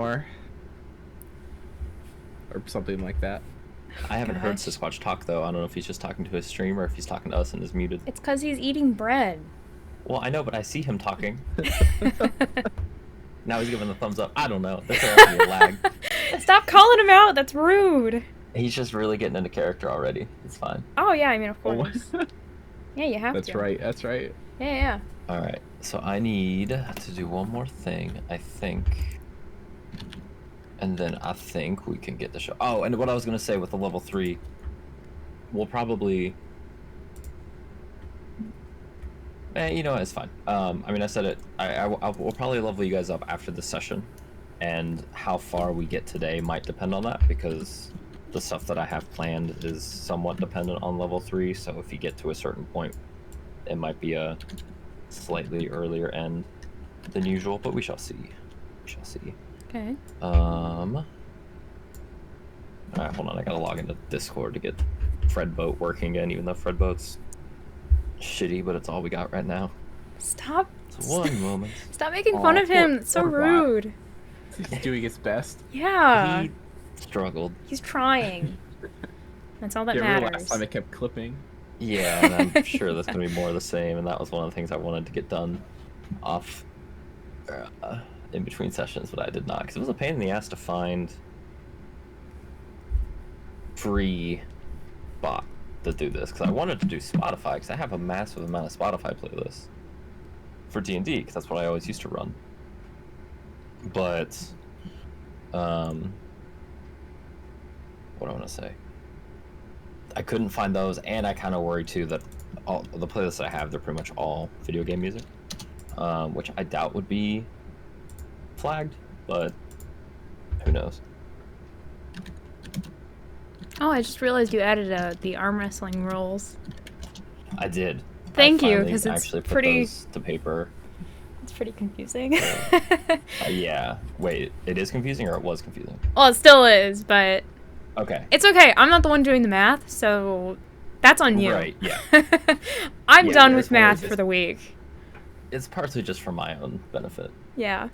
or something like that. I haven't heard Siskquatch talk, though. I don't know if he's just talking to his stream or if he's talking to us and is muted. It's because he's eating bread. Well, I know, but I see him talking. Now he's giving the thumbs up. I don't know. There's a lag. Stop calling him out. That's rude. He's just really getting into character already. It's fine. Oh, yeah. I mean, of course. Yeah, you have That's to. That's right. That's right. Yeah. All right. So I need to do one more thing, I think. And then I think we can get the show. Oh, and what I was going to say with the level 3, we'll probably... you know what, it's fine. I mean, I said it. We'll probably level you guys up after the session. And how far we get today might depend on that, because the stuff that I have planned is somewhat dependent on level 3. So if you get to a certain point, it might be a slightly earlier end than usual, but we shall see. We shall see. Okay. Alright, hold on. I gotta log into Discord to get Fredboat working again, even though Fredboat's shitty, but it's all we got right now. Stop. It's one moment. Stop making fun of him. It's so rude. He's doing his best. Yeah. He struggled. He's trying. That's all that Remember matters. last time it kept clipping? Yeah, and I'm sure that's gonna be more of the same, and that was one of the things I wanted to get done off in between sessions, but I did not, because it was a pain in the ass to find free bot to do this, because I wanted to do Spotify, because I have a massive amount of Spotify playlists for D&D, because that's what I always used to run. But, what do I want to say? I couldn't find those, and I kind of worry too that all the playlists I have, they're pretty much all video game music, which I doubt would be flagged, but who knows? Oh, I just realized you added the arm wrestling rules. I did. Thank you, because it's actually put pretty those to paper. It's pretty confusing. Yeah. Wait, it is confusing, or it was confusing? Well, it still is, but okay. It's okay. I'm not the one doing the math, so that's on you. Right. Yeah. I'm done with math for the week. It's partly just for my own benefit. Yeah.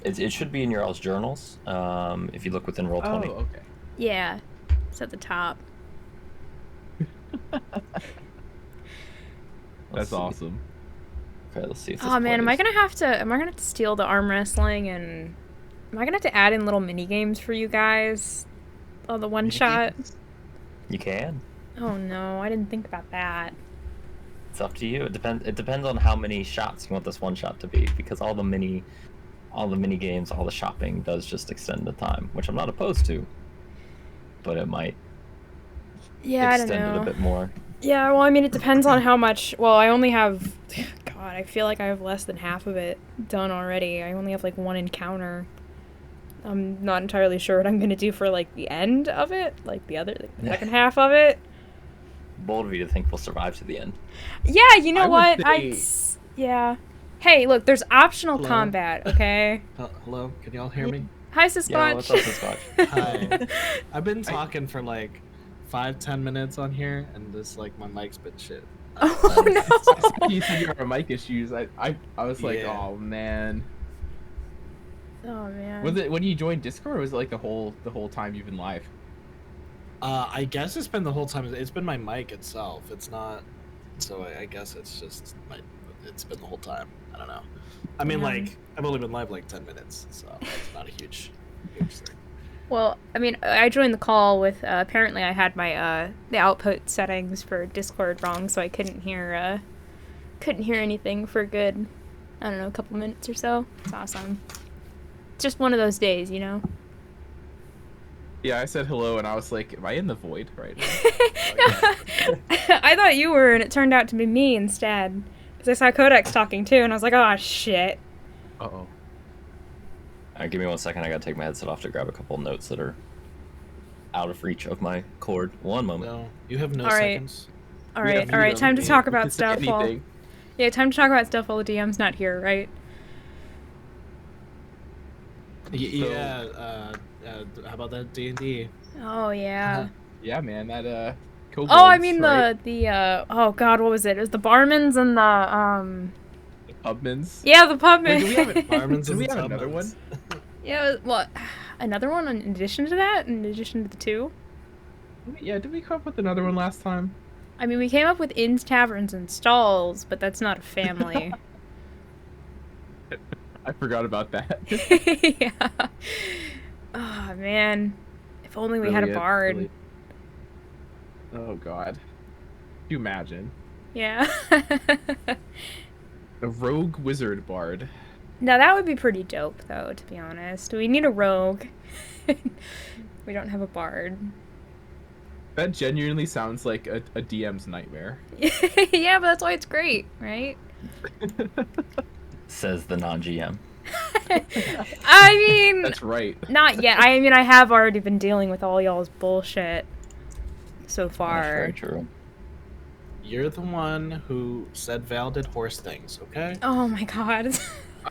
It should be in your all's journals. If you look within Roll20. Oh, okay. Yeah, it's at the top. That's awesome. Okay, let's see if this Oh man, am I gonna have to steal the arm wrestling, and am I gonna have to add in little mini games for you guys? Oh, the one shot. You can. Oh no, I didn't think about that. It's up to you. It depends on how many shots you want this one shot to be, because all the mini games, all the shopping does just extend the time, which I'm not opposed to, but it might extend it a bit more. Yeah, well, I mean, it depends on how much. Well, I only have. God, I feel like I have less than half of it done already. I only have like one encounter. I'm not entirely sure what I'm gonna do for like the end of it, like the second half of it. Bold of you to think we'll survive to the end. Yeah, you know what? Yeah. Hey, look, there's optional combat, okay? Hello, can y'all hear me? Hi, Siskquatch. Yeah, what's up, Siskquatch? Hi. I've been talking for like 5-10 minutes on here, and this like my mic's been shit. Oh no! You said you were mic issues. I was like, Yeah. oh man. Oh man. Was it when you joined Discord, or was it like the whole time you've been live? I guess it's been the whole time. It's been my mic itself. It's not. So I guess it's just it's been the whole time. I don't know. I mean, like I've only been live like 10 minutes, so it's not a huge thing. Well, I mean, I joined the call with apparently I had my the output settings for Discord wrong, so I couldn't hear anything for a good, I don't know, a couple minutes or so. It's awesome. It's just one of those days, you know. Yeah, I said hello, and I was like, am I in the void right now? I thought you were, and it turned out to be me instead. Because I saw Codex talking too, and I was like, oh shit. Uh-oh. Alright, give me 1 second. I gotta take my headset off to grab a couple notes that are out of reach of my cord. One moment. No, you have no seconds. All right. Time to talk about stuff. Yeah, time to talk about stuff while the DM's not here, right? Yeah. How about that D&D? Oh yeah. Yeah, man. That Oh, I mean the oh god, what was it? It was the barmans and the Pubmans. Yeah, the pub Wait, do we have man. it? Fireman's Do and we the have another one? Tubmans. Yeah, what? Another one in addition to that? In addition to the two? Yeah, did we come up with another one last time? I mean, we came up with inns, taverns, and stalls, but that's not a family. I forgot about that. Yeah. Oh, man. If only we had a Really, bard. really- Oh god. Can you imagine? Yeah. A rogue wizard bard. Now, that would be pretty dope, though, to be honest. We need a rogue. We don't have a bard. That genuinely sounds like a DM's nightmare. Yeah, but that's why it's great, right? Says the non-GM. I mean, That's right. not yet. I mean, I have already been dealing with all y'all's bullshit so That's far. very true. You're the one who said Val did horse things, okay? Oh my god.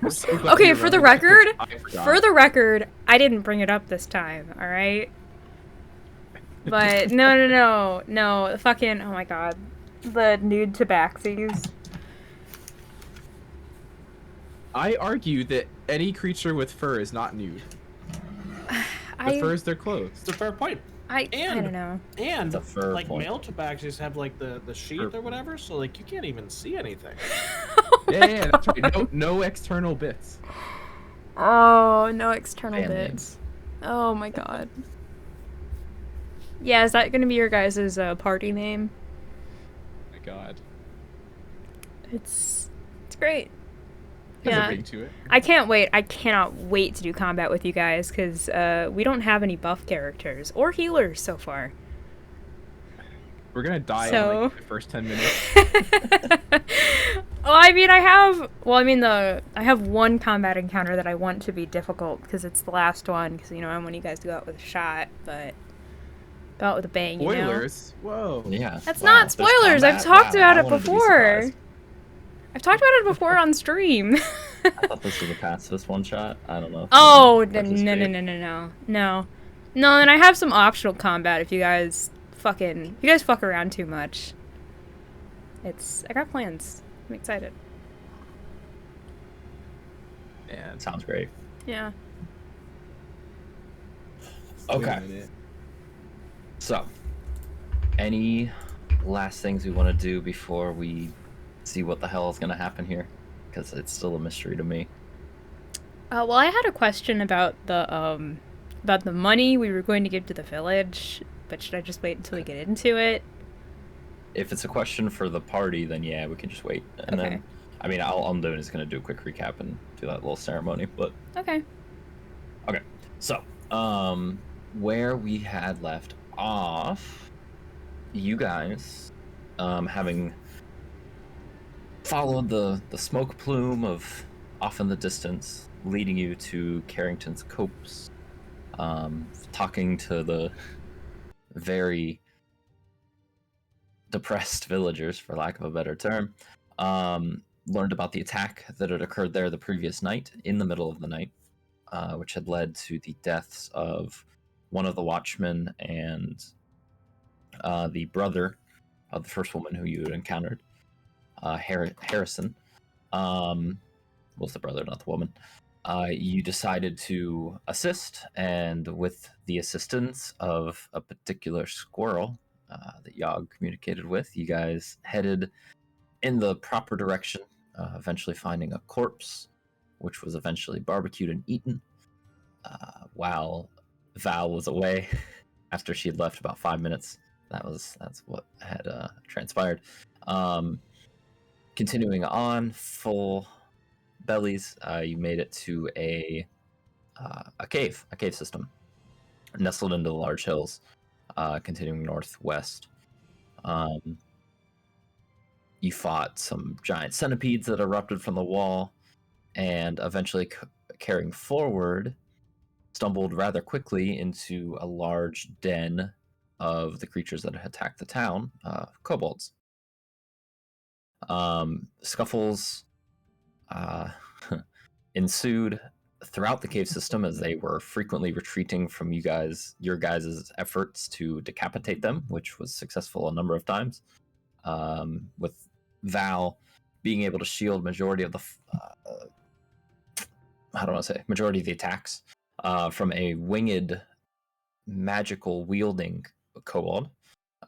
I'm so glad Okay, you for the remembered record, because I forgot. for the record, I didn't bring it up this time, alright? But, no, fucking, oh my god. The nude tabaxis. I argue that any creature with fur is not nude. The fur is their clothes. It's a fair point. I and- don't know. And It's a fair like point. male tabaxis have like the sheath or whatever, so like you can't even see anything. Yeah, that's right. No external bits. Oh, no external Band bits. Oh my god. Yeah, is that gonna be your guys' party name? Oh my god. It's great. There's Yeah. a ring to it. I can't wait. I cannot wait to do combat with you guys because we don't have any buff characters or healers so far. We're gonna die in So- like the first 10 minutes. Well, I mean, I have one combat encounter that I want to be difficult because it's the last one because I want you guys to go out with a shot, but go out with a bang. Spoilers. Whoa. Yeah. That's Wow. not spoilers. I've There's talked combat. about I it wanted to be before. surprised. I've talked about it before on stream. I thought this was a pacifist one shot. I don't know. if Oh, I'm no, participating. no. And I have some optional combat if you guys fuck around too much. I got plans. I'm excited. Man. Sounds great. Yeah. Wait a Okay. minute. So, any last things we want to do before we see what the hell is going to happen here? Because it's still a mystery to me. Well, I had a question about the money we were going to give to the village, but should I just wait until we get into it? If it's a question for the party, then yeah, we can just wait. And Okay. then, I mean, all I'm doing is going to do a quick recap and do that little ceremony. But Okay. so, where we had left off, you guys, having followed the smoke plume of off in the distance, leading you to Carrington's Copse, talking to the very depressed villagers, for lack of a better term, learned about the attack that had occurred there the previous night, in the middle of the night, which had led to the deaths of one of the watchmen and the brother of the first woman who you had encountered, Harrison. Was the brother, not the woman. You decided to assist, and with the assistance of a particular squirrel that Yog communicated with, you guys headed in the proper direction, eventually finding a corpse, which was eventually barbecued and eaten, while Val was away after she had left about 5 minutes. That's what had transpired. Continuing on, full bellies, you made it to a cave system nestled into the large hills, continuing northwest. You fought some giant centipedes that erupted from the wall, and eventually carrying forward, stumbled rather quickly into a large den of the creatures that had attacked the town, kobolds. Scuffles ensued throughout the cave system as they were frequently retreating from your guys' efforts to decapitate them, which was successful a number of times. With Val being able to shield majority of the majority of the attacks from a winged magical wielding kobold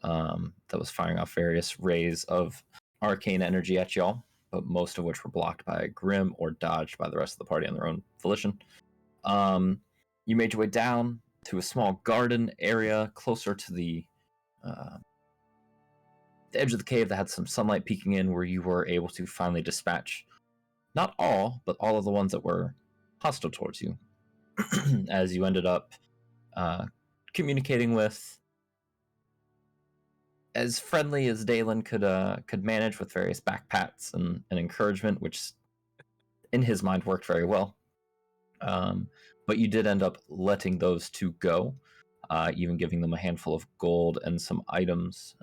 that was firing off various rays of arcane energy at y'all, but most of which were blocked by Grim or dodged by the rest of the party on their own volition. You made your way down to a small garden area closer to the edge of the cave that had some sunlight peeking in, where you were able to finally dispatch not all, but all of the ones that were hostile towards you, as you ended up communicating with as friendly as Daelin could manage, with various backpats and encouragement, which in his mind worked very well. But you did end up letting those two go, even giving them a handful of gold and some items,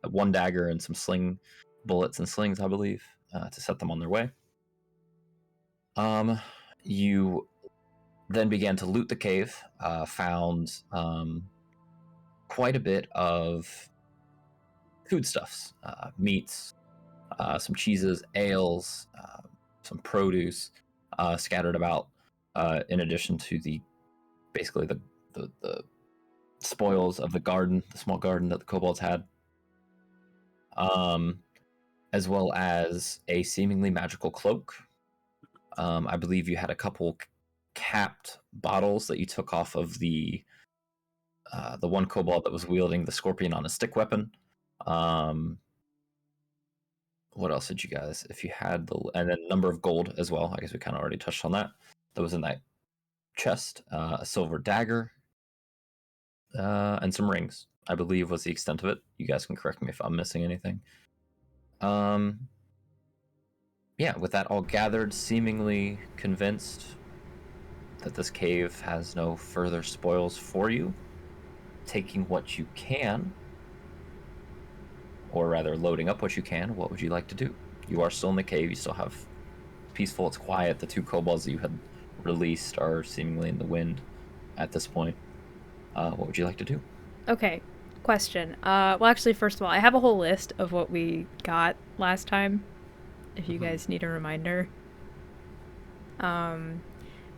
one dagger and some sling bullets and slings, I believe, to set them on their way. You then began to loot the cave, found quite a bit of foodstuffs, meats, some cheeses, ales, some produce scattered about, in addition to the spoils of the garden, the small garden that the kobolds had, as well as a seemingly magical cloak. I believe you had a couple capped bottles that you took off of the one kobold that was wielding the scorpion on a stick weapon. What else did you guys? If you had and then number of gold as well. I guess we kind of already touched on that. That was in that chest. A silver dagger, and some rings, I believe, was the extent of it. You guys can correct me if I'm missing anything. Yeah, with that all gathered, seemingly convinced that this cave has no further spoils for you, taking what you can, or rather loading up what you can, what would you like to do? You are still in the cave, you still have peaceful, it's quiet. The two kobolds that you had released are seemingly in the wind at this point. What would you like to do? Okay, question. Well, actually, first of all, I have a whole list of what we got last time, if you guys need a reminder.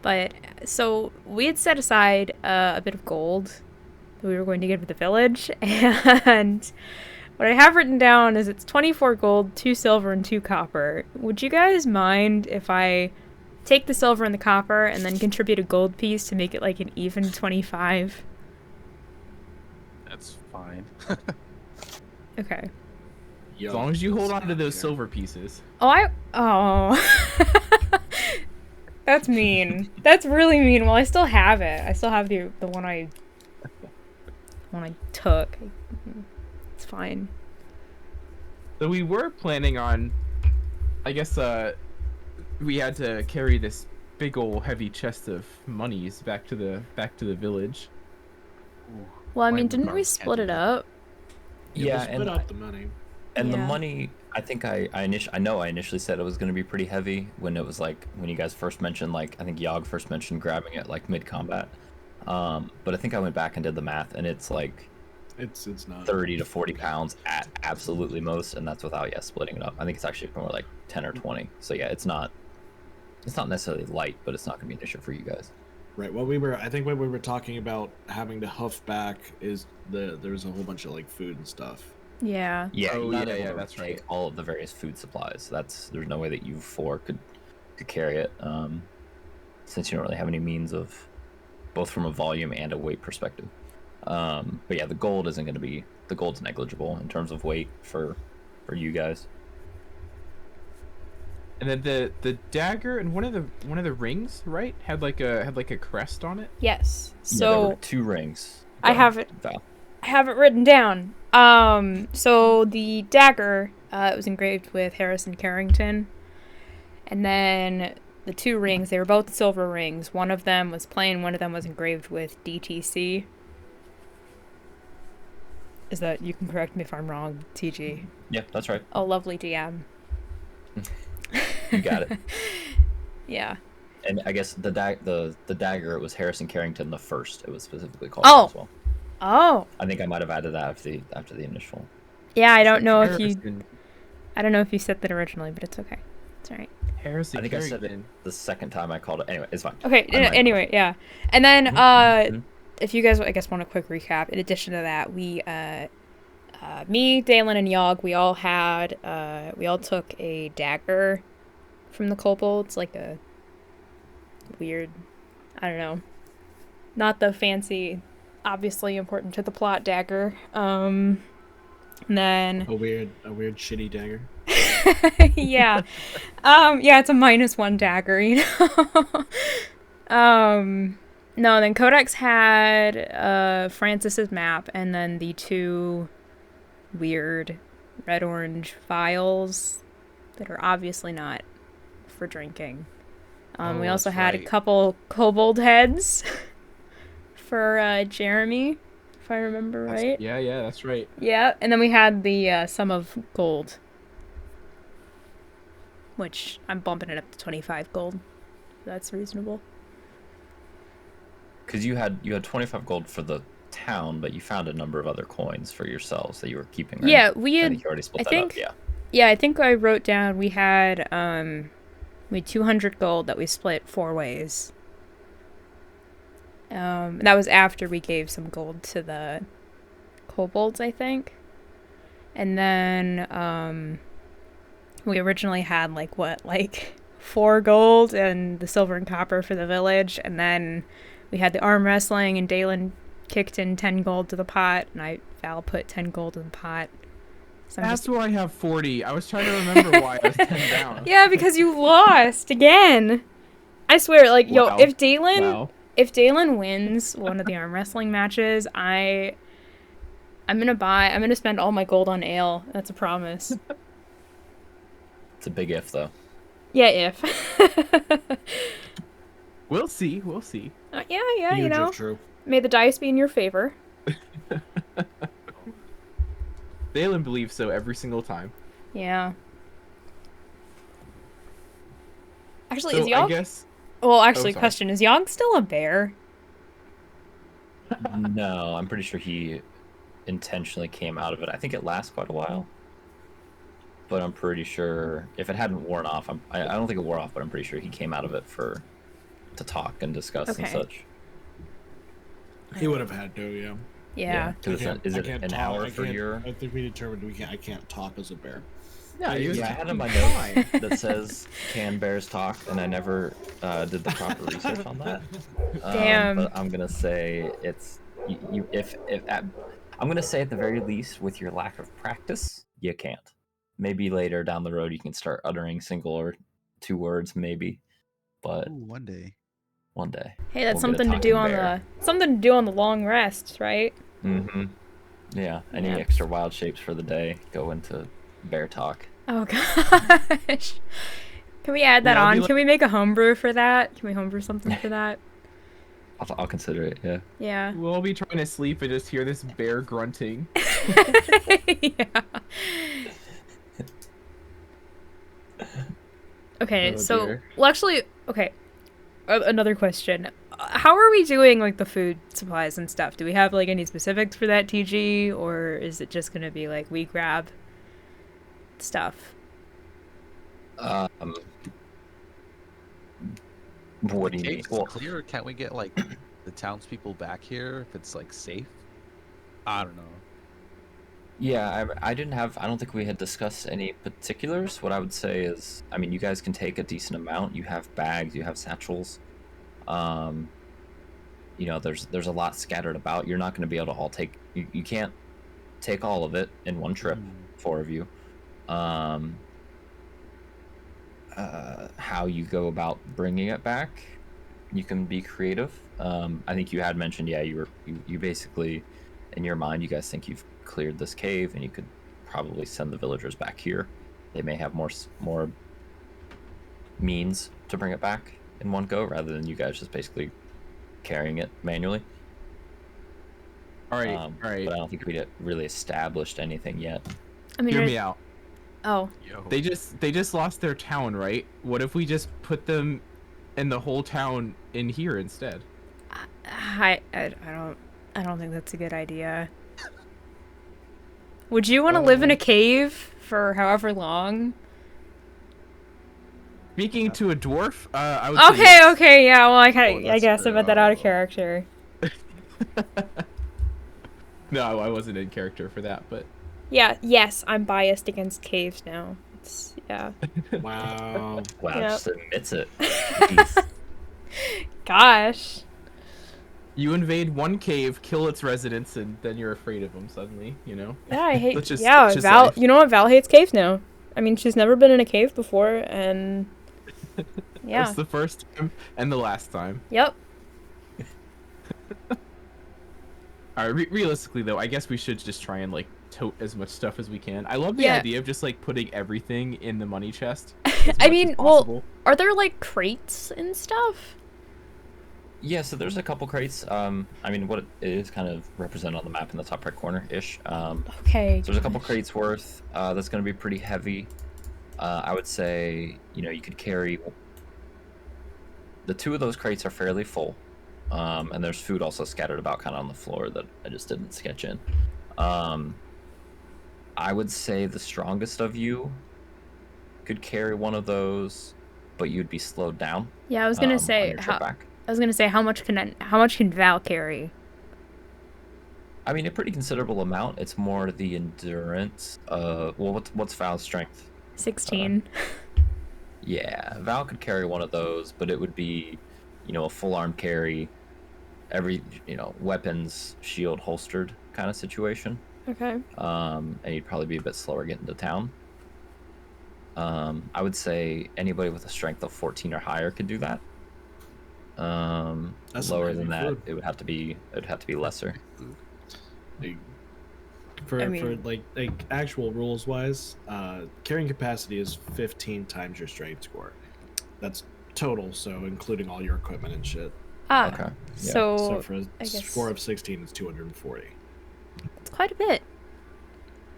But, so, we had set aside a bit of gold that we were going to give to the village, and what I have written down is it's 24 gold, 2 silver, and 2 copper. Would you guys mind if I take the silver and the copper and then contribute a gold piece to make it like an even 25? That's fine. Okay. As long as you hold on to those silver pieces. That's mean. That's really mean. Well, I still have it. I still have the one I took. It's fine. So we were planning on, I guess, we had to carry this big old heavy chest of monies back to the village. Well, I mean, didn't we split it up? Yeah, split up the money. And the money, I think I initially said it was going to be pretty heavy when it was like, when you guys first mentioned, like, I think Yog first mentioned grabbing it like mid-combat. But I think I went back and did the math, and it's like, it's not 30 to 40 pounds at absolutely most, and that's without splitting it up. I think it's actually more like 10 or 20. So yeah, it's not necessarily light, but it's not going to be an issue for you guys. Right. I think what we were talking about having to huff back is there was a whole bunch of like food and stuff. Yeah. Yeah. Oh, yeah. That's take right. all of the various food supplies. There's no way that you four could carry it, since you don't really have any means of, both from a volume and a weight perspective. But yeah, the gold's negligible in terms of weight for you guys. And then the dagger and one of the rings, right, had like a crest on it. Yes. So yeah, there were 2 rings. I have it written down. So the dagger, it was engraved with Harrison Carrington, and then the 2 rings, they were both silver rings. One of them was plain, one of them was engraved with DTC. Is that, you can correct me if I'm wrong, TG? Yeah, that's right. Oh, lovely DM. You got it. Yeah. And I guess the dagger, it was Harrison Carrington the first. It was specifically called as well. Oh. I think I might have added that after the initial. Yeah, I don't know if you I don't know if you said that originally, but it's okay. It's alright. Heresy I think I said it Carrington. the second time I called it. Anyway, it's fine. Okay, I'm not- anyway, yeah. And then, Mhm. if you guys, I guess, want a quick recap, in addition to that, we, me, Daelin, and Yog, we all took a dagger from the kobolds, like a weird, I don't know, not the fancy, obviously important to the plot dagger. And then A weird shitty dagger. yeah. Yeah, it's a -1 dagger, you know. No, then Codex had Francis's map and then the 2 weird red-orange vials that are obviously not for drinking. We Oh, also that's had a right. couple kobold heads for Jeremy, if I remember right. Yeah, that's right. Yeah, and then we had the sum of gold, which I'm bumping it up to 25 gold. If that's reasonable. Because you had 25 gold for the town, but you found a number of other coins for yourselves that you were keeping. Right? Yeah, we I had. think you already split I that think. up. Yeah. Yeah, I think I wrote down we had 200 gold that we split 4 ways. That was after we gave some gold to the kobolds, I think. And then we originally had like 4 gold and the silver and copper for the village, and then we had the arm wrestling and Daelin kicked in 10 gold to the pot, and Val put 10 gold in the pot. So That's why I have 40. I was trying to remember why I was 10 down. Yeah, because you lost again. I swear, like, Wow. yo, if Daelin Wow. wins one of the arm wrestling matches, I'm gonna spend all my gold on ale. That's a promise. It's a big if, though. Yeah, if. We'll see. We'll see. Yeah, you Huge know. if true. May the dice be in your favor. Daelin believes so every single time. Yeah. Actually, So is Yog? I guess Well, actually, sorry. question: is Yog still a bear? No, I'm pretty sure he intentionally came out of it. I think it lasts quite a while. But I'm pretty sure if it hadn't worn off, I don't think it wore off, but I'm pretty sure he came out of it to talk and discuss and Okay. such. He would have had to, yeah. Yeah. 'Cause is I it can't an talk- hour I for can't- your? I think we determined I can't talk as a bear. yeah, he was Yeah, I had in my fine. notes that says "Can bears talk?" and I never did the proper research on that. Damn. But I'm gonna say it's you if I'm gonna say at the very least, with your lack of practice, you can't. Maybe later down the road you can start uttering single or 2 words, maybe. But Ooh, one day. one day. Hey, that's we'll get a something to do talking on bear. the long rests, right? Mm-hmm. Yeah. Any Yeah. extra wild shapes for the day go into bear talk. Oh gosh. Can we add that Yeah, I'll on? be like- Can we make a homebrew for that? Can we homebrew something for that? I'll consider it. Yeah. Yeah. We'll all be trying to sleep and just hear this bear grunting. Yeah. Okay, Oh, so dear. well, actually, okay. Another question: how are we doing like the food supplies and stuff? Do we have like any specifics for that TG, or is it just gonna be like we grab stuff? What do you mean? Cave's Well, clear. Can't we get like the townspeople back here if it's like safe? I don't know. yeah, I don't think we had discussed any particulars. What I would say is, I mean, you guys can take a decent amount. You have bags, you have satchels. You know, there's a lot scattered about. You're not going to be able to all take. You can't take all of it in one trip, 4 of you. How you go about bringing it back, you can be creative. I think you had mentioned, yeah, you basically, in your mind, you guys think you've cleared this cave, and you could probably send the villagers back here. They may have more means to bring it back in one go, rather than you guys just basically carrying it manually. All right, all all right. But I don't think we really established anything yet. I mean, Hear me out. Oh, Yo. They just lost their town, right? What if we just put them and the whole town in here instead? I don't think that's a good idea. Would you want to live in a cave for however long? Speaking to a dwarf, I would say Okay, yes. okay, yeah. Well, I that's guess I meant that out of true. character. No, I wasn't in character for that, but Yeah. Yes, I'm biased against caves now. It's yeah. Wow. Wow, Yep. just admits it. Jeez. Gosh. you invade one cave, kill its residents, and then you're afraid of them suddenly. You know. Yeah, I hate. That's just- yeah, that's just Val. life. You know what? Val hates caves now. I mean, she's never been in a cave before, and yeah. That's the first time and the last time. Yep. All right, realistically though, I guess we should just try and like tote as much stuff as we can. I love the Yeah. idea of just like putting everything in the money chest. as much I as mean, possible. well, are there like crates and stuff? Yeah, so there's a couple crates. I mean, what it is kind of represented on the map in the top right corner-ish. Okay. So there's a couple gosh. crates worth. That's going to be pretty heavy. I would say, you could carry... The 2 of those crates are fairly full. And there's food also scattered about kind of on the floor that I just didn't sketch in. I would say the strongest of you could carry one of those, but you'd be slowed down. Yeah, I was gonna on say your trip back. how much can Val carry? I mean, a pretty considerable amount. It's more the endurance. Well, what's Val's strength? 16. Yeah, Val could carry one of those, but it would be, a full arm carry, every, weapons, shield holstered kind of situation. Okay. And you'd probably be a bit slower getting to town. I would say anybody with a strength of 14 or higher could do that. That's Lower some than heavy that, food. it would have to be lesser. For I mean- like actual rules wise, carrying capacity is 15 times your strength score. That's total, so including all your equipment and shit. Ah. Okay. Yeah. So, So for a I guess score of 16, it's 240. it's quite a bit.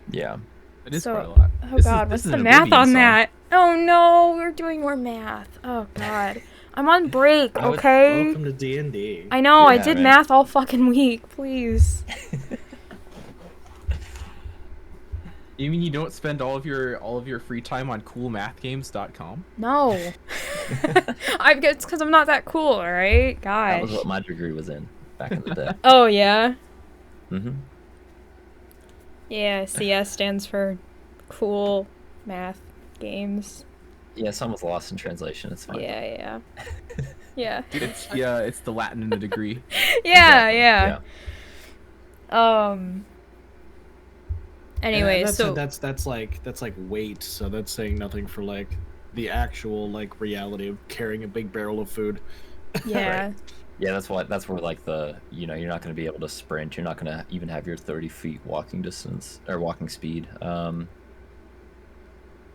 Yeah. It is So- quite a lot. Oh This is- god, this what's is the an math Oblivion on song. that? Oh no, we're doing more math. Oh god. I'm on break, I would- okay? Welcome to D&D. I know, I Yeah, did man. math all fucking week, please. You mean you don't spend all of your free time on coolmathgames.com? No. It's because I'm not that cool, alright? Gosh. That was what my degree was in back in the day. Oh yeah? Mm-hmm. Yeah, CS stands for cool math games. Yeah, some was lost in translation. It's fine. Yeah. Yeah. It's the Latin in a degree. Yeah, Exactly, yeah. And Anyway, so that's like weight, so that's saying nothing for like the actual like reality of carrying a big barrel of food. yeah. Yeah, that's where like the you're not going to be able to sprint. You're not going to even have your 30 feet walking distance or walking speed.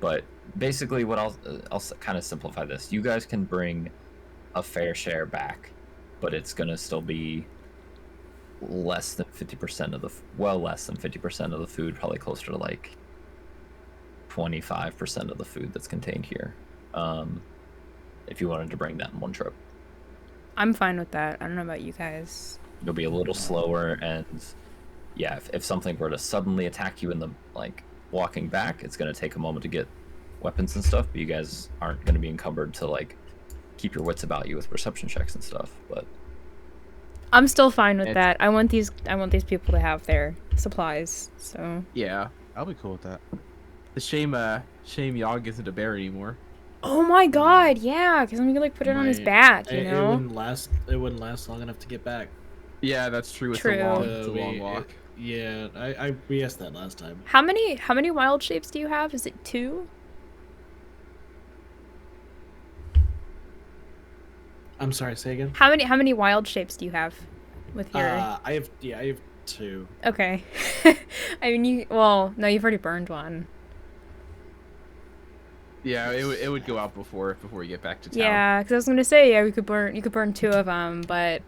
But basically, what I'll kind of simplify this. You guys can bring a fair share back, but it's going to still be less than 50% of less than 50% of the food, probably closer to like 25% of the food that's contained here. If you wanted to bring that in one trip. I'm fine with that. I don't know about you guys. You'll be a little slower, and yeah, if something were to suddenly attack you in the walking back, it's going to take a moment to get weapons and stuff, but you guys aren't going to be encumbered to like keep your wits about you with perception checks and stuff. But I'm still fine with It's- that. I want these people to have their supplies. So Yeah. I'll be cool with that. The shame Yog isn't a bear anymore. oh my god, yeah, because I'm gonna like put it on his Right. back, you It know. wouldn't last. It wouldn't last long enough to get back. Yeah, that's true. It's True. a long We- walk. Yeah, we asked that last time. How many wild shapes do you have? Is it 2? I'm sorry. Say again. How many wild shapes do you have with your? I have 2. Okay. I mean, no, you've already burned one. Yeah, it would go out before we get back to town. Yeah, because I was gonna say you could burn 2 of them, but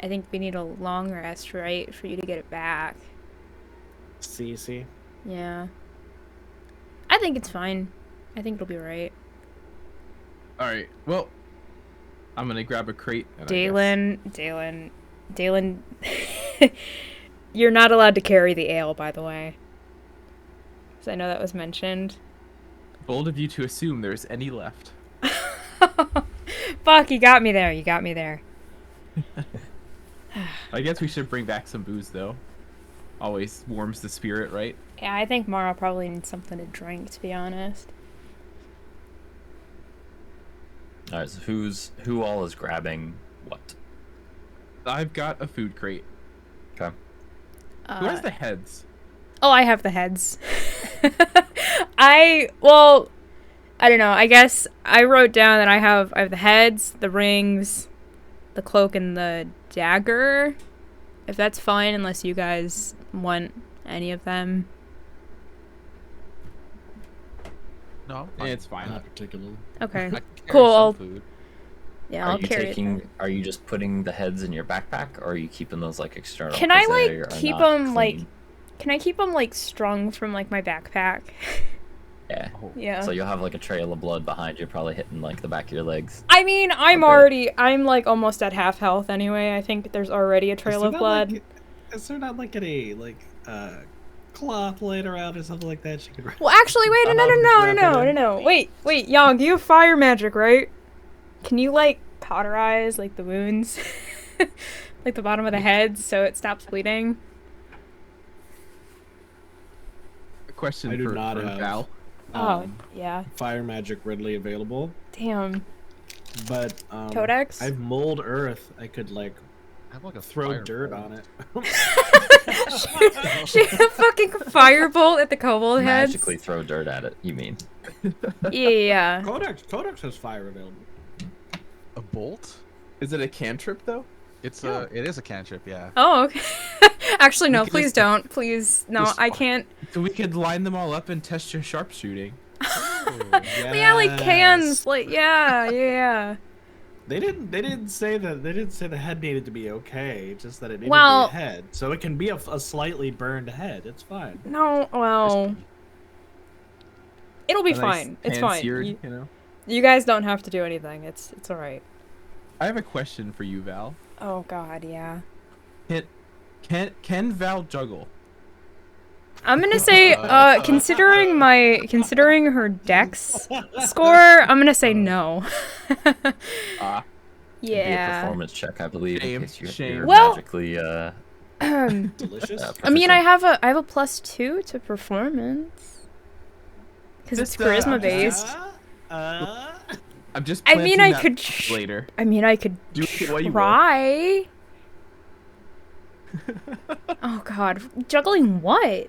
I think we need a long rest, right, for you to get it back. See. Yeah. I think it's fine. I think it'll be right. All right. Well, I'm gonna grab a crate. And I guess- Daelin. You're not allowed to carry the ale, by the way. because I know that was mentioned. Bold of you to assume there's any left. Fuck, you got me there. You got me there. I guess we should bring back some booze, though. Always warms the spirit, right? Yeah, I think Mara probably needs something to drink, to be honest. All right, so who all is grabbing what? I've got a food crate. Okay. Who has the heads? Oh, I have the heads. I don't know. I guess I wrote down that I have the heads, the rings, the cloak, and the dagger. If that's fine, unless you guys want any of them. No, Yeah, it's fine. Not particularly. Okay. I can carry Cool, some I'll- food. Yeah, Are I'll you carry taking? it. Are you just putting the heads in your backpack, or are you keeping those like external? Can I 'cause they like are keep not them like? clean? Can I keep them like strung from like my backpack? Yeah. Oh, Yeah. So you'll have like a trail of blood behind you, probably hitting like the back of your legs. I mean, Okay. I'm like almost at half health anyway. I think there's already a trail of blood. Is there not like any cloth laid around or something like that she could? Well, actually, wait, I'm no. wrap it in. Wait, Yog, you have fire magic, right? Can you like powderize like the wounds, like the bottom of the head, so it stops bleeding? A question I do for, not for have- Val. Oh, yeah. Fire magic readily available, Damn. but Codex? I have mold earth. I could like I have like a throw fire dirt bowl. on it. Shoot a fucking firebolt at the kobold heads. Magically throw dirt at it. You mean? Yeah. Codex has fire available. A bolt? Is it a cantrip, though? It is a cantrip, yeah. Oh, okay. Actually, no, could please just- don't. Please, no, just- I can't. So we could line them all up and test your sharpshooting. Yeah, like cans. Like, yeah. They didn't say that. They didn't say the head needed to be okay. Just that it needed Well- to be a head. So it can be a slightly burned head. It's fine. No, well, it'll be A nice fine. It's fine. pan-seared, You, you know? you guys don't have to do anything. It's all right. I have a question for you, Val. Oh God, yeah. Can Val juggle? I'm gonna say, considering her dex score, I'm gonna say no. Ah, It'd be a Yeah. performance check, I believe. Shame, in case you're shame. Well- magically. Delicious. I mean, I have a +2 to performance because it's Just, charisma based. I'm just. I mean, planting I that could. later. I mean, I could Do it what you will. try. Oh God, juggling what?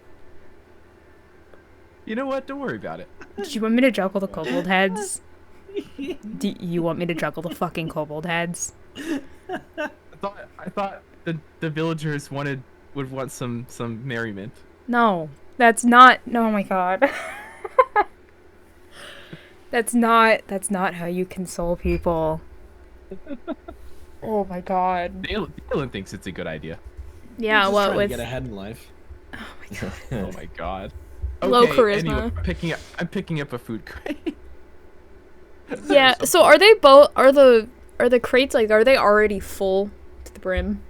You know what? Don't worry about it. Do you want me to juggle the kobold heads? Do you want me to juggle the fucking kobold heads? I thought the villagers would want some merriment. No, that's not. Oh my God. That's not how you console people. Oh my God. Daelin thinks it's a good idea. Yeah, Just what trying to with get ahead in life. Oh my god. Low Okay, charisma. Anyway, I'm picking up a food crate. yeah. So are they both? Are the crates like? Are they already full to the brim?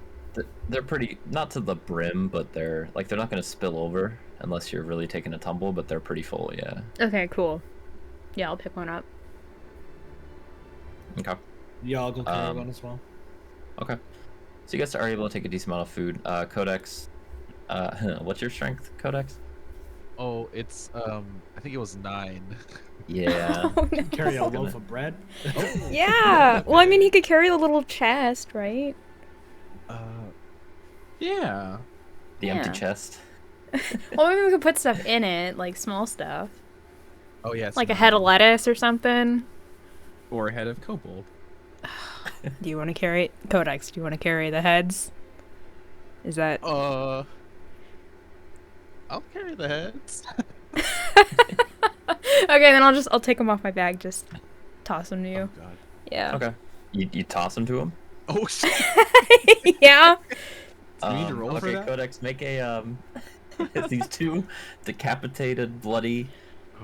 They're pretty, not to the brim, but they're not going to spill over unless you're really taking a tumble, but they're pretty full, yeah. Okay, cool. Yeah, I'll pick one up. Okay. Y'all gonna carry Um, one as well. Okay. So you guys are able to take a decent amount of food. Codex, what's your strength, Codex? Oh, it's I think it was 9. Yeah. Oh, no. Carry a Gonna- loaf of bread. Yeah. Well, I mean, he could carry the little chest, right? Yeah. The empty Yeah. chest. Well, maybe we could put stuff in it, like small stuff, Oh yeah, it's like a 9. head of lettuce or something. Or a head of kobold. Do you want to carry Codex? Do you want to carry the heads? Is that? I'll carry the heads. Okay, then I'll take them off my bag. Just toss them to you. Oh god. Yeah. Okay. You toss them to him? Oh shit. Yeah. Do we need to roll for okay, that? Codex, make a these two decapitated, bloody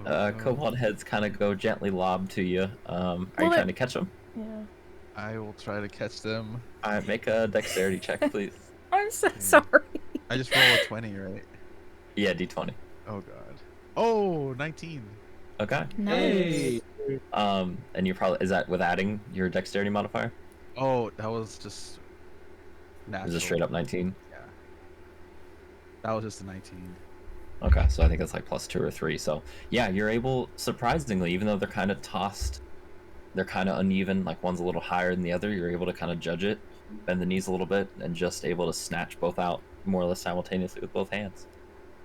kobold heads kind of go gently lob to you. Are you Well, trying to catch them? Yeah. I will try to catch them. Alright, make a dexterity check, please. I'm so sorry. I just roll a 20, right? Yeah, d20. Oh god. Oh, 19. Okay. Nice. And you're probably, is that with adding your dexterity modifier? Oh, that was just natural. Is it straight up 19? Yeah. That was just a 19. Okay, so I think it's like +2 or 3. So yeah, you're able, surprisingly, even though they're kind of tossed, they're kind of uneven, like one's a little higher than the other, you're able to kind of judge it, bend the knees a little bit, and just able to snatch both out more or less simultaneously with both hands.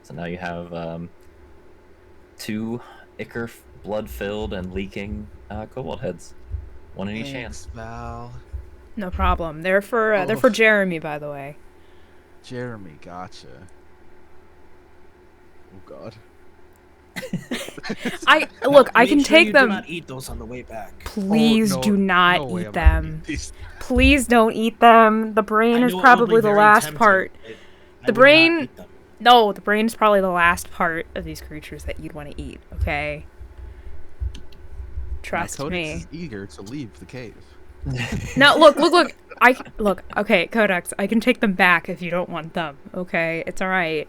So now you have 2 ichor blood-filled and leaking kobold heads, one in each hand. Thanks, Val. No problem. They're for Jeremy, by the way. Jeremy, gotcha. Oh God. I Make can sure take you them. Do not eat those on the way back. Please Oh, no, do not no way eat I'm not them. eating these. Please don't eat them. The brain I is know it will probably be the very last tempting, part. but I The would not brain- eat them. No, the brain's probably the last part of these creatures that you'd want to eat. Okay. Trust Codex me. is eager to leave the cave. No, look. Okay, Codex. I can take them back if you don't want them. Okay, it's all right.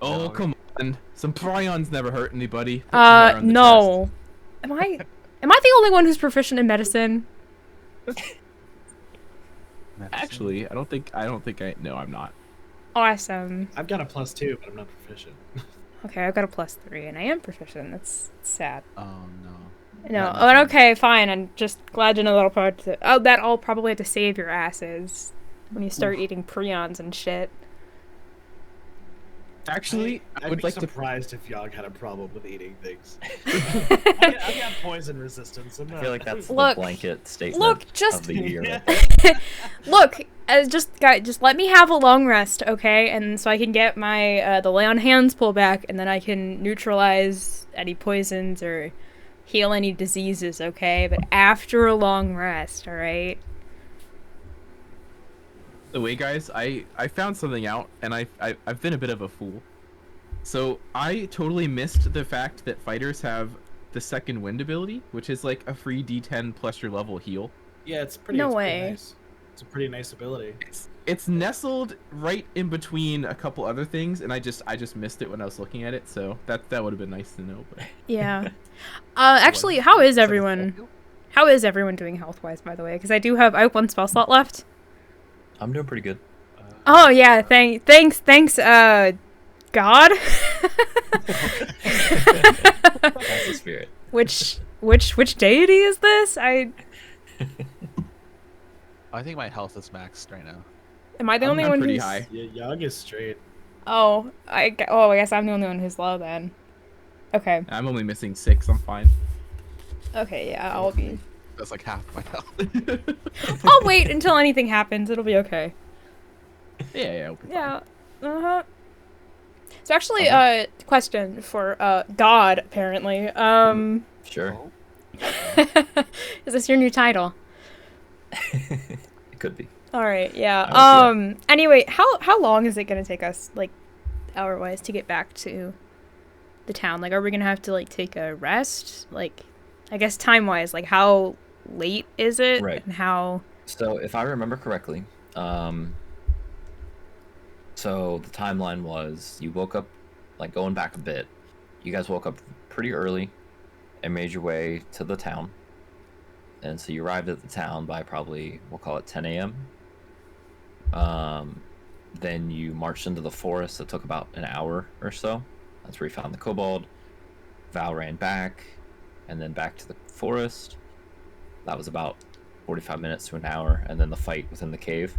Oh, come on. Some prions never hurt anybody. Put some hair on the No. Am I the only one who's proficient in medicine? chest. Actually, I don't think no, I'm not. Awesome. I've got a +2, but I'm not proficient. Okay, I've got a +3, and I am proficient. That's sad. Oh no. No, That but makes okay, fine. I'm just glad to know that I'll probably that I'll probably have to save your asses when you start eating prions and shit. Actually, I I'd would be like to. surprised if Yog had a problem with eating things. I've got poison resistance. I feel like that's Look- the blanket statement look, just- of the year. Yeah. Look, just let me have a long rest, okay? And so I can get my the lay on hands pull back, and then I can neutralize any poisons or heal any diseases, okay? But after a long rest, all right? The way, guys, I found something out, and I've been a bit of a fool. So I totally missed the fact that fighters have the second wind ability, which is like a free D10 plus your level heal. Yeah, it's pretty. No it's pretty way. Nice. It's a pretty nice ability. It's nestled right in between a couple other things, and I just missed it when I was looking at it. So that would have been nice to know. But Yeah. Actually, how is everyone? How is everyone doing health-wise, by the way? Because I have 1 spell slot left. I'm doing pretty good. Oh yeah, thanks, God. That's the spirit. Which deity is this? I think my health is maxed right now. Am I the only I'm one pretty who's high. Yeah, Yog is straight. I guess I'm the only one who's low then. Okay. I'm only missing 6. I'm fine. Okay, yeah, I'll be. That's like half my health. I'll wait until anything happens. It'll be okay. Yeah, it'll be fine. Yeah. Uh-huh. So actually, question for God apparently. Sure. Is this your new title? It could be. All right, yeah. Yeah. Anyway, how long is it gonna take us, like, hour-wise, to get back to the town? Like, are we gonna have to like take a rest? Like, I guess time-wise, like, how late is it? Right. And how? So if I remember correctly, so the timeline was you woke up, like going back a bit, you guys woke up pretty early and made your way to the town. And so you arrived at the town by probably, we'll call it 10 a.m. Then you marched into the forest. That took about an hour or so. That's where you found the kobold. Val ran back, and then back to the forest. That was about 45 minutes to an hour, and then the fight within the cave.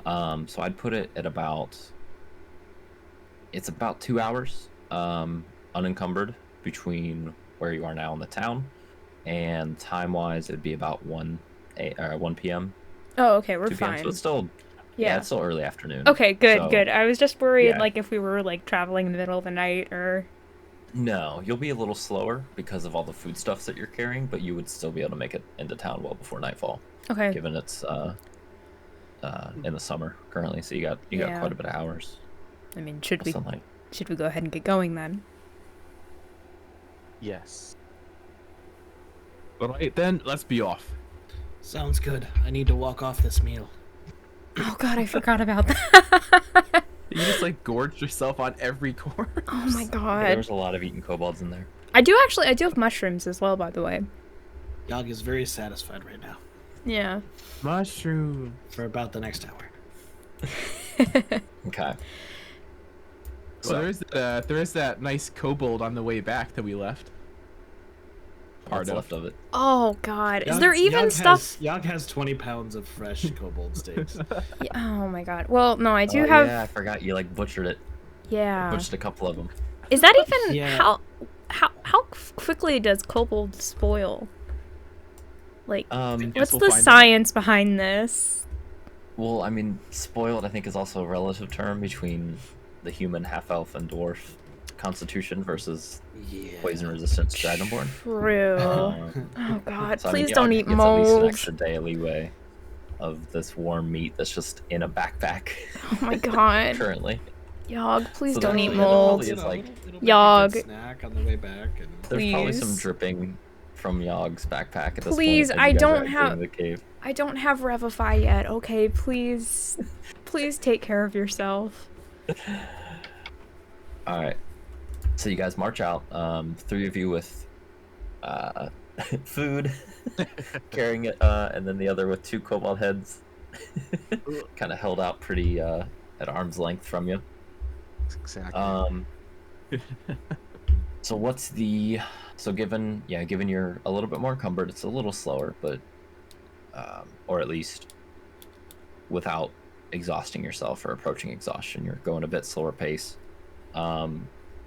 So I'd put it at it's about 2 hours, unencumbered between where you are now in the town, and time-wise, it'd be about 1 p.m. Oh, okay, we're 2 p.m. fine. So it's still, Yeah. it's still early afternoon. Okay, good, So, good. I was just worried, yeah. like, if we were like traveling in the middle of the night or. No, you'll be a little slower because of all the foodstuffs that you're carrying, but you would still be able to make it into town well before nightfall, Okay. given it's in the summer currently. So you got Yeah. quite a bit of hours I mean, of should we sunlight. go ahead and get going then? Yes. All right, then let's be off. Sounds good. I need to walk off this meal. Oh God, I forgot about that. You just like gorged yourself on every corpse. Oh my There god. was a lot of eating kobolds in there. I do have mushrooms as well, by the way. Yog is very satisfied right now Yeah. Mushroom. for about the next hour. Okay. So there is that nice kobold on the way back that we left. What's left of it? Oh god. Is Yog- there even Yog stuff? Yog has 20 pounds of fresh kobold steaks. Yeah, oh my god. Well, no, I do Oh, have. Yeah, I forgot you like butchered it. Yeah. Butchered a couple of them. Is that even Yeah. how quickly does kobold spoil? Like, Um, what's we'll the find out. science behind this? Well, I mean, spoiled I think is also a relative term between the human, half-elf, and dwarf constitution versus Yeah. poison resistance dragonborn. True. Um, Oh god, so, I mean, please Yog don't eat gets at least an mold. extra day leeway of this warm meat that's just in a backpack Oh my god. currently. Yog, please So don't that- eat that mold. probably is like- it'll make a Yog. good snack on the way back. And... There's probably some Please. dripping from Yog's backpack at this Please, point. as I you guys are don't entering have- the cave. I don't have Revify yet, okay? Please. Please take care of yourself. All right. So you guys march out. Three of you with food, carrying it, and then the other with two kobold heads, kind of held out pretty at arm's length from you. Exactly. So what's given you're a little bit more encumbered, it's a little slower, but or at least without exhausting yourself or approaching exhaustion, you're going a bit slower pace.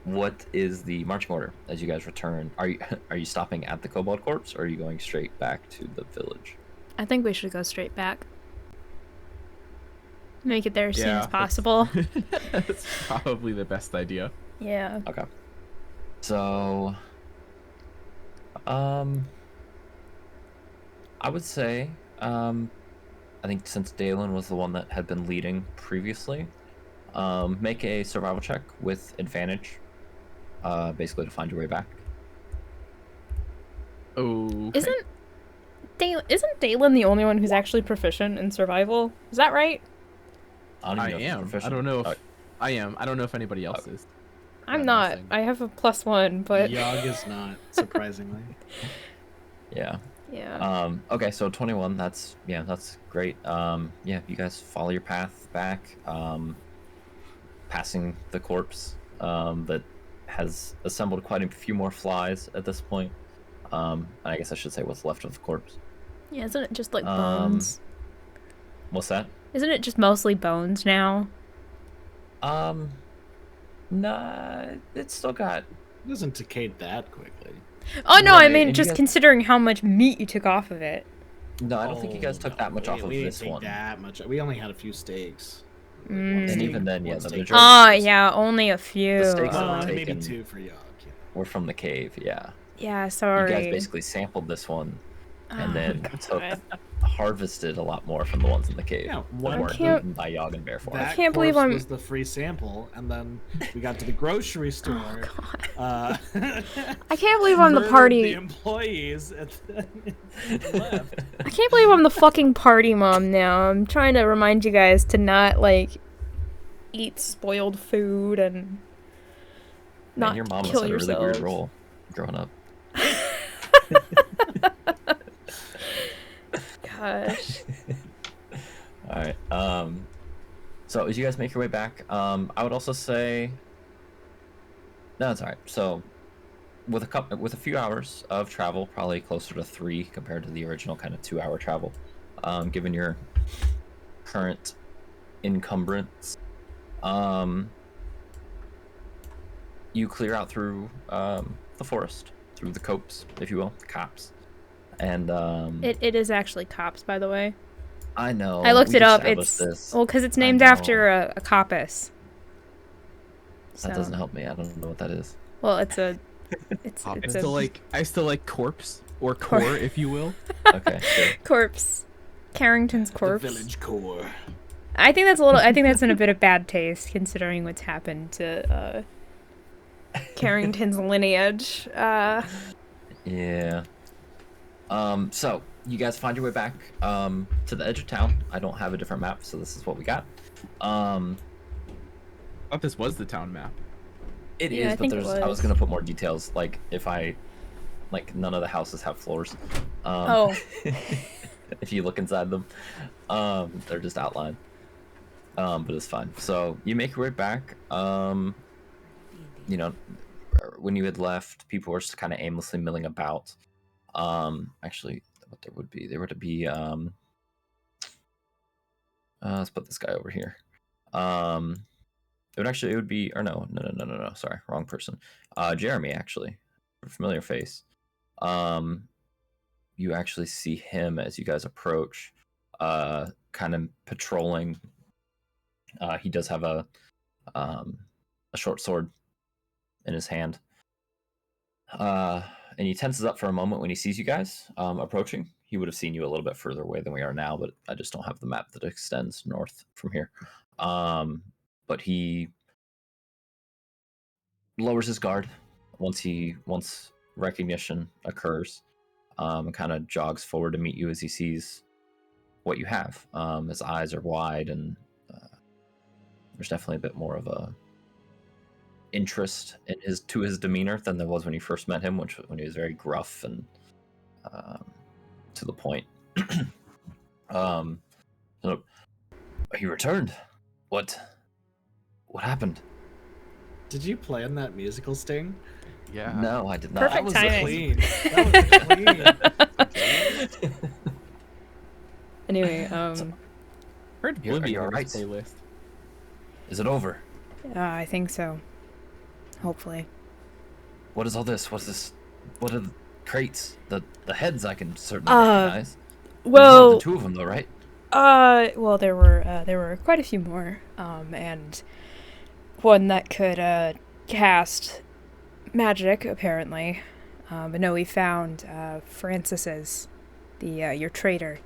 What is the marching order as you guys return? Are you stopping at the kobold corpse, or are you going straight back to the village? I think we should go straight back. Make it there as soon Yeah, as possible. That's probably the best idea. Yeah. Okay. So, I would say, I think since Daelin was the one that had been leading previously, make a survival check with advantage, basically to find your way back. Oh. Isn't Daelin the only one who's actually proficient in survival? Is that right? I don't I even know if you're am. I proficient. don't know if Oh, I am. I don't know if anybody else is. I'm Yeah, not. nothing. I have a +1, but Yog is not, surprisingly. yeah. yeah. Okay, so 21. That's great. Yeah, you guys follow your path back, passing the corpse that has assembled quite a few more flies at this point. I guess I should say what's left of the corpse. Yeah, isn't it just like bones? What's that? Isn't it just mostly bones now? Nah, it's still got. It doesn't decay that quickly. Oh no, I Right, mean and you just guys- considering how much meat you took off of it. No, I don't think you guys Oh, took that much no, off of we didn't this take one. that much. We only had a few steaks. Mm. And even then, yeah, one the steak. majority Ah, yeah, only a few. steaks that were Uh, taken- maybe two for Yog. Yeah. were from the cave. Yeah, yeah, you sorry. guys basically sampled this one and Oh, then took God. harvested a lot more from the ones in the cave. Yeah, that one- weren't can't- eaten by Yog and Beare for. That can't believe corpse I'm- was the free sample, and then we got to the grocery store. God. I I can't believe I'm the party. The employees at left. I can't believe I'm the fucking party mom now. I'm trying to remind you guys to not like eat spoiled food and not Man, your mom kill must have had a really weird yourselves. role growing up. Gosh. All right. So as you guys make your way back, I would also say. No, it's all right. So, with a few hours of travel, probably closer to 3 compared to the original kind of 2-hour travel, given your current encumbrance, you clear out through the forest, through the copse, if you will, the copse, and It is actually Copse, by the way. I know. I looked we it up. established It's this. well, because it's I named know. after a Coppice. That doesn't help me. I don't know what that is. Well, it's a. It's I it's still a like corpse or core, if you will. Okay, sure. corpse. Carrington's The corpse. village core. I think that's a little. I think that's in a bit of bad taste considering what's happened to Carrington's lineage. Yeah. So you guys find your way back to the edge of town. I don't have a different map, so this is what we got. thought this was the town map. It Yeah, is, I but think it there's. I was was. gonna put more details. Like if I, like none of the houses have floors. Oh. If you look inside them, they're just outlined. But it's fine. So you make your way back. You know, when you had left, people were just kind of aimlessly milling about. Actually, what there would be, let's put this guy over here. It would be, or no, sorry, wrong person. Jeremy, actually, a familiar face. You actually see him as you guys approach, kind of patrolling. He does have a short sword in his hand. And he tenses up for a moment when he sees you guys approaching. He would have seen you a little bit further away than we are now, but I just don't have the map that extends north from here. But he lowers his guard once recognition occurs, and kind of jogs forward to meet you as he sees what you have. His eyes are wide, and there's definitely a bit more of a interest in his demeanor than there was when you first met him, when he was very gruff and to the point. So he returned. What happened? Did you plan that musical sting? Yeah. No, I did not. Perfect That was timing. clean. That was clean. Anyway, Heard Are you Blibby on alright? this playlist. Is it over? I think so. Hopefully. What is all this? What's this? What are the crates? The heads I can certainly recognize. There's more Well, than two of them, though, right? well, there were quite a few more, and one that could cast magic, apparently. But no, we found Francis's, your traitor.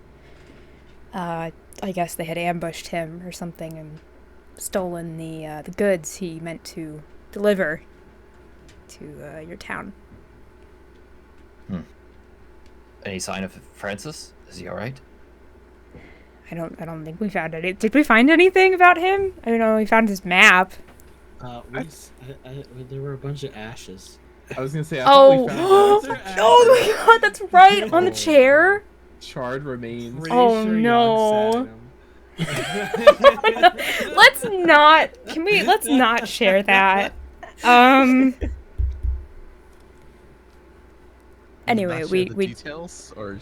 I guess they had ambushed him or something and stolen the goods he meant to deliver to your town. Any sign of Francis? Is he all right? I don't think we found any. Did we find anything about him? I don't know. We found his map. There were a bunch of ashes. I was gonna say, I thought we found Oh, the oh my God, that's right on the chair. charred remains. Pretty Oh, sure no. Yog sat in 'em. Let's not. Let's not share that. Anyway, Not we share the details or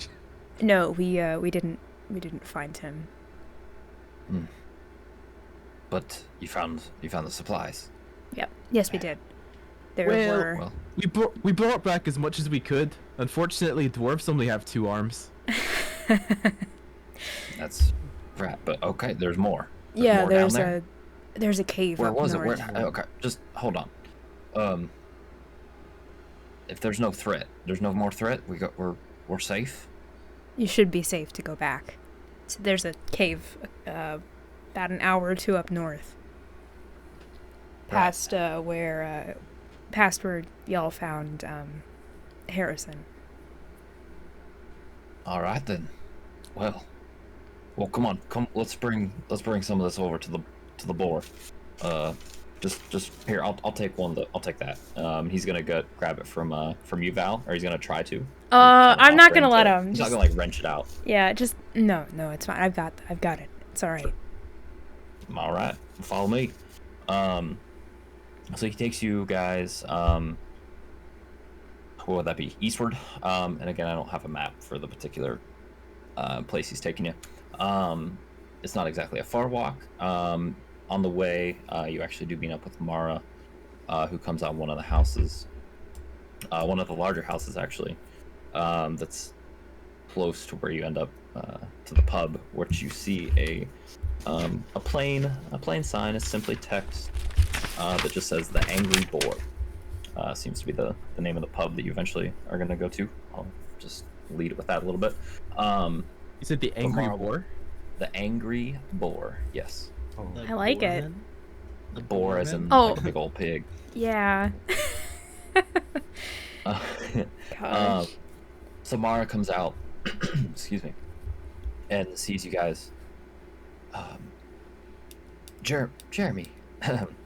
no, we didn't find him. But you found the supplies. Yep. Yes, we did. There Well, were. Well, We brought back as much as we could. Unfortunately, dwarves only have 2 arms. that's right. But okay, there's more. Yeah, more down there's a cave Where up was north. it? Okay, just hold on. If there's no threat, there's no more threat. We're safe. You should be safe to go back. So there's a cave about an hour or two up north. Past where y'all found Harrison. All right then. Well, come on, let's bring some of this over to the boar. Just here. I'll take one. I'll take that. He's gonna grab it from you, Val, or he's gonna try to. I'm not gonna let him. He's not gonna like wrench it out. Yeah, just no, it's fine. I've got it. It's all right. All right, follow me. So he takes you guys. What would that be? Eastward. And again, I don't have a map for the particular place he's taking you. It's not exactly a far walk. On the way, you actually do meet up with Mara, who comes out one of the houses, one of the larger houses actually, that's close to where you end up to the pub, which you see a plain sign is simply text that just says "The Angry Boar." Seems to be the name of the pub that you eventually are going to go to. I'll just lead it with that a little bit. You said the angry Mara- boar? The Angry Boar, yes. oh, I like it. The boar as in Oh. like a big old pig. Yeah. Gosh. Samara comes out, excuse me, and sees you guys. Jeremy,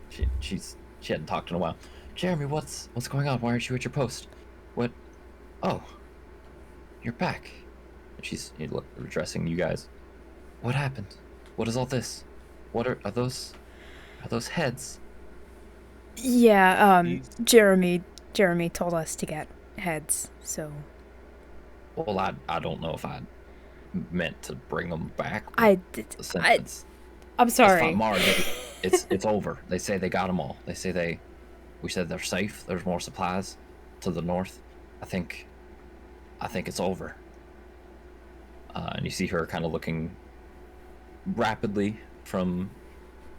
She hadn't talked in a while. Jeremy, what's going on? Why aren't you at your post? What? Oh, you're back. And she's addressing you guys. What happened? What is all this? What are those? Are those heads? Yeah, These- Jeremy told us to get heads, so Well, I don't know if I meant to bring them back. I'm It's sorry. fine, Mara, it's over. They say they got them all. They say we said they're safe. There's more supplies to the north. I think it's over. And you see her kind of looking rapidly from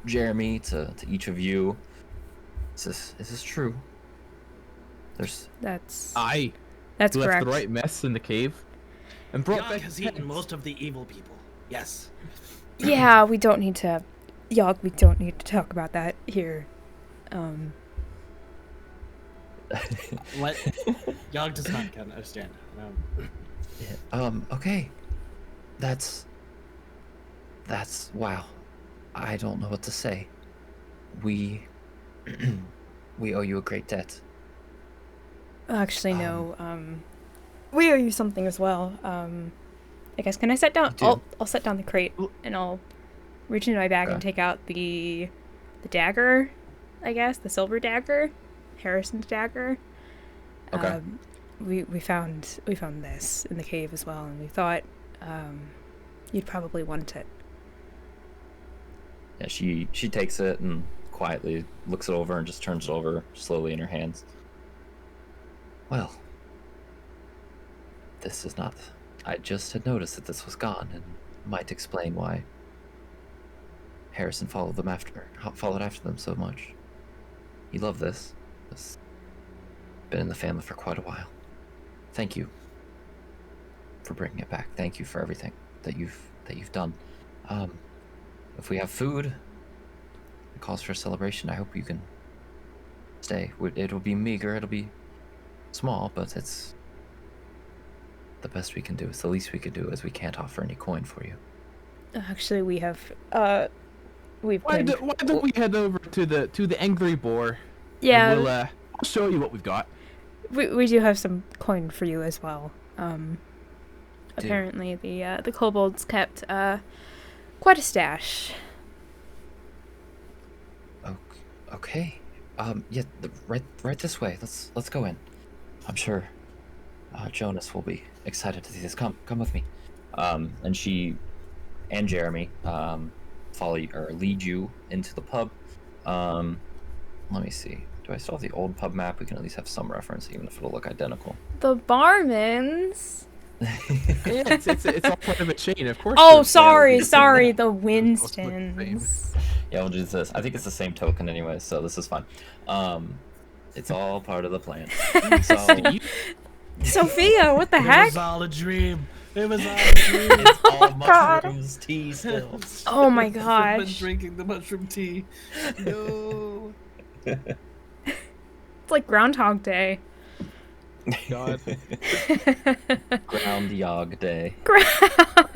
Jeremy to each of you. Is this true? That's I that's left correct. the right mess in the cave and brought Yog back has heads. eaten most of the evil people. Yes. Yeah, we don't need to talk about that here. What? Yog does not understand. No. Okay. That's wow. I don't know what to say. We we owe you a great debt. Actually, no. We owe you something as well. I guess can I set down? You do? I'll set down the crate and I'll reach into my bag and Okay. take out the dagger. I guess the silver dagger, Harrison's dagger. Okay. We found this in the cave as well, and we thought you'd probably want it. Yeah, she takes it and quietly looks it over and just turns it over slowly in her hands. Well, this is not... I just had noticed that this was gone, and might explain why Harrison followed after them so much. He loved this. It's been in the family for quite a while. Thank you for bringing it back. Thank you for everything that you've done. If we have food, it calls for a celebration. I hope you can stay. It'll be meager. It'll be small, but it's the best we can do. It's the least we could do, as we can't offer any coin for you. Actually, we have we've Why been... don't we head over to the angry boar? yeah, And I'll show you what we've got. we do have some coin for you as well. Apparently the kobolds kept quite a stash. Okay. Yeah, right this way. Let's go in. I'm sure Jonas will be excited to see this. Come with me. And she and Jeremy follow you, or lead you into the pub. Let me see. Do I still have the old pub map? We can at least have some reference, even if it'll look identical. The barmans. Yeah, it's all part of a chain, of course. Oh, there's- sorry, the Both look the Winstons. Yeah, we'll do this. I think it's the same token anyway, so this is fine. It's all part of the plan. So Sophia, what the It heck? was all a dream. It was all a dream. it's all God. mushrooms, tea still. Oh my I've been gosh. drinking the mushroom tea. No. It's like Groundhog Day. God. Ground Yog Day.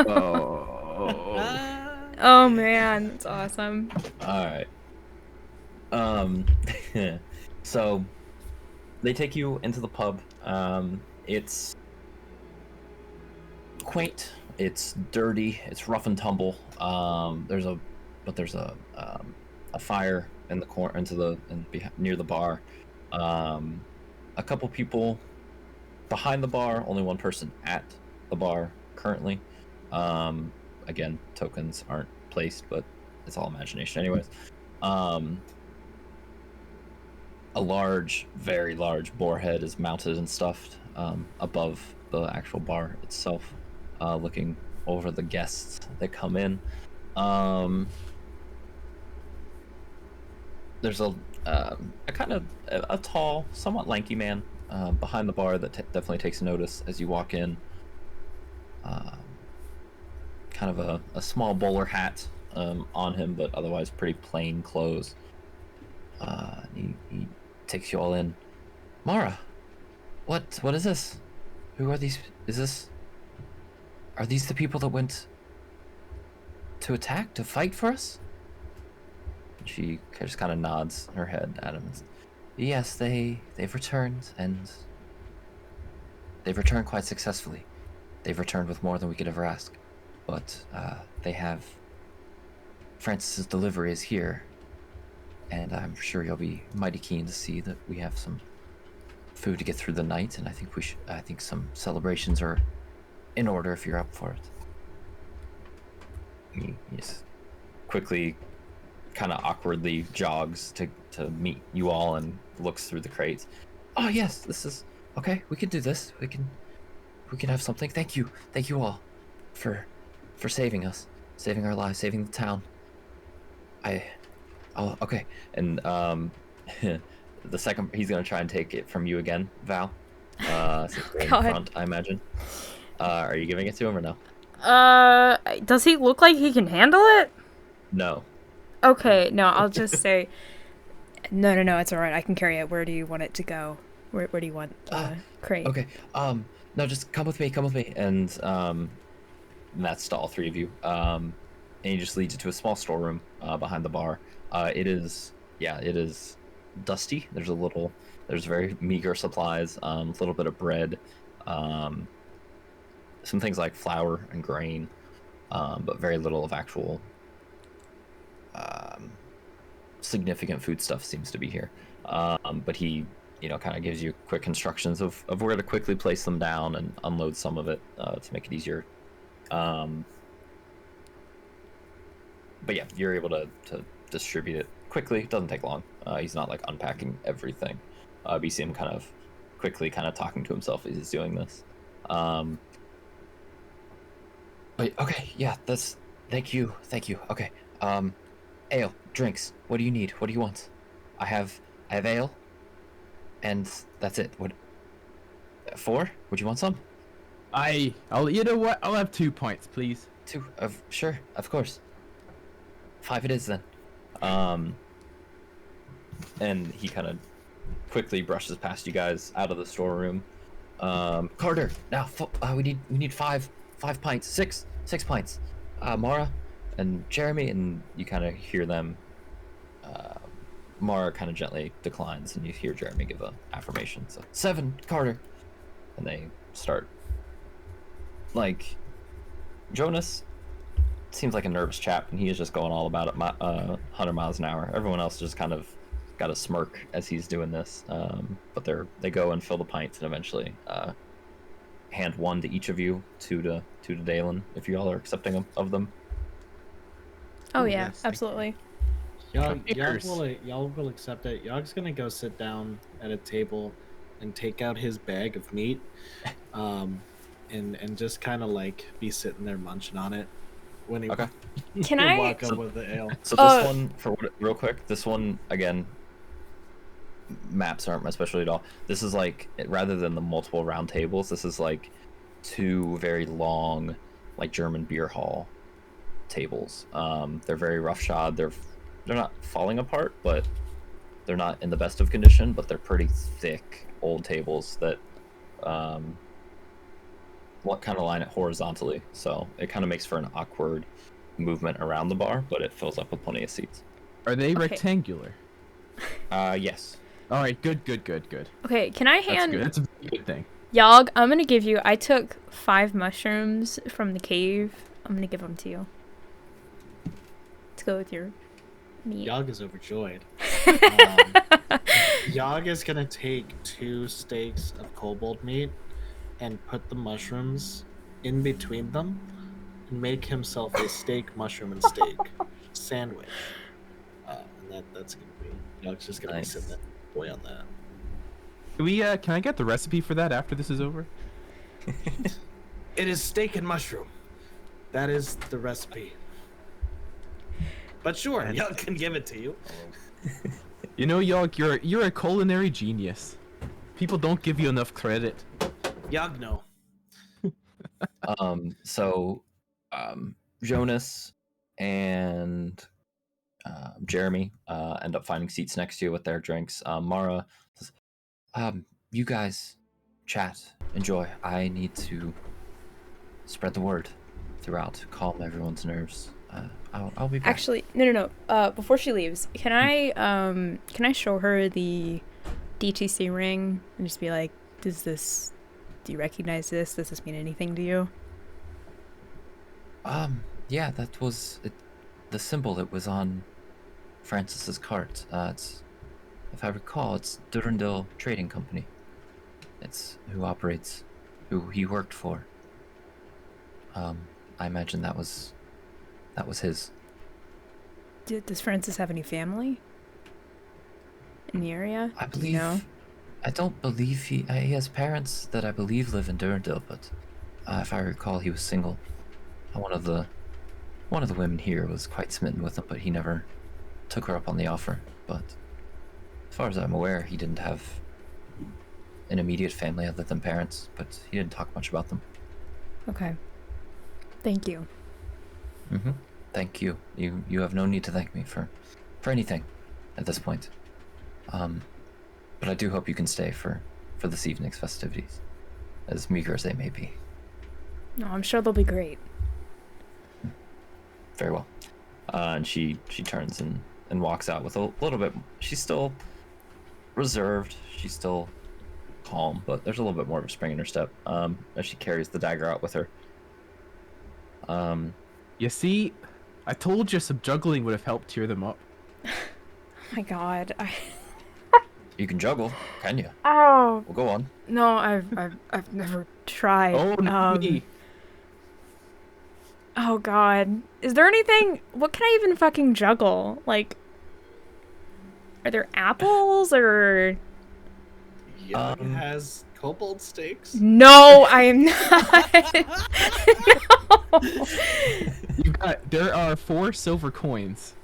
Oh. Oh man, that's awesome. Alright. So they take you into the pub. It's quaint, it's dirty, it's rough and tumble. There's a fire in the corner near the bar. A couple people behind the bar, only one person at the bar currently. Again, tokens aren't placed, but it's all imagination anyways. A large, very large boar head is mounted and stuffed above the actual bar itself, looking over the guests that come in. There's a kind of a tall, somewhat lanky man behind the bar that definitely takes notice as you walk in. Kind of a small bowler hat on him, but otherwise pretty plain clothes. He takes you all in. Mara, what is this? Who are these? Are these the people that went to fight for us? She just kind of nods her head at him. Yes, they've returned, and they've returned quite successfully. They've returned with more than we could ever ask. But they have... Francis's delivery is here, and I'm sure you'll be mighty keen to see that we have some food to get through the night, and I think some celebrations are in order if you're up for it. He just quickly, kind of awkwardly jogs to meet you all and looks through the crates. Oh yes, this is okay. We can do this. We can have something. Thank you all for saving us, saving our lives, saving the town. Oh, okay. And the second, he's gonna try and take it from you again, Val. Since we're in front, I imagine. Are you giving it to him or no? Does he look like he can handle it? No. Okay, no, I'll just say, no, it's alright, I can carry it. Where do you want it to go? Where do you want the crate? Okay, no, just come with me, and that's to all three of you. And he just leads you to a small storeroom, behind the bar. It is dusty. There's very meager supplies, a little bit of bread, some things like flour and grain, but very little of actual significant food stuff seems to be here. But he, kind of gives you quick instructions of where to quickly place them down and unload some of it to make it easier. But yeah, you're able to distribute it quickly. It doesn't take long. He's not like unpacking everything. But you see him kind of quickly talking to himself as he's doing this. But okay, yeah, thank you. Okay. Ale, drinks. What do you need? What do you want? I have ale, and that's it. What? 4? Would you want some? You know what? I'll have 2 pints, please. 2? Sure, of course. 5 it is then. And he kind of quickly brushes past you guys out of the storeroom. Carter, now we need 5 pints, 6 pints. Mara and Jeremy, and you kind of hear them. Mara kind of gently declines, and you hear Jeremy give a affirmation. So 7, Carter, and they start. Like, Jonas seems like a nervous chap, and he is just going all about it, 100 miles an hour. Everyone else just kind of got a smirk as he's doing this. But they go and fill the pints, and eventually hand 1 to each of you, 2 to Daelin, if you all are accepting of them. Oh yeah, yes, absolutely. Yog will accept it. Yog's gonna go sit down at a table and take out his bag of meat, and just kind of like be sitting there munching on it when he Can I walk up with the ale. So this one, real quick, this one again, maps aren't my specialty at all. This is like, rather than the multiple round tables, this is like 2 very long, like German beer hall tables. They're very roughshod. They're not falling apart, but they're not in the best of condition. But they're pretty thick old tables that kind of line it horizontally, so it kind of makes for an awkward movement around the bar, but it fills up with plenty of seats. Are they rectangular? Yes. All right, good. Okay, can I That's hand good. That's a good thing. Yog? I'm gonna give you. I took 5 mushrooms from the cave. I'm gonna give them to you to go with your meat. Yog is overjoyed. Yog is gonna take 2 steaks of kobold meat and put the mushrooms in between them and make himself a steak, mushroom, and steak sandwich. And that's gonna be, Yog's just gonna be sitting there, boy, on that. Can I get the recipe for that after this is over? It is steak and mushroom. That is the recipe. But sure, Yog can give it to you. You know, Yog, you're a culinary genius. People don't give you enough credit. Yog, no. Jonas and Jeremy end up finding seats next to you with their drinks. Mara says, you guys chat, enjoy. I need to spread the word throughout, calm everyone's nerves. I'll be back. Actually, no. Before she leaves, can I show her the DTC ring and just be like, do you recognize this? Does this mean anything to you? Yeah, that was it, the symbol that was on Francis's cart. It's, if I recall, it's D&Dave Trading Company. It's who he worked for. I imagine that was his. Does Francis have any family in the area? I Do believe. you know? I don't believe he has parents that I believe live in D&Dave, but if I recall, he was single. One of the women here was quite smitten with him, but he never took her up on the offer. But as far as I'm aware, he didn't have an immediate family other than parents, but he didn't talk much about them. Okay. Thank you. Thank you. You have no need to thank me for anything at this point. But I do hope you can stay for this evening's festivities, as meager as they may be. No, I'm sure they'll be great. Very well. And she turns and walks out with a little bit. She's still reserved. She's still calm, but there's a little bit more of a spring in her step as she carries the dagger out with her. You see, I told you some juggling would have helped cheer them up. Oh my god. You can juggle, can you? Oh Well, go on. no, I've never tried. Oh, no, me. Oh god. Is there anything? What can I even fucking juggle? Like, are there apples or? Yog has kobold steaks. No, I am not. No. There are 4 silver coins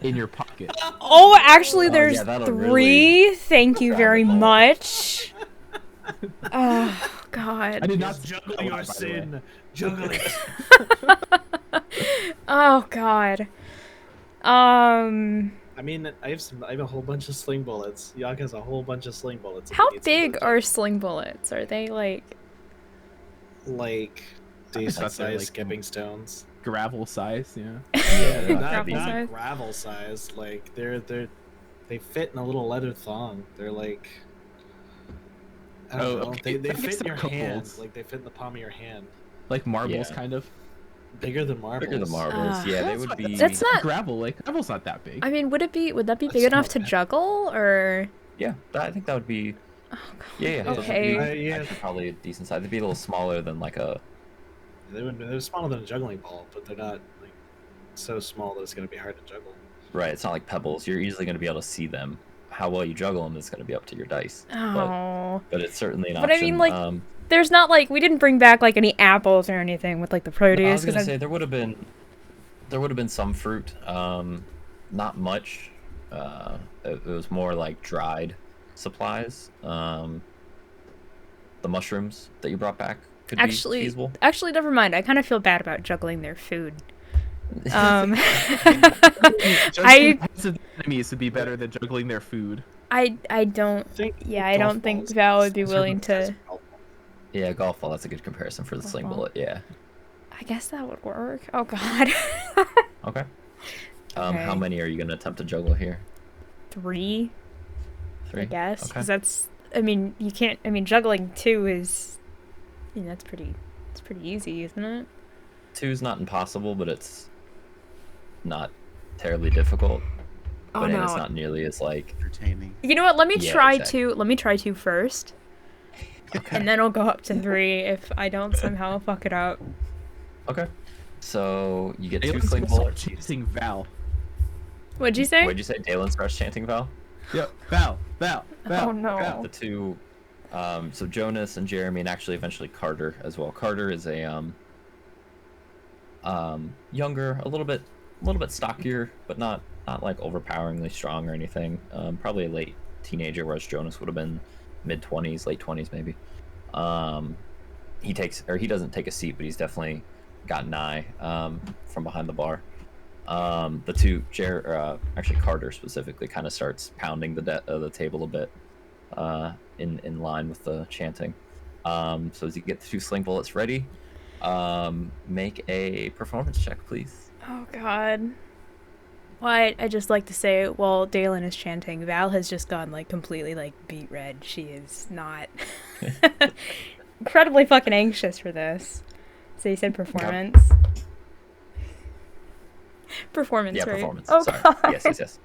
in your pocket. Oh, actually, there's yeah, that'll 3. really Thank you very rabbit hole. much. Oh god. I did not Juggle Oh, your by the way. sin. Juggle it. Oh god. I mean, I have a whole bunch of sling bullets. Yog has a whole bunch of sling bullets. if How he needs big something. are sling bullets? Are they like? Like decent thought they were, sized skipping stones? Gravel size, yeah. Yeah, they're Not, Gravel not size? gravel size. Like they fit in a little leather thong. They're like I don't Oh, know. okay. They I guess fit in they're your hand. kobolds. Like they fit in the palm of your hand. Like marbles, Yeah. kind of. Bigger than marbles. Bigger than marbles. Yeah, they would be. That's not- gravel. Like gravel's not that big. I mean, would that be big That's enough not to bad. juggle or? Yeah, I think that would be. Oh, God. Yeah, those would Okay. be Yeah. actually probably a decent size. They'd be a little smaller than like a. They're smaller than a juggling ball, but they're not like so small that it's gonna be hard to juggle. Right, it's not like pebbles. You're easily going to be able to see them. How well you juggle them is going to be up to your dice. Oh. But it's certainly an But I option. mean, like, there's not like we didn't bring back like any apples or anything with like the I produce was going to because say there would have been some fruit. Not much. It was more like dried supplies. The mushrooms that you brought back could be feasible. Actually, never mind. I kind of feel bad about juggling their food. Juggling I heads of enemies would be better than juggling their food. I don't. Yeah, I don't think Val would be willing to. Yeah, golf ball. That's a good comparison for the sling Golf ball. bullet. Yeah. I guess that would work. Oh God. Okay. How Okay. many are you going to attempt to juggle here? 3, 3. I guess, Okay. because that's. I mean, you can't. I mean, juggling 2 is. I mean, that's pretty. It's pretty easy, isn't it? 2 is not impossible, but it's not terribly difficult. Oh But no. it's not nearly as like. Entertaining. You know what? Let me Yeah, try exactly. 2. Let me try 2 first, and then I'll go up to 3 if I don't somehow fuck it up. Okay. So you get 2 Daelin's sling gonna start bullets. chanting Val. What'd you say? What'd you say? Daelin starts chanting Val? Yep. Val. Val. Val. Oh, no. Val. The 2, so Jonas and Jeremy, and actually eventually Carter as well. Carter is a younger, a little bit stockier, but not like overpoweringly strong or anything. Probably a late teenager, whereas Jonas would have been mid-20s, late 20s maybe. He doesn't take a seat, but he's definitely got an eye from behind the bar. The 2, actually Carter specifically, kind of starts pounding the table a bit in line with the chanting. So as you get the 2 sling bullets ready, make a performance check, please. Oh god. Well, I just like to say, while Daelin is chanting, Val has just gone, like, completely, like, beet red. She is not... incredibly fucking anxious for this. So you said performance? Performance, Yeah, right? performance. Oh, Sorry. God. Yes.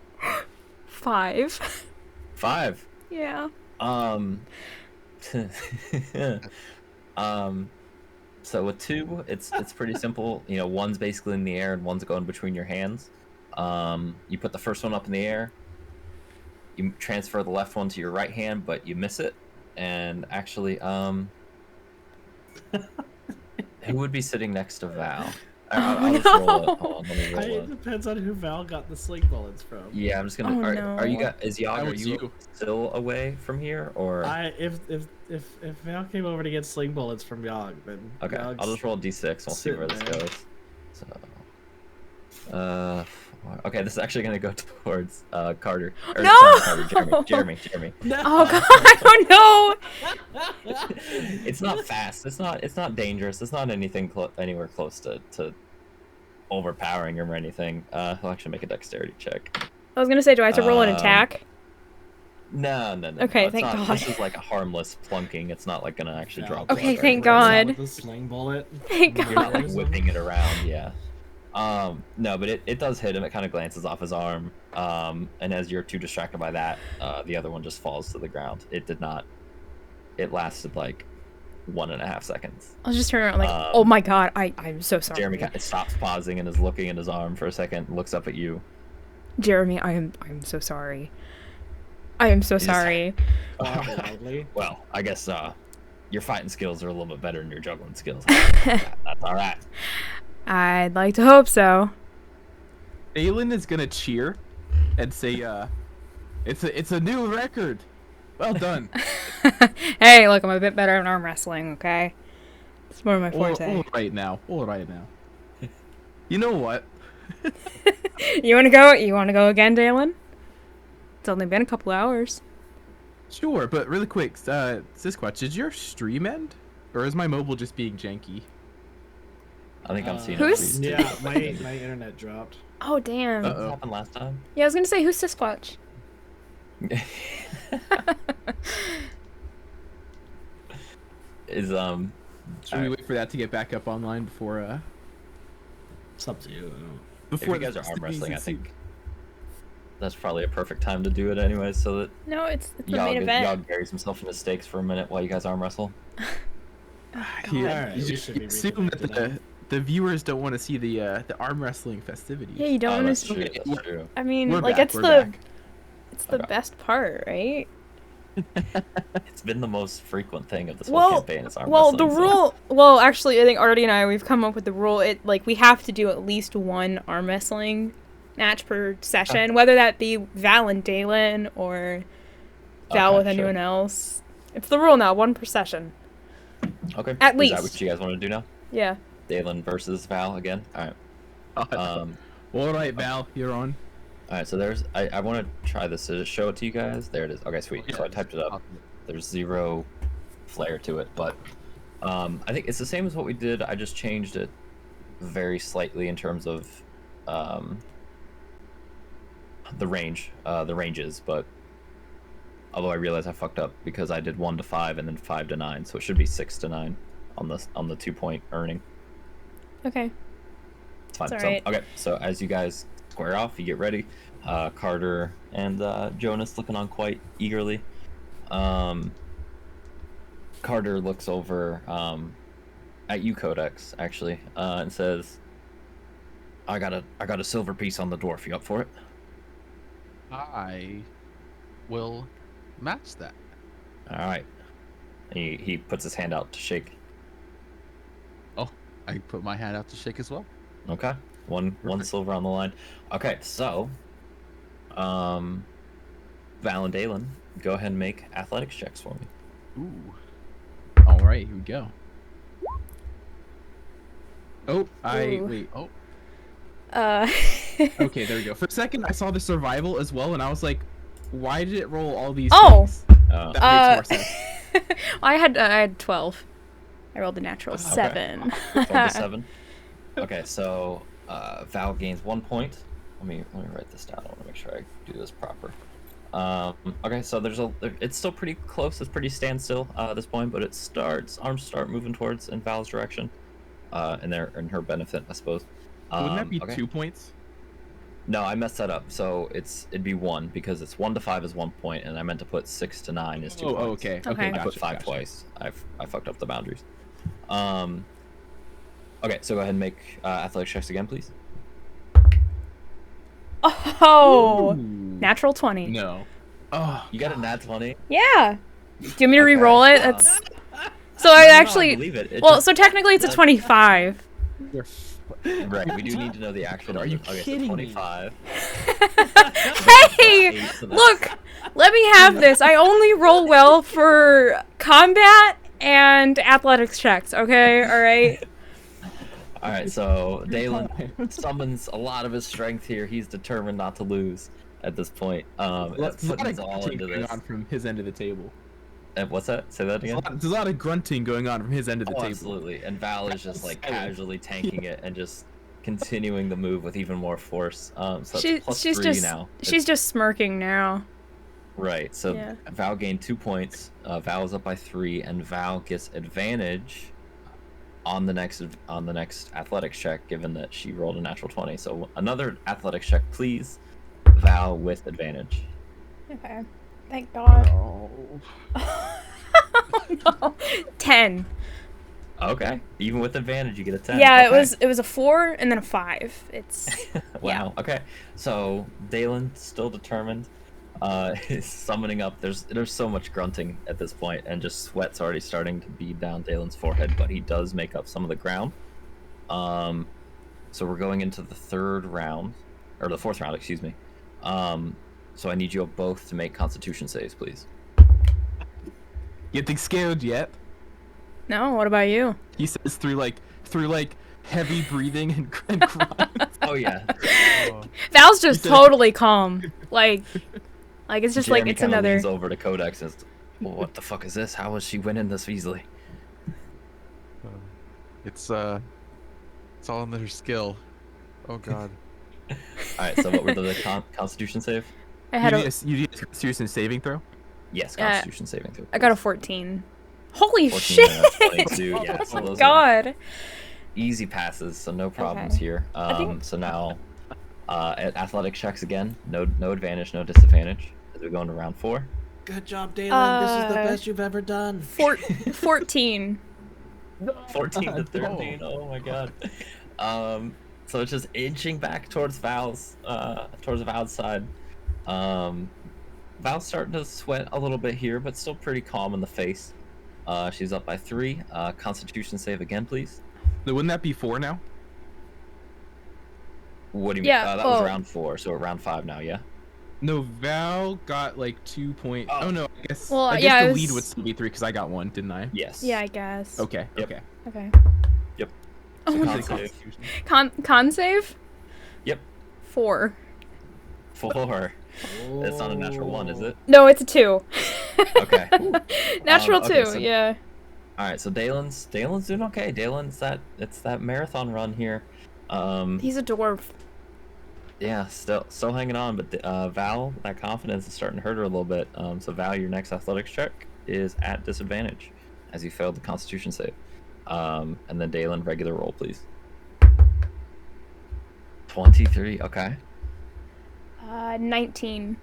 5. 5. Yeah. So with 2, it's pretty simple. You know, 1's basically in the air and 1's going between your hands. You put the first one up in the air. You transfer the left one to your right hand, but you miss it. And actually, who would be sitting next to Val? I'll just roll it. Hold on, let me roll It it. depends on who Val got the sling bullets from. Yeah, I'm just gonna. Oh, Are you no. guys? Is Yog? That Are was you you. still away from here, or? If Val came over to get sling bullets from Yog, then Okay, Yog's I'll just roll D6. We'll see where this sitting there. goes. So, okay, this is actually gonna go towards Carter. Or, No! sorry, Carter, Jeremy. No. Oh god, I don't know! It's not fast. It's not dangerous. It's not anything anywhere close to overpowering him or anything. He'll actually make a dexterity check. I was gonna say, do I have to roll an attack? No. Okay, it's thank not, God. This is like a harmless plunking. It's not like gonna actually drop. Okay, blood or thank anything. God. With the sling bullet. Thank You're not like God. whipping it around, yeah. No, but it does hit him. It kind of glances off his arm. And as you're too distracted by that, the other one just falls to the ground. It did not. It lasted like 1.5 seconds. I'll just turn around like, oh my god, I'm so sorry. Jeremy kind of stops pausing and is looking at his arm for a second, looks up at you. Jeremy, I'm so sorry. I am so sorry. Loudly. Well, I guess your fighting skills are a little bit better than your juggling skills. That's all right. I'd like to hope so. Daelin is gonna cheer and say, it's a new record. Well done. Hey, look, I'm a bit better at arm wrestling, okay? It's more my all forte. right now. You know what? You wanna go? You wanna go again, Daelin? It's only been a couple hours. Sure, but really quick, Siskquatch, did your stream end? Or is my mobile just being janky? I think I'm seeing Who's- it. Yeah, my internet dropped. Oh, damn. What happened last time? Yeah, I was gonna say, who's Siskquatch? Is Should we wait for that to get back up online before It's up to you. if you guys are arm wrestling, I think that's probably a perfect time to do it anyway, so that No, it's the main event. Yog buries himself in the stakes for a minute while you guys arm wrestle. Yeah, Alright, you we just should be assume that reconnected the viewers don't want to see the arm wrestling festivities. Yeah, you don't Oh, want that's to. true. That's true. I mean, We're like back, it's we're the back. it's the Okay. best part, right? It's been the most frequent thing of this whole Well, campaign. Is arm well, the wrestling, so- rule. Well, actually, I think Artie and I we've come up with the rule. It like we have to do at least one arm wrestling match per session, whether that be Val and Daelin or Val Okay, with sure. anyone else. It's the rule now, one per session. Okay. At Is least. that what you guys want to do now? Yeah. Daelin versus Val again. All right. All right, Val, you're on. All right. So there's. I want to try this to just show it to you guys. There it is. Okay, sweet. So I typed it up. There's 0 flair to it, but I think it's the same as what we did. I just changed it very slightly in terms of the ranges, but although I realize I fucked up because I did 1 to 5 and then 5 to 9, so it should be 6 to 9 on the 2-point earning. Okay. It's fine. It's So, alright. okay, so as you guys square off, you get ready. Carter and Jonas looking on quite eagerly. Carter looks over at you, Codex, actually, and says, "I got a silver piece on the dwarf. You up for it?" I will match that. All right. And he puts his hand out to shake. Oh, I put my hand out to shake as well. Okay. One silver on the line. Okay, so Val and Daelin, go ahead and make athletics checks for me. Ooh. All right, here we go. Oh, Ooh. wait. Oh, Uh. okay, there we go. For a second, I saw the survival as well, and I was like, why did it roll all these Oh! things? Uh, That makes more sense. I had 12. I rolled a natural Okay. 7. 1 to 7. Okay, so Val gains 1 point. Let me write this down. I want to make sure I do this proper. Okay, so it's still pretty close. It's pretty standstill at this point, but arms start moving towards in Val's direction, in her benefit, I suppose. Wouldn't that be okay. 2 points? No, I messed that up. So it'd be 1 because it's 1 to 5 is 1 point, and I meant to put 6 to 9 is 2 points. Okay. Okay. I put Gotcha, 5 gotcha. twice. I fucked up the boundaries. Okay, so go ahead and make athletic checks again, please. Oh, Ooh. natural 20. No. Oh, You got a nat 20. Yeah. Do you want me to Okay, re-roll it? wow. It's so I No, actually. I believe it. Well, so technically it's a 25. you're Right, we do need to know the actual. Are you okay, kidding so me? 25. Hey, 8 to the- look, let me have this. I only roll well for combat and athletics checks. Okay, all right. All right, so Daelin summons a lot of his strength here. He's determined not to lose at this point. There's It's a lot putting of his all grunting into going this. on from his end of the table. And what's that? Say that again. There's a lot of grunting going on from his end of the Oh, table. absolutely. And Val is just like Silent. casually tanking it and just continuing the move with even more force. So that's plus She's 3 just now. she's just smirking now. Right, so Yeah. Val gained 2 points. Val is up by 3, and Val gets advantage on the next athletics check, given that she rolled a natural 20. So another athletics check, please. Val with advantage. Okay. Thank God. Oh. No. 10. Okay, even with advantage, you get a 10. Yeah, Okay. it was a 4 and then a 5. It's Wow. Okay, so Daelin still determined. Is summoning up. There's so much grunting at this point, and just sweat's already starting to bead down Daelin's forehead. But he does make up some of the ground. So we're going into the 3rd round, or the 4th round, excuse me. So I need you both to make Constitution saves, please. Getting scared yet? No, what about you? He says through heavy breathing and crying. Oh yeah. Val's just said- totally calm. Like it's just Jeremy like it's kinda another. leans over to Codex and is, well, what the fuck is this? How is she winning this easily? It's all in their skill. Oh god. All right. So what were the Constitution save? I had You need a Constitution saving throw? Yes, Yeah. Constitution saving throw. I got a 14. Holy 14 shit! and a 22, yeah, so Oh my those are- God. Easy passes, so no problems Okay. here. I think- So now, at athletic checks again, no advantage, no disadvantage as we go into round 4. Good job, Daelin. This is the Uh, best you've ever done. 14. 14 to 13. Oh my god. So it's just inching back towards Val's side. Val's starting to sweat a little bit here, but still pretty calm in the face. She's up by 3. Constitution save again, please. Wouldn't that be 4 now? What do you Yeah, mean? That was oh. round 4, so we're round 5 now, yeah? No, Val got like 2 points. Oh. Oh no, I guess. Well, I guess yeah, the it lead was- would still be 3 because I got 1, didn't I? Yes. Yeah, I guess. Okay. Yep. Okay. Okay. Yep. Oh So my con God. save. Con save? Yep. 4. 4. It's not a natural 1, is it? No, it's a 2. Okay. Natural okay, 2, so- yeah. All right, so Daelin's doing okay. It's that marathon run here. He's a dwarf. Yeah, still hanging on, but Val, that confidence is starting to hurt her a little bit. So Val, your next athletics check is at disadvantage, as you failed the Constitution save. And then Daelin, regular roll, please. 23. Okay. 19.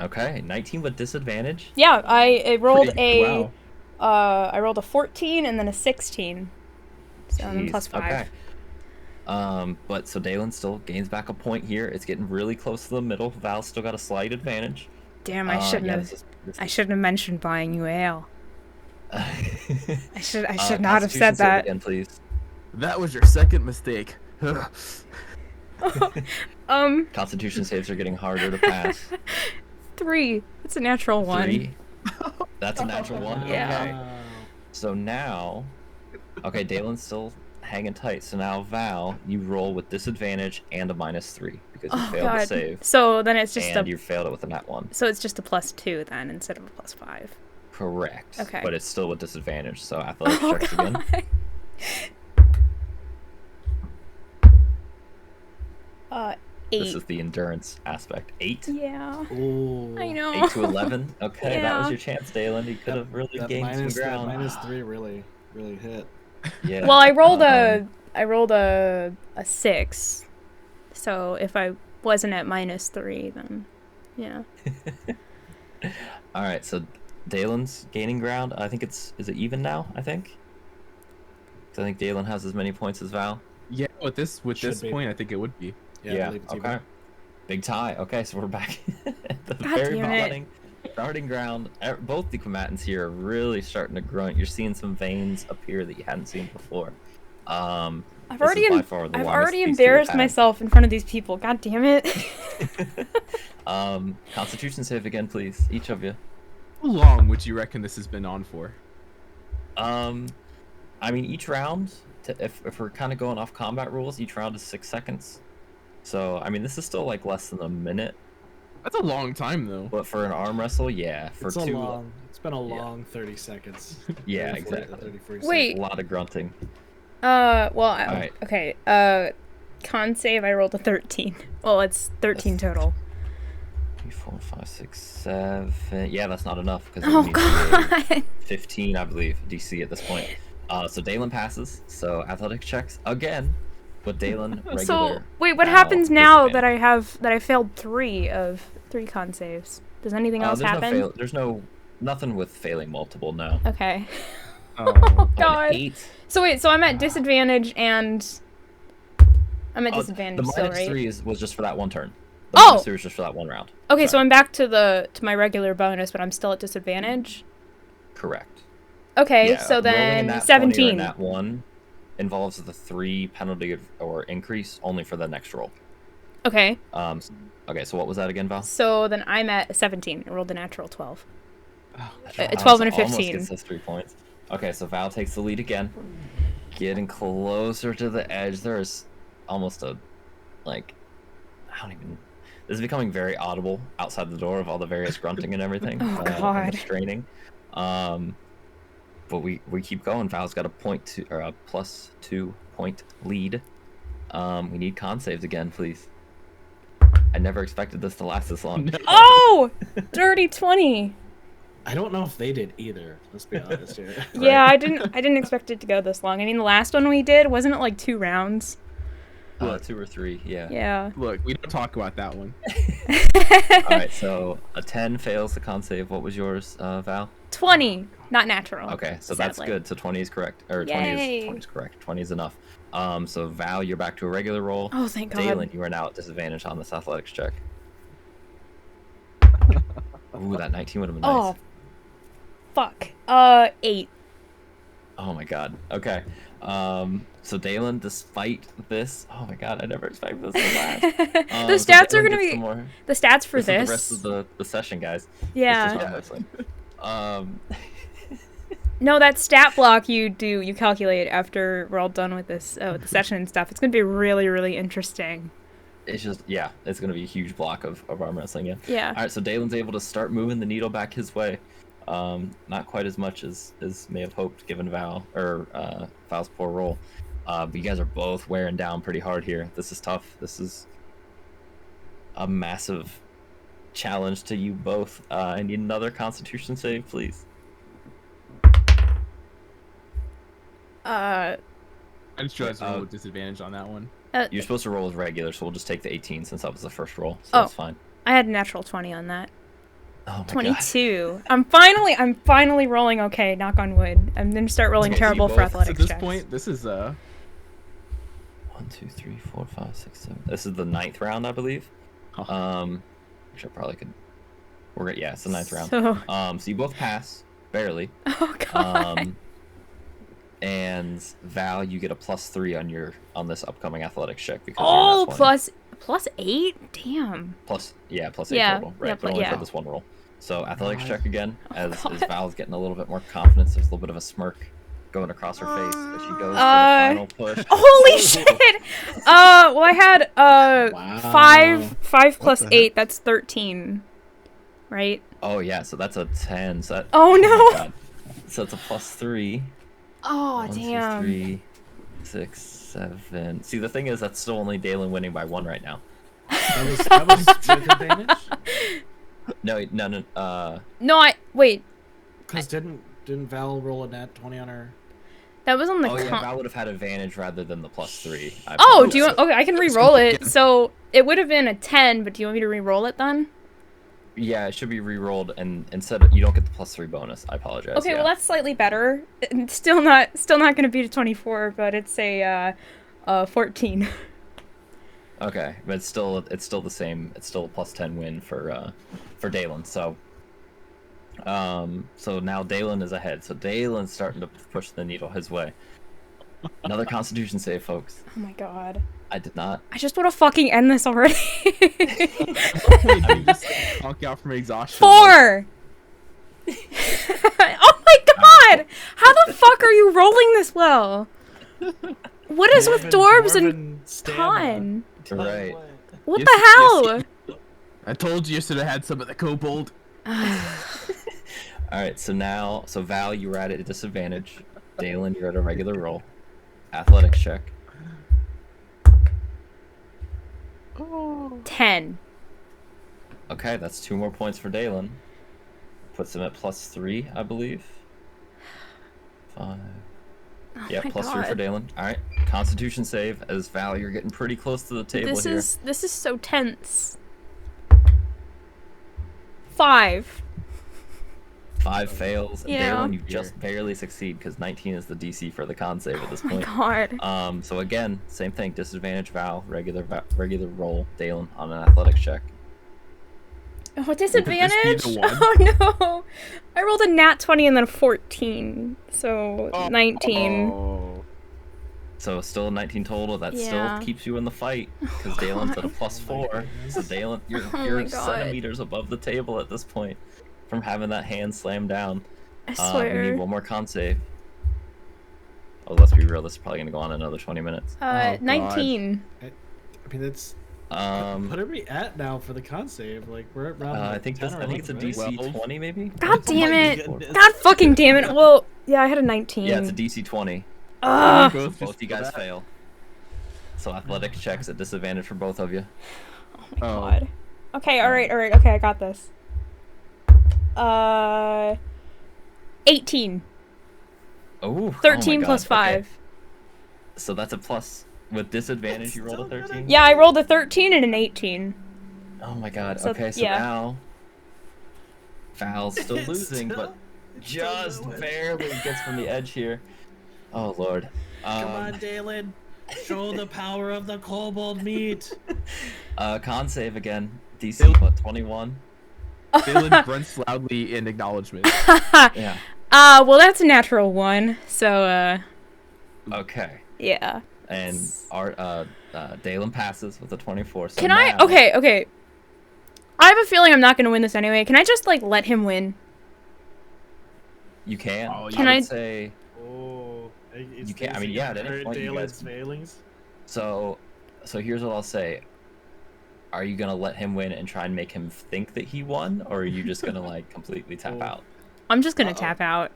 Okay. 19 with disadvantage. Yeah, I rolled Wow. I rolled a 14 and then a 16. So then Jeez, plus 5. Okay. But so Daelin still gains back a point here. It's getting really close to the middle. Val's still got a slight advantage. Damn, I shouldn't yeah, have. this I shouldn't have mentioned buying you ale. is- I should not have Constitution said save that. again, please. That was your second mistake. Constitution saves are getting harder to pass. 3. It's a natural 1. 3. That's a natural 1. Yeah. Okay. So now, okay, Daelin's still hanging tight. So now, Val, you roll with disadvantage and a -3 because you Oh failed God. to save, So then it's just and a. you failed it with a nat 1. So it's just a +2 then instead of a +5. Correct. Okay. But it's still with disadvantage. So athletics Oh checks again. God. This 8. is the endurance aspect. 8? Yeah. Ooh. I know. 8 to 11? Okay, that was Yeah. your chance, Daelin. You could have really gained some That ground. -3 really hit. Yeah. Well, I rolled a 6. So if I wasn't at -3, then yeah. All right, so Daelin's gaining ground. I think is it even now? I think. 'Cause I think Daelin has as many points as Val. Yeah, with this Should be. point, I think it would be. Yeah, I believe it's okay. even. Big tie. Okay, so we're back at the God very damn it. bottom, starting ground. Both the combatants here are really starting to grunt. You're seeing some veins appear that you hadn't seen before. I've This already is by far the I've longest already these two have embarrassed had. myself in front of these people. God damn it. Constitution save again, please, each of you. How long would you reckon this has been on for? I mean, each round, if we're kind of going off combat rules, each round is 6 seconds. So, I mean, this is still like less than a minute. That's a long time, though. But for an arm wrestle, yeah, for It's two, it's been a long 30 seconds. Yeah, 30, 40, exactly. 30, 40 Wait. a lot of grunting. Well, Alright. okay. Con save, I rolled a 13. Well, it's 13 total. 3, 4, 5, 6, 7. Yeah, that's not enough because Oh god. 15, I believe, DC at this point. So Daelin passes. So athletics checks again, but Daelin regular. So wait, what Val, happens now disadvantage. that I failed 3 of 3 con saves? Does anything else there's happen? No there's nothing with failing multiple. No. Okay. Oh, Oh An god. 8. So wait, so I'm at disadvantage and I'm at The disadvantage still, minus right? 3 was just for that one turn. The Oh! minus 3 was just for that one round. Okay, so Sorry. I'm back to my regular bonus, but I'm still at disadvantage. Correct. Okay, Yeah, so rolling in then that 17. That one involves the 3 penalty or increase only for the next roll. Okay, Okay, so what was that again, Val? so then I'm at 17. I rolled a natural 12. Oh, A 12 and a Almost 15. gets us 3 points. Okay, so Val takes the lead again. Getting closer to the edge. There's almost a, like, I don't even... This is becoming very audible outside the door of all the various grunting and everything. Oh, and God. the straining. But we keep going. Val's got a +2 point lead. We need con saves again, please. I never expected this to last this long. No. Oh! Dirty 20. I don't know if they did either. Let's be honest here. Yeah, I didn't expect it to go this long. I mean, the last one we did, wasn't it like 2 rounds? 2 or 3, yeah. Yeah. Look, we don't talk about that one. Alright, so a 10 fails the con save. What was yours, Val? 20. Not natural. Okay, so that's sadly. good. So 20 is correct. Or 20 Yay. is correct. 20 is enough. So Val, you're back to a regular roll. Oh, thank God. Daelin, you are now at disadvantage on this athletics check. Ooh, that 19 would have been nice. Oh, fuck. 8. Oh my god. Okay. So Daelin, despite this, oh my god, I never expected this to last. The so stats are Daelin gonna gets be some more. the stats for This is the rest this. of the session, guys. Yeah. It's just arm wrestling. No, that stat block you calculate after we're all done with this with the session and stuff. It's gonna be really, really interesting. It's just, yeah, it's going to be a huge block of arm wrestling, yeah. Yeah. All right, so Daelin's able to start moving the needle back his way. Not quite as much as may have hoped given Val's poor roll. But you guys are both wearing down pretty hard here. This is tough. This is a massive challenge to you both. I need another Constitution save, please. I just realized I rolled with disadvantage on that one. You're supposed to roll as regular, so we'll just take the 18 since that was the first roll. So Oh. that's fine. I had a natural 20 on that. Oh my 22. I'm finally rolling okay, knock on wood. I'm gonna start rolling Okay, so you terrible for both- athletics At this checks. point, this is 1, 2, 3, 4, 5, 6, 7. This is the 9th round, I believe. Which I probably could. Yeah, it's the 9th round. So you both pass barely. Oh god. And Val, you get a +3 on this upcoming athletics check because Oh, you're not 20. plus 8? Damn. plus 8 Yeah, total, right? yeah, but only yeah. for this one roll. So athletics check again, as God. Val's getting a little bit more confidence. There's a little bit of a smirk going across her face as she goes for the final push. Holy shit! Well, I had Wow. 5 plus the 8. That's 13, right? Oh yeah, so that's a 10. So that, Oh my no! God. So it's a +3. Oh 1, 2, damn! 3, 6, 7. See, the thing is, that's still only Daelin winning by 1 right now. That was with advantage? No. No, wait. Because didn't Val roll a nat 20 on her? That was on the. Oh yeah, Val would have had advantage rather than the +3. Oh, do you want? Okay, I can re-roll it. So it would have been a 10, but do you want me to re-roll it then? Yeah, it should be re-rolled, and instead of, you don't get the +3 bonus. I apologize. Okay, yeah. well that's slightly better. It's still not gonna beat a 24, but it's a 14. Okay, but it's still the same. It's still a +10 win for Daelin. So now Daelin is ahead. So Daelin's starting to push the needle his way. Another Constitution save, folks. Oh my god. I did not. I just want to fucking end this already. You just talk out from exhaustion. 4! Oh my god! How the fuck are you rolling this well? What is with dwarves and con? Right. What Yes, the hell? I told you you should have had some of the kobold. Alright, so Val, you were at a disadvantage. Daelin, you're at a regular roll. Athletics check. 10. Okay, that's 2 more points for Daelin. Puts him at +3, I believe. 5. Oh Yeah, my +3 God. for Daelin. Alright, Constitution save. As Val, you're getting pretty close to the table This here. is so tense. 5. 5 fails. Yeah. Daelin, you just barely succeed because 19 is the DC for the con save at this Oh my point. god. So again, same thing. Disadvantage Val, regular roll. Daelin on an athletics check. What disadvantage? the one? Oh no! I rolled a nat 20 and then a 14, so 19. Oh. So still a 19 total. That Yeah. still keeps you in the fight because Daelin's at a +4. So Daelin, you're my God. centimeters above the table at this point from having that hand slam down. I We swear. need one more con save. Oh, let's be real. This is probably gonna go on another 20 minutes. God. 19. I mean, that's... what are we at now for the con save? Like, we're at round I think 10 or it's a 11, right? DC 20 maybe. God damn my it! goodness. God fucking damn it! Well, yeah, I had a 19. Yeah, it's a DC 20. Ugh. Both you guys fail. So athletics checks at disadvantage for both of you. Oh my god. Okay, alright, okay, I got this. 18. Oh, 13 my plus God, 5. okay. So that's a plus. With disadvantage, you rolled a 13? Yeah, I rolled a 13 and an 18. Oh my god, So, okay, so yeah. now... Val's still It's losing, still- but it's still just going. barely gets from the edge here. Oh lord. Come on, Daelin. Show the power of the kobold meat. Con save again. DC, what, 21? Daelin grunts loudly in acknowledgement. Yeah. Well, that's a natural 1, so, Okay. yeah. And our, Daelin passes with a 24. So Can I? now- Okay. I have a feeling I'm not gonna win this anyway. Can I just, like, let him win? You can. Oh, Can I I- would say... Oh, You can't- I mean, yeah, at any point you guys- Daelin's failings. So here's what I'll say. Are you gonna let him win and try and make him think that he won, or are you just gonna like completely tap Oh. out? I'm just gonna Uh-oh. tap out.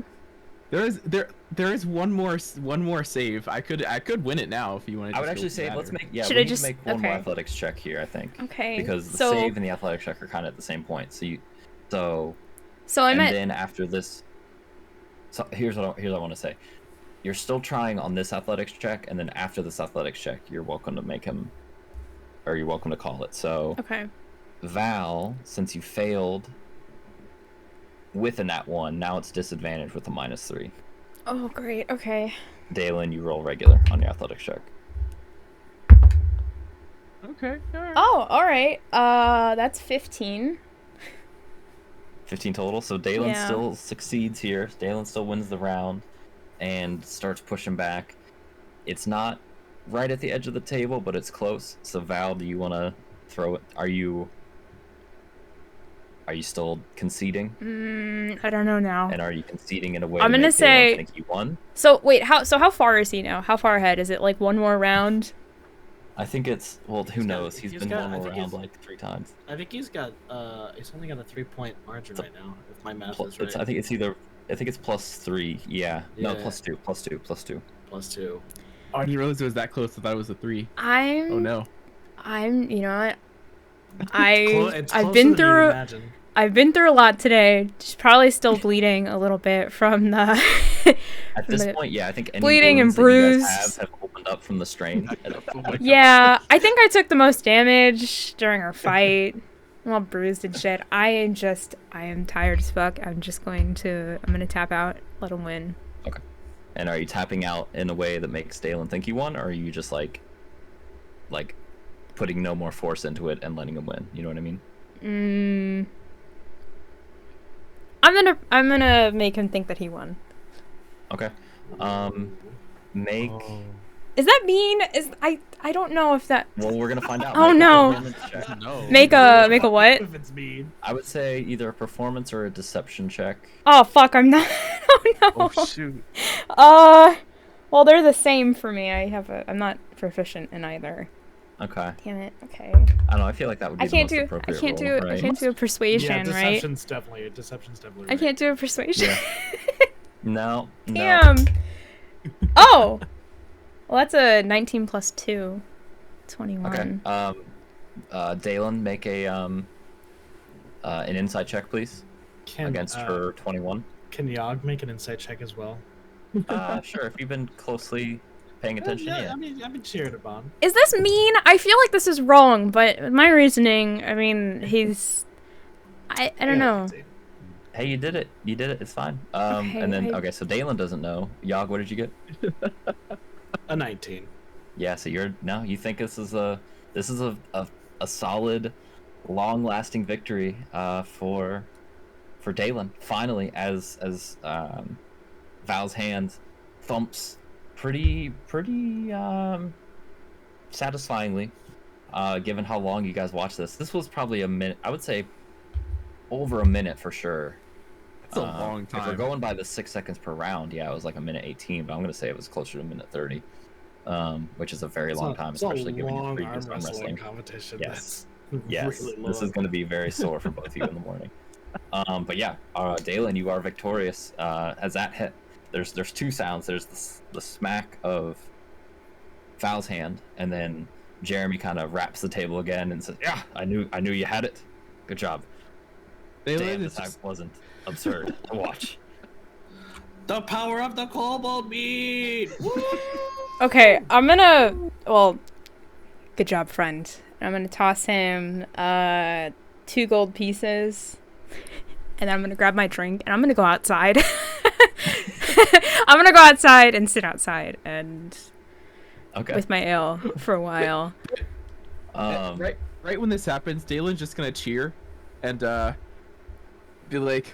There is one more save. I could win it now if you want to. I would actually say let's make Should we I need just- to make one more okay. athletics check here. I think Okay. because the so, save and the athletics check are kind of at the same point. So I'm and at. then after this, so here's what I want to say. You're still trying on this athletics check, and then after this athletics check, you're welcome to make him, or you're welcome to call it. So Okay. Val, since you failed with a nat 1, now it's disadvantage with a -3. Oh, great. Okay. Daelin, you roll regular on your athletics check. Okay. Alright. Oh, all right. That's 15. 15 total. So Daelin Yeah. still succeeds here. Daelin still wins the round and starts pushing back. It's not right at the edge of the table, but it's close. So Val, do you want to throw it? Are you still conceding? I don't know now. And are you conceding in a way I'm to gonna make Daelin say- think you won? So wait, how far is he now? How far ahead? Is it like one more round? I think it's who He's got- knows? He's he's been got- one I more think round he's- like 3 times. I think he's only got a 3-point margin right now, if my math is It's, right. I think it's +3. Yeah. No, Yeah. +2. +2. +2. I didn't realize it was that close. I thought it was a 3. I'm. Oh no. I'm. You know, It's I've closer been than you through imagine. I've been through a lot today. Just probably still bleeding a little bit from the At from this the- point, yeah, I think any bleeding and wounds that you guys bruised. have opened up from the strain. Oh my God. Yeah, I think I took the most damage during our fight. I'm all bruised and shit. I am tired as fuck. I'm gonna tap out, let him win. Okay. And are you tapping out in a way that makes Daelin think you won, or are you just like putting no more force into it and letting him win? You know what I mean? I'm gonna make him think that he won. Okay. Make. Is that mean? I don't know if that. Well, we're gonna find out. Oh, Make a no. performance check. No. Make a what? If it's mean. I would say either a performance or a deception check. Oh fuck! I'm not. Oh no. Oh shoot. Well, they're the same for me. I'm not proficient in either. Okay. Damn it. Okay. I don't know. I feel like that would be I the can't most do. I appropriate can't roll, do. right? I can't do a persuasion, Yeah, right? deception's definitely I can't do a persuasion. Yeah. No. No. Damn. Oh. Well, that's a 19 plus 2. 21. Okay. Daelin, make a an insight check, please, against her 21. Can Yog make an insight check as well? Sure. If you've been closely paying attention, yeah. I've been cheering it on. Is this mean? I feel like this is wrong, but my reasoning, I mean, I don't know. Hey, you did it. You did it. It's fine. Okay, And then so Daelin doesn't know. Yog, what did you get? A 19. Yeah. So you think this is a solid, long-lasting victory for Daelin. Finally, as Val's hand thumps pretty satisfyingly, given how long you guys watched this. This was probably a minute. I would say over a minute for sure. It's a long If we're time. going by the 6 seconds per round, yeah, it was like a minute 18, but I'm gonna say it was closer to a minute 30, which is a very long time, especially given your long previous arm arm wrestling wrestling. competition. Yes. That's Yes, really this is long. going to be very sore for both of you in the morning. But yeah, Daelin, you are victorious. As that hit, there's two sounds. There's the smack of Val's hand, and then Jeremy kind of raps the table again and says, "Yeah, I knew you had it. Good job." Damn, this time wasn't absurd to watch. The power of the kobold meat! Woo! Okay, good job, friend. I'm gonna toss him 2 gold pieces, and then I'm gonna grab my drink, and I'm gonna go outside. I'm gonna go outside and sit outside and Okay. with my ale for a while. Right when this happens, Daelin's just gonna cheer, and be like,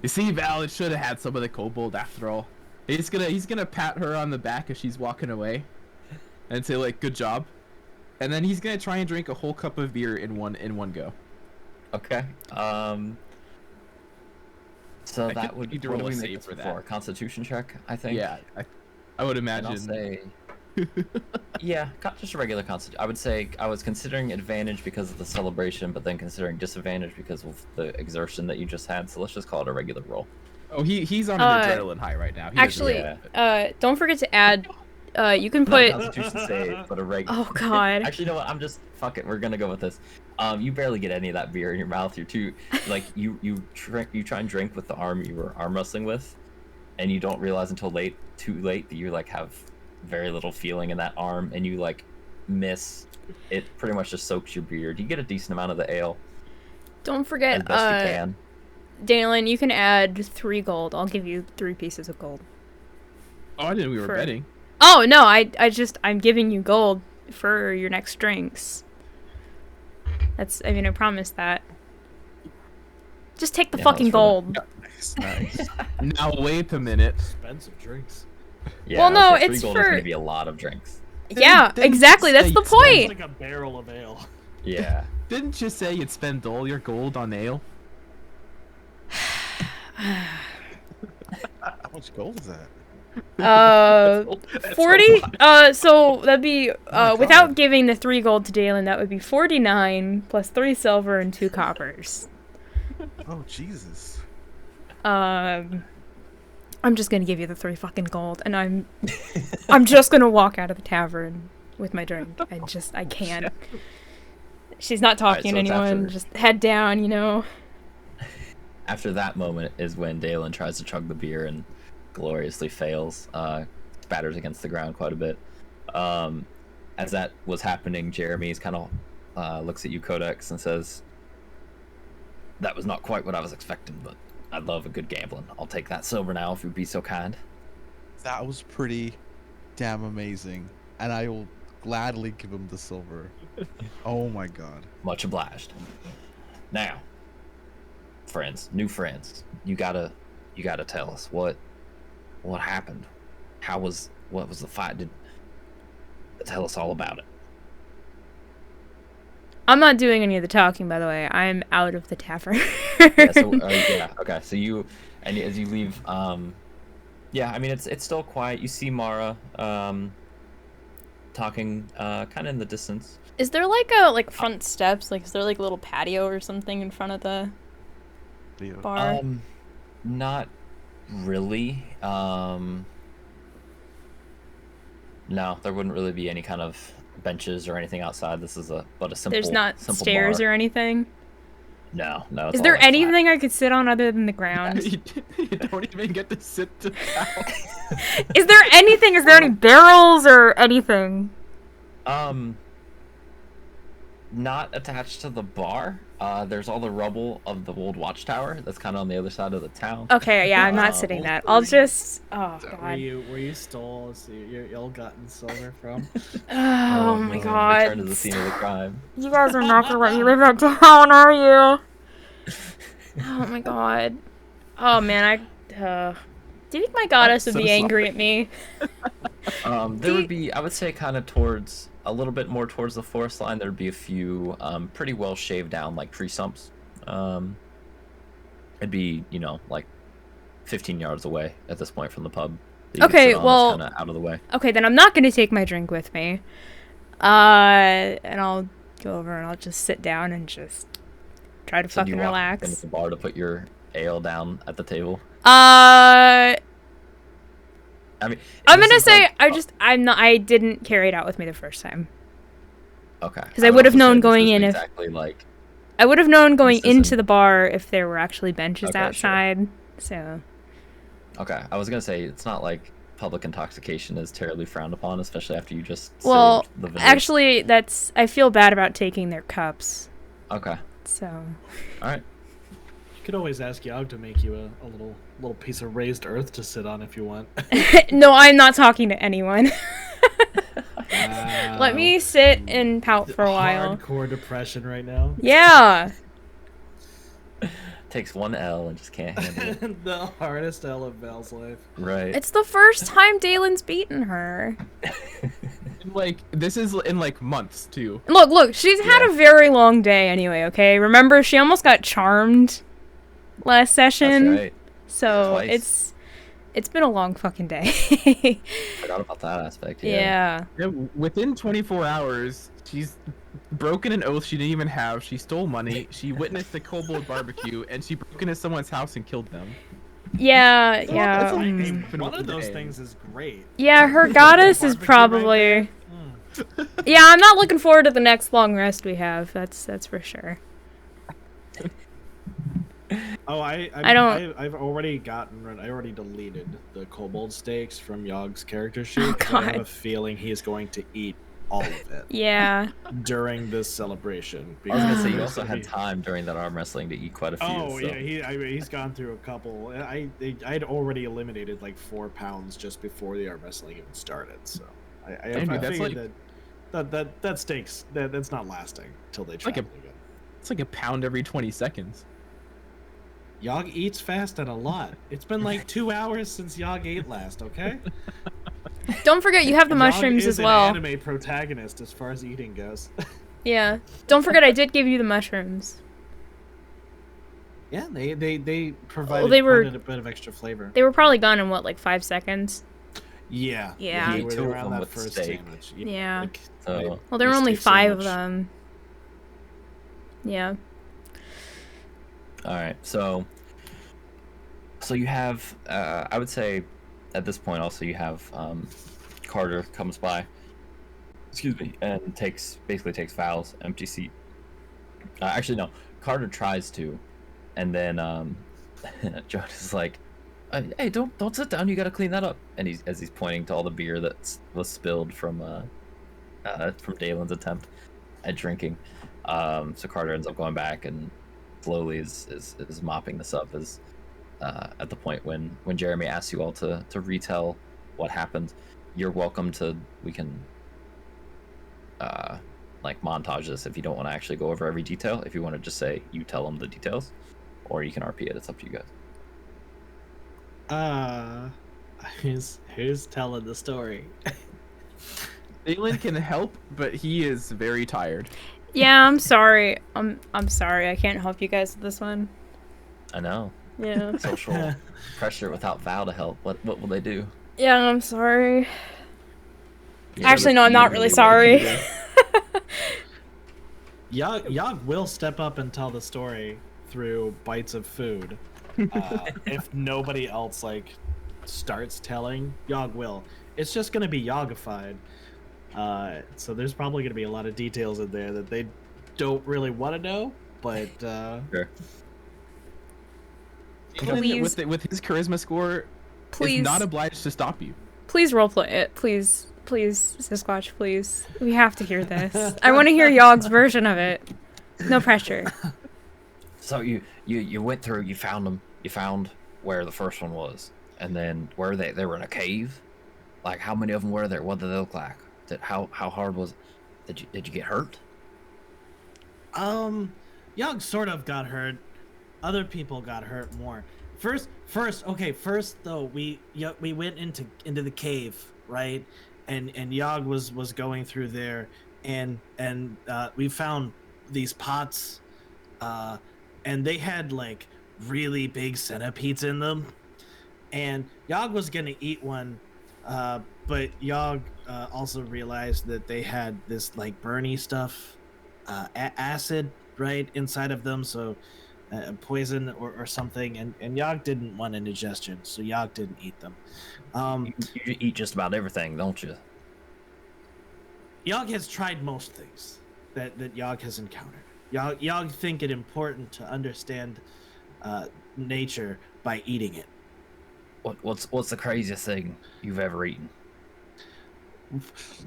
"You see, Val, it should have had some of the kobold after all." He's gonna pat her on the back as she's walking away, and say like, "Good job," and then he's gonna try and drink a whole cup of beer in one go. Okay. So I that could would need to roll a really make save it for for that. a Constitution check, I think. Yeah, I would And I'll imagine. say, yeah, just a regular Constitution. I would say I was considering advantage because of the celebration, but then considering disadvantage because of the exertion that you just had. So let's just call it a regular roll. Oh, he's on an adrenaline high right now. He doesn't Actually, Yeah. don't forget to add. You can Not put. a Constitution save, but a regular. Oh God. Actually, you know what? Fuck it. We're gonna go with this. You barely get any of that beer in your mouth. You're too like you try and drink with the arm you were arm wrestling with, and you don't realize until too late that you like have very little feeling in that arm, and you like miss. It pretty much just soaks your beard. You get a decent amount of the ale Don't as forget, best you can. Daelin, you can add 3 gold. I'll give you 3 pieces of gold. Oh, I didn't. We were for- betting. Oh no, I'm giving you gold for your next drinks. I promise that. Just take the Yeah, fucking that's for gold. Nice. Now wait a minute. Expensive drinks. Yeah, Well, no, I would say it's 3 gold is for- gonna be a lot of drinks. Yeah, Didn't exactly. That's say the it's It's point. like a barrel of ale. Yeah. Didn't you say you'd spend all your gold on ale? How much gold is that? 40. So that'd be my without God. giving the 3 gold to Daelin, that would be 49 plus 3 silver and 2 coppers. Oh Jesus. I'm just gonna give you the 3 fucking gold, and I'm just gonna walk out of the tavern with my drink. I can't. She's not talking so to it's anyone. after- Just head down, you know. After that moment is when Daelin tries to chug the beer and gloriously fails. Spatters against the ground quite a bit. As that was happening, Jeremy's kind of looks at you, Codex, and says, "That was not quite what I was expecting, but I love a good gambling. I'll take that silver now if you'd be so kind." That was pretty damn amazing, and I will gladly give him the silver. Oh my god. Much obliged. Now, friends, new friends, you gotta tell us what happened. What was the fight? Tell us all about it. I'm not doing any of the talking, by the way. I'm out of the tavern. Yeah, okay. So you, and as you leave, yeah, I mean it's still quiet. You see Mara, talking, kind of in the distance. Is there like front steps? Like, is there like a little patio or something in front of the bar? Not really. No, there wouldn't really be any kind of benches or anything outside. This is but a simple. There's not simple stairs bar. or anything. No. It's Is all there like flat. anything I could sit on other than the ground? You don't even get to sit down. Is there anything? Is there any barrels or anything? Not attached to the bar. There's all the rubble of the old watchtower that's kind of on the other side of the town. Okay, yeah, I'm not sitting that. I'll just. Oh Where god. you stole your ill-gotten silver from? Oh my no. god. Return to the scene of the crime. You guys are not gonna let me live that down, are you? Oh my god. Oh man, do you think my goddess would so be angry sorry. at me? There would be, I would say, kind of towards a little bit more towards the forest line. There'd be a few pretty well shaved down like tree stumps. It'd be, like 15 yards away at this point from the pub. that you could Okay, sit on. well- It's kind of out of the way. Okay, then I'm not gonna take my drink with me. And I'll go over and I'll just sit down and just try to So do you fucking walk into relax. the bar to put your ale down at the table? I mean, I'm this gonna is say like- I didn't carry it out with me the first time. Okay. 'Cause I would have also say known this going isn't in if- exactly like. I would have known going This isn't- into the bar if there were actually benches Okay, sure. outside. So Okay, I was gonna say it's not like public intoxication is terribly frowned upon, especially after you just well, saved the village. actually, I feel bad about taking their cups. Okay. So All right. You could always ask Yog to make you a little piece of raised earth to sit on if you want. no, I'm not talking to anyone. Wow. Let me sit and pout for a while. Hardcore depression right now. Yeah. Takes one L and just can't handle it. The hardest L of Val's life. Right. It's the first time Daelin's beaten her. Like, this is in like months too. Look, she's had Yeah. a very long day anyway, okay? Remember, she almost got charmed last session. That's right. So Twice. it's been a long fucking day. Forgot about that aspect. yeah. Yeah, within 24 hours, she's broken an oath she didn't even have. She stole money. She witnessed a kobold barbecue, and she broke into someone's house and killed them. Yeah, That's yeah. a- mm. One of those things is great. Yeah, her goddess is Barbecue right probably there. Yeah, I'm not looking forward to the next long rest we have. That's for sure. Oh, I don't- I've already I already deleted the kobold steaks from Yog's character sheet. Oh, 'Cause I have God. a feeling he is going to eat all of it Yeah. during this celebration. I was gonna say you there's also gonna had be- time during that arm wrestling to eat quite a few. Oh so. yeah, he's gone through a couple. I'd already eliminated like 4 pounds just before the arm wrestling even started. So I Damn, dude, that's figured that steaks that's not lasting till they try like a- again. It's like a pound every 20 seconds. Yog eats fast and a lot. It's been like 2 hours since Yog ate last. Okay. Don't forget you have the Yog mushrooms is as well. An anime protagonist as far as eating goes. Yeah. Don't forget I did give you the mushrooms. Yeah, they provided they were- quite a bit of extra flavor. They were probably gone in what, like 5 seconds? Yeah. Yeah. They You were ate 2 of around them that with first steak. sandwich. Yeah. Like, So Well, there were This only steak 5 of sandwich. them. Yeah. all right. So you have, I would say, at this point also you have Carter comes by. Excuse me, and basically takes Val's empty seat Actually, no. Carter tries to, and then John is like, "Hey, don't sit down. You got to clean that up." And he's pointing to all the beer that was spilled from Daelin's attempt at drinking. So Carter ends up going back and slowly is mopping this up. As at the point when Jeremy asks you all to retell what happened, you're welcome to. We can like montage this if you don't want to actually go over every detail. If you want to just say you tell them the details, or you can RP it. It's up to you guys. Who's telling the story? Daelin can help, but he is very tired. Yeah, I'm sorry. I'm sorry. I can't help you guys with this one. I know. Yeah. Social pressure without Val to help. What will they do? Yeah, I'm sorry. Yeah, Actually, no, I'm not really sorry. Yog will step up and tell the story through bites of food. If nobody else like starts telling, Yog will. It's just gonna be Yogified. So there's probably gonna be a lot of details in there that they don't really want to know, but Sure. Please. With his charisma score, Please. is not obliged to stop you. Please roleplay it. Please, Siskquatch, please. We have to hear this. I want to hear Yog's version of it. No pressure. So you went through. You found them. You found where the first one was, and then where they were in a cave. Like, how many of them were there? What did they look like? How hard was it? Did you get hurt? Yog sort of got hurt. Other people got hurt more. First though, we went into the cave, right? And Yog was going through there, and we found these pots, and they had like really big centipedes in them, and Yog was gonna eat one, but Yog also realized that they had this like burny stuff, acid right inside of them, so poison or something, and Yog didn't want an indigestion, so Yog didn't eat them. You eat just about everything, don't you? Yog has tried most things that Yog has encountered. Yog think it important to understand nature by eating it. What's the craziest thing you've ever eaten?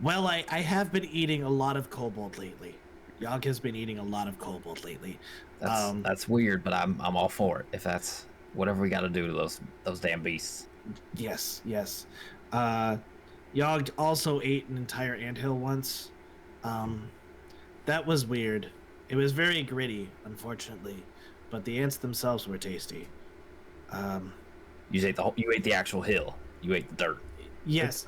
Well, I have been eating a lot of kobold lately. Yog has been eating a lot of kobold lately. That's weird, but I'm all for it. If that's whatever we got to do to those damn beasts. Yes. Yog also ate an entire anthill once. That was weird. It was very gritty, unfortunately, but the ants themselves were tasty. You ate the actual hill. You ate the dirt. Yes,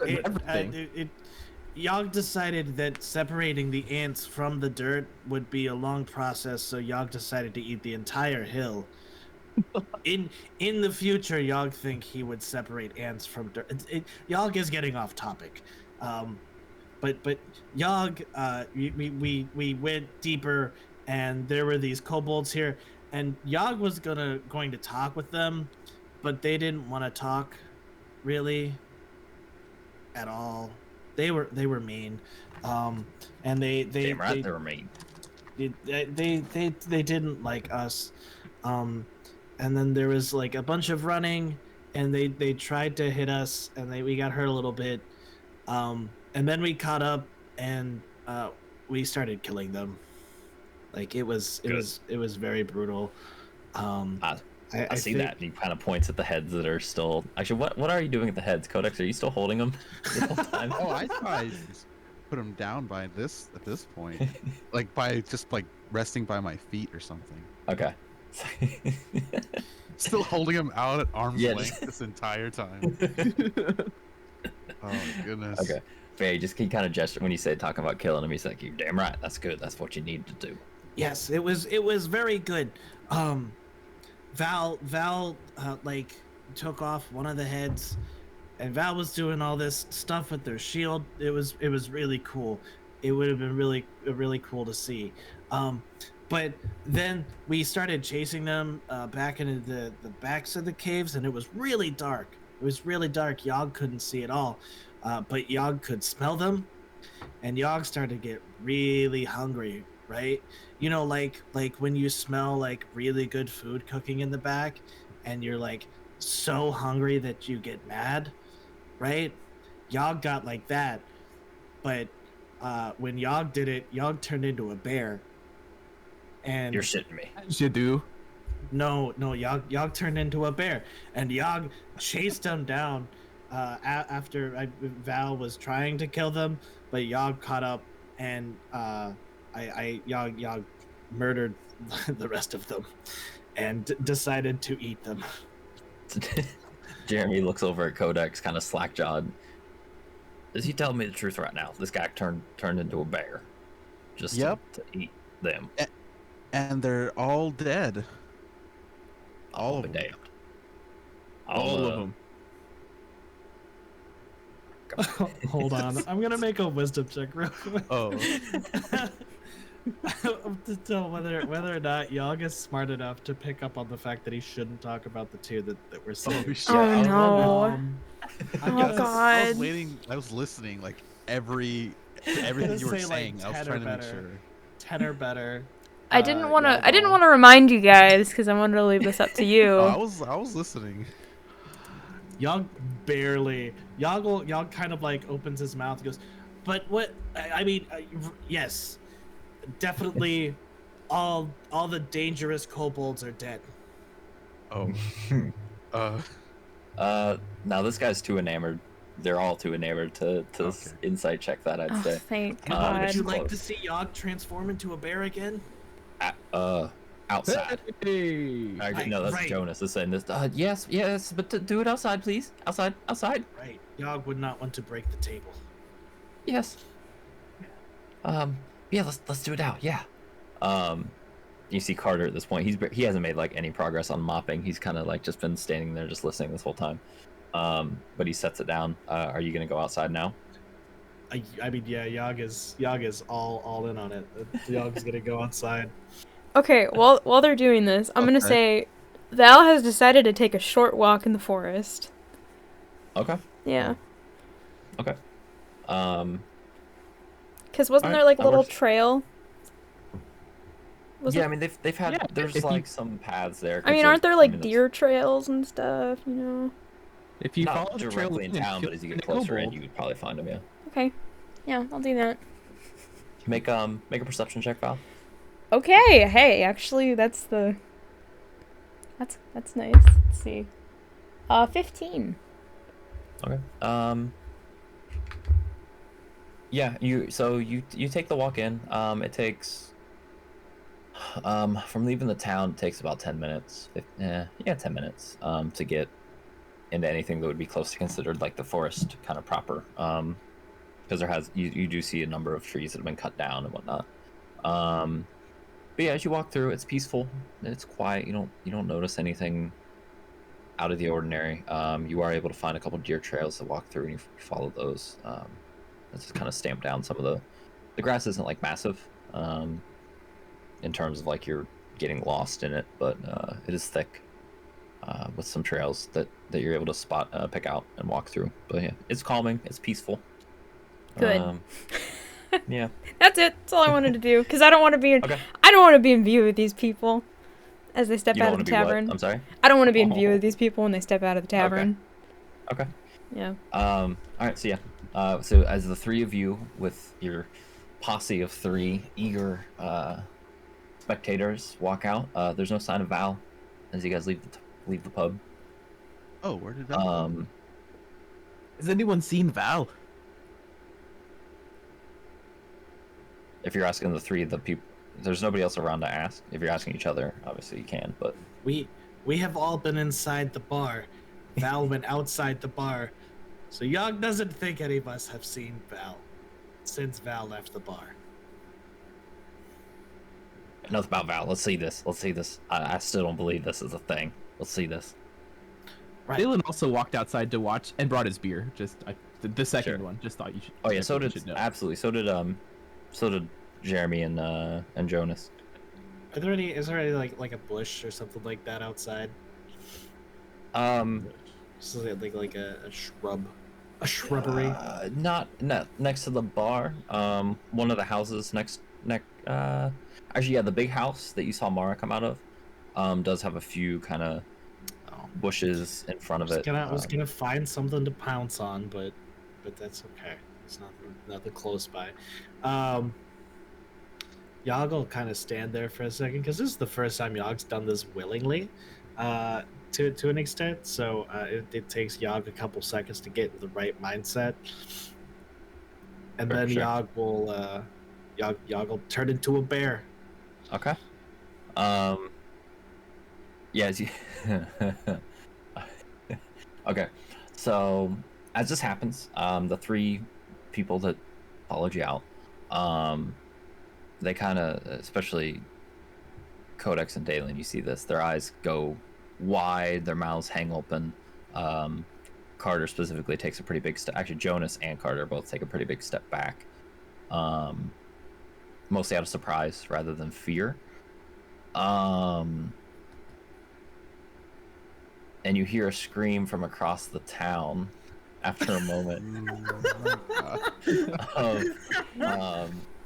Yog decided that separating the ants from the dirt would be a long process, so Yog decided to eat the entire hill. In the future, Yog think he would separate ants from dirt. Yog is getting off topic, but Yog, we went deeper, and there were these kobolds here, and Yog was going to talk with them, but they didn't want to talk, really, at all. They were mean, and they were mean. They didn't like us, and then there was like a bunch of running, and they tried to hit us, and we got hurt a little bit, and then we caught up, and we started killing them. Like it was very brutal. I see that. He kind of points at the heads that are still. Actually, what are you doing at the heads, Codex? Are you still holding them the whole time? Oh, I thought I just put them down at this point, like by just like resting by my feet or something. Okay. Still holding him out at arm's length this entire time. Oh my goodness. Okay. Faye, he kind of gestured when you said talking about killing him. He's like, "You're damn right. That's good. That's what you need to do." Yes, it was very good. Val like took off one of the heads, and Val was doing all this stuff with their shield. It was really cool. It would have been really cool to see. But then we started chasing them back into the backs of the caves, and it was really dark. It was really dark. Yog couldn't see at all, but Yog could smell them, and Yog started to get really hungry. right? You know, like when you smell like really good food cooking in the back, and you're like so hungry that you get mad, right? Yog got like that, but when Yog did it, Yog turned into a bear. And You're shitting me. You do. no, Yog turned into a bear, and Yog chased him down after Val was trying to kill them, but Yog caught up, and Yog murdered the rest of them, and decided to eat them. Jeremy looks over at Codex, kind of slack-jawed. Is he telling me the truth right now? This guy turned into a bear, just Yep. to eat them. And they're all dead. All of them. Damned. All of them. Hold on, I'm gonna make a wisdom check real quick. Oh. To tell whether or not Yog is smart enough to pick up on the fact that he shouldn't talk about the two that we're saying. Oh, shit. Oh no. I Oh, guess- God. I was waiting. I was listening, like everything you were Say, like, saying. I was 10 or trying to make better. sure. 10 or better. I didn't want Yog to. I didn't will- want to remind you guys because I wanted to leave this up to you. Oh, I was listening. Yog barely. Yog kind of like opens his mouth and goes, but what? I mean, yes, definitely. All the dangerous kobolds are dead. Oh. Now this guy's too enamored. They're all too enamored to Okay. insight check that, I'd Oh, say. thank Would God. Would you Close. like to see Yog transform into a bear again? Outside. Hey. No, that's Right. Jonas is saying this. Yes, but do it outside, please. Outside. Right. Yog would not want to break the table. Yes. Yeah, let's do it out. Yeah. You see Carter at this point. He hasn't made like any progress on mopping. He's kind of like just been standing there, just listening this whole time. But he sets it down. Are you gonna go outside now? I mean, yeah, Yog is all in on it. Yog's gonna go outside. Okay, while they're doing this, I'm gonna Okay. say, Val has decided to take a short walk in the forest. Okay. Yeah, Okay. Um. because wasn't Alright, there like a that little works. trail? Was Yeah, it- I mean they've had Yeah, there's if you- like some paths there. I mean, 'cause aren't there I like mean, it's deer trails and stuff? You know. If you not follow the trail directly in and town, kill but as you the get closer in, kobold- you would probably find them. Yeah. Okay. Yeah, I'll do that. Make a perception check, Val. Okay. Hey, actually, that's nice. Let's see. 15. Okay. Yeah, you take the walk in. It takes from leaving the town, it takes about 10 minutes. 10 minutes to get into anything that would be close to considered like the forest kind of proper. Because you do see a number of trees that have been cut down and whatnot. But yeah, as you walk through, it's peaceful. It's quiet. You don't notice anything out of the ordinary. You are able to find a couple deer trails to walk through, and you follow those. That's just kind of stamp down some of the grass isn't like massive, in terms of like you're getting lost in it, but it is thick, with some trails that you're able to pick out and walk through. But yeah, it's calming. It's peaceful. Good. Yeah. That's it. That's all I wanted to do. Because I don't want to be in. Okay. I don't want to be in view with these people as they step You out don't of want the to be what? tavern. I'm sorry. I don't want to be in view with these people when they step out of the tavern. Okay. Yeah. All right. So yeah. So as the three of you with your posse of three eager spectators walk out, there's no sign of Val as you guys leave the pub. Oh, where did that go? Has anyone seen Val? If you're asking the three of the people, there's nobody else around to ask. If you're asking each other, obviously you can. But We have all been inside the bar. Val went outside the bar. So Yog doesn't think any of us have seen Val since Val left the bar. enough about Val. Let's see this. I still don't believe this is a thing. Let's see this. Right. Daelin also walked outside to watch and brought his beer. The second Sure. one. Just thought you should. Oh yeah, so everyone did should know. absolutely. So did Jeremy and Jonas. Is there any like a bush or something like that outside? Just like a shrub, a shrubbery. Not next to the bar. One of the houses Actually, yeah, the big house that you saw Mara come out of does have a few kind of bushes in front of it. I was gonna find something to pounce on, but that's okay. It's nothing close by. Yog will kind of stand there for a second because this is the first time Yog's done this willingly, to an extent. So it takes Yog a couple seconds to get in the right mindset, and then Sure. Yog will turn into a bear. Okay. Yeah. As you... Okay. So as this happens, the three people that followed you out, they kind of, especially Codex and Daelin, you see this. Their eyes go wide, their mouths hang open. Carter specifically takes a pretty big step. Actually, Jonas and Carter both take a pretty big step back, mostly out of surprise rather than fear. And you hear a scream from across the town after a moment.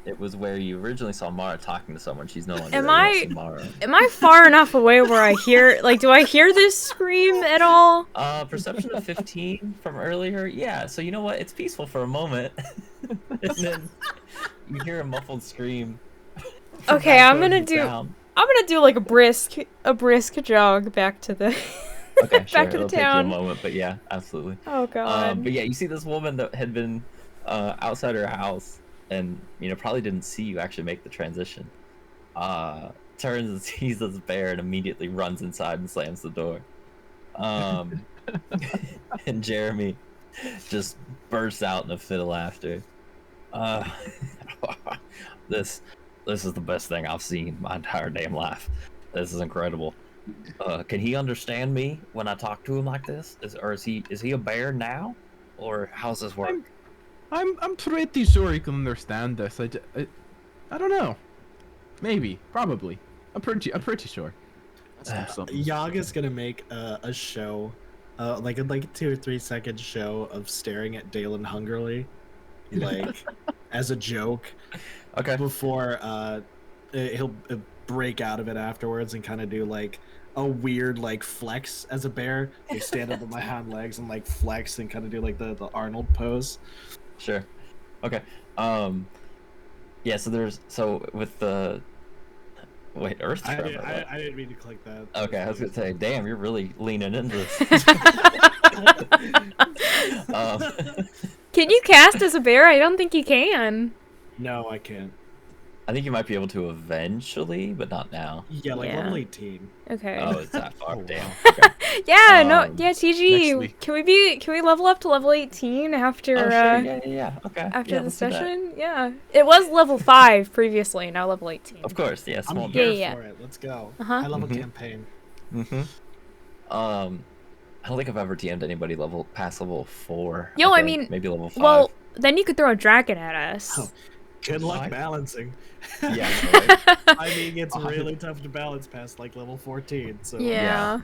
It was where you originally saw Mara talking to someone. She's no longer Mara. Am I far enough away where I hear, like, do I hear this scream at all? Perception of 15 from earlier. Yeah, so you know what? It's peaceful for a moment. And then you hear a muffled scream. Okay, I'm gonna do like a brisk jog back to the Okay, sure. back to the It'll take you a town. moment, but yeah, absolutely. Oh god. But yeah, you see this woman that had been outside her house and probably didn't see you actually make the transition. Turns and sees this bear and immediately runs inside and slams the door. And Jeremy just bursts out in a fit of laughter. This is the best thing I've seen my entire damn life. This is incredible. Can he understand me when I talk to him like this? Is he a bear now, or how's this work? I'm pretty sure he can understand this. I don't know. Maybe, probably. I'm pretty sure. Yog is gonna make a show, like a 2 or 3 second show of staring at Daelin hungrily, like as a joke. Okay. Before he'll break out of it afterwards and kind of do like a weird like flex as a bear. Like stand up on my hind legs and like flex and kind of do like the Arnold pose. Sure. Okay. Yeah. So with the Earth Tremor. I didn't mean to click that. Okay, I was gonna say, damn, you're really leaning into this. Can you cast as a bear? I don't think you can. No, I can't. I think you might be able to eventually, but not now. Yeah, like Yeah. level 18. Okay. Oh, it's that far. Oh, Damn. wow. Okay. Yeah, next TG. week. Can we level up to level 18 after Oh, sure. Yeah. Okay. after Yeah, the let's do that. session? Yeah. It was level 5 previously, now level 18. Of course, yeah. I'm Small here Yeah. for it. Let's go. Uh-huh. I love a Mhm. campaign. Mm-hmm. I don't think I've ever DM'd anybody past level 4. Yo, I think. mean, maybe level 5. Well, then you could throw a dragon at us. Oh. Good luck Why? balancing. Yeah. Right. I mean, it's really tough to balance past like level 14. So Yeah.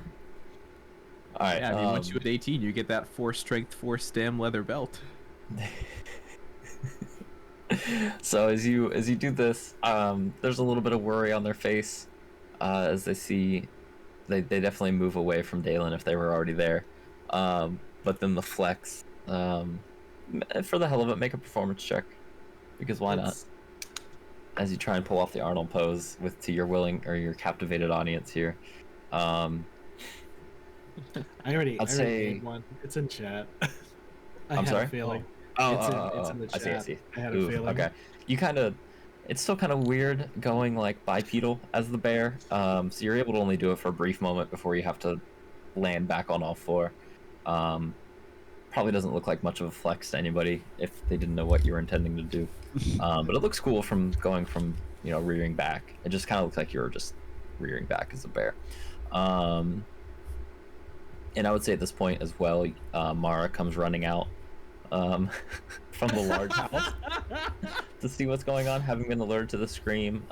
All right. Yeah, I mean, once you hit 18, you get that 4 strength, 4 stam leather belt. So as you do this, there's a little bit of worry on their face as they see they definitely move away from Daelin if they were already there. But then the flex, for the hell of it, make a performance check, because why not? As you try and pull off the Arnold pose to your your captivated audience here. I already say- made one. It's in chat. I'm sorry? A feeling. Oh, It's in the I chat. see. I had a Ooh, feeling. okay. It's still kind of weird going like bipedal as the bear. So you're able to only do it for a brief moment before you have to land back on all 4. Probably doesn't look like much of a flex to anybody if they didn't know what you were intending to do. But it looks cool from going from rearing back. It just kind of looks like you were just rearing back as a bear. And I would say at this point as well, Mara comes running out from the large house to see what's going on, having been alerted to the scream.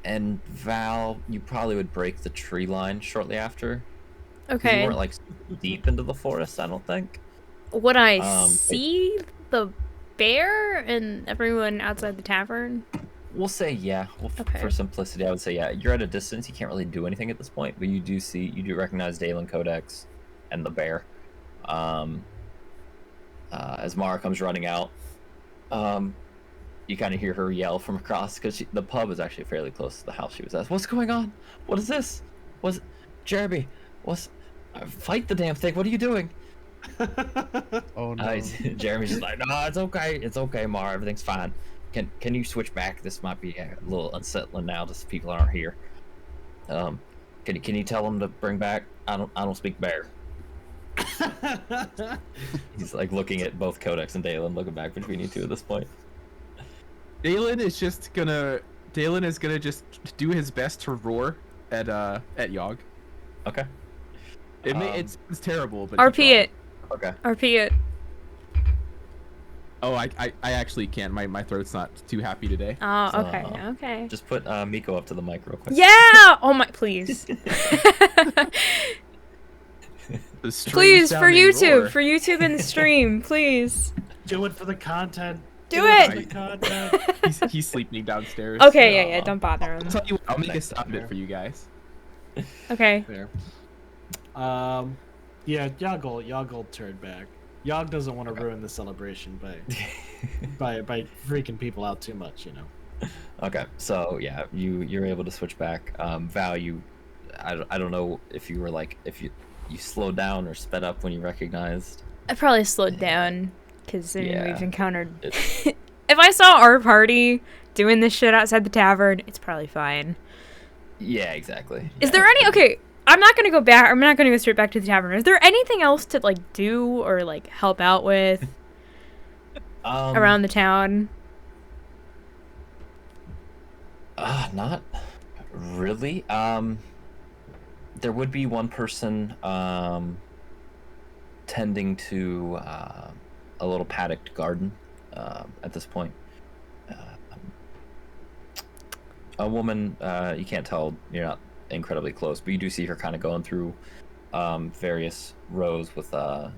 And Val, you probably would break the tree line shortly after. 'Cause Okay. You weren't like deep into the forest, I don't think. Would I but- see the Beare and everyone outside the tavern? We'll say yeah. Okay. For simplicity, I would say yeah. You're at a distance. You can't really do anything at this point, but you do recognize Daelin, Codex, and the Beare. As Mara comes running out, you kind of hear her yell from across because the pub is actually fairly close to the house she was at. What's going on? What is this? Jeremy? Fight the damn thing! What are you doing? Oh no. Jeremy's just like, no, it's okay, Mara, everything's fine. Can you switch back? This might be a little unsettling now, just people aren't here. Can you tell them to bring back? I don't speak Beare. He's like looking at both Codex and Daelin, looking back between you two at this point. Daelin is gonna just do his best to roar at Yog. Okay. It's terrible, but RP it. Okay. RP it. Oh, I actually can't. My throat's not too happy today. Oh, So, okay, okay. Just put Miko up to the mic real quick. Yeah! Oh my, please. The strange Please, for sounding YouTube. roar. For YouTube and the stream, please. Do it for the content. Do For it! the content. He's sleeping downstairs. Okay, yeah, don't bother him. I'll tell you what, I'll make a Next sound bit time. for you guys. Okay. Fair. Yeah, Yog'll turn back. Yog doesn't want to ruin the celebration by freaking people out too much, you know. Okay, so yeah, you're able to switch back. Val, I don't know if you were like if you slowed down or sped up when you recognized. I probably slowed down because Yeah. we've encountered. If I saw our party doing this shit outside the tavern, it's probably fine. Yeah, exactly. Is there any? Okay, I'm not gonna go back. I'm not gonna go straight back to the tavern. Is there anything else to like do or like help out with around the town? Not really. There would be one person tending to a little paddocked garden at this point. A woman, you can't tell, you're not incredibly close, but you do see her kind of going through various rows with a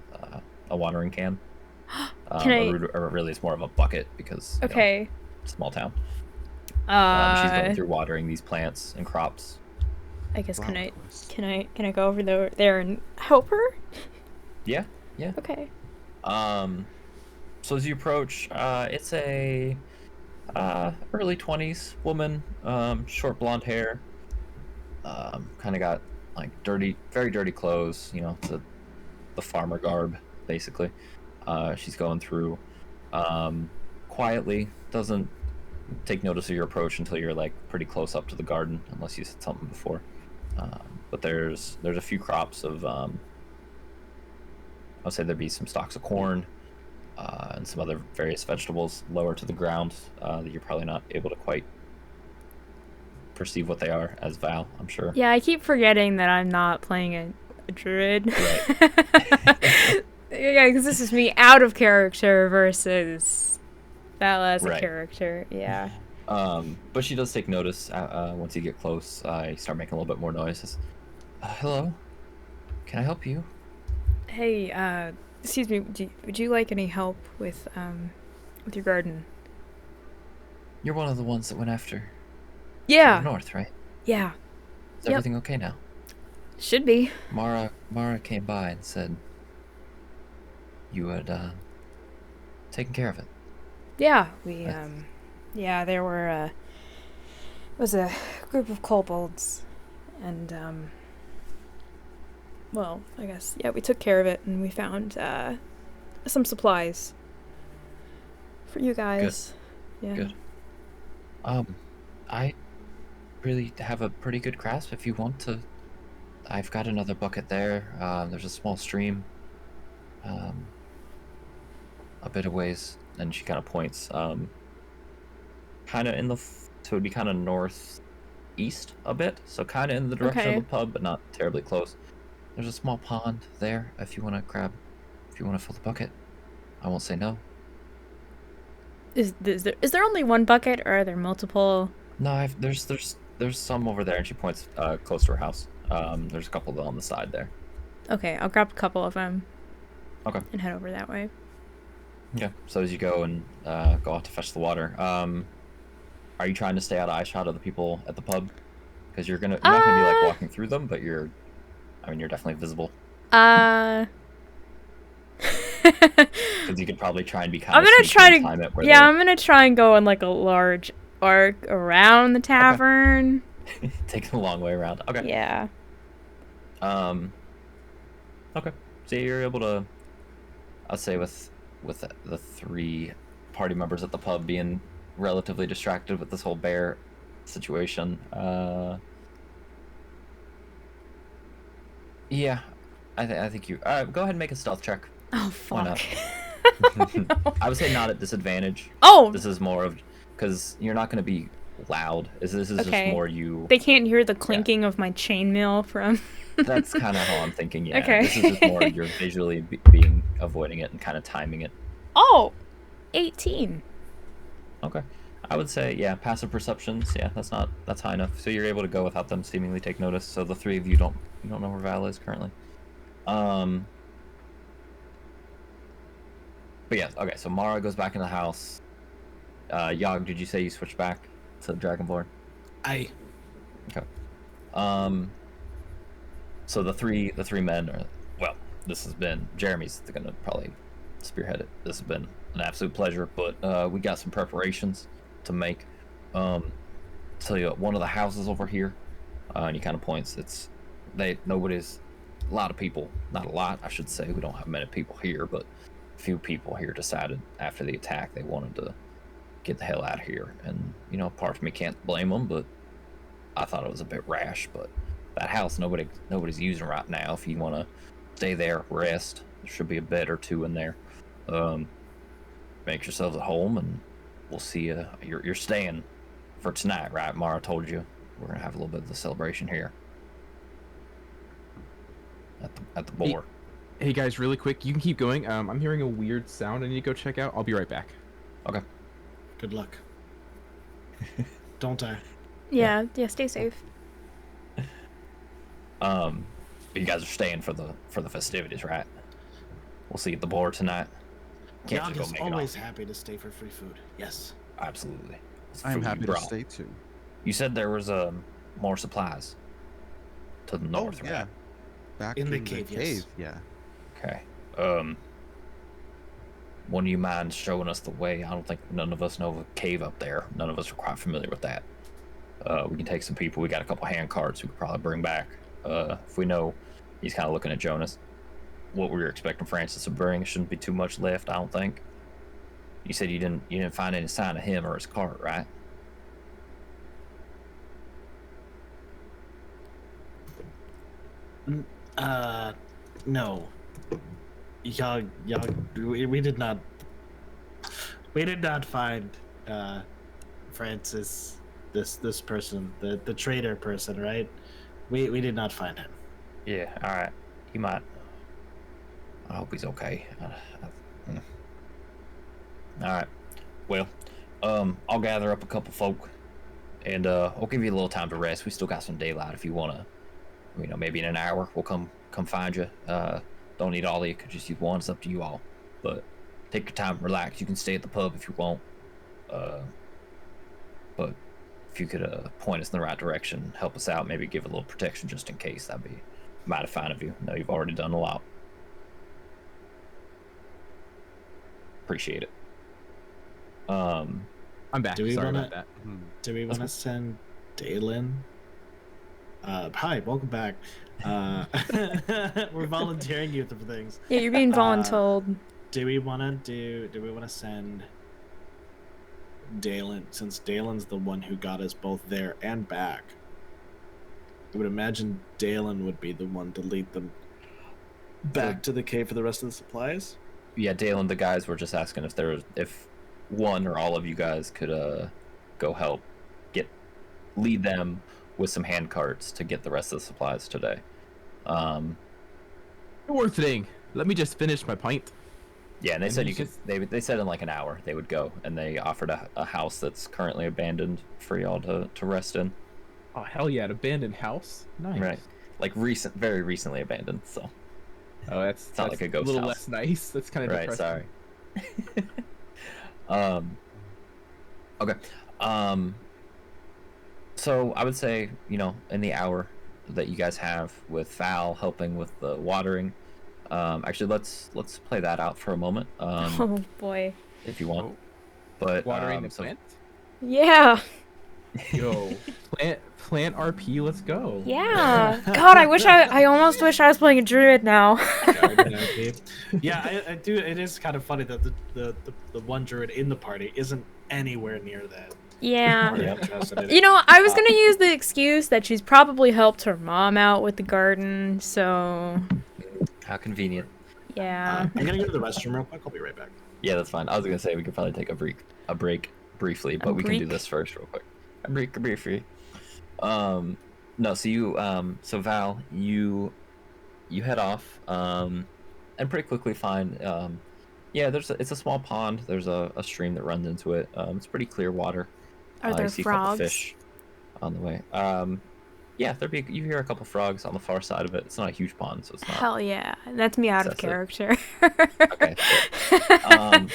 watering can. Or really, it's more of a bucket because you know, Okay. small town. She's going through watering these plants and crops. I guess can Broncos. I go over there and help her? Yeah. Okay. So as you approach, it's a early 20s woman, short blonde hair, kind of got like very dirty clothes, you know, the farmer garb, basically. She's going through quietly, doesn't take notice of your approach until you're like pretty close up to the garden, unless you said something before. But there's a few crops of I'll say there'd be some stalks of corn and some other various vegetables lower to the ground that you're probably not able to quite perceive what they are as Val, I'm sure. Yeah, I keep forgetting that I'm not playing a druid. Right. Yeah, because this is me out of character versus Val as a Right. character. Yeah. But she does take notice once you get close. You start making a little bit more noise. Says, hello, can I help you? Hey, excuse me. Would you like any help with your garden? You're one of the ones that went after Yeah. north, right? Yeah. Is Yep. everything okay now? Should be. Mara came by and said you had taken care of it. Yeah. We That's- yeah, there were it was a group of kobolds, and well, I guess yeah, we took care of it, and we found some supplies for you guys. Yeah. Good. I really have a pretty good grasp if you want to. I've got another bucket there. There's a small stream a bit of ways, and she kind of points kind of in the so it would be kind of northeast a bit, so kind of in the direction Okay. of the pub, but not terribly close. There's a small pond there if you want to fill the bucket. I won't say no. Is there only one bucket, or are there multiple? No, there's some over there, and she points close to her house. There's a couple on the side there. Okay, I'll grab a couple of them. Okay. And head over that way. Yeah. So as you go and go out to fetch the water, are you trying to stay out of eyeshot of the people at the pub? Because you're not gonna be like walking through them, but you're definitely visible. Because you could probably try and be kind I'm of gonna sneaky try and to. time it where Yeah, I'm gonna try and go in like a large arc around the tavern. take a long way around. Okay. Yeah. Okay. So you're able to, I'd say, with the 3 party members at the pub being relatively distracted with this whole bear situation. Yeah, I think you. Go ahead and make a stealth check. Oh Why fuck. not? I would say not at disadvantage. Oh. This is more of because you're not going to be loud. This is just Okay. more you. They can't hear the clinking of my chainmail from. That's kind of how I'm thinking. Yeah. Okay. This is just more you're visually being avoiding it and kind of timing it. Oh, 18. Okay. I would say, yeah, passive perceptions, yeah, that's high enough. So you're able to go without them seemingly take notice. So the 3 of you don't know where Val is currently. But yeah, okay, so Mara goes back in the house. Yog, did you say you switched back to Dragonborn? I. Okay. So the three men are, well, this has been, Jeremy's gonna probably spearhead it. This has been an absolute pleasure, but we got some preparations to make. Tell you what, one of the houses over here, and he kind of points, nobody's, a lot of people, not a lot, I should say, we don't have many people here, but a few people here decided after the attack they wanted to get the hell out of here. And, part of me can't blame them, but I thought it was a bit rash. But that house, nobody's using right now. If you want to stay there, rest, there should be a bed or 2 in there. Make yourselves at home, and we'll see you. You're staying for tonight, right? Mara told you we're gonna have a little bit of the celebration here at the Beare. Hey guys, really quick, you can keep going. I'm hearing a weird sound. I need to go check out. I'll be right back. Okay. Good luck. Don't die. Yeah, stay safe. But you guys are staying for the festivities, right? We'll see you at the Beare tonight. Can't Yog just is go make it always off. happy to stay for free food. Yes. Absolutely. It's I'm food you happy to brought. stay too. You said there was more supplies to the north, yeah. right? Back In the cave, yes. Yeah. Okay. One of you mind showing us the way? I don't think none of us know of a cave up there. None of us are quite familiar with that. We can take some people. We got a couple hand carts we could probably bring back. If we know, he's kind of looking at Jonas. What we were expecting Francis to bring, shouldn't be too much left, I don't think. You said you didn't find any sign of him or his cart, right? No. Yog, we did not find Francis, this person, the traitor person, right? We did not find him. Yeah, alright. He might. I hope he's okay. Alright. Well, I'll gather up a couple folk, and I'll give you a little time to rest. We still got some daylight if you wanna, maybe in an hour we'll come find you. Don't need all of you, could just use one. It's up to you all. But take your time, relax. You can stay at the pub if you want. But if you could point us in the right direction, help us out, maybe give a little protection just in case, that'd be mighty fine of you. I know you've already done a lot. Appreciate it. I'm back. Do we Sorry wanna- about that. Do we want to send Daelin? Hi, welcome back. We're volunteering you for things. Yeah, you're being voluntold. Do we want to send Daelin, since Daelin's the one who got us both there and back? I would imagine Daelin would be the one to lead them back to the cave for the rest of the supplies. Yeah, Daelin, the guys were just asking if one or all of you guys could go help lead them with some hand carts to get the rest of the supplies today. Sure thing. Let me just finish my pint. Yeah, and they And said he's you could. They said in like an hour they would go, and they offered a house that's currently abandoned for y'all to rest in. Oh hell yeah, an abandoned house. Nice. Right, like very recently abandoned. So Oh, that's not like a ghost little house. less nice. That's kind of right, depressing. sorry. Okay. So I would say, in the hour that you guys have with Val helping with the watering, actually let's play that out for a moment, Oh boy. if you want. Oh, But watering the so plants. Yeah. Yo, plant RP. Let's go. Yeah. God, I almost wish I was playing a druid now. Garden RP. Yeah, I do. It is kind of funny that the one druid in the party isn't anywhere near that. Yeah. Yeah. Interested in it. You know, I was gonna use the excuse that she's probably helped her mom out with the garden, so How convenient. yeah. I'm gonna go to the restroom real quick. I'll be right back. Yeah, that's fine. I was gonna say we could probably take a break briefly, but we can do break? this first real quick. A briefly. No, so so Val, you head off, and pretty quickly find, yeah, it's a small pond. There's a stream that runs into it. It's pretty clear water. Are there you see a couple frogs? fish on the way. Yeah, you hear a couple frogs on the far side of it. It's not a huge pond, so it's not. Hell yeah. That's me out of That's it. character. Okay. Sure.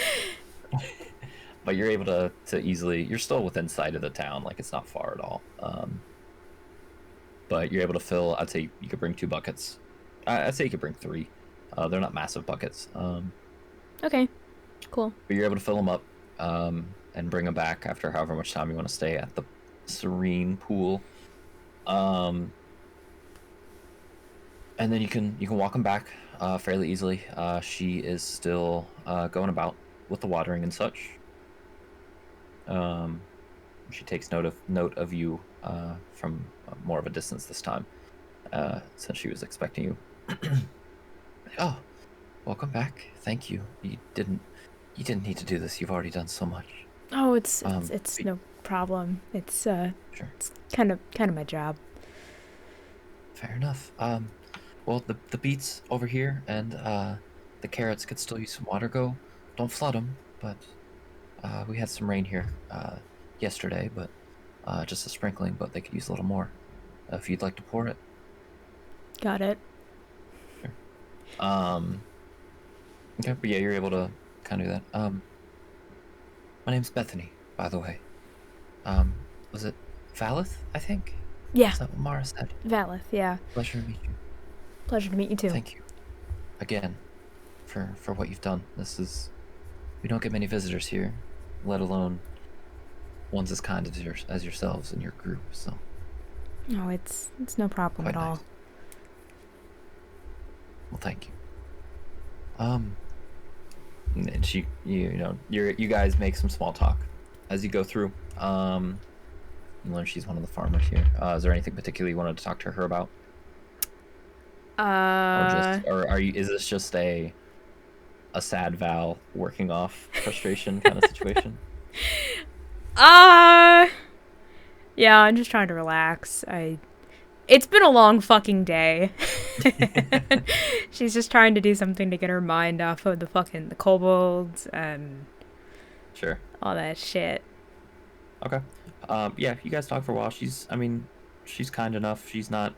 But you're able to easily. You're still within sight of the town, like it's not far at all. But you're able to fill. I'd say you could bring 2 buckets. I'd say you could bring 3. They're not massive buckets. Okay. Cool. But you're able to fill them up, and bring them back after however much time you want to stay at the serene pool. And then you can walk them back fairly easily. She is still going about with the watering and such. She takes note of you from more of a distance this time, since she was expecting you. Oh, welcome back. Thank you. You didn't need to do this. You've already done so much. Oh, it's no problem. It's Sure. it's kind of my job. Fair enough. Well, the beets over here and the carrots could still use some water. Don't flood them, but we had some rain here yesterday, but just a sprinkling, but they could use a little more. If you'd like to pour it. Got it. Sure. Okay, but yeah, you're able to kind of do that. My name's Bethany, by the way. Was it Valleth, I think? Yeah. Is that what Mara said? Valleth, yeah. Pleasure to meet you. Pleasure to meet you too. Thank you again for what you've done. We don't get many visitors here, let alone ones as kind as yourselves and your group. So No, it's no problem quite at all. nice. Well, thank you. And she, you guys make some small talk as you go through. You learn she's one of the farmers here. Is there anything particular you wanted to talk to her about? Or are you? Is this just a sad Val working off frustration kind of situation? Yeah, I'm just trying to relax. It's been a long fucking day. She's just trying to do something to get her mind off of the kobolds and Sure. all that shit. Okay. Yeah, you guys talk for a while. She's kind enough. She's not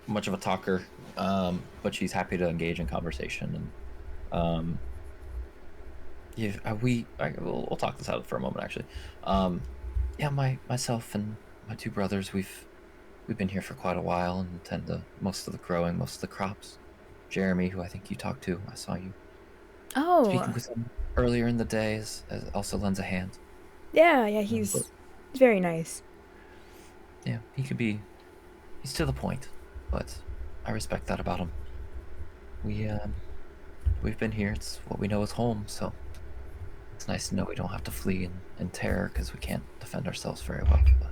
much of a talker, but she's happy to engage in conversation. And yeah, we'll talk this out for a moment actually. Yeah, myself and my 2 brothers, we've been here for quite a while and tend to most of the growing, most of the crops. Jeremy, who I think you talked to, I saw you speaking with him earlier in the day, also lends a hand. Yeah, he's very nice. Yeah, he's to the point, but I respect that about him. We've been here. It's what we know is home, so it's nice to know we don't have to flee in terror because we can't defend ourselves very well. But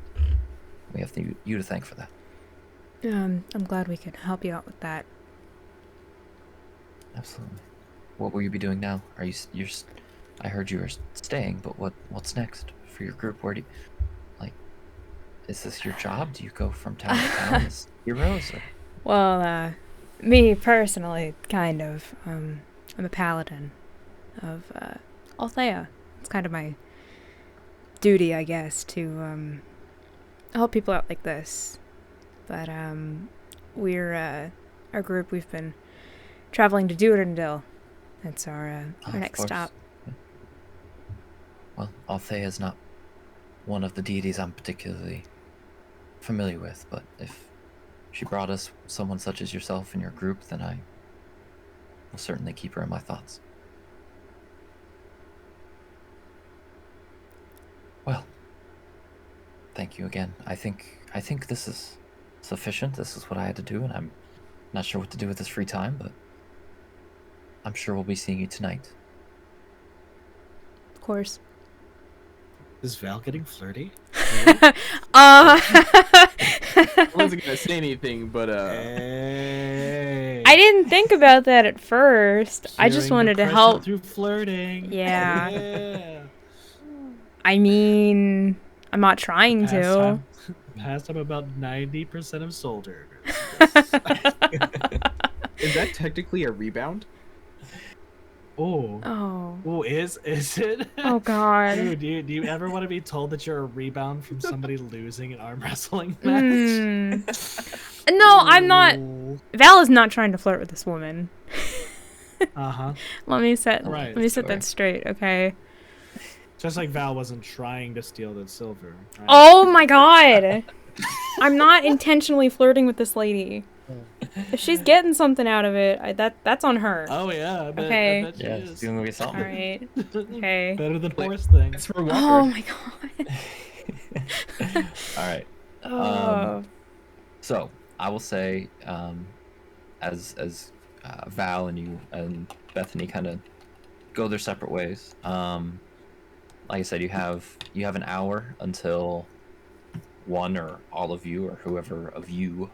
we have you to thank for that. I'm glad we could help you out with that. Absolutely. What will you be doing now? I heard you were staying, but what's next for your group? Where is this your job? Do you go from town to town as heroes? Or? Well, me personally, kind of. I'm a paladin of Althea. It's kind of my duty, I guess, to help people out like this. But we're our group. We've been traveling to D&Dave. That's our next Of course. stop. Well, Althea is not one of the deities I'm particularly familiar with, but if she brought us someone such as yourself in your group, then I will certainly keep her in my thoughts. Well, thank you again. I think this is sufficient. This is what I had to do, and I'm not sure what to do with this free time, but I'm sure we'll be seeing you tonight. Of course. Is Val getting flirty? I wasn't gonna say anything, but Hey. I didn't think about that at first. I just Curing wanted to depression help. through flirting. Yeah. Yeah. I mean, I'm not trying to. Pastime about 90% of soldiers. is that technically a rebound? Oh. Oh. Oh, is it? Oh God. Dude, do you ever want to be told that you're a rebound from somebody losing an arm wrestling match? No, I'm not. Ooh. Val is not trying to flirt with this woman. Uh-huh. Let me set Right. that straight, okay? Just like Val wasn't trying to steal the silver. Right? Oh my God. I'm not intentionally flirting with this lady. If she's getting something out of it, that's on her. Oh yeah. I bet, Okay. I bet she Yeah, is. it's going to be something. All right. Okay. Better than horse things. It's for Walker. Oh my God. All right. Oh. So I will say, as Val and you and Bethany kind of go their separate ways. Like I said, you have an hour until one or all of you or whoever of you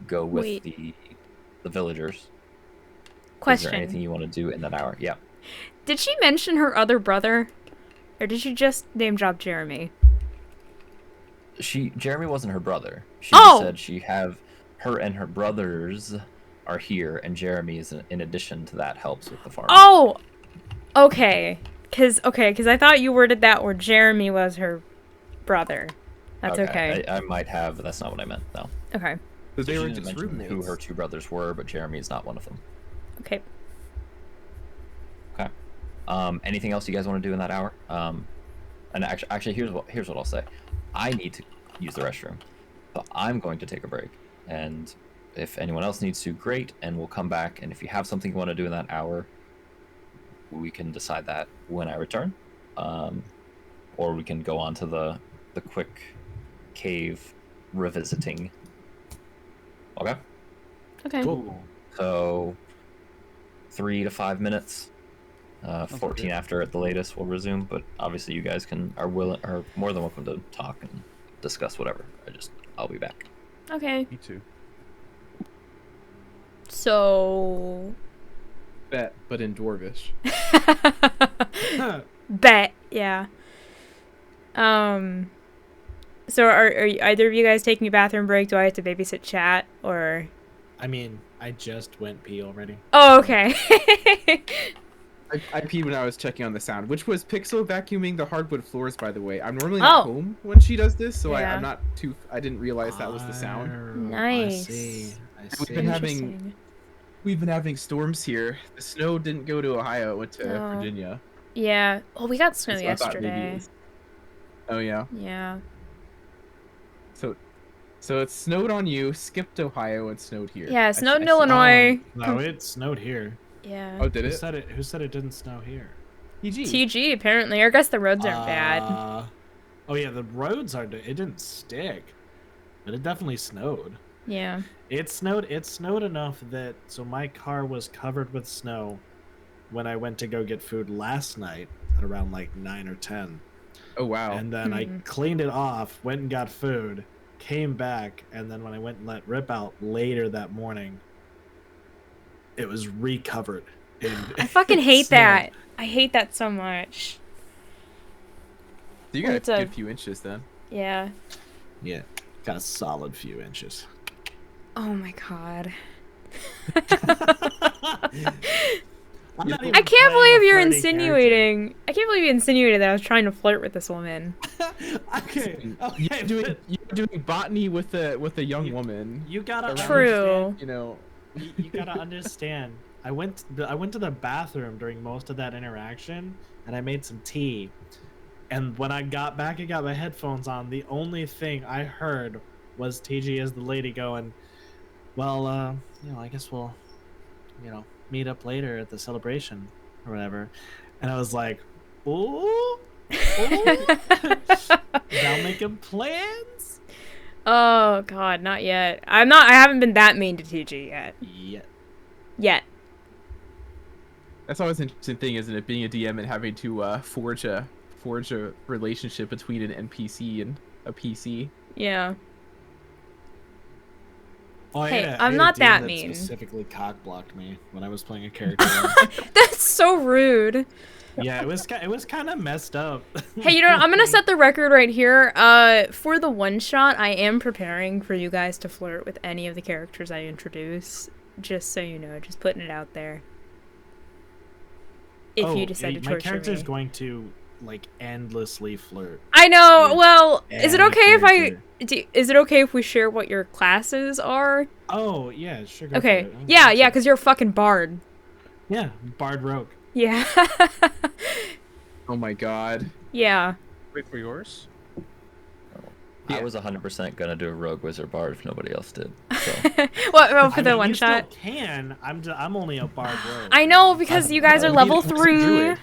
go with Wait. the villagers. Is Question. there anything you want to do in that hour? Yeah. Did she mention her other brother? Or did she just name drop Jeremy? Jeremy wasn't her brother. She Oh! said her and her brothers are here, and Jeremy is in addition to that helps with the farm. Oh! Okay. Cause I thought you worded that where Jeremy was her brother. That's okay. I might have, but that's not what I meant. No. Okay. Because they She were didn't just mention who roommates. her two brothers were, but Jeremy is not one of them. Okay. Okay. Anything else you guys want to do in that hour? And actually, here's what I'll say. I need to use the restroom, but I'm going to take a break. And if anyone else needs to, great. And we'll come back. And if you have something you want to do in that hour, we can decide that when I return, or we can go on to the quick cave revisiting. Okay. Okay. Cool. So 3 to 5 minutes. 14 after at the latest we'll resume, but obviously you guys are more than welcome to talk and discuss whatever. I'll be back. Okay. Me too. So. Bet, but in Dwarvish. Bet. Yeah. So are either of you guys taking a bathroom break? Do I have to babysit chat or? I mean, I just went pee already. Oh, okay. I peed when I was checking on the sound, which was Pixel vacuuming the hardwood floors, by the way. I'm normally not home when she does this, so Yeah. I didn't realize that was the sound. Nice. I see. We've been having storms here. The snow didn't go to Ohio, it went to Oh. Virginia. Yeah. Well, we got snow So I thought maybe it yesterday. was- Oh yeah. Yeah. So it snowed on you, skipped Ohio, and snowed here. Yeah, it snowed in I see. Illinois. No, it snowed here. Yeah. Oh, did Who it? said it? Who said it didn't snow here? TG. TG apparently. I guess the roads aren't bad. Oh yeah, the roads are. It didn't stick, but it definitely snowed. Yeah. It snowed enough that so my car was covered with snow when I went to go get food last night at around like 9 or 10. Oh wow. And then I cleaned it off, went and got food, came back, and then when I went and let Rip out later that morning, it was recovered. I fucking hate snow. that. I hate that so much. So you got It's a a- good few inches then. Yeah. Yeah, got a solid few inches. Oh my god. I'm not even I can't playing believe a you're flirty insinuating. I can't believe you insinuated that I was trying to flirt with this woman. character. Okay, okay, You're doing botany with a young woman. you gotta True. understand. You know. You gotta understand. I went to the bathroom during most of that interaction, and I made some tea, And when I got back and got my headphones on, the only thing I heard was TG as the lady going, well, I guess we'll, meet up later at the celebration or whatever. And I was like, ooh, y'all making plans? Oh God, not yet. I haven't been that mean to TG yet. Yet. That's always an interesting thing, isn't it? Being a DM and having to forge a relationship between an NPC and a PC. Yeah. Oh, Hey, I I'm had a not DM that mean. Specifically cock blocked me when I was playing a character. That's so rude. Yeah, it was kind of messed up. Hey, you know what? I'm gonna set the record right here. For the one shot, I am preparing for you guys to flirt with any of the characters I introduce. Just so you know, just putting it out there. If you decide to torture my character's me. going to endlessly flirt. I know. with Well, is it any okay character. is it okay if we share what your classes are? Oh yeah, sure. Go Okay. for it. Yeah, because you're a fucking bard. Yeah, bard rogue. Yeah. Oh my god. Yeah. Wait for yours. I was 100% gonna do a rogue wizard bard if nobody else did. So. Well, for I the mean, one you shot. Still can. I'm only a bard rogue. I know, because you guys are We level need a 3. druid.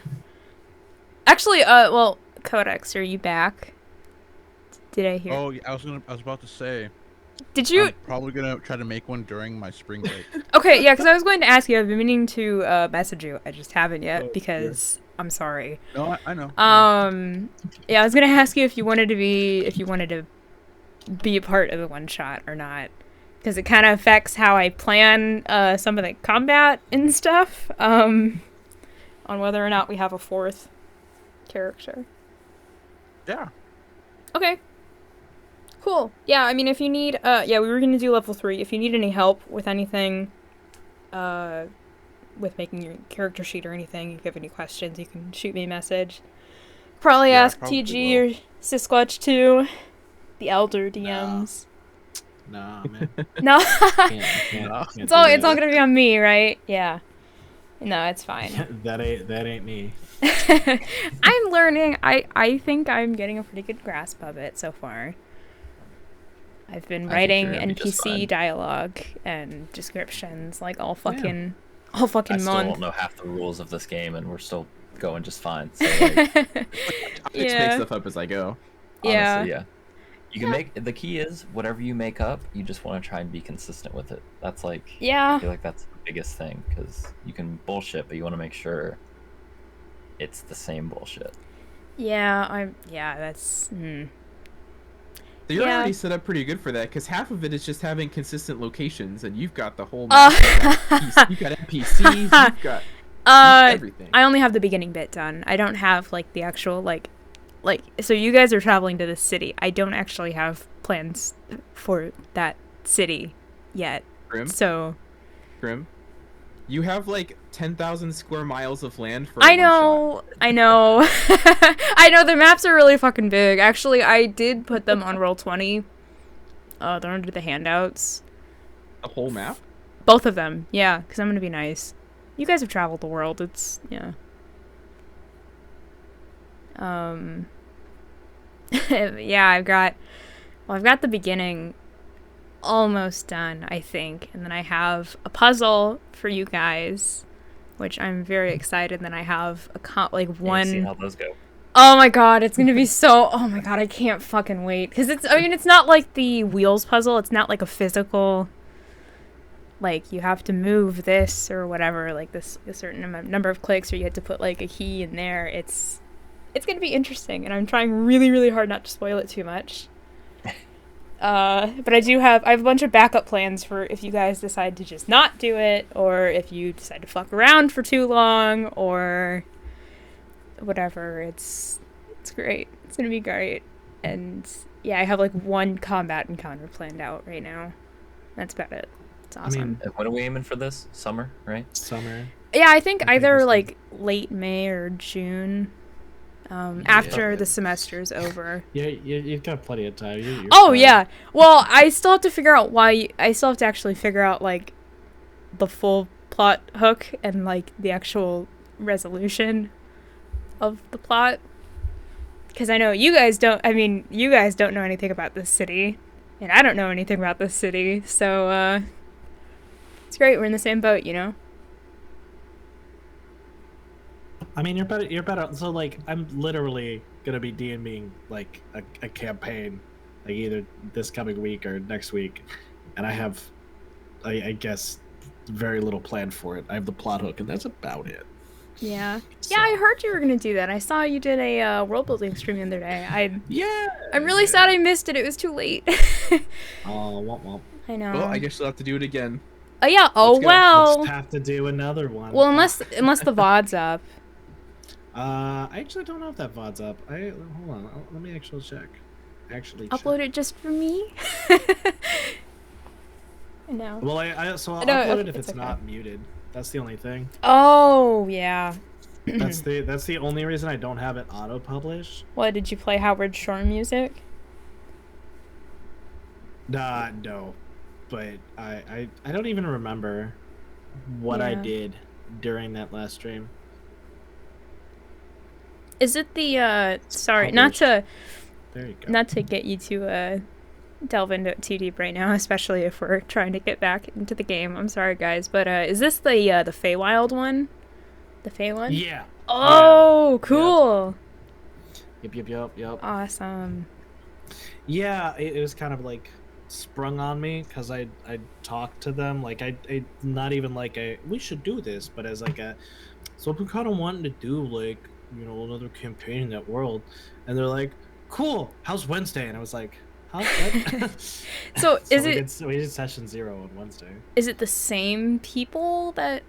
Actually, well, Codex, are you back? Did I hear? Oh, I was about to say. Did you? I'm probably gonna try to make one during my spring break. Okay, yeah, because I was going to ask you. I've been meaning to message you. I just haven't yet Oh, because I'm sorry. No, I know. Yeah, I was gonna ask you if you wanted to be a part of the one shot or not, because it kind of affects how I plan some of the combat and stuff. On whether or not we have a 4th character. Yeah. Okay. Cool. Yeah, I mean, if you need, we were gonna do level 3. If you need any help with anything, with making your character sheet or anything, if you have any questions, you can shoot me a message. Probably Yeah, I ask probably TG will. or Siskquatch too. The elder DMs. Nah, man. No. Can't It's do all that. gonna be on me, right? Yeah. No, it's fine. that ain't me. I'm learning. I think I'm getting a pretty good grasp of it so far. I've been I think writing you're gonna be just NPC fine. dialogue and descriptions like all fucking I month. still don't know half the rules of this game, and we're still going just fine. So, like, I just make Yeah. stuff up as I go. Yeah. honestly, yeah. You can make the key is whatever you make up, you just want to try and be consistent with it. That's like I Yeah. feel like that's the biggest thing because you can bullshit, but you want to make sure it's the same bullshit. Yeah. That's. So you're Yeah. already set up pretty good for that, because half of it is just having consistent locations, and you've got the whole Uh, map. You've got NPCs, you've got everything. I only have the beginning bit done. I don't have like the actual like. So you guys are traveling to the city. I don't actually have plans for that city yet. Grim, So Grim, you have like 10,000 square miles of land for. I know. I know the maps are really fucking big. Actually, I did put them on Roll20. They're under the handouts. A whole map. Both of them. Yeah, because I'm gonna be nice. You guys have traveled the world. It's yeah. Yeah, I've got the beginning almost done, I think, and then I have a puzzle for you guys, which I'm very excited. And then I have Yeah, see how those go. Oh my god, it's gonna be so. Oh my god, I can't fucking wait, because it's not like the wheels puzzle. It's not like a physical. Like you have to move this or whatever, like a certain number of clicks, or you have to put like a key in there. It's gonna be interesting, and I'm trying really, really hard not to spoil it too much. But I have a bunch of backup plans for if you guys decide to just not do it, or if you decide to fuck around for too long, or whatever. It's great. It's gonna be great. And yeah, I have like one combat encounter planned out right now. That's about it. It's awesome. I mean, When are we aiming for this? Summer, right? summer. yeah, I think Okay, either this like late May or June. After the semester's over. Yeah, you've got plenty of time. You're Oh fine. yeah. Well, I still have to figure out I still have to actually figure out like the full plot hook and like the actual resolution of the plot. Because I know you guys don't. I mean, you guys don't know anything about this city, and I don't know anything about this city. So it's great. We're in the same boat, you know. I mean, you're better. You're better. So like, I'm literally gonna be DMing like a campaign, like either this coming week or next week, and I have, I guess, very little planned for it. I have the plot hook, and that's about it. Yeah. So- Yeah, I heard you were gonna do that. I saw you did a world building stream the other day. Yeah. I'm really sad I missed it. It was too late. Oh, womp womp. I know. Well, I guess you'll have to do it again. Oh yeah. Oh Let's go. well. Just have to do another one. Well, unless the VOD's up. I actually don't know if that VOD's up. Hold on. Let me actually check. Upload it just for me. I know. Well, so I'll No, upload it if it's it's okay. not muted. That's the only thing. Oh yeah. That's the only reason I don't have it auto published. What, did you play Howard Shore music? No, but I don't even remember what I Yeah. did during that last stream. Is it the sorry, Published. not There you go. to get you to delve into it too deep right now, especially if we're trying to get back into the game. I'm sorry guys, but is this the Feywild one? The Fey one? Yeah. Oh, cool. Yep. Awesome. Yeah, it was kind of like sprung on me because I talked to them like I not even like we should do this, but as like so I'm kind of wanting to do like, you know, another campaign in that world, and they're like, cool, how's Wednesday? And I was like, how's that? So we did session 0 on Wednesday. is it the same people that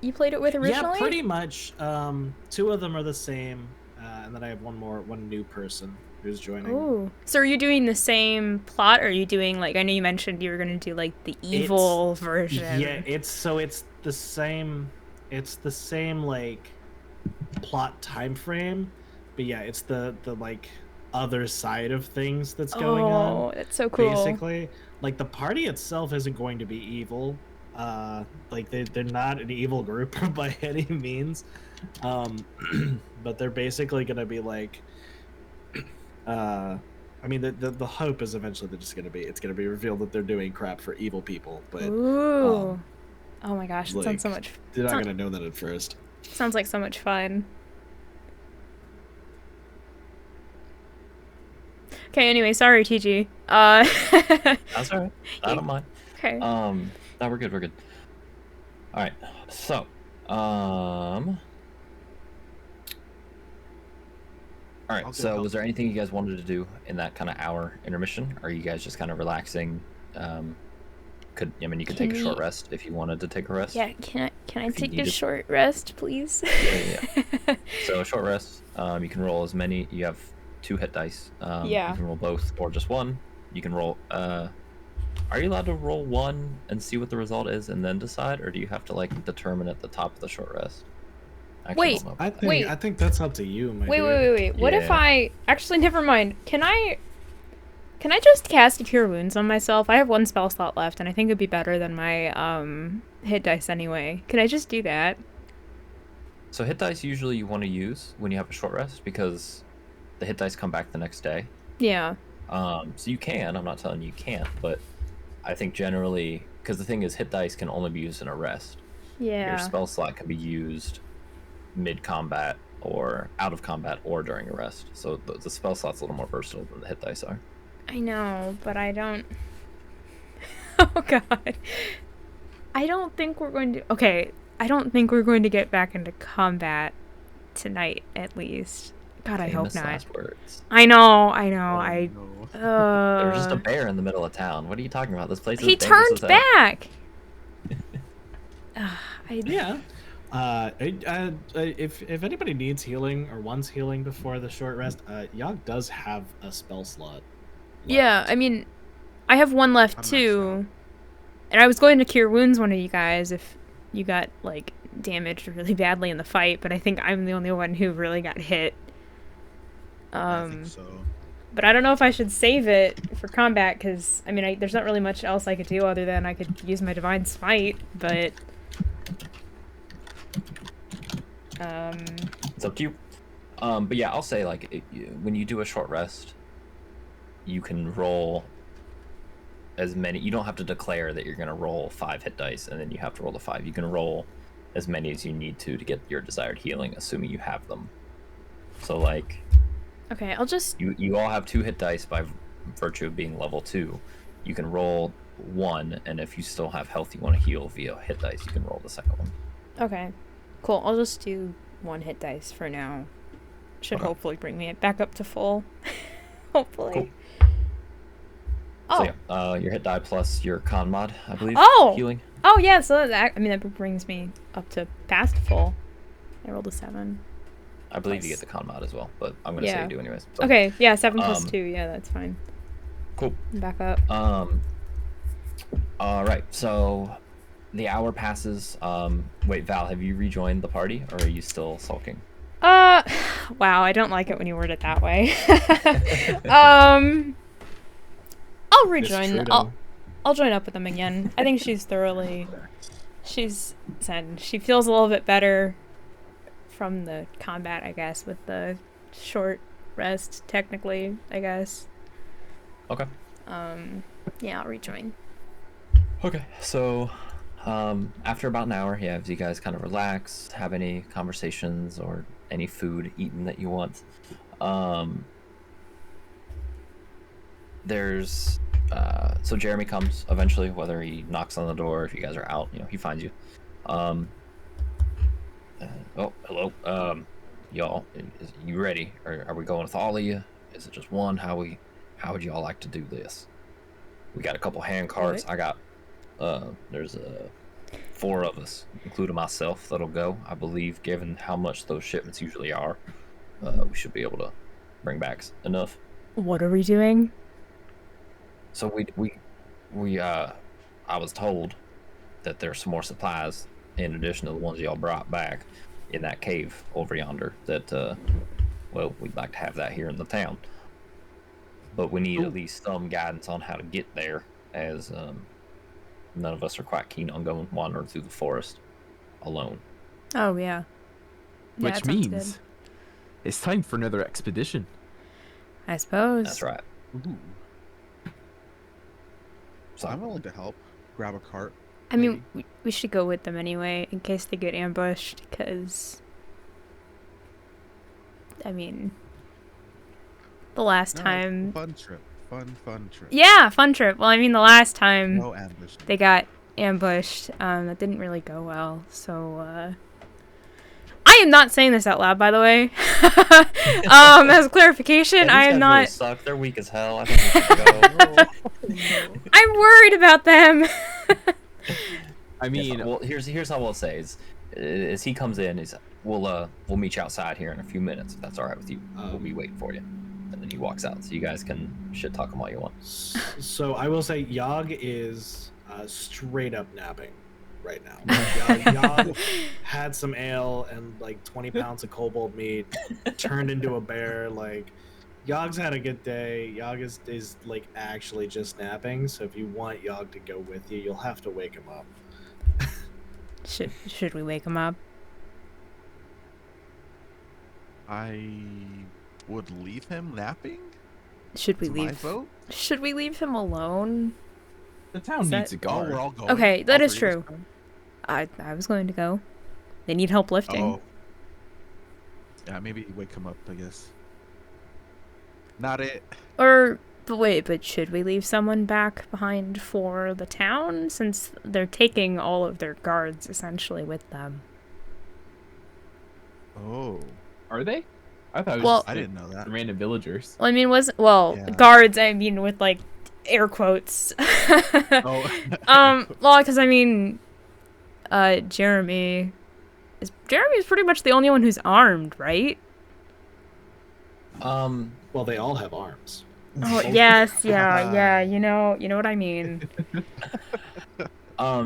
you played it with originally? Yeah, pretty much. 2 of them are the same, and then I have one new person who's joining. Oh, so are you doing the same plot, or are you doing like, I know you mentioned you were gonna do like the evil version? Yeah, it's the same. It's the same like plot time frame, but yeah, it's the like other side of things that's going on. Oh, that's so cool. Basically, like the party itself isn't going to be evil. Like they're not an evil group by any means. But they're basically gonna be like, I mean, the hope is eventually it's gonna be revealed that they're doing crap for evil people. But Ooh. Oh my gosh, it like, sounds so much. they're not gonna know that at first. Sounds like so much fun. Okay, anyway, sorry, TG. That's alright. I don't mind. Okay. No, we're good. All right. So, all right. I'll So, go. was there anything you guys wanted to do in that kind of hour intermission? Or are you guys just kind of relaxing? You could take a short rest if you wanted to take a rest. Yeah, can I If you take a need it. short rest, please? Yeah. So, a short rest. You can roll as many. You have 2 hit dice. Yeah. You can roll both or just one. You can roll. Are you allowed to roll one and see what the result is and then decide, or do you have to like determine at the top of the short rest? Actually, Wait. I don't know. I think that's up to you, my dude. Wait. What if Yeah. I actually never mind? Can I just cast Cure Wounds on myself? I have 1 spell slot left, and I think it'd be better than my hit dice anyway. Can I just do that? So hit dice usually you want to use when you have a short rest because the hit dice come back the next day. Yeah. So you can. I'm not telling you can't, but I think generally, because the thing is, hit dice can only be used in a rest. Yeah. Your spell slot can be used mid-combat or out of combat or during a rest. So the spell slot's a little more versatile than the hit dice are. I know, but I don't. Oh god. I don't think we're going to. Okay, I don't think we're going to get back into combat tonight, at least. God, I hope Famous not. last words. I know. Oh, Uh, There was just a bear in the middle of town. What are you talking about? This place is he dangerous turned as hell. back. Yeah. If anybody needs healing or wants healing before the short rest, Yog does have a spell slot. Yeah, I mean, I have 1 left I'm maxed too, and I was going to cure wounds one of you guys if you got like damaged really badly in the fight, but I think I'm the only one who really got hit. I think so. But I don't know if I should save it for combat, because, I mean, there's not really much else I could do other than I could use my Divine Smite, but... It's up to you. But yeah, I'll say like when you do a short rest, you can roll as many. You don't have to declare that you're gonna roll 5 hit dice and then you have to roll the 5. You can roll as many as you need to get your desired healing, assuming you have them. So like, Okay, I'll just. you all have 2 hit dice by virtue of being level 2. You can roll 1, and if you still have health you want to heal via hit dice, you can roll the second one. Okay, cool. I'll just do 1 hit dice for now. Should Okay. hopefully bring me back up to full. Hopefully. Cool. Oh. So yeah, your hit die plus your con mod, I believe. Oh! Healing. Oh yeah, so that that brings me up to past full. I rolled a 7. I believe you Plus. get the con mod as well, but I'm gonna say Yeah. you do anyways. So. Okay, yeah, 7 plus Um, 2. Yeah, that's fine. Cool. Back up. All right. So the hour passes. Wait, Val, have you rejoined the party, or are you still sulking? Wow, I don't like it when you word it that way. I'll rejoin. Trudeau. I'll join up with them again. I think she's zen. She feels a little bit better from the combat, I guess, with the short rest, technically, I guess. Okay. Yeah, I'll rejoin. Okay. So, after about an hour, yeah, as you guys kind of relax, have any conversations or any food eaten that you want, there's so Jeremy comes eventually, whether he knocks on the door, if you guys are out, he finds you. Oh, hello. Y'all, you ready? Are we going with all of you? Is it just one? How would y'all like to do this? We got a couple hand carts. What? I got there's 4 of us, including myself, that'll go. I believe, given how much those shipments usually are, we should be able to bring back enough. What are we doing? So I was told that there's some more supplies in addition to the ones y'all brought back in that cave over yonder that, well, we'd like to have that here in the town. But we need at least some guidance on how to get there, as none of us are quite keen on going wandering through the forest alone. Oh yeah. Yeah, Which that sounds means good. it's time for another expedition. I suppose. That's right. Ooh. So I'm willing to help. Grab a cart. I mean, we should go with them anyway, in case they get ambushed, because... I mean... The last No, time... Fun trip. Fun trip. Yeah, fun trip. Well, I mean, the last time No ambush. they got ambushed, that didn't really go well, so, I am not saying this out loud, by the way. As a clarification, yeah, I am these guys not... really suck. They're weak as hell. I think we should go. I'm worried about them! I mean, Yes, well, here's how we'll say is, as he comes in, we'll meet you outside here in a few minutes if that's all right with you. We'll be waiting for you, and then he walks out, so you guys can shit talk him all you want. So I will say Yog is straight up napping right now. Yog had some ale and like 20 pounds of kobold meat, turned into a bear. Like, Yog's had a good day. Yog is like actually just napping. So if you want Yog to go with you, you'll have to wake him up. Should we wake him up? I would leave him napping. Should we It's my leave? vote. Should we leave him alone? the town Is needs a that- Oh, guard. we're all going. Okay, that All is 3 of us true. going? I was going to go. They need help lifting. Oh. Yeah, maybe wake him up, I guess. Not it. But should we leave someone back behind for the town, since they're taking all of their guards essentially with them? Oh. Are they? I thought it was Well- just I didn't know that. random villagers. Well, I mean, Yeah. guards, I mean, with like air quotes. Oh. Well, because I mean, Jeremy is pretty much the only one who's armed, right? Well, they all have arms. Oh, yes, yeah, you know what I mean.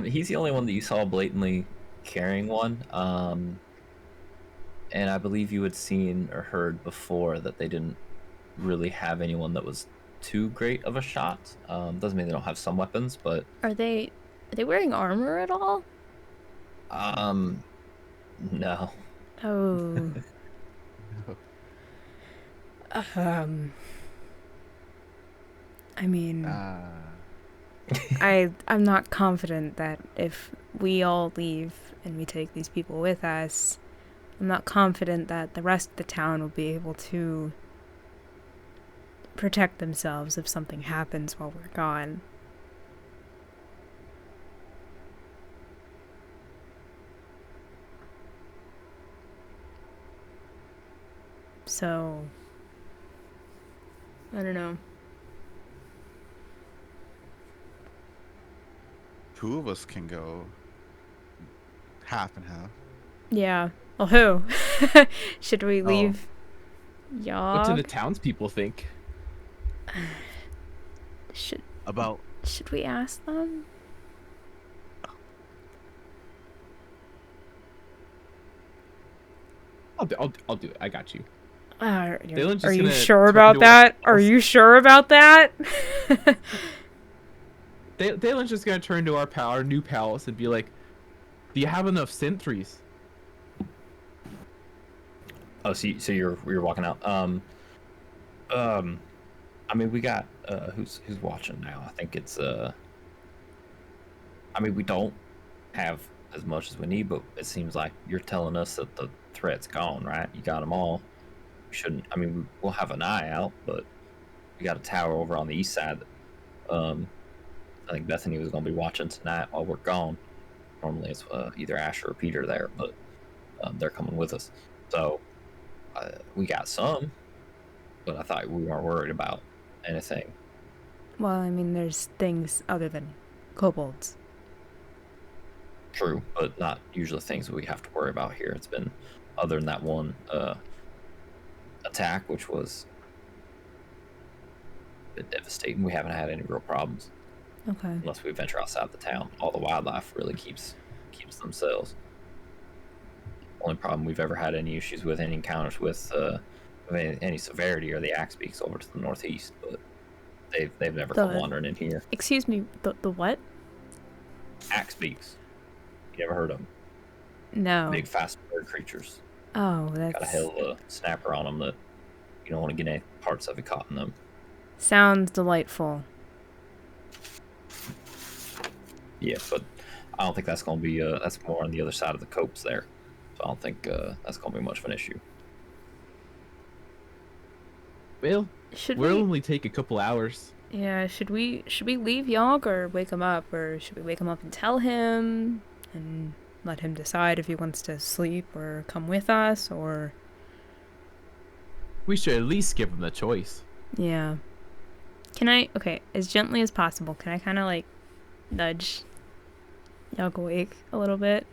He's the only one that you saw blatantly carrying one. And I believe you had seen or heard before that they didn't really have anyone that was too great of a shot. Doesn't mean they don't have some weapons, but Are they wearing armor at all? no. Oh. I mean, Ah. I'm not confident that if we all leave and we take these people with us, I'm not confident that the rest of the town will be able to protect themselves if something happens while we're gone. So, I don't know. Two of us can go half and half. Yeah. Well, who? Should we leave What do Yog? the townspeople think? Should About we ask them? I'll do it. I got you. Are Daelin's just you gonna sure turn about to that? our- Are you sure about that? Daelin's just gonna turn to our new palace and be like, "Do you have enough synthries?" Oh, so you're walking out. I mean, we got who's watching now? I think it's I mean, we don't have as much as we need, but it seems like you're telling us that the threat's gone, right? You got them all. We shouldn't. I mean, we'll have an eye out, but we got a tower over on the east side. I think Bethany was going to be watching tonight while we're gone. Normally, it's either Asher or Peter there, but they're coming with us. So we got some, but I thought we weren't worried about anything. Well, I mean, there's things other than kobolds. True, but not usually things we have to worry about here. It's been other than that one attack, which was a bit devastating. We haven't had any real problems. Okay. Unless we venture outside the town. All the wildlife really keeps themselves. Only problem we've ever had any issues with, any encounters with any severity, are the axe beaks over to the northeast, but they've never come wandering in here. Excuse me, the what? Axe beaks. You never heard of them? No. Big, fast bird creatures. Oh, that's... Got a hell of a snapper on them that you don't want to get any parts of it caught in them. Sounds delightful. Yeah, but I don't think that's going to be, that's more on the other side of the copse there. So I don't think that's going to be much of an issue. Well, Should we'll we... only take a couple hours. Yeah, should we leave Yog or wake him up? Or should we wake him up and tell him? And let him decide if he wants to sleep or come with us, or... We should at least give him the choice. Yeah. Can I... Okay, as gently as possible, can I kind of, like, nudge Yog awake a little bit?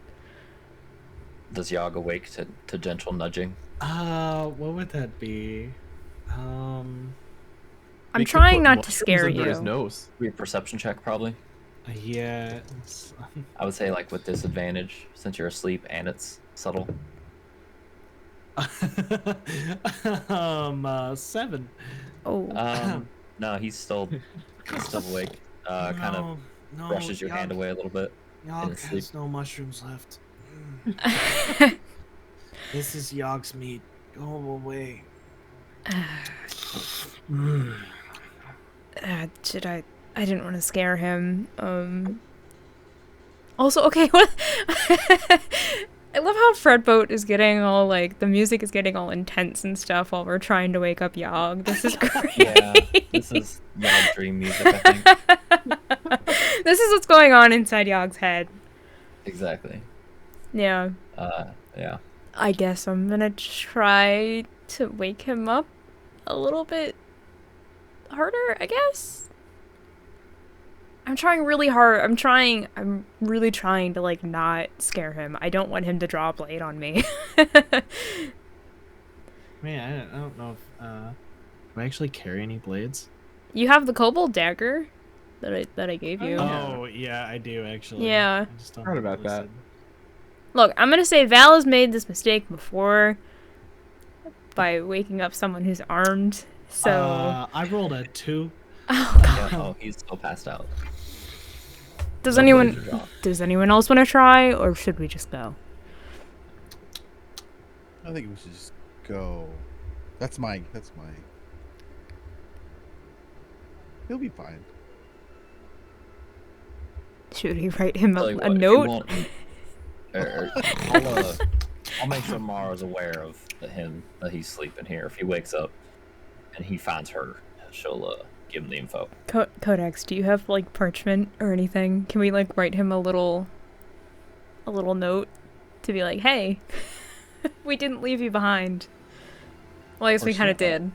Does Yog awake to gentle nudging? What would that be? I'm We could trying put not to mushrooms scare under his you. nose. Be a perception check, probably. Yeah. I would say, like, with disadvantage, since you're asleep and it's subtle. 7. Oh. No, he's still awake. Kind of brushes your hand away a little bit. Yog sleep. has no mushrooms left. This is Yog's meat. Go away. Should I didn't want to scare him. Also, okay, what? I love how Fredboat is getting all, like, the music is getting all intense and stuff while we're trying to wake up Yog. This is great. Yeah, this is Yog's dream music, I think. This is what's going on inside Yog's head. Exactly. Yeah. Yeah. I guess I'm gonna try to wake him up a little bit harder, I guess. I'm trying really hard. I'm really trying to, like, not scare him. I don't want him to draw a blade on me. Man, I don't know if do I actually carry any blades? You have the kobold dagger that I gave you. Oh yeah, I do actually. Yeah. I just don't Heard have about that. listed. Look, I'm gonna say Val has made this mistake before by waking up someone who's armed. So I rolled a 2. oh god. Yeah, oh, he's still passed out. Does No anyone blades are drawn. else want to try, or should we just go? I think we should just go. That's my He'll be fine. Should we write him Tell you a what, if you note? want- I'll make sure Mara's aware of him that he's sleeping here. If he wakes up and he finds her, she'll give him the info. Codex, do you have like parchment or anything? Can we like write him a little note to be like, hey, we didn't leave you behind. Well, I guess we Or kind of should I? did.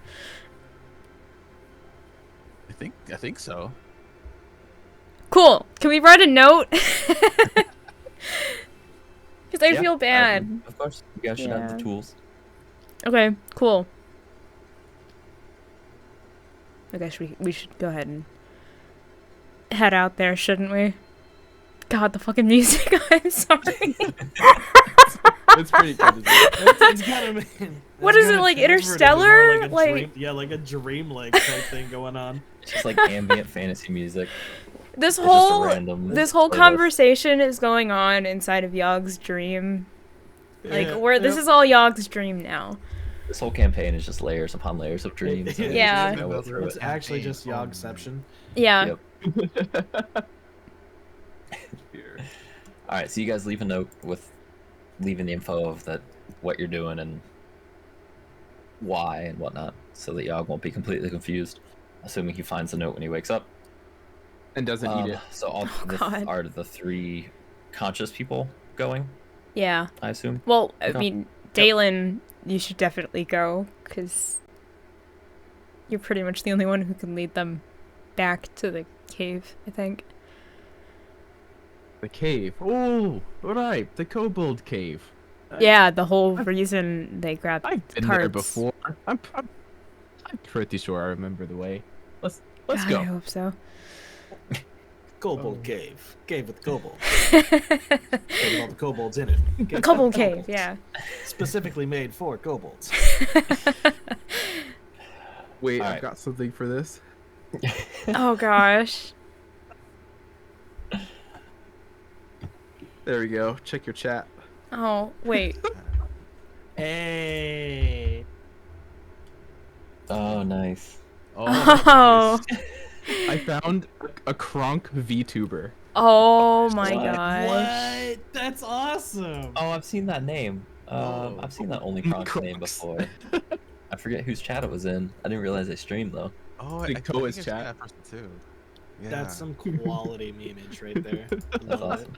I think so. Cool. Can we write a note? Because I Yeah, feel bad. Of course, you guys should have Yeah. the tools. Okay, cool. I guess we should go ahead and head out there, shouldn't we? God, the fucking music. I'm sorry. It's pretty good. It's kind of. What is it, like Interstellar? Like, Like- like a dream-like type thing going on. It's just like ambient fantasy music. This It's just a whole random this whole playlist. conversation is going on inside of Yog's dream. Like Yeah, this yep. is all Yog's dream now. This whole campaign is just layers upon layers of dreams. and we Yeah. just go through It's it. actually just Yogception. Yeah. Yep. All right, so you guys leave a note with leaving the info of what you're doing and why and whatnot, so that Yog won't be completely confused, assuming he finds the note when he wakes up. And doesn't eat it. So God. are the 3 conscious people going, Yeah. I assume? Well, I Okay. mean, Daelin, you should definitely go, because you're pretty much the only one who can lead them back to the cave, I think. The cave. Oh, right. The kobold cave. Yeah, the whole reason they grabbed I've been cards. there before. I'm pretty sure I remember the way. Let's God, I go. hope so. Kobold Cave. Cave with kobolds. Cave with all the kobolds in it. Cave Kobold with cave, kobolds. yeah. Specifically made for kobolds. Wait, All I've right. got something for this. Oh gosh. There we go. Check your chat. Oh, wait. Hey. Oh, nice. Oh. I found a Kronk VTuber. Oh my What? gosh. What? That's awesome. Oh, I've seen that name. Oh. I've seen that Only Crocs name Crocs. before. I forget whose chat it was in. I didn't realize they streamed though. Oh, The I Koa's think I've seen chat. that person too. Yeah. That's some quality memeage right there. That's Love awesome.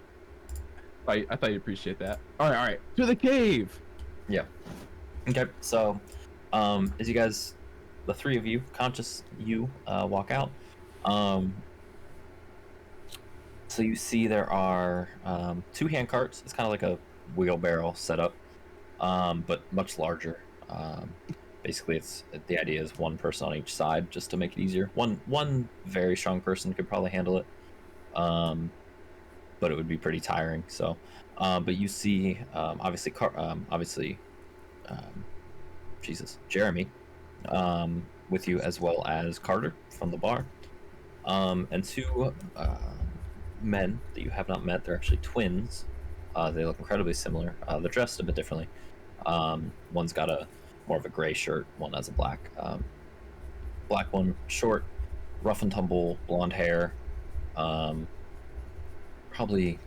I thought you'd appreciate that. All right. To the cave. Yeah. Okay, so, as you guys, the 3 of you, conscious you, walk out, so you see there are 2 hand carts. It's kind of like a wheelbarrow setup, but much larger. Basically, the idea is 1 person on each side, just to make it easier. One very strong person could probably handle it, but it would be pretty tiring. So, but you see, obviously, Jeremy, with you, as well as Carter from the bar, and 2 men that you have not met. They're actually twins. They look incredibly similar. They're dressed a bit differently. One's got more of a gray shirt. One has a black one, short, rough and tumble, blonde hair. Probably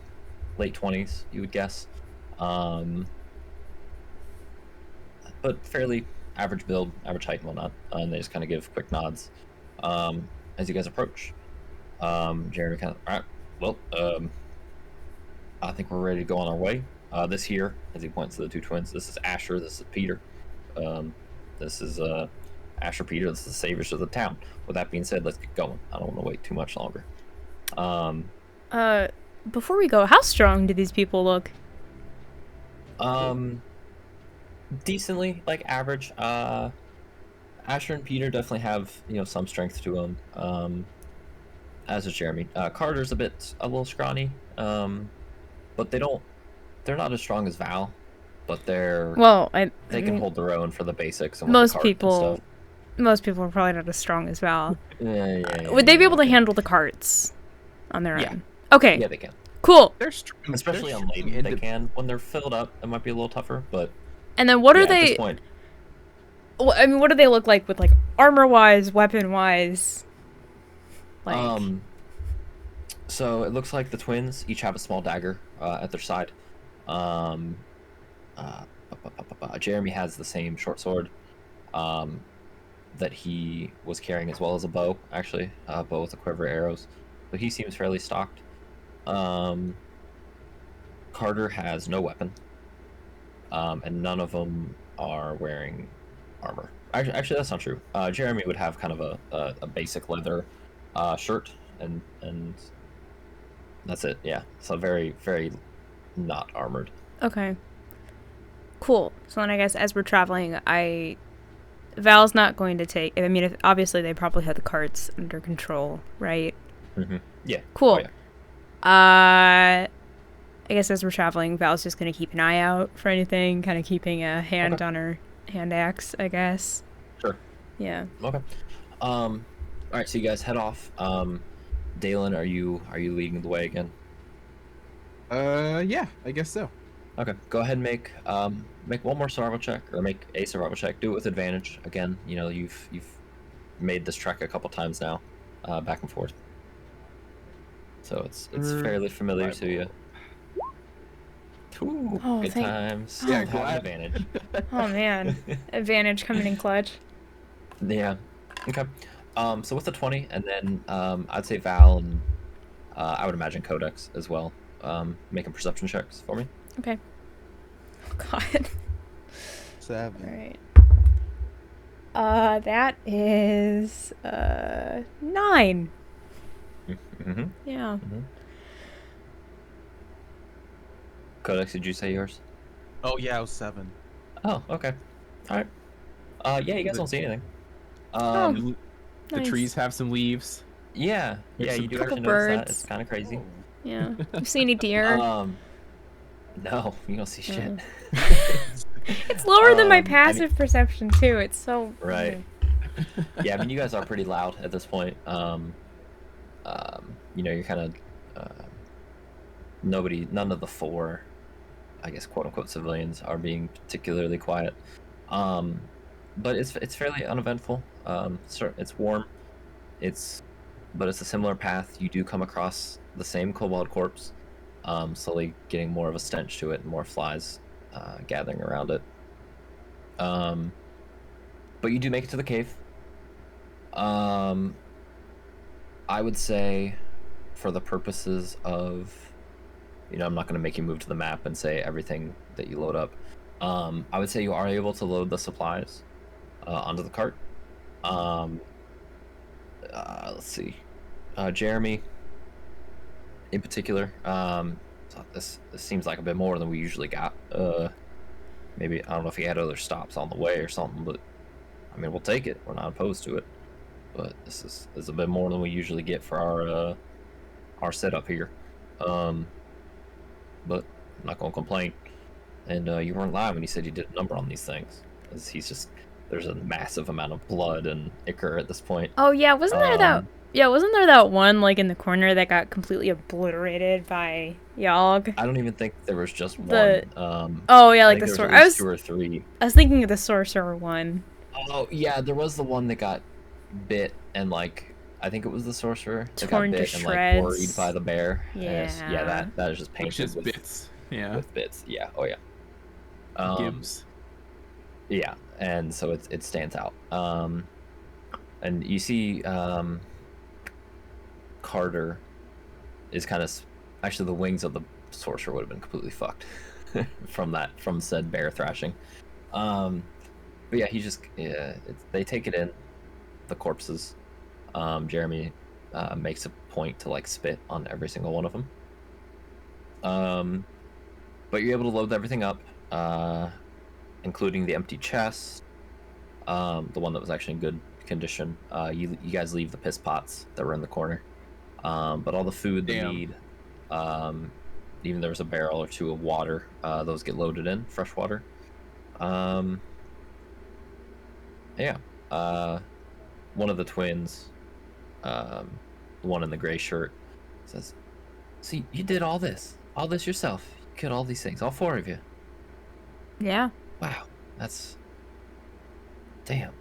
late 20s, you would guess. But fairly average build, average height and whatnot. And they just kind of give quick nods as you guys approach. Jeremy kind of, all right, well, I think we're ready to go on our way. This here, as he points to the 2 twins, this is Asher, this is Peter. This is Asher, Peter, this is the saviors of the town. With that being said, let's get going. I don't want to wait too much longer. Before we go, how strong do these people look? Decently, like average. Asher and Peter definitely have, some strength to them. As is Jeremy. Carter's a little scrawny. But they're not as strong as Val, but Well, they can hold their own for the basics. And with most the cart and people stuff. most people are probably not as strong as Val. Yeah, Would they be able to yeah. handle the carts on their Yeah. own? Okay, Yeah, they can. cool. They're strong. Especially they're on strong laden, they can. When they're filled up, it might be a little tougher, but And then what yeah, are at this they? point, I mean, what do they look like with like armor wise, weapon wise? Like, So it looks like the twins each have a small dagger at their side. Um, Jeremy has the same short sword that he was carrying, as well as a bow, actually, a bow with a quiver of arrows. So he seems fairly stocked. Carter has no weapon, and none of them are wearing armor. Actually, that's not true. Jeremy would have kind of a basic leather shirt, and that's it. Yeah, so very, very not armored. okay. Cool. So then I guess as we're traveling, Val's not going to take... I mean, obviously they probably have the carts under control, right? Mm-hmm. Yeah. Cool. Oh, yeah. I guess as we're traveling, Val's just going to keep an eye out for anything, kind of keeping a hand Okay. on her hand axe, I guess. Sure. Yeah. Okay. All right. So you guys head off. Daelin, are you leading the way again? Yeah, I guess so. Okay. Go ahead and make one more survival check, or make a survival check. Do it with advantage. Again, you know you've made this trek a couple times now, back and forth. So it's fairly familiar to you. Ooh, Oh, good thank- times. Yeah, Have an glad. advantage. Oh, man. Advantage coming in clutch. Yeah. Okay. So with the 20, and then I'd say Val and I would imagine Codex as well. Making perception checks for me. Okay. Oh, God. 7. Alright. That is, 9. Mm-hmm. Yeah. Codex, did you say yours? Oh yeah, I was 7. Oh, okay. All right. Yeah, you guys don't see anything. Oh. The Nice. trees have some leaves. Yeah, There's some you do couple actually notice that. birds. It's kind of crazy. Yeah. You see any deer? No, you don't see shit. It's lower than my I mean- passive perception, too. It's so... Right. Yeah, I mean, you guys are pretty loud at this point. You know, you're kind of none of the 4, I guess, quote unquote civilians are being particularly quiet. But it's fairly uneventful. It's warm. But it's a similar path. You do come across the same kobold corpse, slowly getting more of a stench to it and more flies gathering around it. But you do make it to the cave. I would say, for the purposes of, you know, I'm not going to make you move to the map and say everything that you load up. I would say you are able to load the supplies onto the cart. Let's see. Jeremy, in particular, so this seems like a bit more than we usually got. Maybe, I don't know if he had other stops on the way or something, but I mean, we'll take it. We're not opposed to it. But this is a bit more than we usually get for our setup here. But I'm not gonna complain. And you weren't lying when you said you did a number on these things. 'Cause there's a massive amount of blood and ichor at this point. Oh, yeah. Wasn't there that one, like, in the corner that got completely obliterated by Yog? I don't even think there was just The- one. Oh, yeah, I like think the there was sorcerer. at least 2 or 3. I was thinking of the sorcerer one. Oh yeah, there was the one that got bit and like I think it was the sorcerer that Torn got to bit and like worried shreds. by the bear. And Yeah. that is just painted Which is with, bits. Yeah. with bits. Yeah. Oh yeah. Gibbs. Yeah, and so it stands out. And you see, Carter is kind of actually the wings of the sorcerer would have been completely fucked from said bear thrashing. But yeah, they take it in the corpses. Jeremy makes a point to like spit on every single one of them. But you're able to load everything up, including the empty chest, the one that was actually in good condition. You guys leave the piss pots that were in the corner, but all the food, the Damn. mead, even there was a barrel or 2 of water. Those get loaded in, fresh water. Yeah. One of the twins, the one in the gray shirt, says, "See, you did all this yourself. You killed all these things, all 4 of you. Yeah. Wow, damn.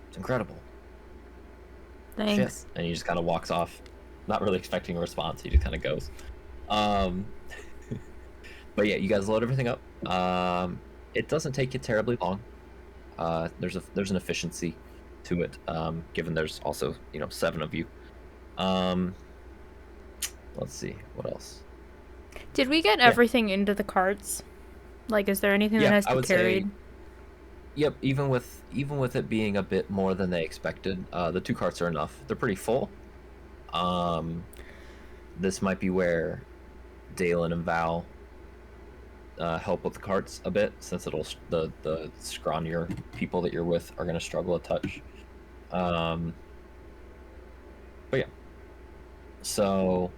It's incredible." Thanks. And he just kind of walks off, not really expecting a response. He just kind of goes. But yeah, you guys load everything up. It doesn't take you terribly long. There's an efficiency to it, given there's also 7 of you. Let's see what else. Did we get everything into the carts? Like, is there anything that has to be carried? Yep. Even with it being a bit more than they expected, the 2 carts are enough. They're pretty full. This might be where Daelin and Val help with the carts a bit, since the scrawnier people that you're with are going to struggle a touch. But yeah. So,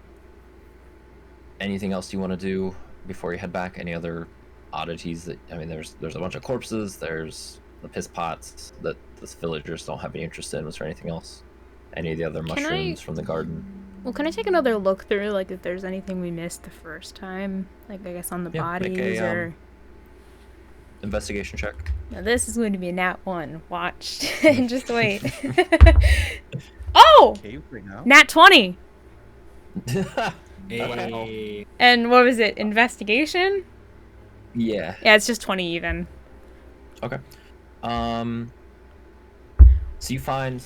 anything else you want to do before you head back? Any other oddities there's a bunch of corpses, there's the piss pots that the villagers don't have any interest in. Was there anything else? Any of the other mushrooms from the garden? Well, can I take another look through, like, if there's anything we missed the first time? Like, I guess on the bodies, make a, or... investigation check. Now, this is going to be a nat 1. Watch. Just wait. Oh! Cave right now? Nat 20! Hey. And what was it? Investigation? Yeah. Yeah, it's just 20 even. Okay. So you find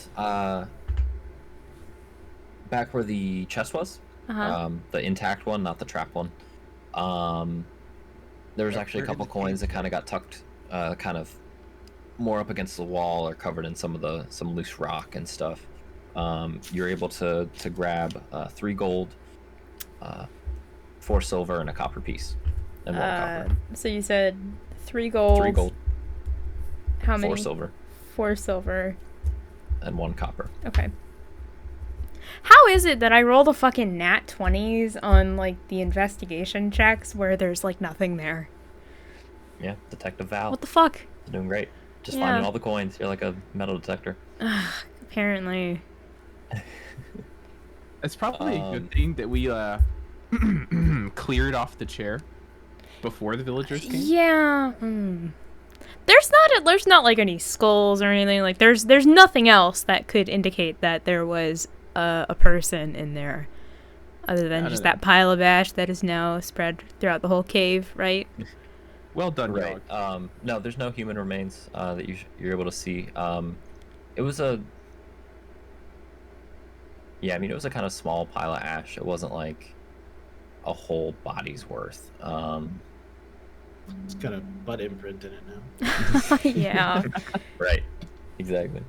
back where the chest was, the intact one, not the trap one. There was actually a couple coins that kind of got tucked, kind of more up against the wall or covered in some loose rock and stuff. You're able to grab 3 gold, 4 silver, and a copper piece, and 1 copper. So you said 3 gold. 3 gold. How many? 4 silver. 4 silver. And 1 copper. Okay. How is it that I roll the fucking nat 20s on, like, the investigation checks where there's, like, nothing there? Yeah, Detective Val. What the fuck? You're doing great. Just finding all the coins. You're like a metal detector. Apparently. It's probably a good thing that we cleared off the chair before the villagers came. Yeah. There's not like any skulls or anything. Like there's nothing else that could indicate that there was a person in there, other than just that pile of ash that is now spread throughout the whole cave, right? Well done, right. Yog. No, there's no human remains that you're able to see. It was a kind of small pile of ash. It wasn't like a whole body's worth. It's got a butt imprint in it now. Yeah. Right. Exactly.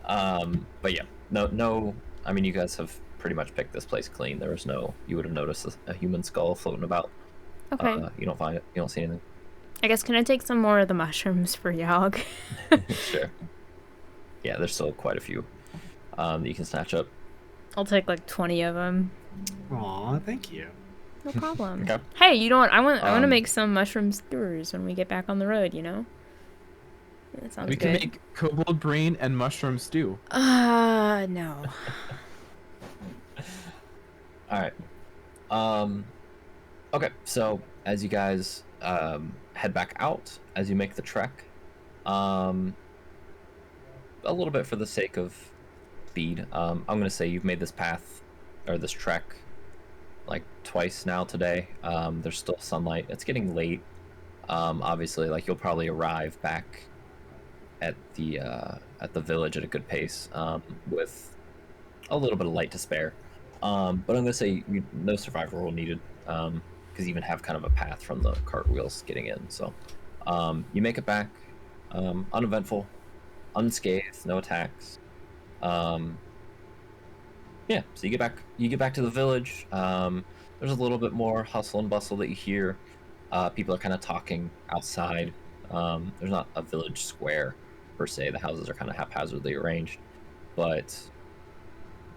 But yeah, no. I mean, you guys have pretty much picked this place clean. There was you would have noticed a human skull floating about. Okay. You don't find it. You don't see anything. I guess, can I take some more of the mushrooms for Yog? Sure. Yeah, there's still quite a few that you can snatch up. I'll take like 20 of them. Aw, thank you. No problem. Okay. Hey, you know what? I want to make some mushroom skewers when we get back on the road, you know? That sounds We good. can make kobold brain and mushroom stew. No. All right. Okay, so as you guys head back out, as you make the trek, a little bit for the sake of speed, I'm going to say you've made this path, or this trek, like twice now today. There's still sunlight. It's getting late. Obviously, like you'll probably arrive back at the village at a good pace, with a little bit of light to spare. But I'm going to say no survival roll needed, because you even have kind of a path from the cartwheels getting in. So you make it back, uneventful, unscathed, no attacks. Yeah, so you get back to the village. There's a little bit more hustle and bustle that you hear. People are kind of talking outside. There's not a village square per se. The houses are kind of haphazardly arranged, but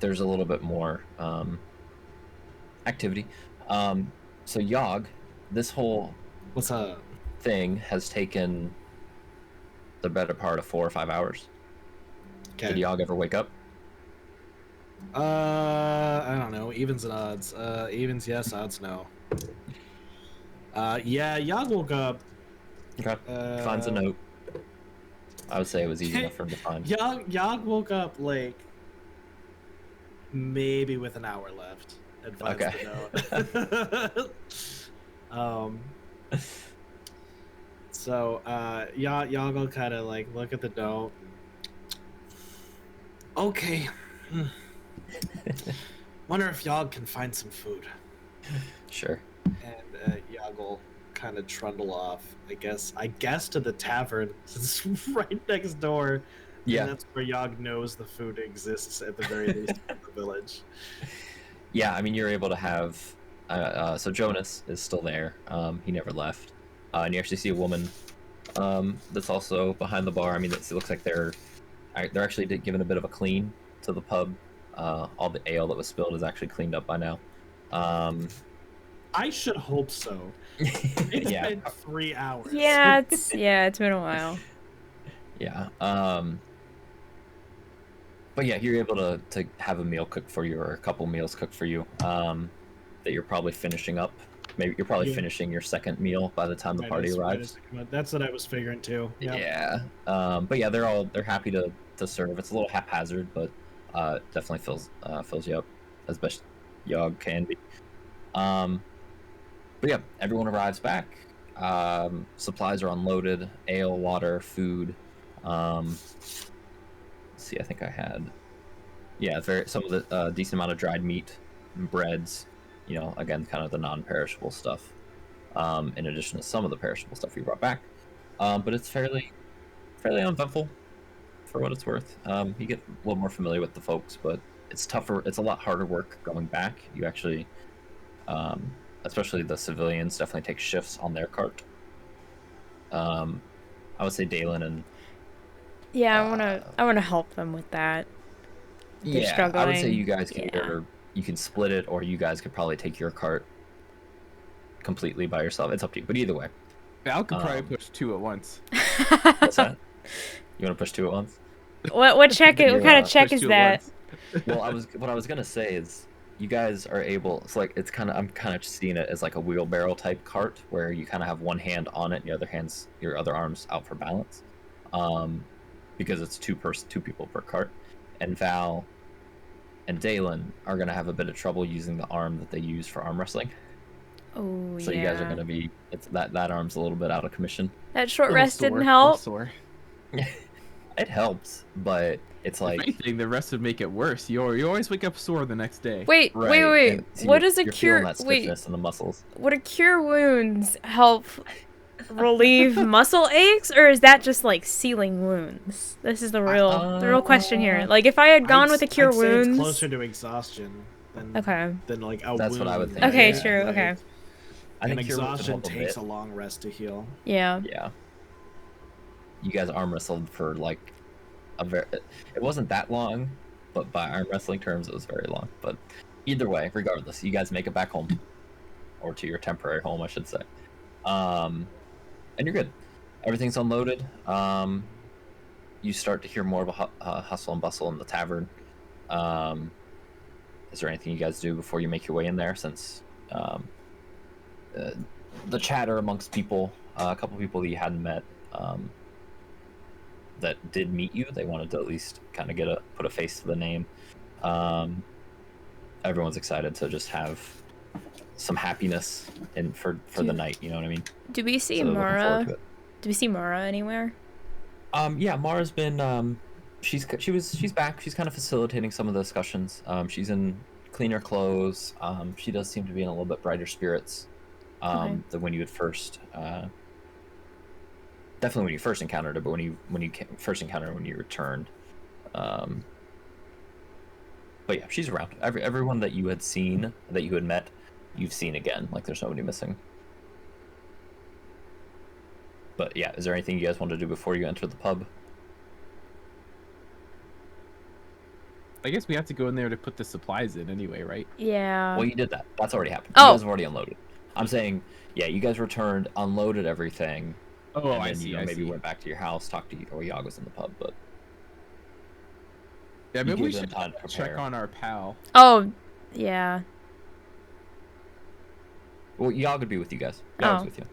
there's a little bit more activity. So Yog, this whole What's up? thing has taken the better part of 4 or 5 hours. Okay. Did Yog ever wake up? I don't know. Evens and odds. Evens yes, odds no. Yeah, Yog woke up. Okay. Finds a note. I would say it was easy enough for him to find. Yog woke up like maybe with an hour left. Advise the note. So Yog will kind of like look at the note. Okay. Wonder if Yog can find some food. Sure. And Yog will kind of trundle off. I guess to the tavern. It's right next door. Yeah. And that's where Yog knows the food exists at the very least in the village. Yeah, I mean, you're able to have... so Jonas is still there. He never left. And you actually see a woman that's also behind the bar. I mean, it looks like they're actually giving a bit of a clean to the pub. All the ale that was spilled is actually cleaned up by now. I should hope so. It's Yeah. been 3 hours. Yeah, it's been a while. Yeah. But yeah, you're able to have a meal cooked for you, or a couple meals cooked for you, that you're probably finishing up. Maybe you're probably finishing your second meal by the time the party arrives. That's what I was figuring too. Yeah. But yeah, they're happy to serve. It's a little haphazard, but definitely fills you up as best Yog can be. But yeah, everyone arrives back. Supplies are unloaded: ale, water, food. Let's see, I think I had, some of the decent amount of dried meat and breads. You know, again, kind of the non-perishable stuff. In addition to some of the perishable stuff we brought back. But it's fairly uneventful for what it's worth. You get a little more familiar with the folks, but it's tougher. It's a lot harder work going back. You actually, especially the civilians, definitely take shifts on their cart. I would say Daelin and Yeah, I wanna help them with that. They're struggling. I would say you guys can either you can split it, or you guys could probably take your cart completely by yourself. It's up to you, but either way. Val could probably push 2 at once. What's that? You want to push 2 at once? What check? What kind of check Push is 2 at that? once. Well, what I was gonna say is you guys are able. It's like I'm kind of seeing it as like a wheelbarrow type cart, where you kind of have one hand on it, and your other arm's out for balance. Because it's two people per cart, and Val and Daelin are gonna have a bit of trouble using the arm that they use for arm wrestling. Oh, So you guys are gonna be that arm's a little bit out of commission. That short Little rest didn't sore, help. little sore. It helps, but it's like If anything, the rest would make it worse. You always wake up sore the next day. Wait. and so What you're- does a you're feeling cure? that Wait, stiffness in the muscles. would a cure wounds help relieve muscle aches, or is that just like sealing wounds? This is the real question here. Like, if I had gone with a cure I'd say wounds, it's closer to exhaustion than like a That's wound. what I would think. Okay, Yeah, true. like, Okay. I And think cure wounds would exhaustion help a takes bit. a long rest to heal. Yeah. Yeah. You guys arm wrestled for like it wasn't that long, but by arm wrestling terms it was very long. But either way, regardless, you guys make it back home, or to your temporary home, I should say. And you're good. Everything's unloaded. You start to hear more of a hustle and bustle in the tavern. Is there anything you guys do before you make your way in there, since the chatter amongst people, a couple people that you hadn't met, that did meet you, they wanted to at least kind of put a face to the name. Everyone's excited to just have some happiness for the night, you know what I mean? Do we see So they're looking forward Mara? to it. Do we see Mara anywhere? Yeah, Mara's been she's back. She's kind of facilitating some of the discussions. She's in cleaner clothes. She does seem to be in a little bit brighter spirits than when you had first definitely when you first encountered her, but when you first encountered her when you returned. But yeah, she's around. Everyone that you had seen, that you had met, you've seen again. Like, there's nobody missing. But yeah, is there anything you guys want to do before you enter the pub? I guess we have to go in there to put the supplies in anyway, right? Yeah. Well, you did that. That's already happened. Oh. You guys have already unloaded. I'm saying, yeah, you guys returned, unloaded everything. Oh, and I then, see. maybe I see. went back to your house, talked to you, or Yog was in the pub, but Yeah, maybe you we give them should time to check prepare. on our pal. Oh, yeah. Well, Yog would be with you guys. Yog's Oh. with you.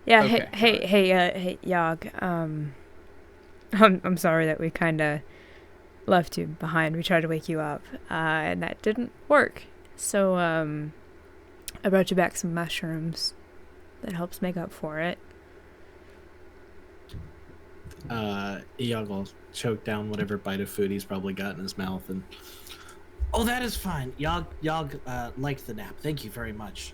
Yeah. Okay, Hey, Yog. I'm sorry that we kind of left you behind. We tried to wake you up, and that didn't work. So, I brought you back some mushrooms. That helps make up for it. Yog will choke down whatever bite of food he's probably got in his mouth, and oh, that is fine. Yog liked the nap. Thank you very much.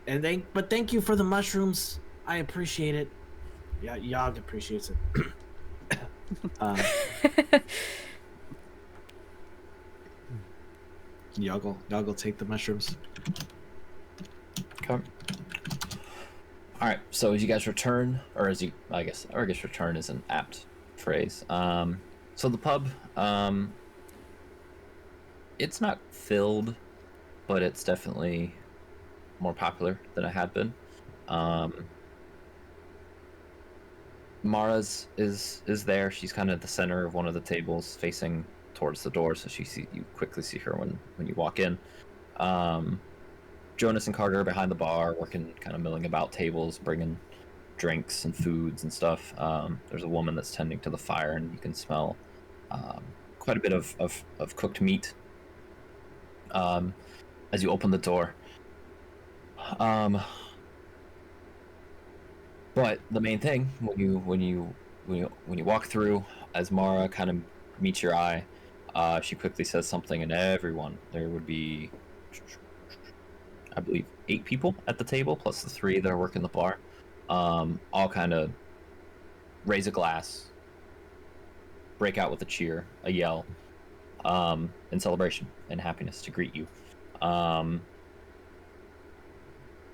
And thank you for the mushrooms. I appreciate it. Yeah, Yog appreciates it. Yog will take the mushrooms. Okay. All right. So as you guys return, or I guess return is an apt phrase. So the pub, it's not filled, but it's definitely more popular than it had been. Mara's is there. She's kind of at the center of one of the tables, facing towards the door, so you quickly see her when you walk in. Jonas and Carter are behind the bar, working, kind of milling about tables, bringing drinks and foods and stuff. There's a woman that's tending to the fire, and you can smell quite a bit of cooked meat as you open the door. But the main thing when you walk through, as Mara kind of meets your eye, she quickly says something, and everyone, there would be, I believe, 8 people at the table, plus the 3 that are working the bar, all kind of raise a glass, break out with a cheer, a yell, in celebration and happiness to greet you.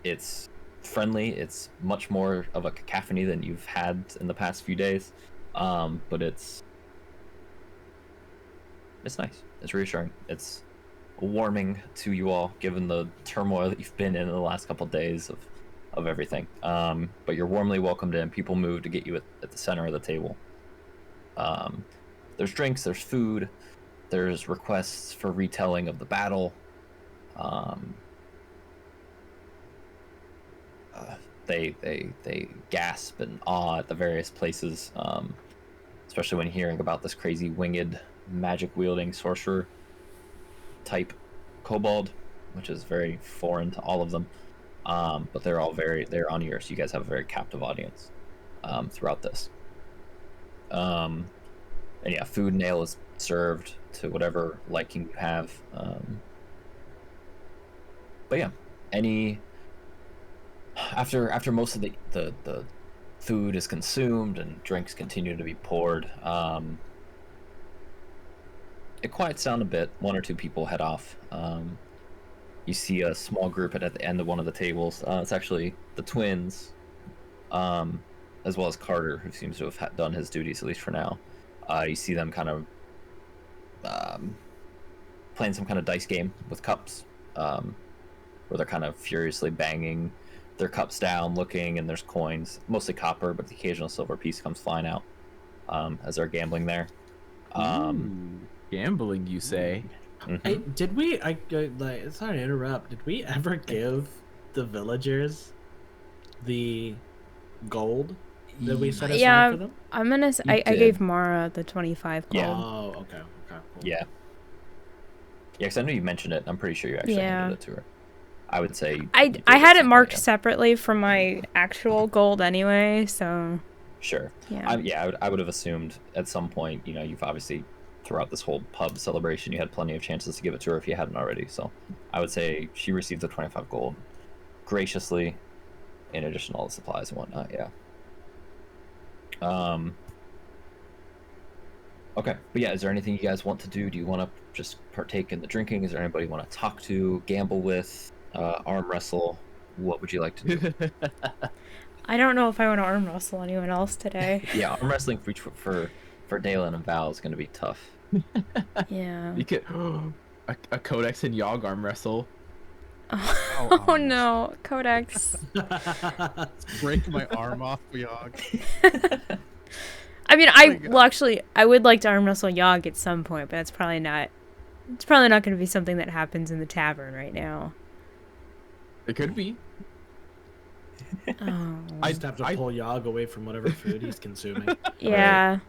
It's friendly. It's much more of a cacophony than you've had in the past few days, but it's nice. It's reassuring. It's warming to you all, given the turmoil that you've been in the last couple of days of everything. But you're warmly welcomed in. People move to get you at the center of the table. There's drinks, there's food, there's requests for retelling of the battle. They gasp in awe at the various places, especially when hearing about this crazy winged magic wielding sorcerer type kobold, which is very foreign to all of them. But they're on ear, so you guys have a very captive audience throughout this. And yeah, food and ale is served to whatever liking you have. But yeah, after most of the food is consumed and drinks continue to be poured, it quiets down a bit. 1 or 2 people head off. You see a small group at the end of one of the tables. It's actually the twins, as well as Carter, who seems to have done his duties, at least for now. You see them kind of playing some kind of dice game with cups, where they're kind of furiously banging their cups down, looking, and there's coins, mostly copper, but the occasional silver piece comes flying out as they're gambling there. Gambling, you say? Mm-hmm. Sorry to interrupt. Did we ever give the villagers the gold that we set aside for them? I'm gonna. I gave Mara the 25 gold. Yeah. Oh, okay. Cool. Yeah. Yeah, because I know you mentioned it. I'm pretty sure you actually handed it to her. I would say I had it marked separately from my actual gold anyway, so. Sure. Yeah. I would have assumed at some point, you've obviously, throughout this whole pub celebration, you had plenty of chances to give it to her if you hadn't already. So I would say she received the 25 gold graciously, in addition to all the supplies and whatnot. Yeah. Okay, but yeah, is there anything you guys want to do? Do you want to just partake in the drinking? Is there anybody you want to talk to, gamble with, arm wrestle? What would you like to do? I don't know if I want to arm wrestle anyone else today. Yeah, arm wrestling for Daelin and Val is going to be tough. Yeah. You could a Codex and Yog arm wrestle. Oh no, Codex. Break my arm off, Yog. I mean, I would like to arm wrestle Yog at some point, but it's probably not going to be something that happens in the tavern right now. It could be. Oh. I just have to pull Yog away from whatever food he's consuming. Yeah. Right.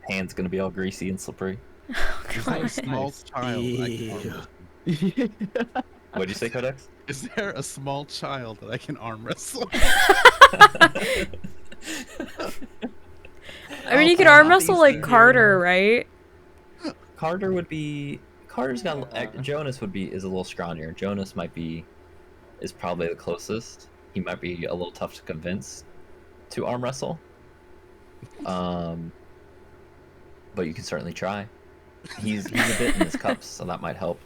Hand's gonna be all greasy and slippery. Oh, Is there a God. small Nice. child I can arm wrestle? What'd you say, Codex? Is there a small child that I can arm wrestle? I mean, you could Oh, arm not wrestle these like things. Carter, right? Carter would be. Carter's got. Jonas is a little scrawnier. Jonas is probably the closest. He might be a little tough to convince to arm wrestle. But you can certainly try. He's a bit in his cups, so that might help.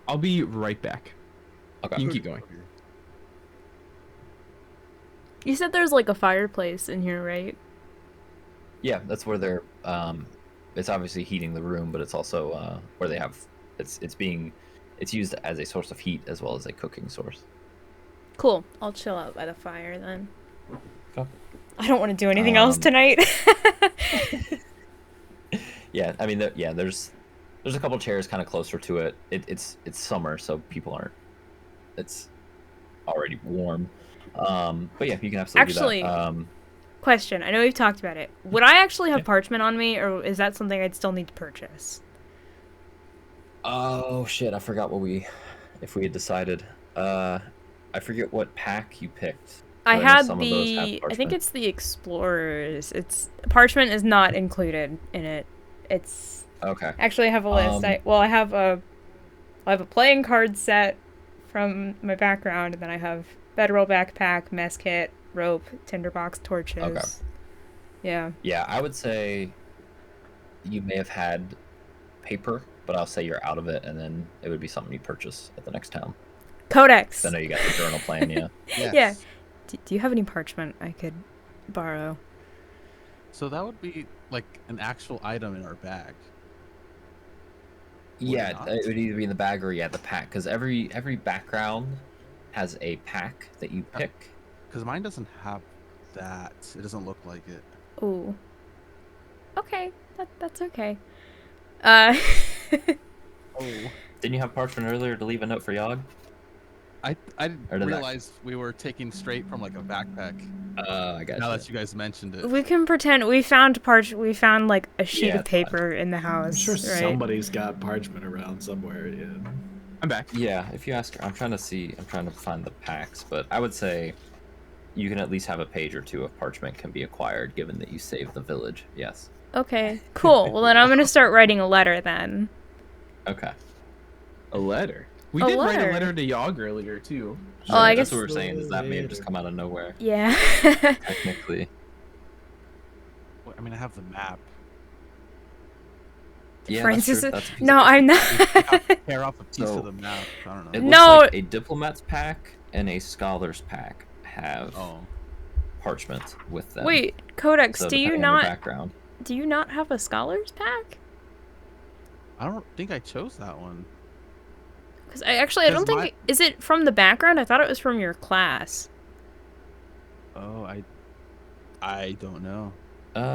I'll be right back. Okay. You can keep going. You said there's like a fireplace in here, right? Yeah, that's where they're. It's obviously heating the room, but it's also where they have. It's used as a source of heat as well as a cooking source. Cool. I'll chill out by the fire then. Okay. I don't want to do anything else tonight. Yeah, I mean, there's a couple chairs kind of closer to it. It's summer, so people aren't. It's already warm. But yeah, you can absolutely do that. Question. I know we've talked about it. Would I actually have parchment on me, or is that something I'd still need to purchase? Oh shit! I forgot if we had decided. I forget what pack you picked. I know had some of those have I think parchment. it's the Explorers. Parchment is not included in it. It's Okay. actually I have a list. I have a playing card set from my background, and then I have bedroll backpack, mess kit, rope, tinderbox, torches. Okay. Yeah. Yeah, I would say you may have had paper, but I'll say you're out of it, and then it would be something you purchase at the next town. Codex. 'Cause I know you got the journal plan, yeah. Yes. Yeah. Do you have any parchment I could borrow? So that would be like an actual item in our bag. Yeah, not? it would either be in the bag or the pack, because every background has a pack that you pick. Because mine doesn't have that. It doesn't look like it. Ooh. Okay. That's okay. Oh. Didn't you have parchment earlier to leave a note for Yog? I Or did that- realized we were taking straight from like a backpack. I got Now you. that you guys mentioned it. We can pretend we found like a sheet Yeah, of paper in the house. I'm sure right? somebody's got parchment around somewhere. Yeah. I'm back. Yeah, if you ask, I'm trying to find the packs, but I would say you can at least have a page or two of parchment can be acquired, given that you saved the village. Yes. Okay, cool. Well, then I'm gonna start writing a letter then. Okay. A letter. We A did write letter? a letter to Yog earlier too. Oh, I That's guess- what we're saying. Is that may have just come out of nowhere, Yeah. technically. Well, I mean, I have the map. Yeah, Francis. that's true. That's a piece No, of I'm not. Tear off a piece So- of the map. I don't know. It looks No. like a diplomat's pack and a scholar's pack have Oh. parchment with them. Wait, Codex, so do you depending on your not background. have a scholar's pack? I don't think I chose that one. Because I don't Because think my- is it from the background? I thought it was from your class. Oh, I don't know.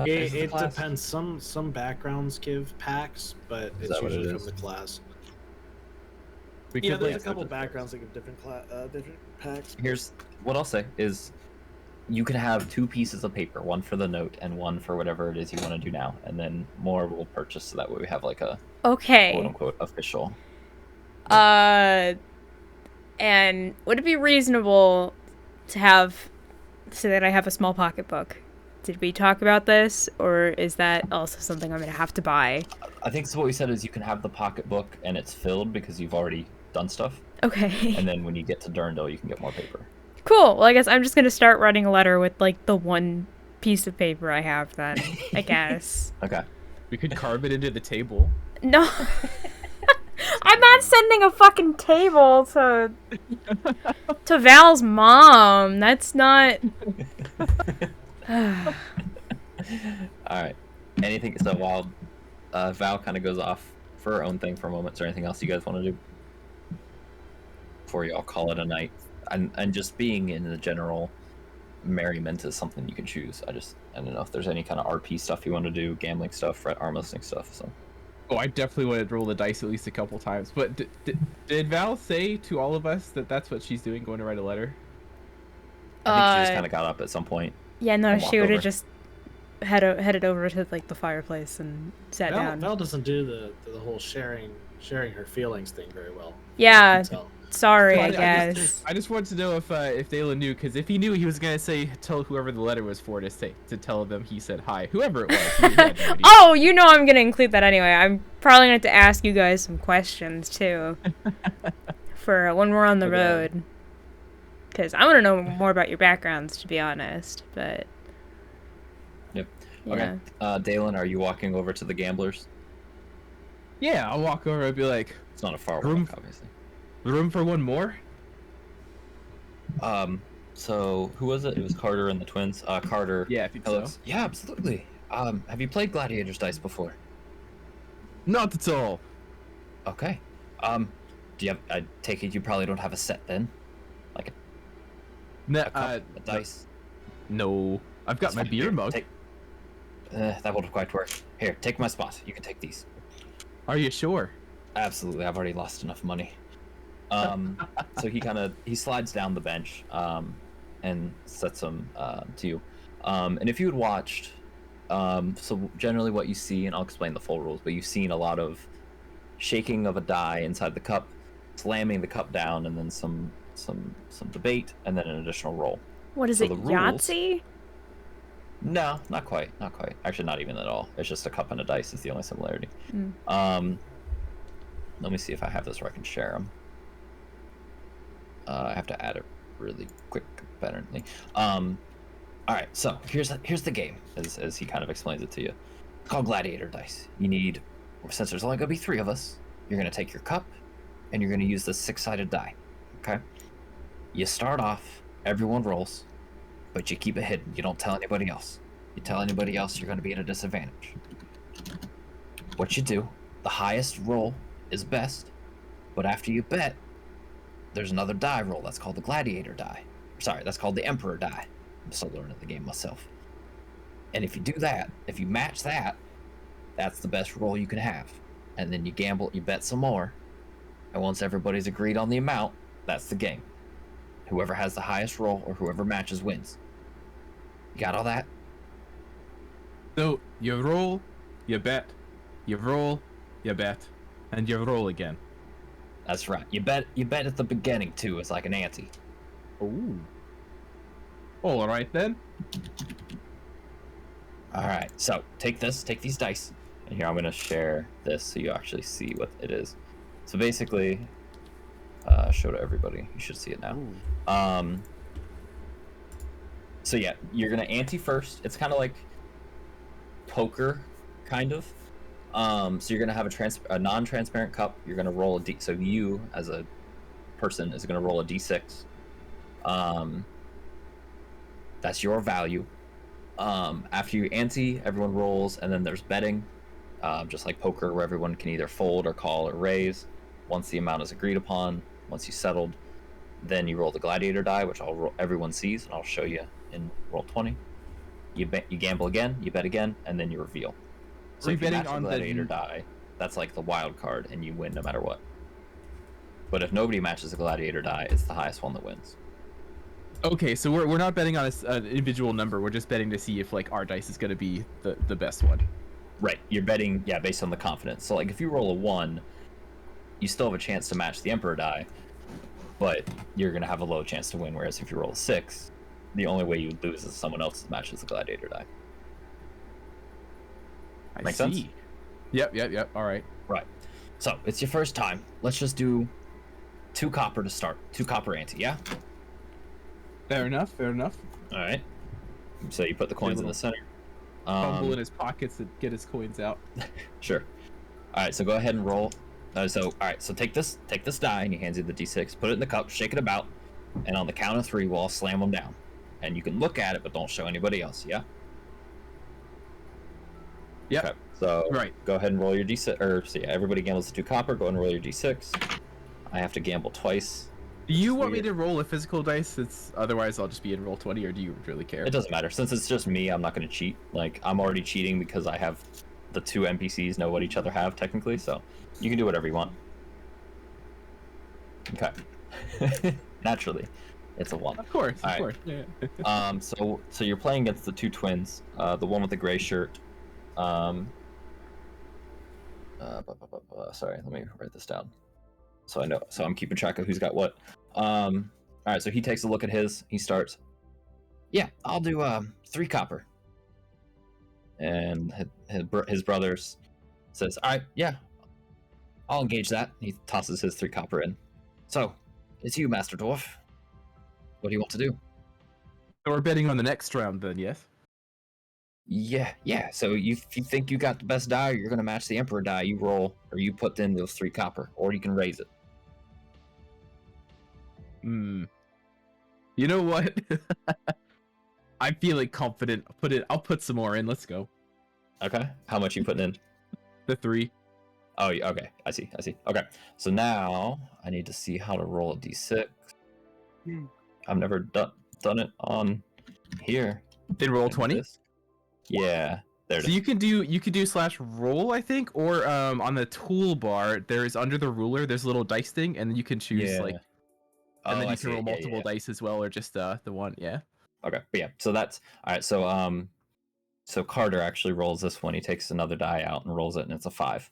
Is the It class- depends. Some backgrounds give packs, but Is it's that what it usually is? from the class. We Yeah, could, there's like, a couple backgrounds that give different different packs. Here's what I'll say is you can have two pieces of paper, one for the note and one for whatever it is you want to do now, and then more we'll purchase so that way we have like a Okay. quote unquote official. And would it be reasonable to have so that I have a small pocketbook? Did we talk about this, or is that also something I'm gonna have to buy? I think so what we said is you can have the pocketbook and it's filled because you've already done stuff, Okay. and then when you get to Durndal you can get more paper. Cool. Well, I guess I'm just gonna start writing a letter with like the one piece of paper I have then. I guess. Okay. we could carve it into the table. No. I'm not sending a fucking table to Val's mom. That's not. All right. Anything? So while Val kind of goes off for her own thing for a moment, is there anything else you guys want to do before you all call it a night? And just being in the general merriment is something you can choose. I don't know if there's any kind of RP stuff you want to do, gambling stuff, arm wrestling stuff. So Oh, I definitely want to roll the dice at least a couple times. But did Val say to all of us that that's what she's doing, going to write a letter? I think she just kind of got up at some point. Yeah, no, and she walked would have over. just headed over to like the fireplace and sat down. Val doesn't do the whole sharing her feelings thing very well. Yeah, I can tell. sorry, Well, I guess. I just wanted to know if Daelin knew, because if he knew, he was gonna say tell whoever the letter was for to tell them he said hi, whoever it was. He had no idea. Oh, you know I'm gonna include that anyway. I'm probably gonna have to ask you guys some questions too, for when we're on the Okay. road. Because I want to know more about your backgrounds, to be honest. But Yep. yeah. Okay. Daelin, are you walking over to the gamblers? Yeah, I'll walk over and be like, It's not a far Room- walk, obviously. room for one more? So who was it? It was Carter and the twins. Carter. Yeah, I think Hello. so. Yeah, absolutely. Have you played Gladiator's Dice before? Not at all. Okay. Do you have? I take it you probably don't have a set then, like No, a cup, a dice. no. I've got That's my fine. beer Here, mug. that won't quite work. Here, take my spot. You can take these. Are you sure? Absolutely. I've already lost enough money. So he slides down the bench, and sets them to you. And if you had watched, so generally what you see, and I'll explain the full rules, but you've seen a lot of shaking of a die inside the cup, slamming the cup down, and then some debate, and then an additional roll. What is So it, the rules- Yahtzee? No, not quite. Actually, not even at all. It's just a cup and a dice is the only similarity. Let me see if I have this where I can share them. I have to add it really quick, apparently. All right, so here's the game, as he kind of explains it to you. It's called Gladiator Dice. You need, since there's only gonna be 3 of us, you're gonna take your cup, and you're gonna use the 6-sided die. Okay. You start off, everyone rolls, but you keep it hidden. You don't tell anybody else. You tell anybody else, you're gonna be at a disadvantage. What you do, the highest roll is best, but after you bet, there's another die roll. That's called the Gladiator die. Sorry, that's called the Emperor die. I'm still learning the game myself. And if you do that, if you match that, that's the best roll you can have. And then you gamble, you bet some more. And once everybody's agreed on the amount, that's the game. Whoever has the highest roll or whoever matches wins. You got all that? So you roll, you bet, you roll, you bet, and you roll again. That's right. You bet at the beginning too. It's like an ante. Ooh. All right then. All right. So take these dice, and here I'm gonna share this so you actually see what it is. So basically, show to everybody. You should see it now. So yeah, you're gonna ante first. It's kind of like poker, kind of. So you're gonna have a non-transparent cup. You're gonna roll a d. So you, as a person, is gonna roll a d6. That's your value. After you ante, everyone rolls, and then there's betting, just like poker, where everyone can either fold or call or raise. Once the amount is agreed upon, once you settled, then you roll the gladiator die, which everyone sees, and I'll show you in roll 20. You gamble again, you bet again, and then you reveal. So if you match the gladiator die, that's like the wild card, and you win no matter what. But if nobody matches the gladiator die, it's the highest one that wins. Okay, so we're not betting on an individual number. We're just betting to see if like our dice is gonna be the best one. Right, you're betting, yeah, based on the confidence. So like if you roll a 1, you still have a chance to match the emperor die, but you're gonna have a low chance to win. Whereas if you roll a 6, the only way you lose is someone else matches the gladiator die. I see. Yep. All right. Right. So it's your first time. Let's just do 2 copper to start. 2 copper ante, yeah? Fair enough. All right. So you put the coins in the center. Fumble in his pockets to get his coins out. Sure. All right. So go ahead and roll. All right. So take this die, and he hands you the d6. Put it in the cup. Shake it about, and on the count of 3, we'll all slam them down. And you can look at it, but don't show anybody else. Yeah. Yep. Okay. So Right. go ahead and roll your d6. So yeah, everybody gambles the 2 copper. Go ahead and roll your d6. I have to gamble twice. Do you It's want me weird. to roll a physical dice? Otherwise I'll just be in roll 20, or do you really care? It doesn't matter. Since it's just me, I'm not going to cheat. Like, I'm already cheating because I have the 2 NPCs know what each other have, technically, so you can do whatever you want. Okay. Naturally. It's a 1. Of course, of Alright. course. Yeah. So you're playing against the 2 twins. The one with the gray shirt. Sorry, let me write this down. So I know. So I'm keeping track of who's got what. All right. So he takes a look at his. He starts. Yeah, I'll do 3 copper. And his brothers says, all right, yeah, I'll engage that. He tosses his 3 copper in. So it's you, Master Dwarf. What do you want to do? So we're betting on the next round then, yes? Yeah. So if you think you got the best die, you're gonna match the Emperor die. You roll, or you put in those 3 copper, or you can raise it. You know what? I'm feeling confident. I'll put some more in. Let's go. Okay. How much you putting in? The 3. Oh, okay. I see. Okay. So now I need to see how to roll a d6. I've never done it on here. Then roll 20. Yeah. There it So is. you could do /roll, I think, or on the toolbar there is under the ruler there's a little dice thing, and then you can choose like, and then I you see can roll it. Yeah, multiple dice as well, or just the one. Yeah. Okay. But yeah. So that's all right. So Carter actually rolls this one. He takes another die out and rolls it, and it's a 5.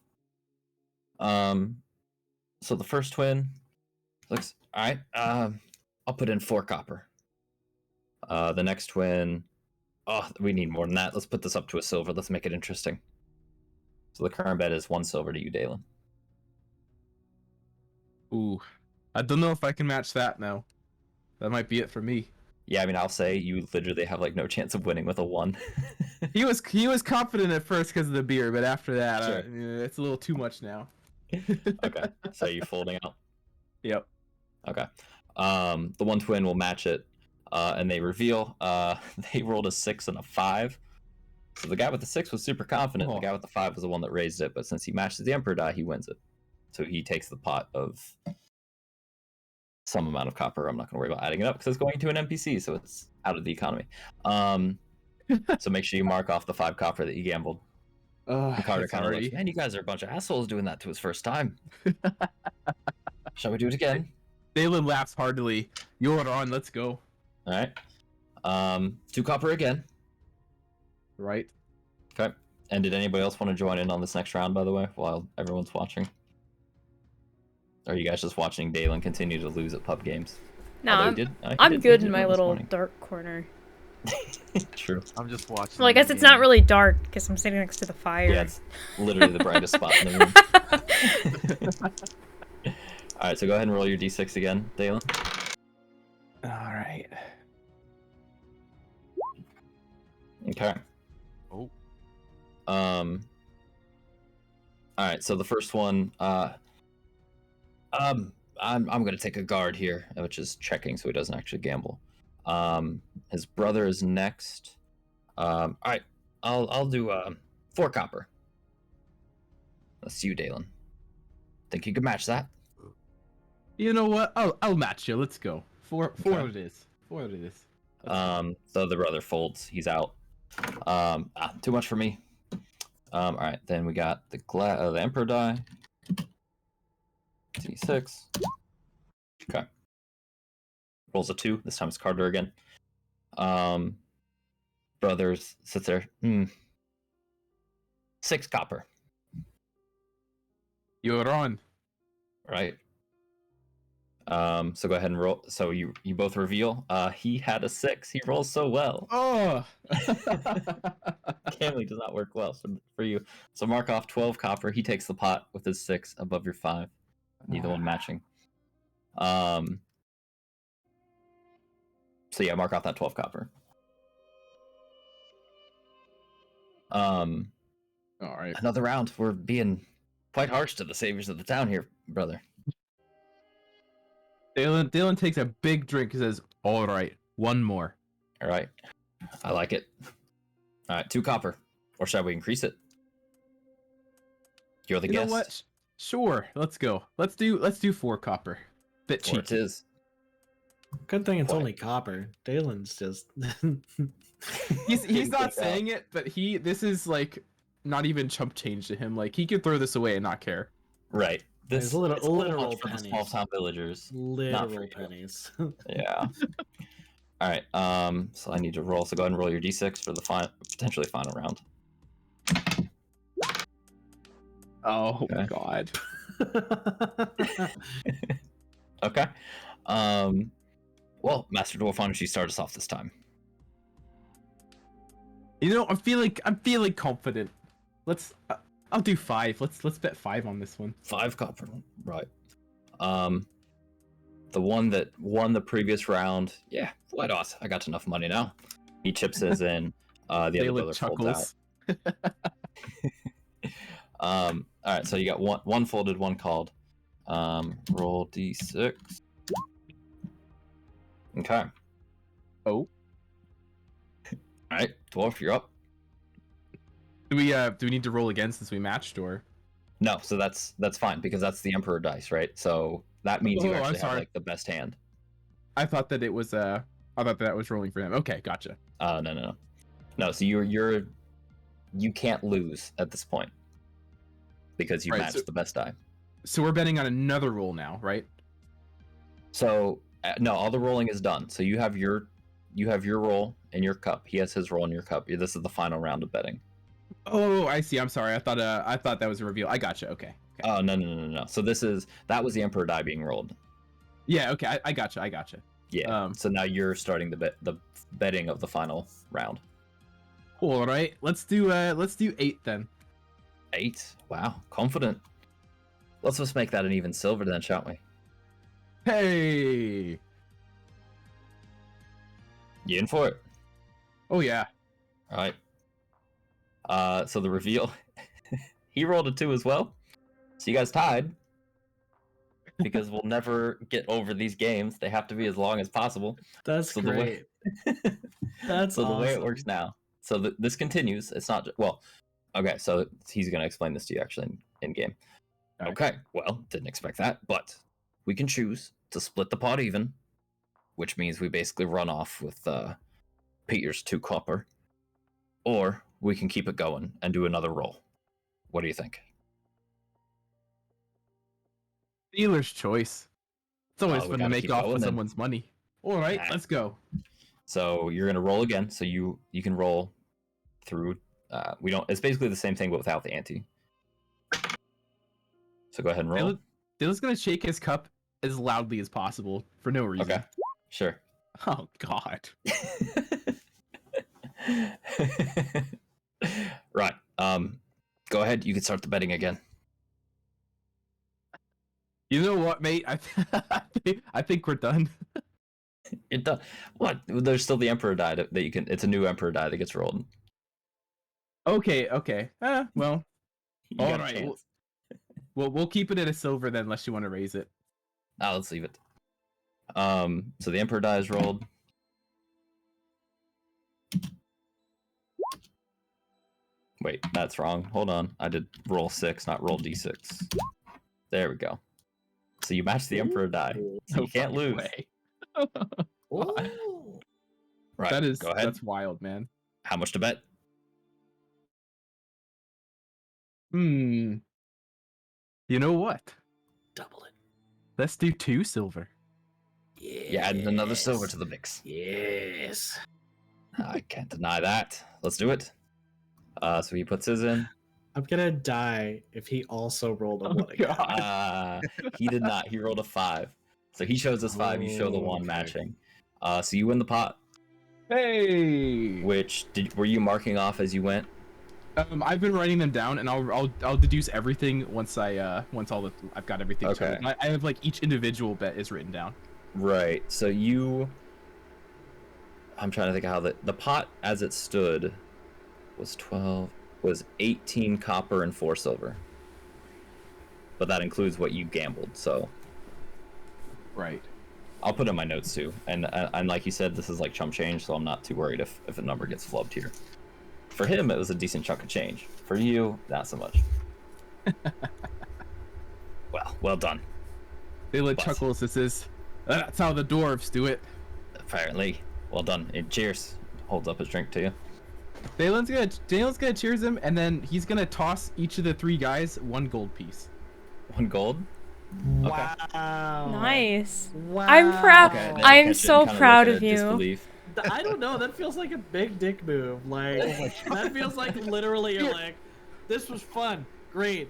So the first twin looks all right. I'll put in 4 copper. The next twin. Oh, we need more than that. Let's put this up to a silver. Let's make it interesting. So the current bet is 1 silver to you, Daelin. Ooh, I don't know if I can match that now. That might be it for me. Yeah, I mean, I'll say you literally have like no chance of winning with a 1. He was confident at first because of the beer, but after that, Sure. it's a little too much now. Okay, so you folding out. Yep. Okay. The one twin will match it, and they reveal. They rolled a 6 and a 5. So the guy with the 6 was super confident. Oh. The guy with the 5 was the one that raised it, but since he matches the Emperor die, he wins it. So he takes the pot of some amount of copper. I'm not going to worry about adding it up because it's going to an NPC, so it's out of the economy. So make sure you mark off the 5 copper that you gambled. And Carter kind of looks, man, you guys are a bunch of assholes doing that to his first time. Shall we do it again? Daelin laughs heartily. You're on. Let's go. All right. 2 copper again. Right. Okay. And did anybody else want to join in on this next round, by the way, while everyone's watching? Or are you guys just watching Daelin continue to lose at pub games? No, Although he I'm did good in win my this little morning. dark corner. True. I'm just watching. Well, I guess the it's not game. really dark because I'm sitting next to the fire. Yeah, it's literally the brightest spot in the room. All right, so go ahead and roll your d6 again, Daelin. All right. Okay. Oh. All right, so the first one, I'm gonna take a guard here, which is checking, so he doesn't actually gamble. His brother is next. All right, I'll do 4 copper. That's you, Daelin. Think you could match that? You know what? I'll match you. Let's go. Four Okay. it is. 4 it is. So the brother folds. He's out. Too much for me. All right, then we got the Emperor die. D6. Okay. Rolls a 2. This time it's Carter again. Brothers sits there. 6 copper. You're on. Right. So go ahead and roll. So you both reveal. He had a 6. He rolls so well. Oh. Gambling does not work well for you. So mark off 12 copper. He takes the pot with his 6 above your 5. Neither one matching. So yeah, mark off that 12 copper. All right. Another round. We're being quite harsh to the saviors of the town here, brother. Daelin takes a big drink and says, "All right, one more." All right. I like it. All right, 2 copper. Or shall we increase it? You're the You guest. know what? Sure. Let's go. Let's do 4 copper. Bit Or it cheap. is. Good thing it's What? only copper. Daelin's just. He's not Kicked out. saying it, but this is like not even chump change to him. Like he could throw this away and not care. Right. This It's literal- it's a little literal much for the pennies. small town villagers. Not for Literal you. pennies. Yeah. All right. So I need to roll. So go ahead and roll your d6 for the potentially final round. Oh Okay. God. Okay. Well, Master Dwarf, why don't you start us off this time? You know, I'm feeling confident. I'll do 5. Let's bet 5 on this one. 5 copper. Right. The one that won the previous round. Yeah, why not? I got enough money now. He chips his in. The other Daelin brother folds out. chuckles. All right, so you got one folded, one called. Roll d6. Okay. Oh. All right, Dwarf, you're up. Do we need to roll again since we matched, or? No, so that's fine because that's the Emperor dice, right? So that means you Oh, I'm actually have sorry. like the best hand. I thought that it was I thought that was rolling for him. Okay, gotcha. No. So you can't lose at this point because you Right, matched so- the best die. So we're betting on another roll now, right? So no, all the rolling is done. So you have your roll in your cup. He has his roll in your cup. This is the final round of betting. Oh, I see. I'm sorry. I thought that was a reveal. I gotcha. Okay. Oh no. So that was the Emperor die being rolled. Yeah. Okay. I gotcha. Yeah. So now you're starting the betting of the final round. Cool. All right. Let's do 8 then. 8. Wow, confident. Let's just make that an even silver then, shan't we? Hey. You in for it? Oh yeah. All right. So the reveal, he rolled a 2 as well. So you guys tied. Because we'll never get over these games. They have to be as long as possible. That's So great. That's so the way it awesome. works now. So this continues. It's not well. Okay, so he's gonna explain this to you actually in game. All right. Okay, well, didn't expect that, but we can choose to split the pot even, which means we basically run off with Peter's 2 copper, or we can keep it going and do another roll. What do you think? Dealer's choice. It's always Oh, we fun to gotta make keep off going with then. someone's money. All right. Nah. Let's go. So you're gonna roll again. So you can roll through. We don't. It's basically the same thing, but without the ante. So go ahead and roll. Dylan's gonna shake his cup as loudly as possible for no reason. Okay, sure. Oh God. Right. Go ahead. You can start the betting again. You know what, mate? I think we're done. It does. What? There's still the Emperor die that you can. It's a new Emperor die that gets rolled. Okay. Well, You all got a right. chance. We'll keep it at a silver then, unless you want to raise it. Let's leave it. So the Emperor die is rolled. Wait, that's wrong. Hold on. I did roll 6, not roll d6. There we go. So you match the Emperor die. So you can't fucking lose. way. Ooh. Right. Go ahead. That's wild, man. How much to bet? You know what? Double it. Let's do 2 silver. Yes. Yeah, add another silver to the mix. Yes. I can't deny that. Let's do it. So he puts his in. I'm gonna die if he also rolled a 1 again. God. He did not. He rolled a 5. So he shows us 5. You show the 1 Okay. matching. So you win the pot. Hey. Which were you marking off as you went? I've been writing them down, and I'll deduce everything once I've got everything. Okay. totaled. I have like each individual bet is written down. Right. So I'm trying to think of how the pot as it stood was 18 copper and 4 silver. But that includes what you gambled. So Right. I'll put in my notes too. And like you said, this is like chump change, so I'm not too worried if a number gets flubbed here. For him, it was a decent chunk of change. For you, not so much. Well done. Daelin What? chuckles. That's how the dwarves do it. Apparently, well done. And cheers. Holds up his drink to you. Daelin's gonna cheers him, and then he's gonna toss each of the 3 guys 1 gold piece. 1 gold. Wow. Nice. Wow. I'm proud. Okay, then I am Ketchin so kinda proud looking of at you. disbelief. I don't know. That feels like a big dick move. Like that feels like literally you're like, this was fun, great.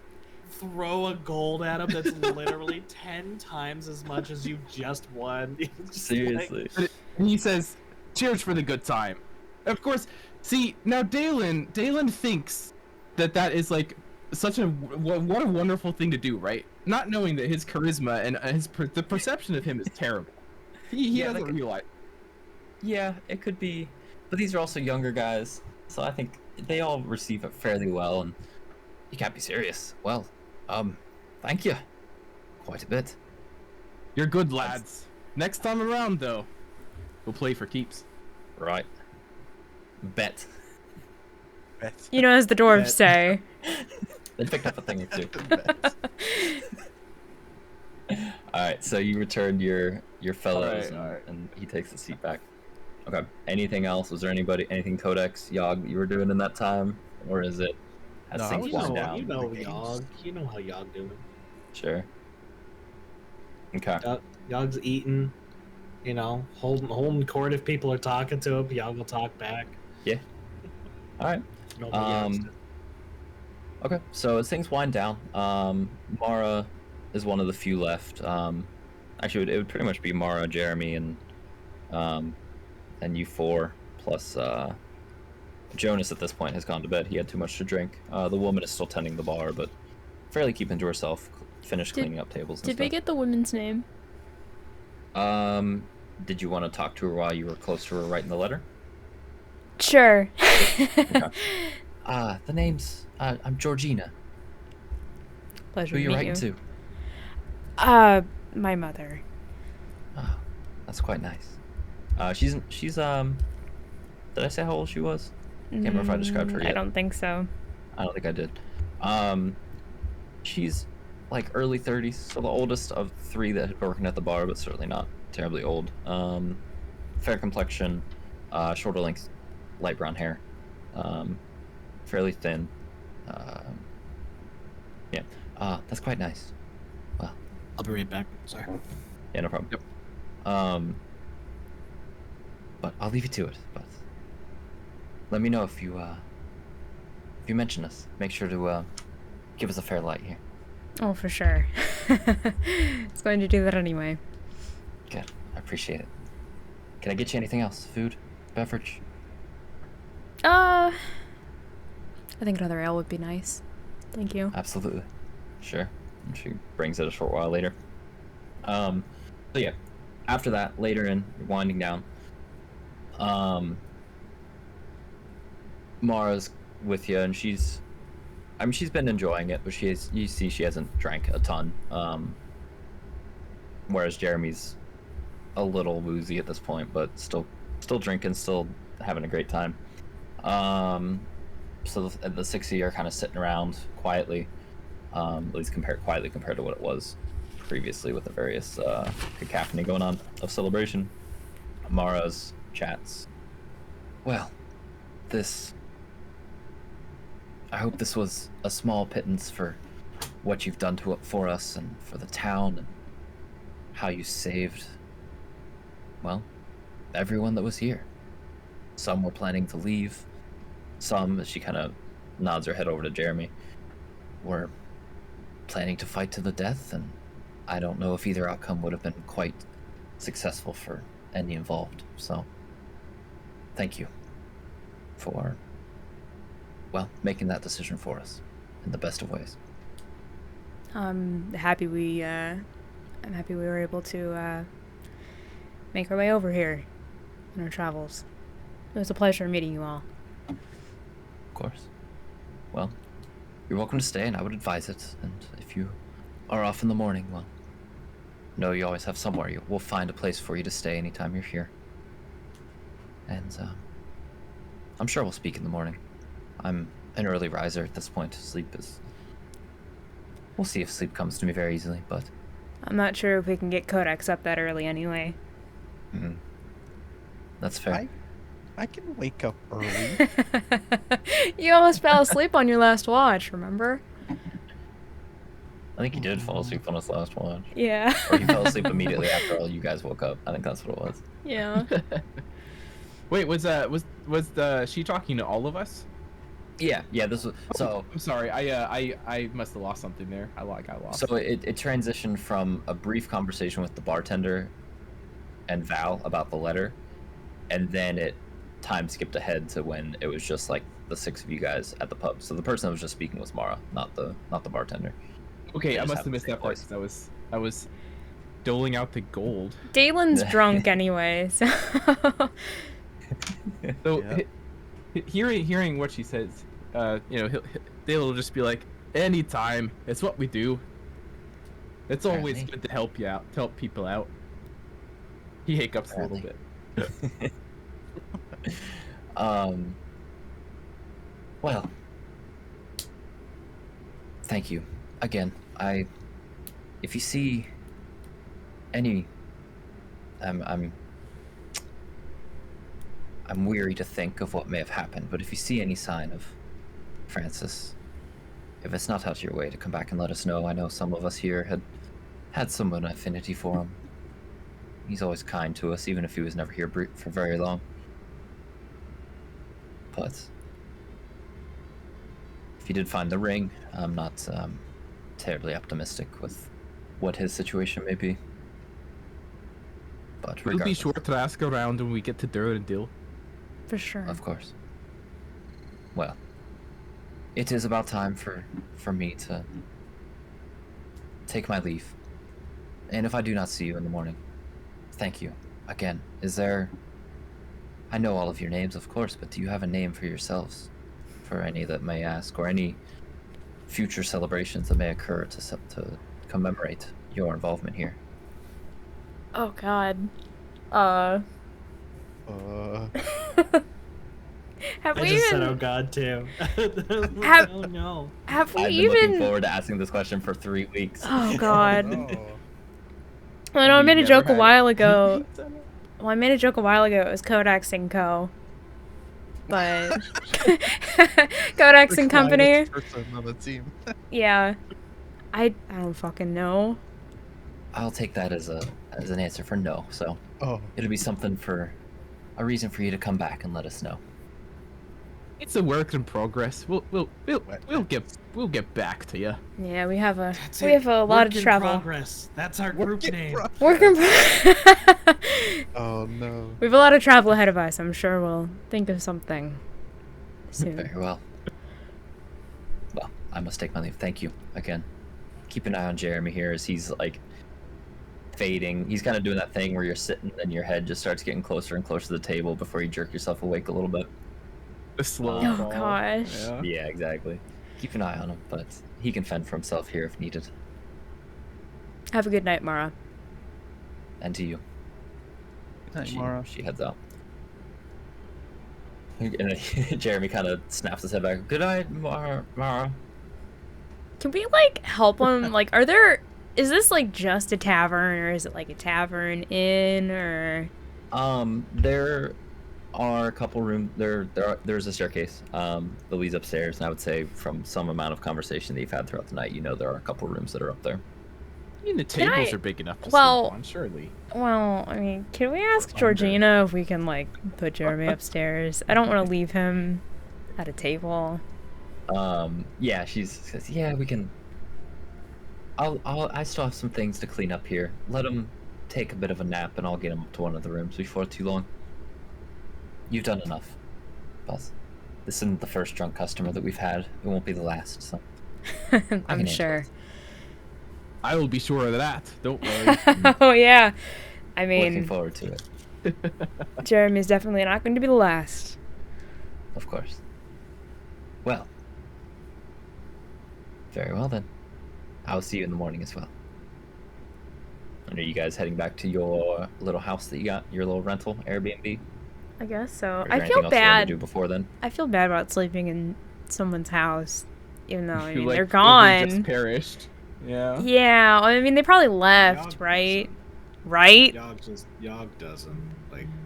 Throw a gold at him that's literally 10 times as much as you just won. It's just Seriously. And he says, "Cheers for the good time." Of course, see now Daelin thinks that is like such a what a wonderful thing to do, right? Not knowing that his charisma and the perception of him is terrible. He Yeah, doesn't like- realize. Yeah, it could be, but these are also younger guys, so I think they all receive it fairly well. And you can't be serious. Well, thank you, quite a bit. You're good lads. Next time around, though, we'll play for keeps. Right. Bet. You know, as the dwarves Bet. say. They picked up a thing or two. All right, so you returned your fellows, Alright. and he takes the seat back. Okay. Anything else? Was there anything Codex, Yog, that you were doing in that time, or is it has No, I things was wound just- down? You know The games. Yog. You know how Yog doing. Sure. Okay. Yog's eating. You know, holding court if people are talking to him. Yog will talk back. All right. No, but Yog's Okay, so as things wind down, Mara is one of the few left. Actually, it would pretty much be Mara, Jeremy, and you four, plus Jonas at this point has gone to bed. He had too much to drink. The woman is still tending the bar, but fairly keeping to herself, finished cleaning up tables and Did we stuff. get the woman's name? Did you want to talk to her while you were close to her writing the letter? Sure. The name's, I'm Georgina. Pleasure Who to you meet writing you. to? My mother. Oh, that's quite nice. She's did I say how old she was? Can't remember if I described her I yet. don't think so. I don't think I did. She's like early 30s, so the oldest of 3 that had been working at the bar, but certainly not terribly old. Fair complexion, shoulder length, light brown hair, fairly thin. Yeah, that's quite nice. Well, I'll be right back. Sorry. yeah, no problem. Yep. But I'll leave you to it. But let me know if you mention us. Make sure to give us a fair light here. Oh, for sure. It's going to do that anyway. Good. I appreciate it. Can I get you anything else? Food? Beverage? I think another ale would be nice. Thank you. Absolutely. Sure. And she brings it a short while later. So yeah. After that, later in, you're winding down. Mara's with you, and she's been enjoying it, but you see she hasn't drank a ton. Whereas Jeremy's a little woozy at this point, but still drinking, still having a great time. So the 6 of you are kind of sitting around quietly, at least quietly compared to what it was previously with the various cacophony going on of celebration. Mara's chats. Well, I hope this was a small pittance for what you've done for us and for the town, and how you saved, well, everyone that was here. Some were planning to leave. Some, as she kind of nods her head over to Jeremy, were planning to fight to the death, and I don't know if either outcome would have been quite successful for any involved. So, thank you for, well, making that decision for us in the best of ways. I'm happy we were able to make our way over here in our travels. It was a pleasure meeting you all. Of course. Well, you're welcome to stay, and I would advise it. And if you are off in the morning, well, know you always have somewhere. We'll find a place for you to stay anytime you're here. And I'm sure we'll speak in the morning. I'm an early riser at this point. We'll see if sleep comes to me very easily, but... I'm not sure if we can get Codex up that early anyway. Mm-hmm. That's fair. I can wake up early. You almost fell asleep on your last watch, remember? I think he did fall asleep on his last watch. Yeah. Or he fell asleep immediately after all you guys woke up. I think that's what it was. Yeah. Wait, was she talking to all of us? Yeah, this was so. I'm sorry, I must have lost something there. I got lost. So it transitioned from a brief conversation with the bartender and Val about the letter, and then it time skipped ahead to when it was just like the 6 of you guys at the pub. So the person that was just speaking was Mara, not the bartender. Okay, They I just must have have missed the same that part voice. because I was doling out the gold. Daelin's drunk anyway, so. So Yeah. hearing what she says, Daelin will just be like, anytime. It's what we do. It's always Apparently. good to help you out, to help people out. He hiccups a little bit. Well, thank you again. If you see any, I'm weary to think of what may have happened, but if you see any sign of Francis, if it's not out of your way to come back and let us know. I know some of us here had some an affinity for him. He's always kind to us, even if he was never here for very long. But if you did find the ring, I'm not terribly optimistic with what his situation may be. But We'll be regardless, sure to ask around when we get to D&Dave. For sure. of course. Well, it is about time for me to take my leave. And if I do not see you in the morning, thank you again. I know all of your names, of course, but do you have a name for yourselves? For any that may ask, or any future celebrations that may occur to commemorate your involvement here? Oh God. Have I we just said, even? "Oh God," too. Have- Oh no. Have we I've been looking even? forward to asking this question for 3 weeks. Oh God. No. I know I We made a never joke a had- while ago. Well, I made a joke a while ago. It was Codex and Co. But Codex The and Company. quietest person on the team. Yeah. I don't fucking know. I'll take that as an answer for no. So Oh, it'll be something for a reason for you to come back and let us know. It's a work in progress. We'll get back to you. Yeah, we have a That's we it. have a lot Work of in travel. Progress. That's our group name. Work in pro- oh no. We have a lot of travel ahead of us. I'm sure we'll think of something soon. Very well. Well, I must take my leave. Thank you again. Keep an eye on Jeremy here as he's like fading. He's kind of doing that thing where you're sitting and your head just starts getting closer and closer to the table before you jerk yourself awake a little bit. The slow Oh, fall. gosh. Yeah. Yeah, exactly. Keep an eye on him, but he can fend for himself here if needed. Have a good night, Mara. And to you. Night, Mara. She heads out. And then Jeremy kind of snaps his head back. Good night, Mara. Can we help him? Is this just a tavern, or is it a tavern inn, or? There are a couple rooms. There's a staircase that leads upstairs, and I would say from some amount of conversation that you've had throughout the night, there are a couple rooms that are up there. I mean, the Can tables I- are big enough to well- sleep on, surely. Well, I mean, can we ask Georgina if we can put Jeremy upstairs? I don't want to leave him at a table. Yeah, she says, yeah, we can. I still have some things to clean up here. Let him take a bit of a nap, and I'll get him up to one of the rooms before too long. You've done enough, but this isn't the first drunk customer that we've had. It won't be the last, so. I'm handle sure. it. I will be sure of that. Don't worry. Oh yeah. I Looking mean, forward to it, Jeremy's definitely not going to be the last. of course. Well. Very well then. I'll see you in the morning as well. And are you guys heading back to your little house that you got, your little rental Airbnb? I guess so. Or is there I anything feel else you wanted to bad. do before then? I feel bad about sleeping in someone's house, even though I mean Like, they're they gone. just perished. Yeah. Yeah, I mean they probably left, Yog right? doesn't. Right? Yog doesn't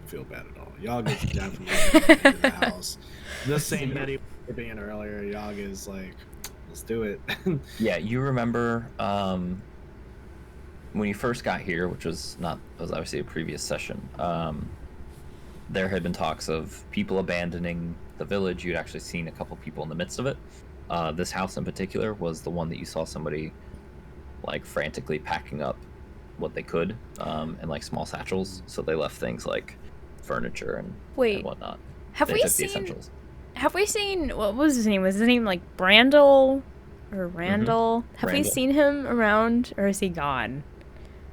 feel bad at all. Yog is definitely into the house. The same Betty being earlier. Yog is Let's do it. Yeah, you remember when you first got here, which was obviously a previous session. There had been talks of people abandoning the village. You'd actually seen a couple people in the midst of it. This house in particular was the one that you saw somebody like frantically packing up what they could in like small satchels. So they left things like furniture and whatnot. Have They we took the seen? essentials. Have we seen? What was his name? Was his name like Brandel or Randall? Have we Randall. seen him around, or is he gone?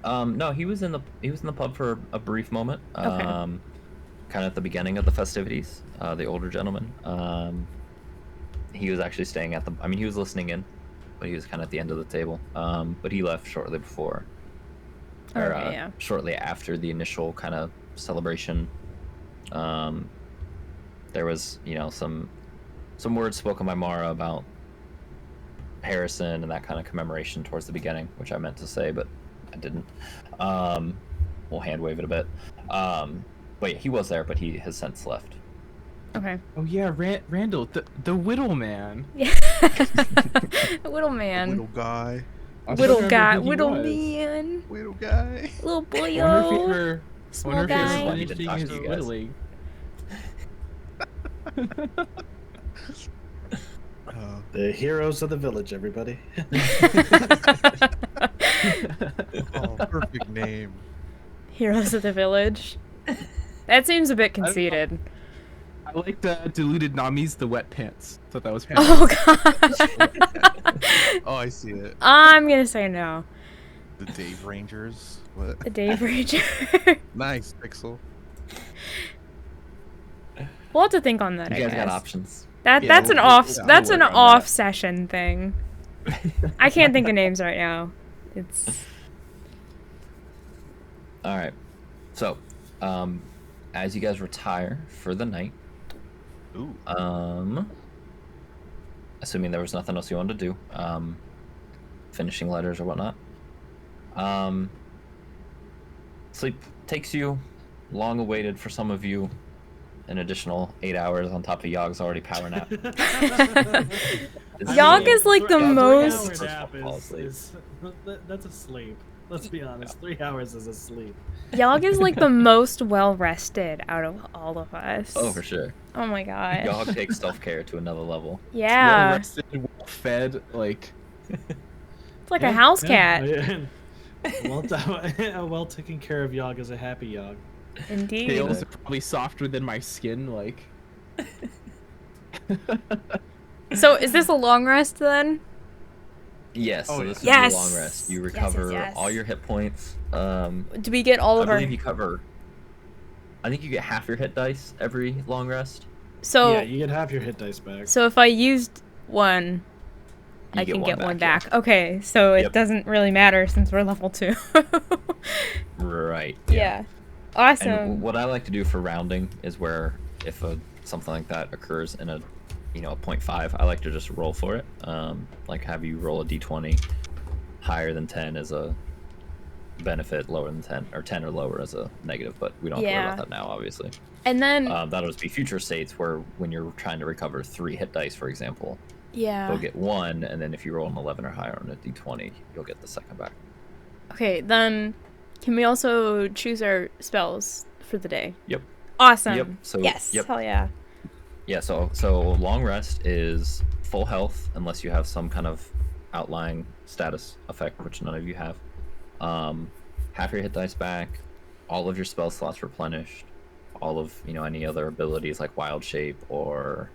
No, he was in the pub for a brief moment. Okay. Kind of at the beginning of the festivities. The older gentleman. He was actually staying at the. I mean, he was listening in, but he was kind of at the end of the table. But he left shortly before, or Okay, yeah. shortly after the initial kind of celebration. There was, some words spoken by Mara about Harrison and that kind of commemoration towards the beginning, which I meant to say, but I didn't. We'll hand wave it a bit. But yeah, he was there, but he has since left. Okay. Oh yeah, Randall, the Whittle man. Yeah. The Whittle man. Little guy. I Whittle remember guy. who he Whittle was. man. Little guy. Little Wonder if he boyo. ever, Small wonder if he guy. ever He didn't finishing talk his to you guys. whittling. The heroes of the village, everybody. Oh, perfect name. Heroes of the village. That seems a bit conceited. I liked Diluted Nami's The Wet Pants. Thought that was Oh gosh. Oh, I see it. I'm gonna say no. The Dave Rangers. What? The Dave Ranger. Nice, Pixel. We'll have to think on that. You I guys guess. got options. That's an we'll- off. we'll That's an work on off that. session thing. I can't think of names right now. It's All right. So, as you guys retire for the night, Ooh. assuming there was nothing else you wanted to do, finishing letters or whatnot, sleep takes you, long awaited for some of you, an additional 8 hours on top of Yog's already power nap. Yog is like the most. 3 hour nap Fall asleep. that's a sleep. Let's be honest. 3 hours is a sleep. Yog is like the most well rested out of all of us. Oh, for sure. Oh my god. Yog takes self-care to another level. Yeah. Well rested, well fed, like It's like a house cat. A well taken care of Yog is a happy Yog. Indeed. scales are probably softer than my skin. Like So is this a long rest then? Yes, so Oh, this yeah. is Yes. a long rest. You Yes, recover yes. all your hit points. Do we get all I of our? believe you cover. I think you get half your hit dice every long rest. So Yeah, you get half your hit dice back. so if I used one, You I can one get one yeah. back. Okay, so it Yep. doesn't really matter since we're level 2. Right. Yeah. Awesome. And what I like to do for rounding is where if something like that occurs in a 0.5, I like to just roll for it. Like have you roll a d20, higher than 10 as a benefit, lower than 10, or 10 or lower as a negative. But we don't have to worry Yeah. about that now, obviously. And then That'll just be future states where when you're trying to recover 3 hit dice, for example, yeah. you'll get 1, and then if you roll an 11 or higher on a d20, you'll get the second back. Okay, then can we also choose our spells for the day? Yep. Awesome. Yep, so- yes. yep. Hell yeah. Yeah, so long rest is full health unless you have some kind of outlying status effect, which none of you have. Half your hit dice back, all of your spell slots replenished, all of any other abilities like wild shape or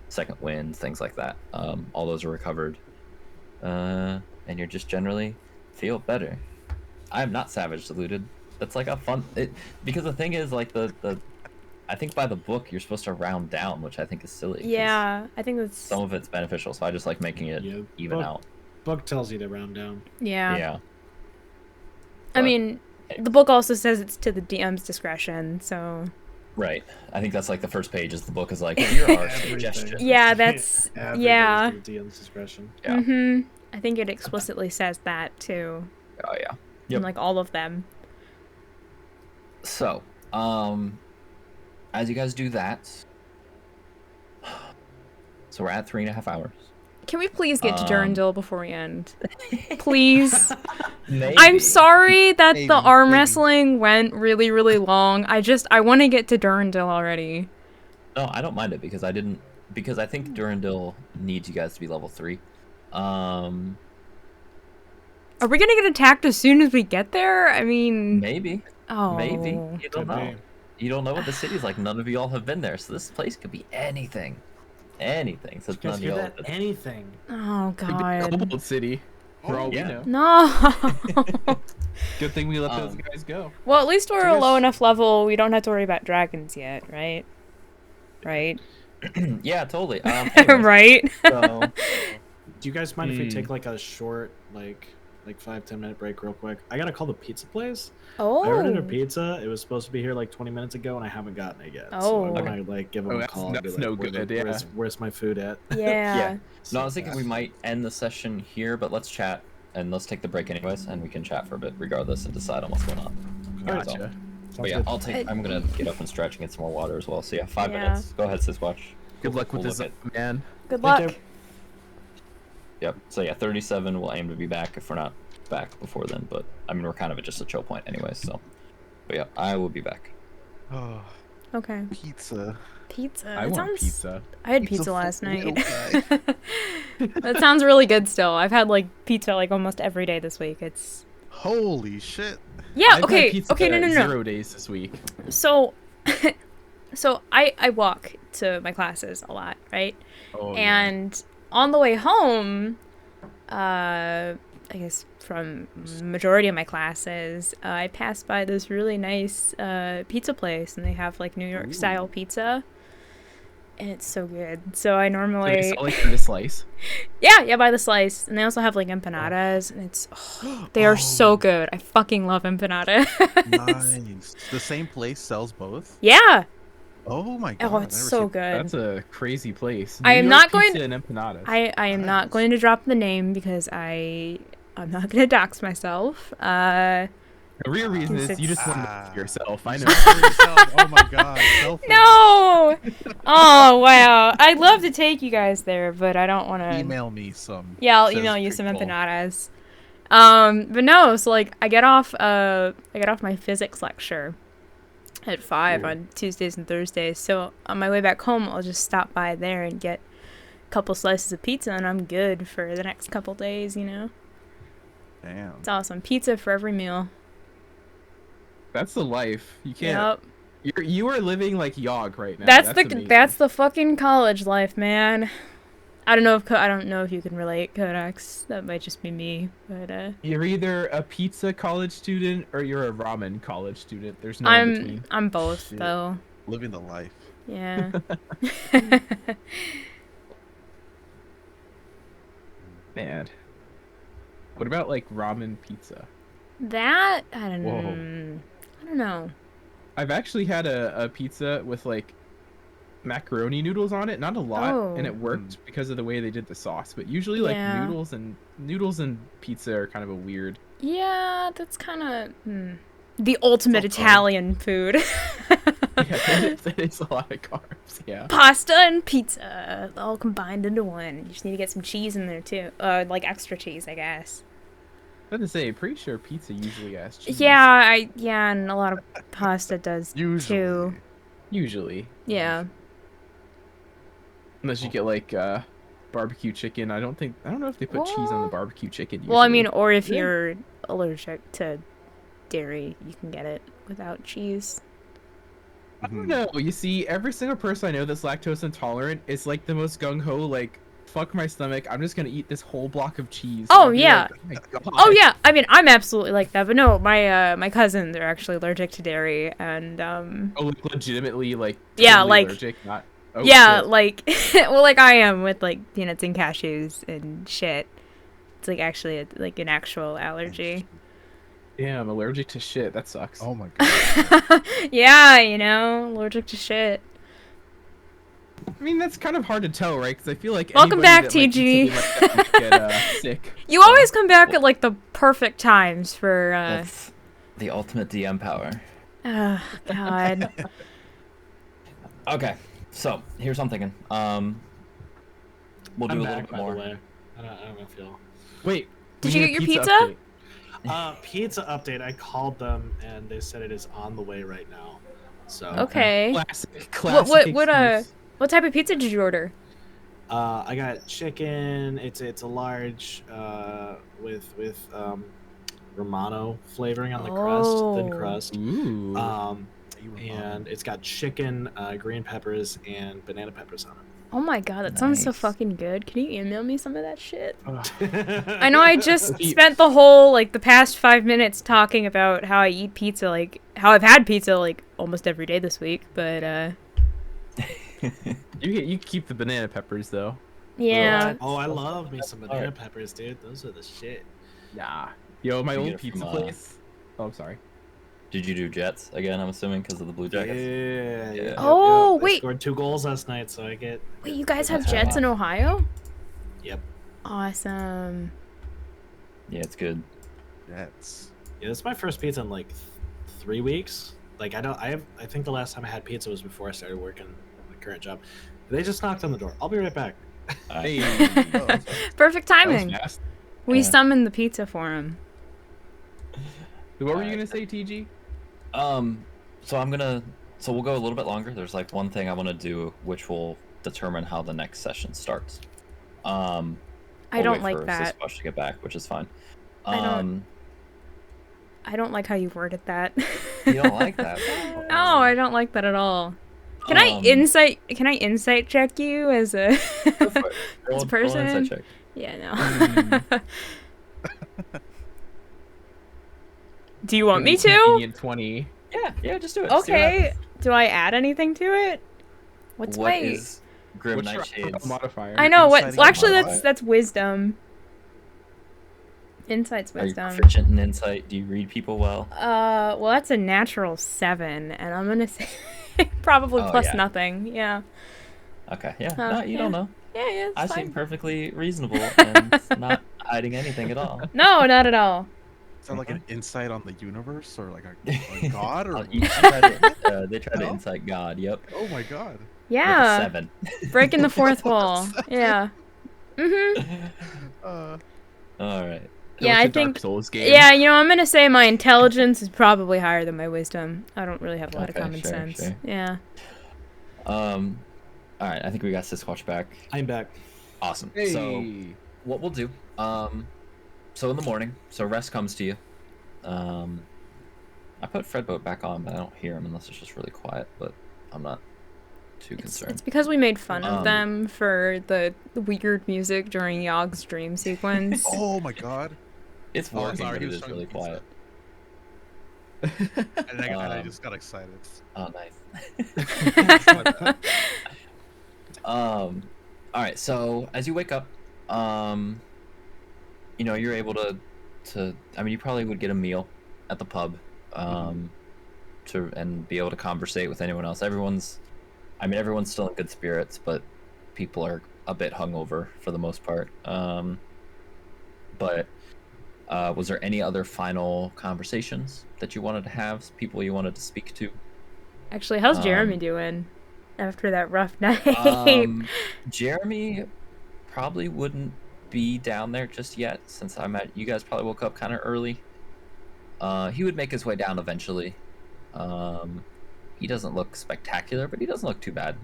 second wind, things like that. All those are recovered, and you're just generally feel better. I am not savage diluted. That's like a fun because the thing is like the I think by the book you're supposed to round down, which I think is silly. 'cause Yeah, I think that's some of it's beneficial, so I just like making it Yeah, even book- out. Book tells you to round down. yeah. Yeah. I But- mean, the book also says it's to the DM's discretion, so Right. I think that's like the first page is the book is like, here are Everything. suggestions. yeah, that's Everything's yeah. to the DM's discretion. Yeah. Mhm. I think it explicitly says that too, Oh yeah. in Yep. like all of them. So, as you guys do that, so we're at 3.5 hours. Can we please get to Durandal before we end? Please. Maybe. I'm sorry that Maybe, the arm maybe. wrestling went really, really long. I want to get to Durandal already. No, I don't mind it because I think Durandal needs you guys to be level 3. Are we gonna get attacked as soon as we get there? I mean, Maybe. oh, Maybe. You don't Could know. be. You don't know what the city's like. None of you all have been there, so this place could be anything. Anything. So You none guys of hear you all. that? Anything. Oh Could be God. Kobold City. For all yeah. we know. No. Good thing we let those Um, guys go. Well, at least we're Do a you low guys- enough level. We don't have to worry about dragons yet, right? Right. Yeah, totally. Anyways, Right. So, Do you guys mind if we take like a short, like 5-10 minute break real quick? I gotta call the pizza place. I ordered a Oh. pizza. It was supposed to be here like 20 minutes ago, and I haven't gotten it yet. So Oh. I want to like give them Oh, a that's- call. And be that's like, no "Where good, the- yeah. Where's my food at? Yeah. no, I was thinking we might end the session here, but let's chat and let's take the break anyways, and we can chat for a bit regardless and decide on what's going on. Gotcha. So, Sounds but yeah, good. I'm gonna get up and stretch and get some more water as well. So yeah, 5 Yeah. minutes. Go ahead, Siskquatch. Good luck with We'll this, look at- man. Good Thank luck. you. Yep. So yeah, 37. We'll aim to be back if we're not back before then. But I mean, we're kind of at just a chill point anyways. So, but yeah, I will be back. Oh, Okay. pizza. Pizza. I That want sounds- pizza. I had Pizza pizza last for night. real, guy. That sounds really good still. I've had like pizza like almost every day this week. It's Holy shit. Yeah, I've had okay. pizza Okay, no. 0 days this week. So so I walk to my classes a lot, right? Oh, And on the way home, I guess from majority of my classes, I passed by this really nice pizza place, and they have like New York style pizza, and it's so good. So I Do they normally sell like for the slice? yeah by the slice, and they also have like empanadas, and it's they are so good. I fucking love empanadas. Nice. The same place sells both? Yeah. Oh my god. Oh, I've it's never so seen- good. That's a crazy place. I New am York not going pizza and empanadas. I am not Nice. going to drop the name because I'm not going to dox myself. The real reason is you just want to Ah. know yourself. I know. For yourself. Oh my god. Selfie. No! Oh, wow. I'd love to take you guys there, but I don't want to. Email me some. Yeah, I'll says email you some Trickball. empanadas. But no, so like I get off my physics lecture at 5 on Tuesdays and Thursdays. So on my way back home, I'll just stop by there and get a couple slices of pizza, and I'm good for the next couple days, you know? Damn. It's awesome. Pizza for every meal. That's the life. You can't. Yep. You are living like Yog right now. That's amazing. the fucking college life, man. I don't know if you can relate, Codex. That might just be me, but You're either a pizza college student or you're a ramen college student. There's no in between. I'm both Shit. though. Living the life. Yeah. Man. What about like ramen pizza? That I don't Whoa. know. I don't know. I've actually had a pizza with like macaroni noodles on it. Not a lot, and Oh. it worked because of the way they did the sauce. But usually, like Yeah. noodles and pizza are kind of a weird. Yeah, that's kind of the ultimate It's all Italian food. Yeah, that is a lot of carbs. Yeah. Pasta and pizza all combined into one. You just need to get some cheese in there too. Like extra cheese, I guess. I was gonna say, pretty sure pizza usually has cheese. Yeah, and a lot of pasta does Usually. too. Usually, Yeah. unless you get like barbecue chicken. I don't know if they put cheese on the Well- barbecue chicken. Well, I usually. mean, or if Yeah. you're allergic to dairy, you can get it without cheese. I don't know. You see, every single person I know that's lactose intolerant is like the most gung ho. Like, fuck my stomach. I'm just gonna eat this whole block of cheese. Oh, I'll be yeah. like, oh, my Oh God. yeah, I mean, I'm absolutely like that. But no, my cousins are actually allergic to dairy, and Oh, like legitimately, like Yeah, totally like- allergic, not. Oh, yeah, shit. like well, like I am with like peanuts and cashews and shit. It's like actually like an actual allergy. Yeah, I'm allergic to shit. That sucks. Oh my god. Yeah, you know, allergic to shit. I mean, that's kind of hard to tell, right? Because I feel like Welcome anybody back, that, like, TG. eats something like that might get sick. You always come back at like the perfect times for. That's the ultimate DM power. Oh God. Okay, so here's what I'm thinking. We'll do I'm a little back, bit by the more. way. I don't know if you'll. Wait. Did we you need a get your pizza? update. Pizza update. I called them and they said it is on the way right now. So Okay. Classic excuse. What type of pizza did you order? I got chicken. It's a large with Romano flavoring on the crust, thin Oh. crust. Ooh. And it's got chicken, green peppers, and banana peppers on it. Oh my god, that sounds so Nice. fucking good. Can you email me some of that shit? Ugh. I know I just spent the whole, the past 5 minutes talking about how I eat pizza, how I've had pizza, almost every day this week, but, You keep the banana peppers though. yeah. Oh, I love me some banana peppers, dude. Those are the shit. Nah. Yo, my You get old it from, pizza place. Oh, I'm sorry. Did you do Jets again? I'm assuming because of the Blue Jackets. Yeah. Oh, I wait. scored 2 goals last night, so I get. Wait, you guys have That's Jets in Ohio? Yep. Awesome. Yeah, it's good. Jets. Yeah, this is my first pizza in 3 weeks. I think the last time I had pizza was before I started working my current job. They just knocked on the door. I'll be right back. Hey. Perfect That was timing. fast. We Yeah. summoned the pizza for him. What were you gonna say, TG? So we'll go a little bit longer. There's one thing I want to do, which will determine how the next session starts. I We'll don't wait like for that. Siskquatch to get back, which is fine. I don't like how you worded that. You don't like that? No, I don't like that at all. Can I Um, insight check you as a Go for it. as a Roll an person? insight check. Yeah, no. Do you want me to? Convenient 20. Yeah, just do it. See what Okay. happens. Do I add anything to it? What's What wait? is Grim What's your Nightshade's? modifier? I know what. Inciting Well, actually, modifier? that's wisdom. Insight's Are you wisdom. proficient in insight? Do you read people well? Well, that's a natural 7, and I'm gonna say probably Oh, plus yeah. nothing. Yeah. Okay, yeah. Oh, No, you don't yeah. know. Yeah, I it's seem fine. perfectly reasonable and not hiding anything at all. No, not at all. Is that like an insight on the universe or like a god or? They try to No? insight God. Yep. Oh my god. With a Yeah. 7. Breaking the fourth wall. Yeah. Mhm. Uh, All right. Yeah, It's I a Dark think. Souls game. Yeah, I'm gonna say my intelligence is probably higher than my wisdom. I don't really have a lot of Okay, common sure, sense. sure. Yeah. All right. I think we got Siskquatch back. I'm back. Awesome. Hey. So what we'll do, so in the morning, so rest comes to you. I put Fredboat back on, but I don't hear him unless it's just really quiet. But I'm not too concerned. It's because we made fun of Um, them for the weird music during Yog's dream sequence. oh my god. It's Oh, working, sorry, but he it was is trying really to pizza. quiet. And I Um, just got excited. Oh, nice. All right. So as you wake up, you're able to. I mean, you probably would get a meal at the pub, and be able to conversate with anyone else. Everyone's still in good spirits, but people are a bit hungover for the most part. But was there any other final conversations that you wanted to have? People you wanted to speak to? Actually, how's Jeremy doing after that rough night? Jeremy probably wouldn't be down there just yet, since you guys probably woke up kind of early. He would make his way down eventually. He doesn't look spectacular, but he doesn't look too bad.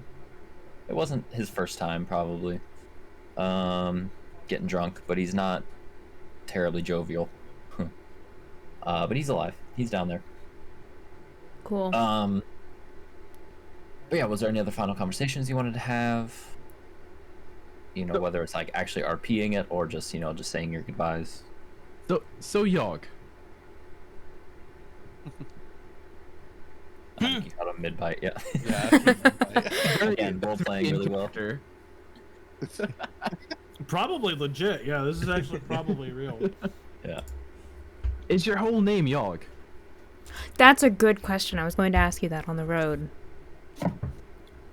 It wasn't his first time, probably. Getting drunk, but he's not terribly jovial. But he's alive. He's down there. Cool. But yeah, was there any other final conversations you wanted to have? Whether it's actually RPing it or just saying your goodbyes. So Yog. I think you got a mid bite, yeah. Yeah. Again, role playing really well. Character. Probably legit. Yeah, this is actually probably real. Yeah. Is your whole name Yog? That's a good question. I was going to ask you that on the road.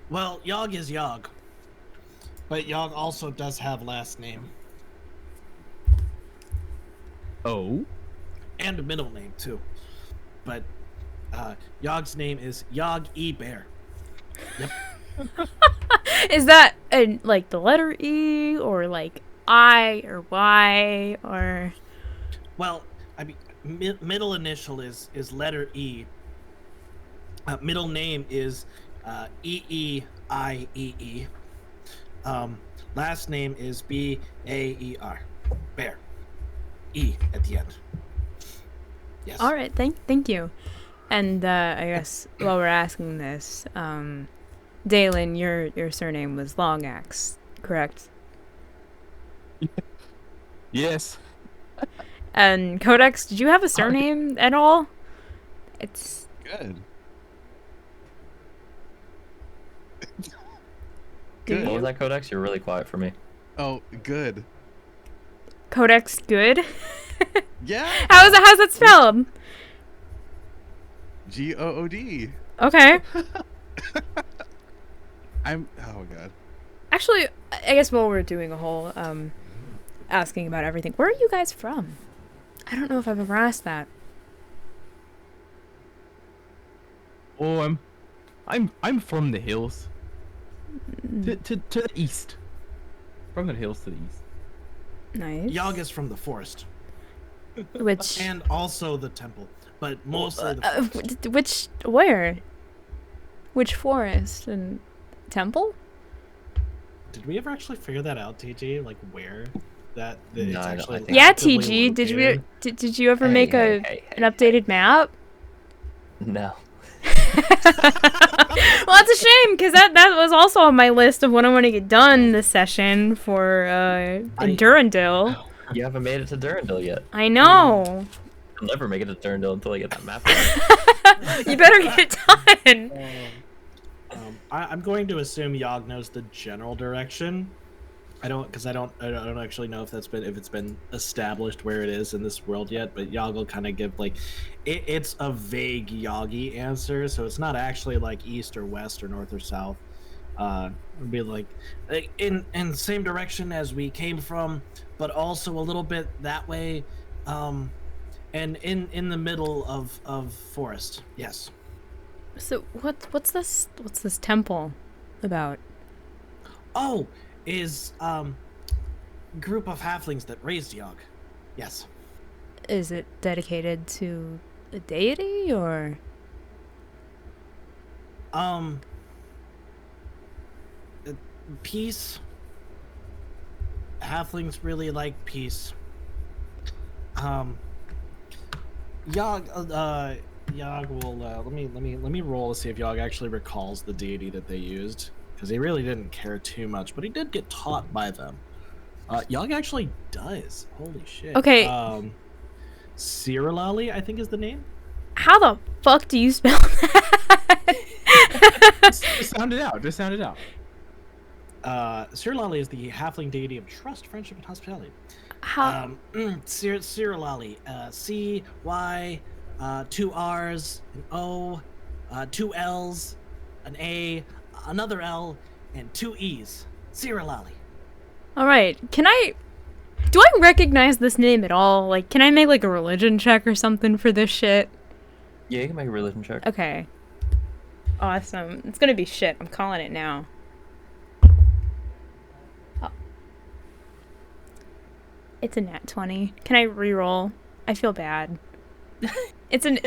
Well, Yog is Yog. But Yog also does have last name. Oh. And a middle name, too. But Yog's name is Yog E. Beare. Yep. Is that like the letter E or like I or Y or? Well, I mean, middle initial is letter E. Middle name is Eeiee. Last name is Baer. Bear. E at the end. Yes. All right, thank you. And I guess while we're asking this, Daelin, your surname was Longaxe, correct? Yes. And Codex, did you have a surname at all? It's Good. Do What was you? that, Codex? You're really quiet for me. Oh, good. Codex good. Yeah. How's that spelled? Good. Okay. Oh god. Actually, I guess while we're doing a whole asking about everything, where are you guys from? I don't know if I've ever asked that. Oh, I'm from the hills. To the east. From the hills to the east. Nice. Yog is from the forest. Which And also the temple. But mostly the forest. which where? Which forest and temple? Did we ever actually figure that out, TG? Like where that No, it's I actually think- Yeah, actively TG. located? Did you ever Hey, make hey, an hey, updated map? No. Well, that's a shame because that was also on my list of what I want to get done this session for Durandil. You haven't made it to Durandil yet. I know. I'll never make it to Durandil until I get that map done. You better get it done. I'm going to assume Yog knows the general direction. I don't actually know if it's been established where it is in this world yet. But Yog will kind of give like, it's a vague Yogi answer, so it's not actually like east or west or north or south. It'd be like in the same direction as we came from, but also a little bit that way, and in the middle of forest. Yes. So what's this temple about? Oh, is group of halflings that raised Yog. Yes. Is it dedicated to a deity or? Peace. Halflings really like peace. Yog will let me roll to see if Yog actually recalls the deity that they used, because he really didn't care too much, but he did get taught by them. Yog actually does. Holy shit. Okay. Sirilali, I think is the name. How the fuck do you spell that? Just sound it out. Just sound it out. Sirilali is the halfling deity of trust, friendship, and hospitality. How? Sirilali. C-Y, 2 R's, an O, 2 L's, an A, another L, and 2 E's. Sirilali. All right. Do I recognize this name at all? Like, can I make like a religion check or something for this shit? Yeah, you can make a religion check. Okay. Awesome. It's gonna be shit. I'm calling it now. Oh. It's a nat 20. Can I re-roll? I feel bad. It's an.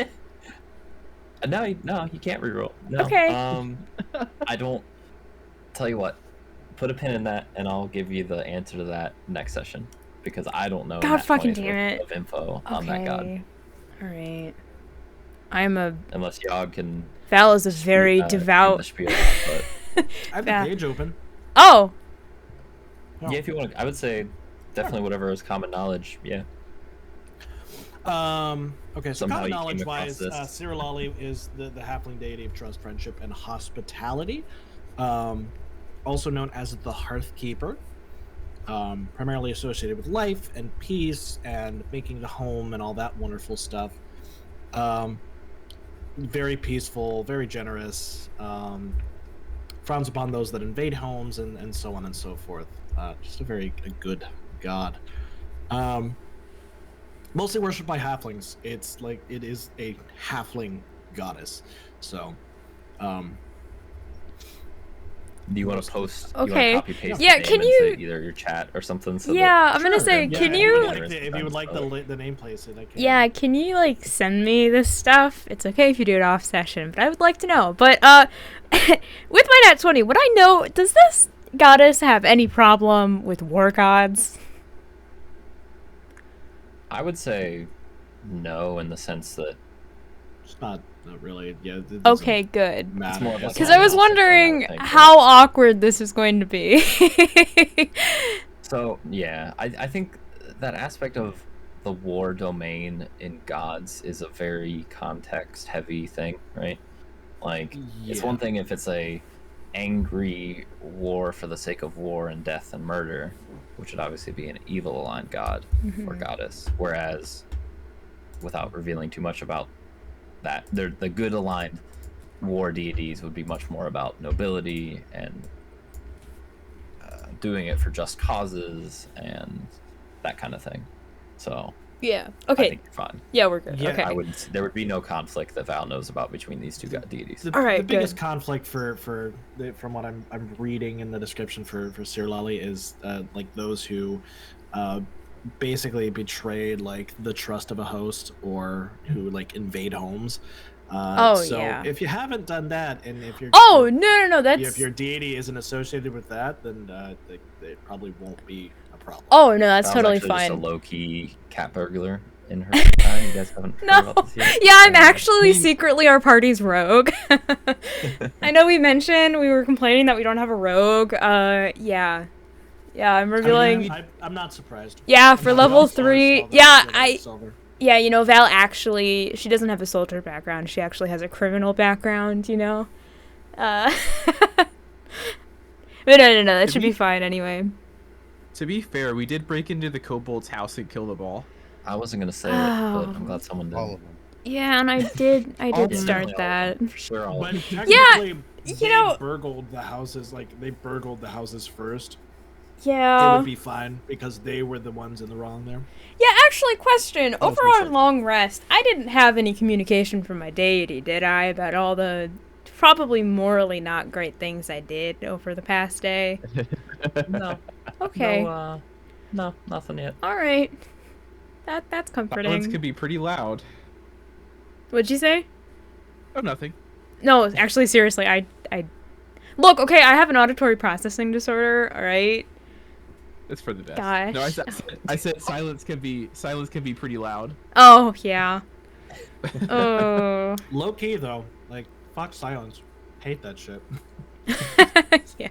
No, you can't reroll. No. Okay. I don't. Tell you what, put a pin in that, and I'll give you the answer to that next session, because I don't know. God nat fucking 20's damn worth it. Of info on that god. Okay. All right. I'm a. Unless Yog can. Val is a very the devout. spiel, but I have the Yeah. page open. Oh. yeah, if you want, I would say definitely whatever is common knowledge. Yeah. Okay, so Somehow common you came knowledge across wise, this. Sirilali is the halfling deity of trust, friendship, and hospitality. Also known as the Hearthkeeper. Primarily associated with life and peace and making the home and all that wonderful stuff. Very peaceful, very generous. Frowns upon those that invade homes and so on and so forth. Just a good god. Mostly worshipped by halflings. It is a halfling goddess. So, Do you want to post? Okay. You want to copy paste Yeah, the name can into you- either your chat or something? So Yeah, I'm gonna Sure. say, Yeah, can if you? if you would like the name placed, I can. Yeah, can you like send me this stuff? It's okay if you do it off session, but I would like to know. But with my nat 20, would I know? Does this goddess have any problem with war gods? I would say no, in the sense that It's not really. Yeah. it doesn't Okay, good. matter. It's more of like Because a I was gossip thing, I wondering would think, how awkward this is going to be. So yeah, I think that aspect of the war domain in gods is a very context heavy thing, right? Like it's one thing if it's a angry war for the sake of war and death and murder, which would obviously be an evil aligned god or goddess, whereas without revealing too much about that, the good aligned war deities would be much more about nobility and doing it for just causes and that kind of thing. So Yeah. I Okay. think you're fine. Yeah, we're good. Yeah, Okay. There would be no conflict that Val knows about between these two deities. All right, The biggest good. conflict from what I'm reading in the description for Sir Lally is like those who basically betrayed like the trust of a host or who like invade homes. So yeah. if you haven't done that, and if you're Oh no, that's. if your deity isn't associated with that, then they probably won't be a problem. Oh no, that's Val's totally actually just fine. a low-key cat burglar in her time. You guys haven't heard No. about this yet? Yeah, I'm actually secretly our party's rogue. I know we mentioned we were complaining that we don't have a rogue. Yeah, I'm revealing. I'm not surprised. Yeah, for I'm level not 3. surprised. Yeah, Silver. Yeah, you know, Val actually, she doesn't have a soldier background. She actually has a criminal background, you know? But no, that should be fine anyway. To be fair, we did break into the kobold's house and kill them all. I wasn't gonna say it, Oh. but I'm glad someone did. All of them. Yeah, and I did All start definitely all that. of them, for sure. All of But them. technically, you they know- burgled the houses. Like they burgled the houses first. It Yeah. would be fine because they were the ones in the wrong there. Yeah, actually, question. Oh, Over for our sure. long rest, I didn't have any communication from my deity, did I? About all the probably morally not great things I did over the past day. No. Okay. No, nothing yet. All right. That's Silence comforting. could be pretty loud. What'd you say? Oh, nothing. No, actually, seriously, I look. Okay, I have an auditory processing disorder. All right. It's for the best. Gosh. No, I said silence can be pretty loud. Oh yeah. Oh. Low key though, like fuck silence. Hate that shit. Yeah.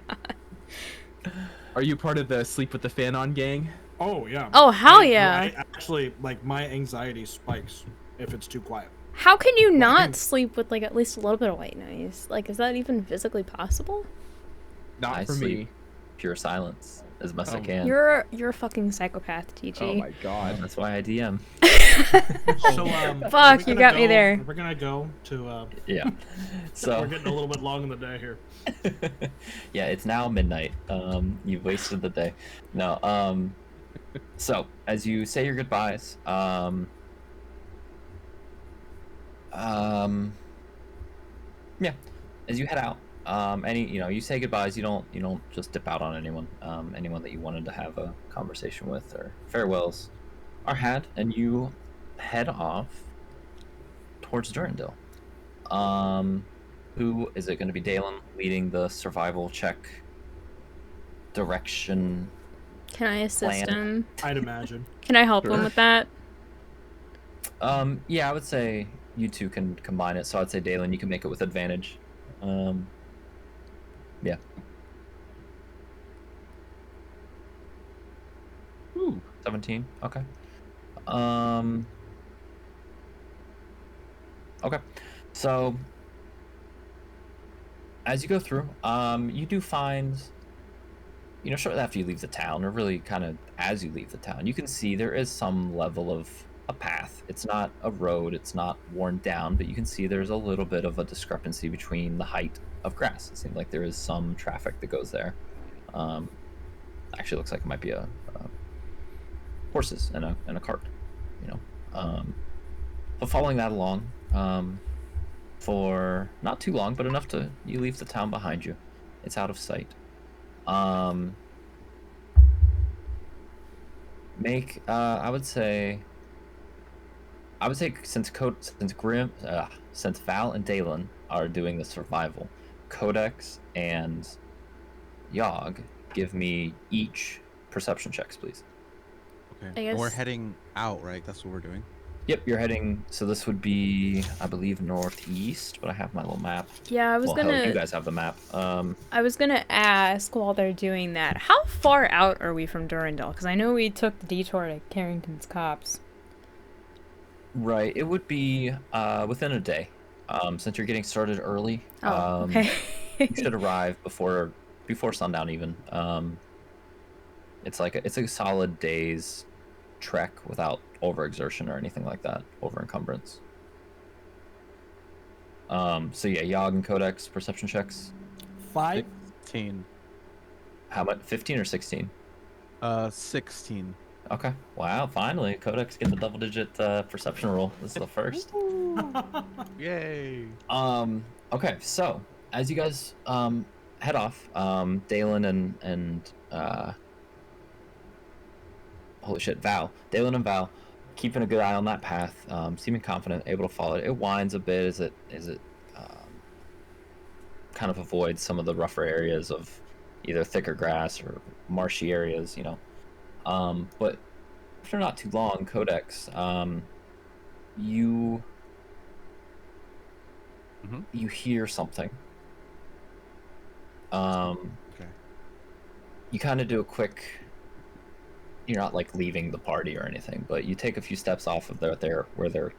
Are you part of the sleep with the fan on gang? Oh yeah. Oh hell I yeah. actually, like my anxiety spikes if it's too quiet. How can you not sleep with like at least a little bit of white noise? Like, is that even physically possible? Not I for sleep me. pure silence as best I Oh. can. You're a fucking psychopath, TG. Oh my god. That's why I DM. So Fuck, you got me there. We're gonna go to. Yeah. We're So getting a little bit long in the day here. yeah, it's now midnight. You've wasted the day. No. So as you say your goodbyes, yeah, as you head out, you say goodbyes. You don't just dip out on anyone. Anyone that you wanted to have a conversation with or farewells are had, and you head off towards Durandil. Who is it going to be? Daelin leading the survival check direction. Can I assist Plan. him? I'd imagine. Can I help him Sure. with that? Yeah, I would say you two can combine it. So I'd say Daelin, you can make it with advantage. Yeah. Ooh. 17. Okay. Okay. So as you go through, you do find, shortly after you leave the town, or really kind of as you leave the town, you can see there is some level of a path. It's not a road, it's not worn down, but you can see there's a little bit of a discrepancy between the height of grass. It seems like there is some traffic that goes there. Actually looks like it might be a horses and a cart, but following that along, for not too long, but enough to you leave the town behind you. It's out of sight. Make I would say since Val and Daelin are doing the survival, Codex and Yog, give me each perception checks, please. Okay. I And we're guess- heading out, right? That's what we're doing. Yep, you're heading. So this would be, I believe, northeast. But I have my little map. Yeah, Hell, you guys have the map. I was gonna ask while they're doing that, how far out are we from Durandal? Because I know we took the detour to Carrington's Copse. Right. It would be within a day. Since you're getting started early. Oh, okay. You should arrive before sundown even. It's a solid day's trek without overexertion or anything like that, over encumbrance. So yeah, Yog and Codex perception checks. 5. 16. How much? 15 or 16? 16. Okay. Wow. Finally, Codex get the double-digit perception roll. This is the first. Yay! Okay. So as you guys head off, Daelin and holy shit, Daelin and Val, keeping a good eye on that path, seeming confident, able to follow it. It winds a bit as it kind of avoids some of the rougher areas of either thicker grass or marshy areas, you know. But after not too long, Codex, you hear something. Okay. You kind of do a quick. You're not like leaving the party or anything, but you take a few steps off of where they're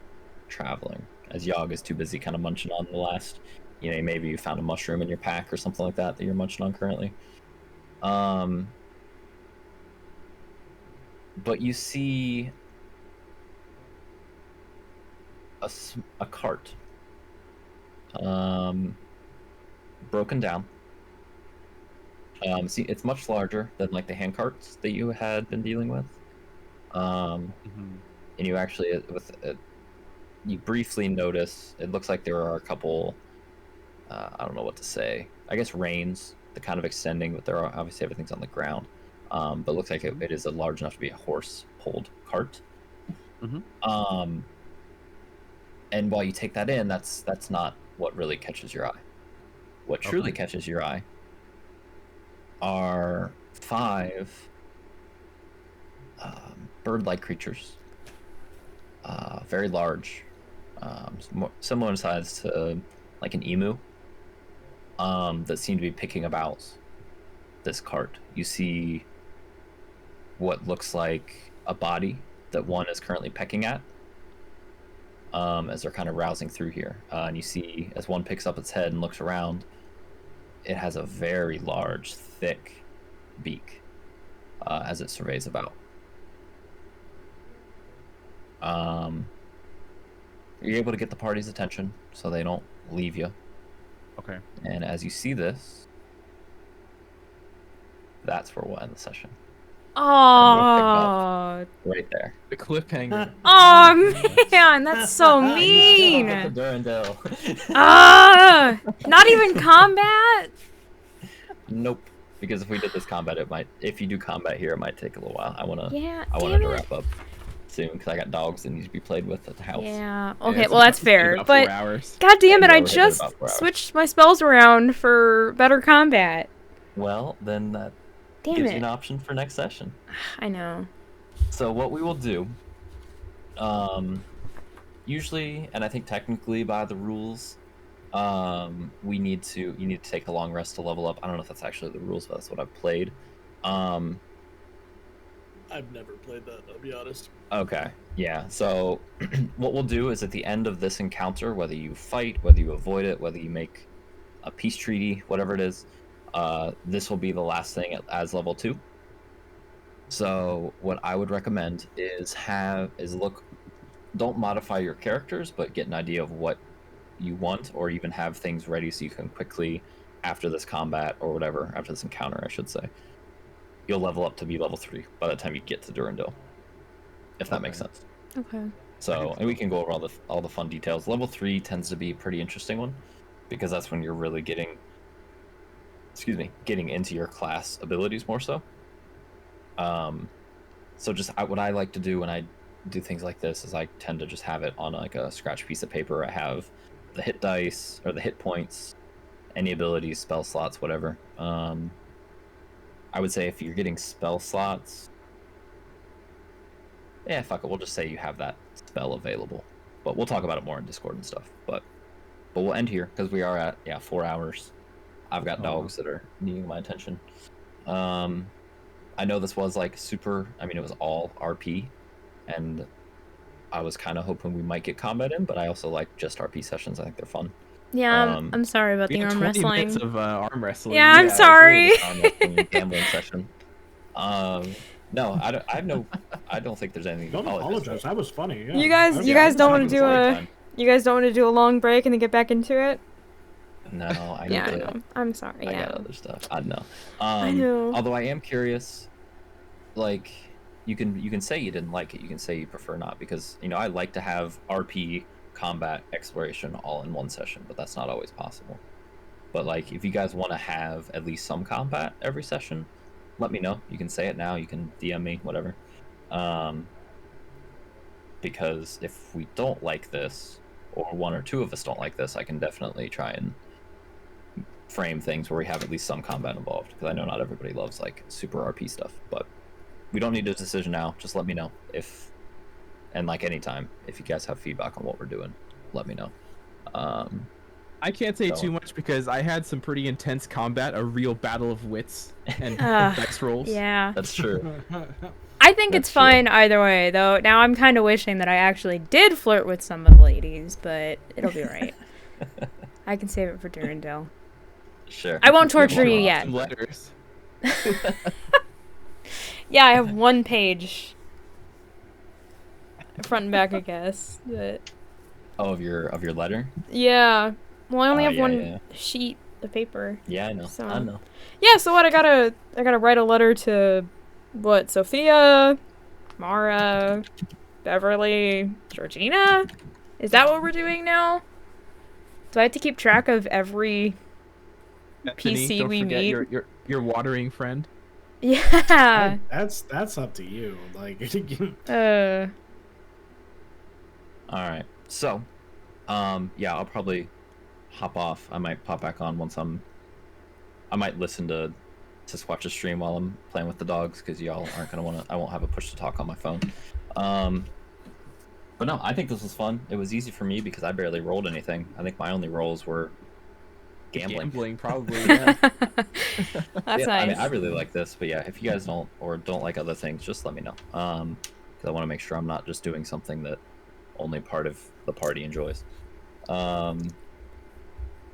traveling, as Yog is too busy kind of munching on the last. You know, maybe you found a mushroom in your pack or something like that you're munching on currently. But you see a cart, broken down. See, it's much larger than like the hand carts that you had been dealing with. And you actually, you briefly notice it looks like there are a couple. I don't know what to say. I guess reins, the kind of extending, but there are obviously everything's on the ground. But it looks like it is a large enough to be a horse-pulled cart. And while you take that in, that's not what really catches your eye. What truly catches your eye are 5 bird-like creatures, very large, similar in size to like an emu, that seem to be picking about this cart. You see what looks like a body that one is currently pecking at, as they're kind of rousing through here. And you see, as one picks up its head and looks around, it has a very large, thick beak as it surveys about. You're able to get the party's attention so they don't leave you. Okay. And as you see this, that's where we'll end the session. Oh, Right there. The cliffhanger. oh man, that's so The mean. Durandal. Ah, not even combat. Nope. Because if we did this combat, if you do combat here, it might take a little while. I wanted Damn to it. wrap up soon because I got dogs that need to be played with at the house. Yeah. Yeah, Okay. it's Well, that's supposed to take fair. about 4 But hours. god damn it, Yeah, I we're hitting just about 4 hours. switched my spells around for better combat. Well, then that Damn gives you it. an option for next session. I know. So what we will do, usually, and I think technically by the rules, you need to take a long rest to level up. I don't know if that's actually the rules, but that's what I've played. I've never played that, I'll be honest. Okay, yeah. So what we'll do is at the end of this encounter, whether you fight, whether you avoid it, whether you make a peace treaty, whatever it is, this will be the last thing as level 2. So what I would recommend is don't modify your characters, but get an idea of what you want, or even have things ready so you can quickly, after this combat or whatever, after this encounter, I should say, you'll level up to be level 3 by the time you get to Durandal, if that makes sense. Okay. So, and we can go over all the fun details. Level 3 tends to be a pretty interesting one, because that's when you're really getting excuse me, getting into your class abilities more so. So just what I like to do when I do things like this is I tend to just have it on like a scratch piece of paper. I have the hit dice or the hit points, any abilities, spell slots, whatever. I would say if you're getting spell slots, yeah, fuck it, we'll just say you have that spell available. But we'll talk about it more in Discord and stuff. But we'll end here because we are at 4 hours. I've got dogs that are needing my attention. I know this was like super. I mean, it was all RP, and I was kind of hoping we might get combat in, but I also like just RP sessions. I think they're fun. Yeah, I'm sorry about We the had arm 20 wrestling. minutes of arm wrestling. Yeah, I'm it was sorry. really arm wrestling and gambling session. No, I don't think there's anything. Don't to apologize. That was funny. Yeah. You guys don't want to do you guys don't want to do a long break and then get back into it? No, I need Yeah, I to. know. I'm sorry. I Yeah. got other stuff. I know. I know. Although I am curious, like you can say you didn't like it. You can say you prefer not because I like to have RP, combat, exploration all in one session, but that's not always possible. But like if you guys want to have at least some combat every session, let me know. You can say it now. You can DM me, whatever. Because if we don't like this, or one or two of us don't like this, I can definitely try and frame things where we have at least some combat involved. Because I know not everybody loves like super RP stuff, but we don't need a decision now. Just let me know and like anytime, if you guys have feedback on what we're doing, let me know. I can't say too much because I had some pretty intense combat, a real battle of wits and dex rolls. Yeah. That's true. I think it's fine either way, though. Now I'm kind of wishing that I actually did flirt with some of the ladies, but it'll be right. I can save it for Durandale. Sure. I won't torture you yet. Some letters. Yeah, I have 1 page. Front and back, I guess. But of your letter? yeah. Well, I only have one yeah. sheet of paper. Yeah, I know. So. I know. Yeah, so what? I gotta write a letter to what? Sophia, Mara, Beverly, Georgina. Is that what we're doing now? Do I have to keep track of every Bethany, PC don't we forget meet? your watering friend. Yeah. That's up to you. Like, All right. So, yeah, I'll probably hop off. I might pop back on once I might listen to Siskquatch's stream while I'm playing with the dogs because y'all aren't gonna want to. I won't have a push to talk on my phone. But no, I think this was fun. It was easy for me because I barely rolled anything. I think my only rolls were gambling. Probably. Yeah. That's Yeah, nice. I mean, I really like this, but yeah, if you guys don't like other things, just let me know. Because I want to make sure I'm not just doing something that only part of the party enjoys. And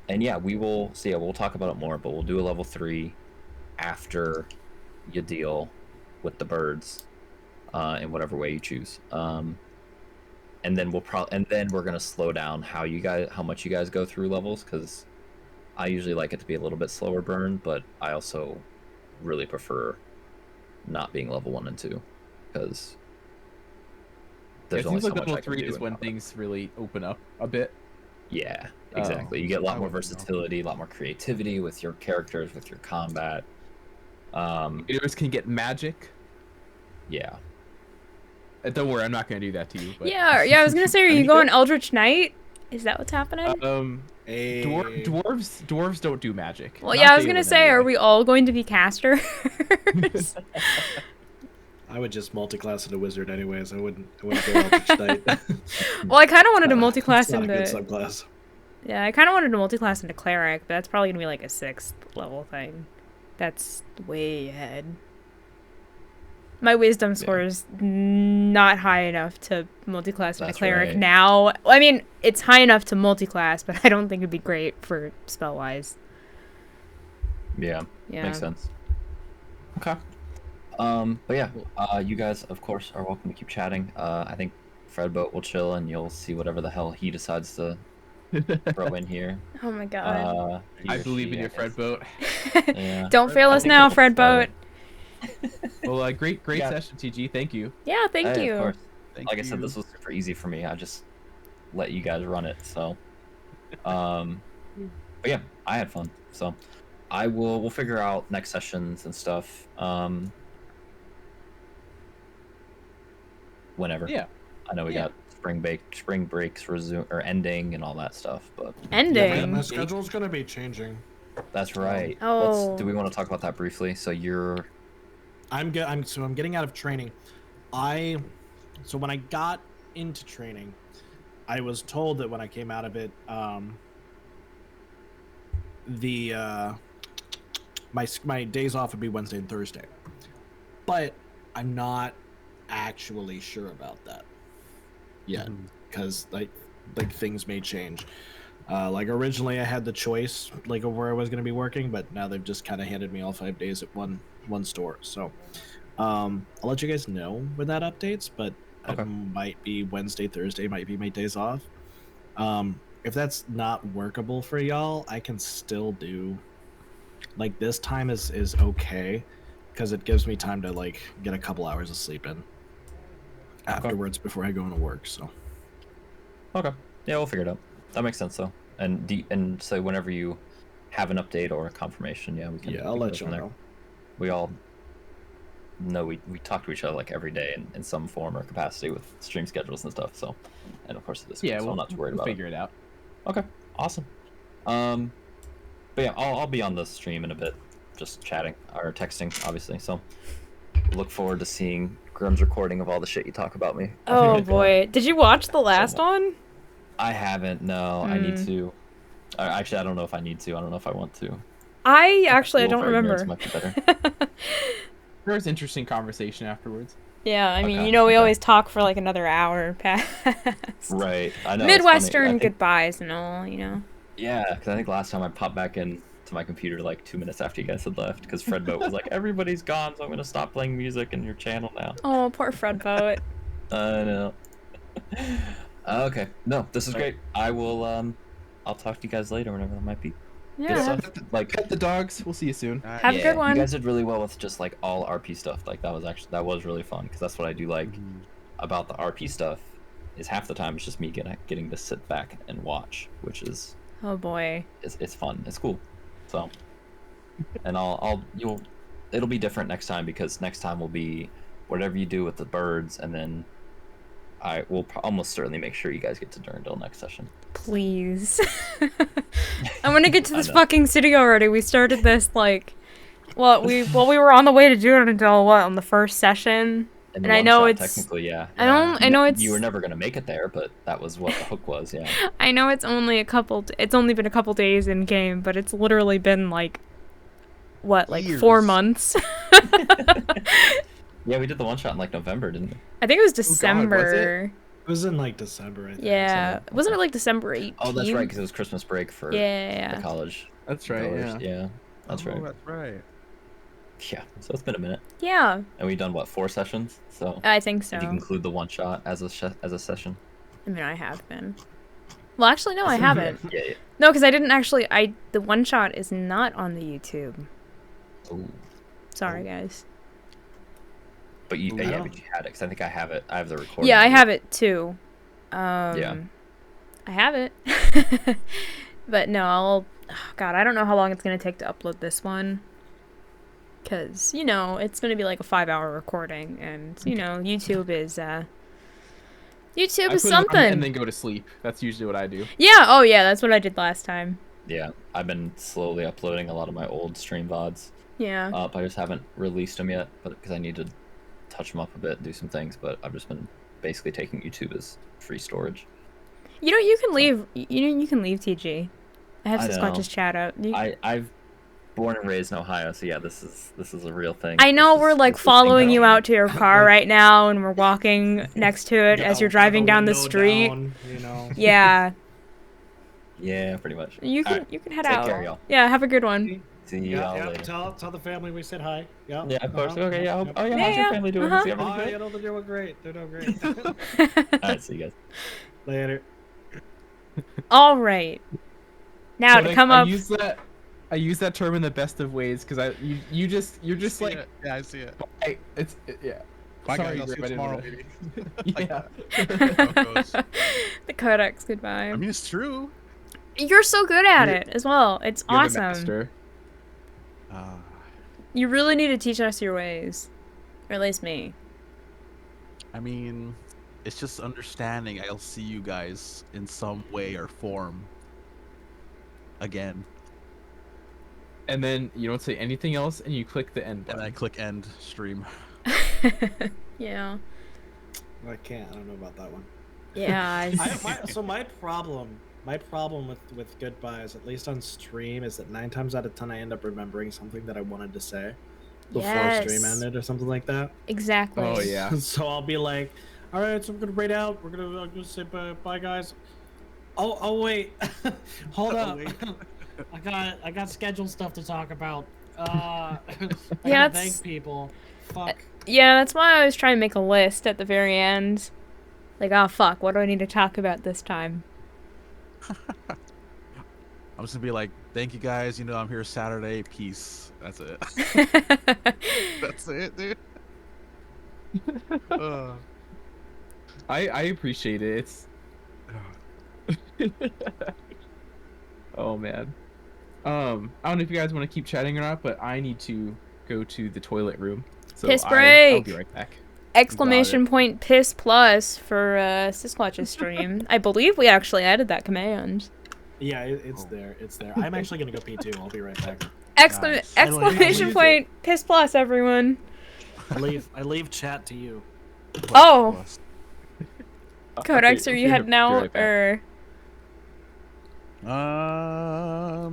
yeah, we will see. We'll talk about it more, but we'll do a level 3 after you deal with the birds, in whatever way you choose. And then we're gonna slow down how much you guys go through levels, because I usually like it to be a little bit slower burn, but I also really prefer not being level 1 and 2, because there's It only seems so like much I level can 3 do is in when combat. things really open up a bit. Yeah, exactly. You get a lot I more wouldn't know. versatility, a lot more creativity with your characters, with your combat. Heroes can get magic. Yeah. Don't worry, I'm not gonna do that to you. But yeah, I was gonna say, are you Anita? going Eldritch Knight? Is that what's happening? hey. Dwarves don't do magic. Well, Not yeah, I was gonna Daelin say, are anyway. we all going to be casters? I would just multi-class into wizard anyways. I wouldn't go Eldritch Knight. Well, I kind of wanted to It's multi-class not a good into. subclass. Yeah, I kind of wanted to multi-class into cleric, but that's probably gonna be like a 6th level thing. That's way ahead. My wisdom score is not high enough to multi-class into That's cleric right. now. Well, I mean, it's high enough to multi-class, but I don't think it'd be great for spell-wise. Yeah. Yeah. Makes sense. Okay. But yeah, you guys, of course, are welcome to keep chatting. I think Fredboat will chill, and you'll see whatever the hell he decides to throw in here. Oh my god. I believe in your Fred Fred boat. Yeah. Don't fail I us think now, it'll Fred start. Boat. Well, great Yeah. session, TG. Thank you. Yeah, thank Hey, you. Of course. Thank Like I said, you. this was super easy for me. I just let you guys run it. So, but yeah, I had fun. So, we'll figure out next sessions and stuff. Whenever. Yeah. I know we got spring breaks resume or ending and all that stuff, but Ending. Yeah, my schedule's gonna be changing. that's right. Oh. Do we want to talk about that briefly? So you're I'm getting out of training. So when I got into training, I was told that when I came out of it, my days off would be Wednesday and Thursday. But I'm not actually sure about that yet, because like things may change. Like originally I had the choice like of where I was going to be working, but now they've just kind of handed me all 5 days at one store. So I'll let you guys know when that updates, but Okay. it might be Wednesday, Thursday might be my days off. If that's not workable for y'all, I can still do like this time is okay, because it gives me time to like get a couple hours of sleep in afterwards before I go into work. So okay. Yeah, we'll figure it out. That makes sense though. And so whenever you have an update or a confirmation, we can. yeah, I'll we can let go you from there. know. We all know we talk to each other like every day in some form or capacity with stream schedules and stuff. So, and of course this. Yeah, so we'll I'm not too worried we'll about figure it out. Okay, awesome. But yeah, I'll be on the stream in a bit, just chatting or texting, obviously. So look forward to seeing Grim's recording of all the shit you talk about me. Oh boy, did you watch the last one? I haven't. No, I need to. Actually, I don't know if I need to. I don't know if I want to. I don't For ignorance remember. might be better. There was interesting conversation afterwards. Yeah, I mean, Okay, we okay. always talk for like another hour past. Right. I know. it's funny. Midwestern I think- goodbyes and all, Yeah, because I think last time I popped back in to my computer like 2 minutes after you guys had left, because Fred Boat was like, "Everybody's gone, so I'm gonna stop playing music in your channel now." Oh, poor Fred Boat. I know. Okay. No, this is great. I will. I'll talk to you guys later, whenever that might be. Yeah, Good have, stuff. Like, Pet the dogs. We'll see you soon. have a good one. You guys did really well with just like all RP stuff. Like that was really fun, because that's what I do like about the RP stuff. Is half the time it's just me getting to sit back and watch, which is Oh boy. it's fun. It's cool. So, and it'll be different next time, because next time will be whatever you do with the birds, and then I will almost certainly make sure you guys get to Durandal next session. Please. I want to get to this know. fucking city already. We started this like, we were on the way to do it until on the first session. And I know one-shot, it's- technically, yeah. I know it's. You were never gonna make it there, but that was what the hook was, yeah. I know it's only it's only been a couple days in game, but it's literally been like, what, like Years. 4 months? Yeah, we did the one shot in like November, didn't we? I think it was God, was it? December. It was in like December, I think. Yeah, something. wasn't it like December 18th? Oh, that's right, because it was Christmas break for Yeah. the college. That's right. goers. Yeah. That's Oh, right. That's right. Yeah, so it's been a minute, Yeah, and we've done what, 4 sessions? So I think so. if you include the one shot as a session. I mean, I have been. Well, actually, no, I haven't. Yeah. No, because I didn't actually. The one shot is not on the YouTube. Ooh. Sorry, guys. But you, Ooh. yeah, but you had it, 'cause I think I have it. I have the recording. Yeah, I of it. have it too. Yeah. I have it. But no, God, I don't know how long it's gonna take to upload this one. Cause it's gonna be like a 5-hour recording, and YouTube is YouTube I is put it on something. and then go to sleep. That's usually what I do. Yeah. Oh yeah, that's what I did last time. Yeah, I've been slowly uploading a lot of my old stream VODs Yeah. up. I just haven't released them yet, but because I need to touch them up a bit and do some things. But I've just been basically taking YouTube as free storage. You can leave. You can leave TG. I have I know. Siskquatch's chat out. I've born and raised in Ohio, so yeah, this is a real thing. I know This we're is- like this is following thing you going. out to your car right now, and we're walking next to it as Yeah, you're with driving down the window street. down, Yeah, Yeah, pretty much. you can Alright, you can head take out. care, y'all. Yeah, have a good one. See you Yeah, all yeah. later. Tell the family we said hi. Yeah. Yeah, of course. Uh-huh. Okay, yeah. Yep. Oh yeah, Yeah, how's your yeah, family doing? uh-huh. Is everything Oh, good? they're doing great. They're doing great. Alright, see you guys. Later. All right. Now to Codex, come up. I use that term in the best of ways because you're just See like it. Yeah, I see it. yeah. Bye, Sorry, guys. I'll see Grip, you I tomorrow, didn't maybe. Yeah. How it goes. The Codex, goodbye. I mean, it's true. You're so good at You're- it as well. It's You're the awesome. master. Uh, You really need to teach us your ways. Or at least me. I mean, it's just understanding I'll see you guys in some way or form again. And then you don't say anything else, and you click the end button. And I click end stream. Yeah. I can't. I don't know about that one. Yeah. So my problem with goodbyes, at least on stream, is that 9 times out of 10 I end up remembering something that I wanted to say before stream ended or something like that. Exactly. Oh yeah. So I'll be like, all right, so we're gonna raid out. We're gonna say bye, guys. Oh wait, hold up. I got scheduled stuff to talk about. I gotta thank people. Fuck. Yeah, that's why I was trying to make a list at the very end. Like, oh fuck, what do I need to talk about this time? I'm just gonna be like, thank you guys. You know, I'm here Saturday. Peace. That's it. That's it, dude. I appreciate it. It's oh man. I don't know if you guys want to keep chatting or not, but I need to go to the toilet room. So Piss I'll break! be right back. Exclamation point piss plus for Siskquatch's stream. I believe we actually added that command. Yeah, it's there. It's there. I'm actually gonna go pee too. I'll be right back. Nice. Exclamation point piss plus, everyone. I leave chat to you. Oh. Codex, Okay, are you heading out right back. or? I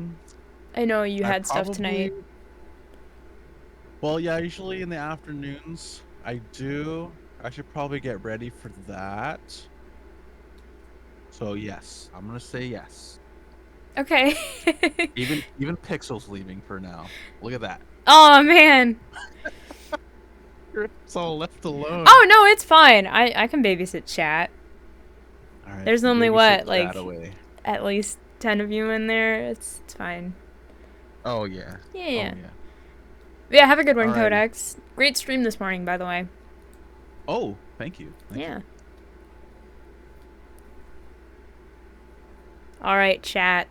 know you I had stuff tonight. Well, yeah, usually in the afternoons I do. I should probably get ready for that. So yes, I'm gonna say yes. Okay. Even Pixel's leaving for now. Look at that. Oh man. It's all left alone. Oh no, it's fine. I can babysit chat. All right, There's only babysit what, chat like away. at least 10 of you in there. It's fine. Oh yeah. Yeah. Oh, yeah. Yeah, have a good one, Alrighty. Codex. Great stream this morning, by the way. Oh, thank you. Thank Yeah. you. All right, chat.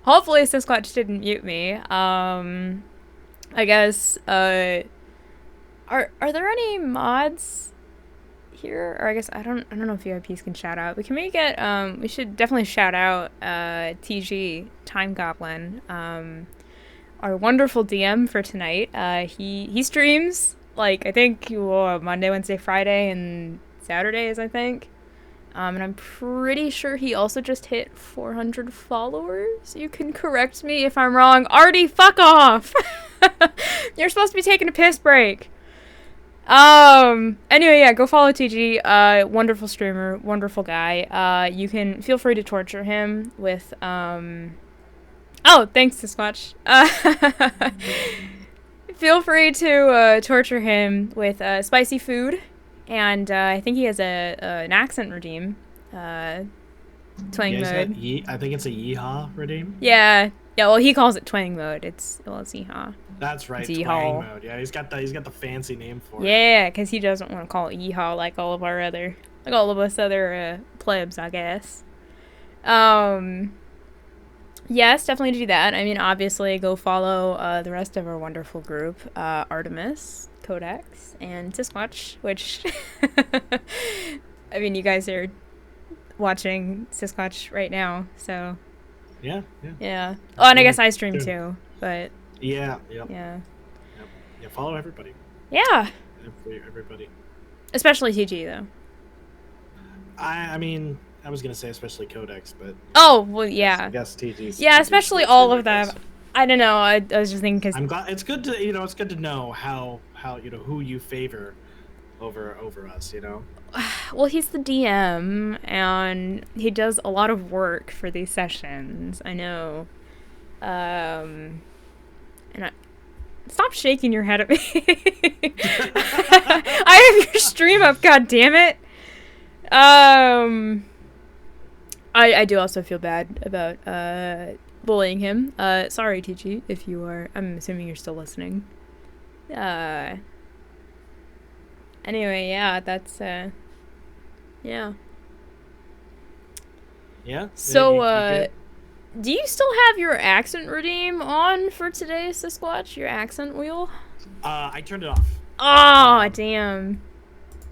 Hopefully Siskquatch didn't mute me. I guess are there any mods here? Or I guess I don't know if VIPs can shout out. But can we get we should definitely shout out TheTiiimeGoblin, our wonderful DM for tonight. He streams like I think Monday, Wednesday, Friday, and Saturdays, I think. And I'm pretty sure he also just hit 400 followers. You can correct me if I'm wrong. Artie, fuck off! You're supposed to be taking a piss break. Anyway, yeah, go follow TG. Wonderful streamer, wonderful guy. You can feel free to torture him with, oh, thanks, Siskquatch. Feel free to, torture him with, spicy food. And I think he has an accent redeem. Twang mode. I think it's a yeehaw redeem. Yeah. Yeah, well, he calls it twang mode. It's yeehaw. That's right, It's twang yeehaw. mode. Yeah, he's got the fancy name for it. Yeah, because he doesn't want to call it yeehaw like all of us other plebs, I guess. Yes, definitely do that. I mean, obviously, go follow the rest of our wonderful group, Ardemys, Codex, and Siskquatch, which, I mean, you guys are watching Siskquatch right now, so. Yeah. Yeah. Oh, and I guess I stream too, but. Yeah. Yep. Yeah. Yeah. Follow everybody. Yeah. Everybody. Especially TG though. I mean, I was gonna say especially Codex, but. Oh well, yeah. I guess TG's. Yeah, especially all of them. I don't know. I was just thinking because I'm glad. It's good to know how who you favor over us. well, he's the DM and he does a lot of work for these sessions. I know. And stop shaking your head at me. I have your stream up. God damn it. I do also feel bad about bullying him. Sorry, TG, if you are. I'm assuming you're still listening. Anyway, yeah, that's yeah. Yeah. So You good? Do you still have your accent redeem on for today, Siskquatch? Your accent wheel? I turned it off. Oh, damn.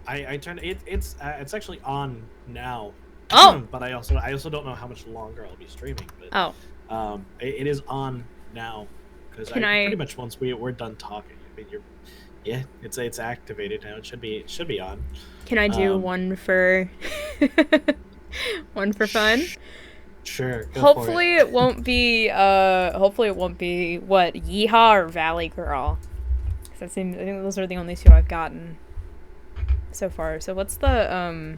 I turned it. It's actually on now. Oh. But I also don't know how much longer I'll be streaming. But it is on now because pretty much once we're done talking. I mean, it's activated now. It should be on. Can I do one for one for fun? Sure. Hopefully it won't be what, Yeehaw or Valley Girl. I think those are the only two I've gotten so far. So what's the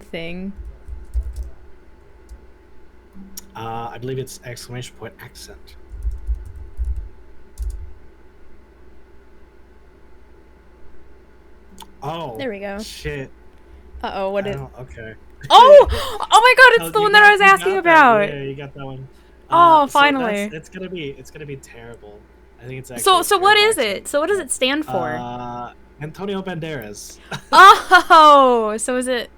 thing? I believe it's exclamation point accent. Oh. There we go. Shit. Uh-oh, what is... Okay. Oh! Oh my god, it's the one that I was asking about! Yeah, you got that one. Oh, finally. So it's gonna be terrible. I think it's actually... So what is it? So what does it stand for? Antonio Banderas. Oh! So is it...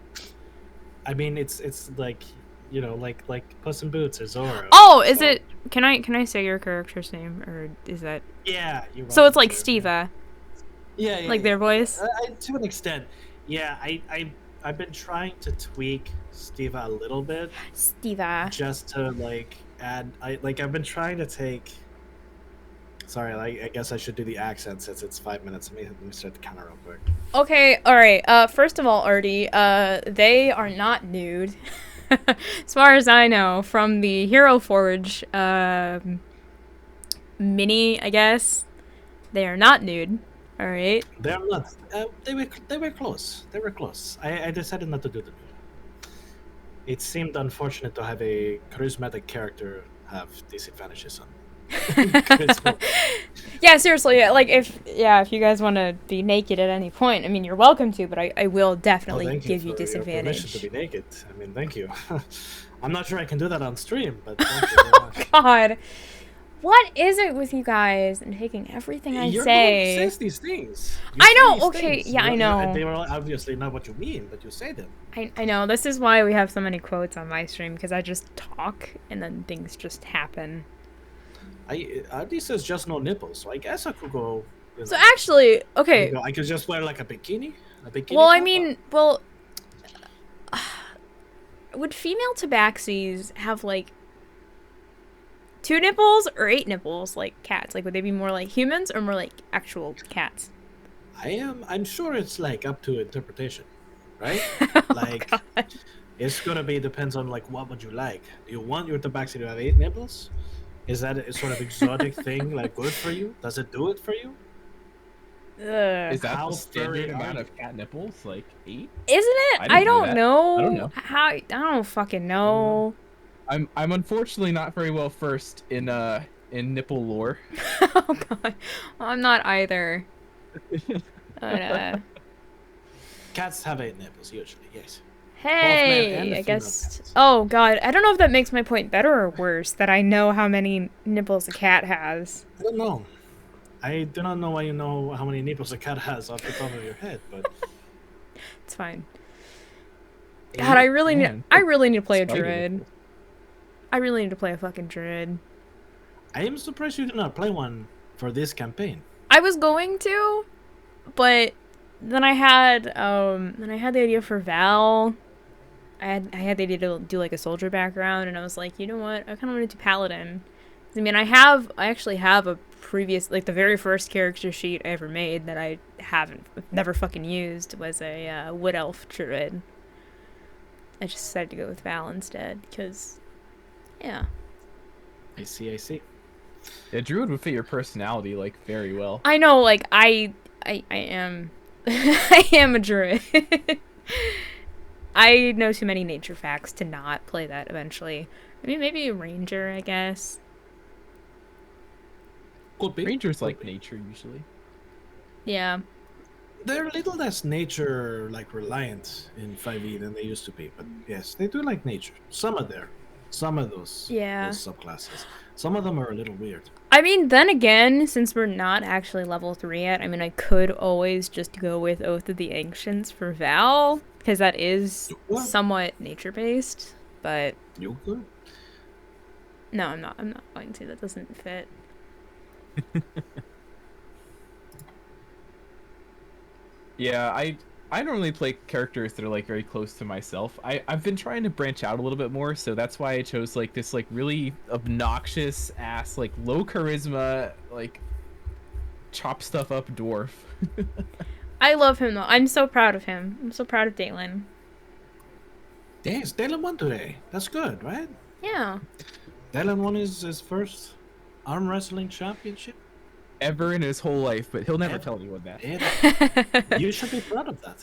I mean, it's like, you know, like Puss in Boots or Zorro. Oh, is it... Can I say your character's name? Or is that... Yeah, you're right. So it's like Steva. Yeah, like their voice? To an extent. Yeah, I've been trying to tweak Steva a little bit. Steva. Just to like add, I've been trying to take. Sorry, I guess I should do the accent since it's 5 minutes. Let me start the counter real quick. Okay, all right. First of all, Artie, they are not nude, as far as I know, from the Hero Forge mini. I guess they are not nude. All right. They're not. They were close. They were close. I decided not to do them. It seemed unfortunate to have a charismatic character have disadvantages on. Yeah, seriously. Yeah, like if you guys want to be naked at any point, I mean, you're welcome to, but I will definitely give you disadvantage. Permission to be naked. I mean, thank you. I'm not sure I can do that on stream, but thank you very much. God. What is it with you guys and taking everything I You're say? The one who says these things. I know. Okay. Yeah, I know. They were obviously not what you mean, but you say them. I know. This is why we have so many quotes on my stream, because I just talk and then things just happen. Ardemys says just no nipples, so I guess I could go. So actually, okay. I could just wear like a bikini. Well, I mean, would female tabaxis have like 2 nipples or 8 nipples like cats? Like, would they be more like humans or more like actual cats? I'm sure it's like up to interpretation, right? Oh, like, God. it's gonna be depends on like what would you like. Do you want your tabaxi to have 8 nipples? Is that a sort of exotic thing like good for you? Does it do it for you? Is that How the standard furry amount are of cat nipples? Like 8? Isn't it? I don't know. I don't know. How? I don't fucking know. I'm unfortunately not very well versed in nipple lore. Oh god, I'm not either. Cats have 8 nipples usually. Yes. Hey, I guess. Cats. Oh god, I don't know if that makes my point better or worse that I know how many nipples a cat has. I don't know. I do not know why you know how many nipples a cat has off the top of your head, but it's fine. God, I really need to play a druid. I really need to play a fucking druid. I am surprised you did not play one for this campaign. I was going to, but then I had the idea for Val. I had the idea to do like a soldier background, and I was like, you know what? I kind of want to do paladin. I mean, I actually have a previous, like the very first character sheet I ever made that I never fucking used was a wood elf druid. I just decided to go with Val instead, because, yeah. I see. Yeah, druid would fit your personality like very well. I know, like I am, I am a druid. I know too many nature facts to not play that eventually. I mean, maybe a ranger, I guess. Could be. Rangers like nature usually. Yeah. They're a little less nature like reliant in 5e than they used to be, but yes, they do like nature. Some of those subclasses. Some of them are a little weird. I mean, then again, since we're not actually level 3 yet, I mean, I could always just go with Oath of the Ancients for Val, because that is somewhat nature-based, but... You could. No, I'm not. I'm not going to. That doesn't fit. Yeah, I normally play characters that are like very close to myself. I've been trying to branch out a little bit more, so that's why I chose like this like really obnoxious ass like low charisma like chop stuff up dwarf. I love him though. I'm so proud of him. I'm so proud of Daelin. Yes, Daelin won today. That's good, right? Yeah. Daelin won his first arm wrestling championship. Ever in his whole life, but he'll never Ever. tell anyone that. Yeah. You should be proud of that.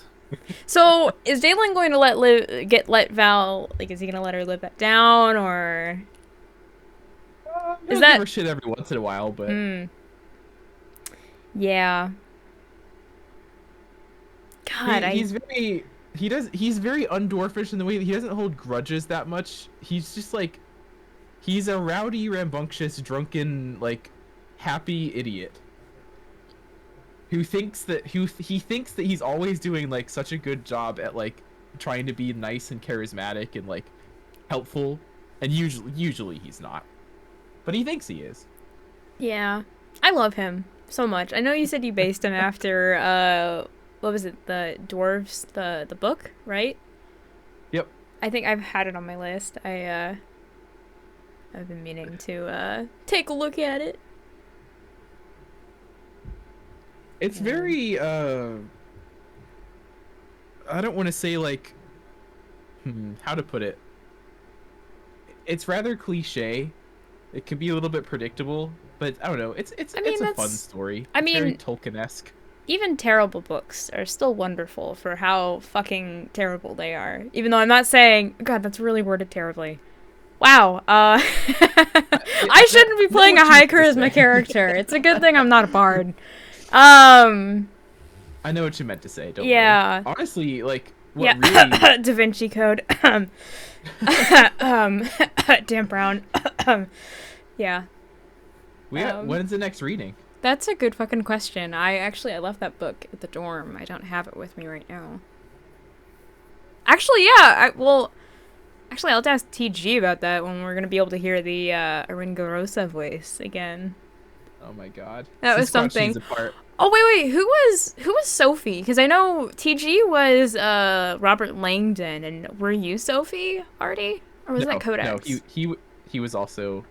So is Daelin going to let Val, like, is he gonna let her live that down, or Is that- give her shit every once in a while, but Yeah. God, he's very undwarfish in the way that he doesn't hold grudges that much. He's just like, he's a rowdy, rambunctious, drunken, like, happy idiot who thinks that he thinks that he's always doing like such a good job at like trying to be nice and charismatic and like helpful, and usually he's not, but he thinks he is. Yeah. I love him so much. I know you said you based him after what was it, the dwarves, the book, right? Yep. I think I've had it on my list. I've been meaning to take a look at it. It's very I don't want to say like how to put it. It's rather cliche. It could be a little bit predictable, but I don't know. It's a fun story. It's very Tolkien-esque. Even terrible books are still wonderful for how fucking terrible they are. Even though I'm not saying, God, that's really worded terribly. Wow. I shouldn't be playing a high charisma character. It's a good thing I'm not a bard. I know what you meant to say. Don't Yeah. worry. Honestly, like, what Yeah. really... Da Vinci Code. Dan Brown. Yeah. When's the next reading? That's a good fucking question. I left that book at the dorm. I don't have it with me right now. Actually, yeah. I'll have to ask TG about that when we're gonna be able to hear the Aringorosa voice again. Oh my god. That was Siskquatch something. needs a part. Oh wait, who was Sophie? Because I know TG was Robert Langdon, and were you Sophie, Artie, or was that Codex? No, he was also.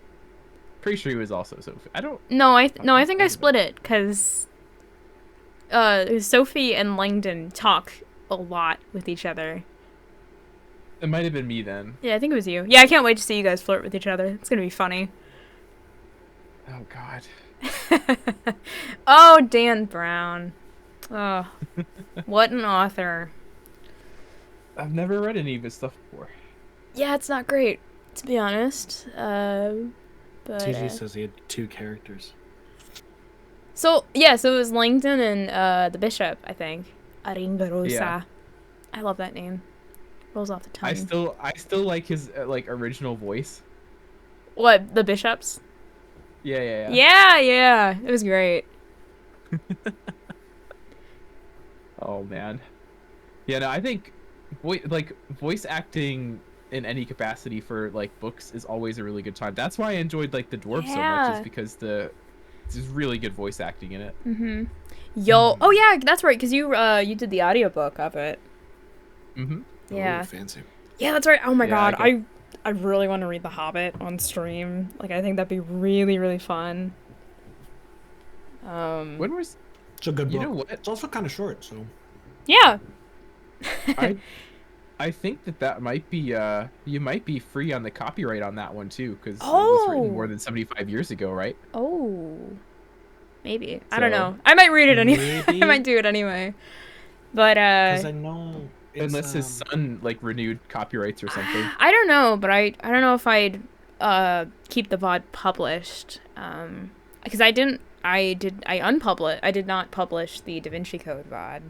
Pretty sure he was also Sophie. I don't. No, I think I split it because Sophie and Langdon talk a lot with each other. It might have been me then. Yeah, I think it was you. Yeah, I can't wait to see you guys flirt with each other. It's gonna be funny. Oh god. Oh, Dan Brown. Oh, what an author. I've never read any of his stuff before. Yeah, it's not great, to be honest. But TG says he had 2 characters. so it was Langdon and the bishop, I think. Aringorosa. Yeah. I love that name. Rolls off the tongue. I still like his like original voice. What, the bishops? Yeah. Yeah. It was great. Oh man. Yeah, no, I think voice acting in any capacity for like books is always a really good time. That's why I enjoyed like the dwarf so much, is because there's really good voice acting in it. Oh yeah, that's right, because you did the audiobook of it. Yeah. Ooh, fancy. Yeah, that's right. Oh my Yeah, god, I really want to read The Hobbit on stream. Like, I think that'd be really, really fun. When was It's a good book. You know what? It's also kind of short, so. Yeah. I think that might be you might be free on the copyright on that one too, because it was written more than 75 years ago, right? Oh. Maybe. I don't So- know. I might read it anyway. I Maybe. might do it anyway. But Because I know. It's, Unless his son like renewed copyrights or something. I don't know, but I don't know if I'd keep the VOD published. Because I did not publish the Da Vinci Code VOD.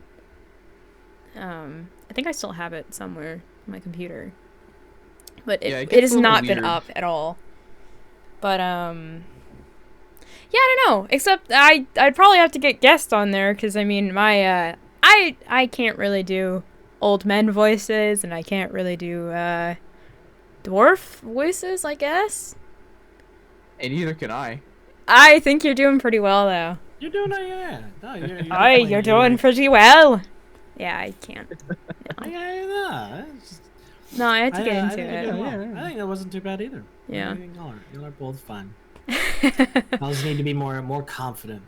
I think I still have it somewhere on my computer. But Yeah, it gets has a little not been weird. up at all. But yeah, I don't know. Except I'd probably have to get guests on there, because I mean my I can't really do old men voices, and I can't really do dwarf voices, I guess. And neither can I. I think you're doing pretty well, though. You're doing it, yeah. No, you're Oh, definitely you're doing pretty well. Yeah, I can't. Yeah, no, No, I had to get I into think you're it. doing well. I think that wasn't too bad either. Yeah. Y'all are both fine. I just need to be more confident.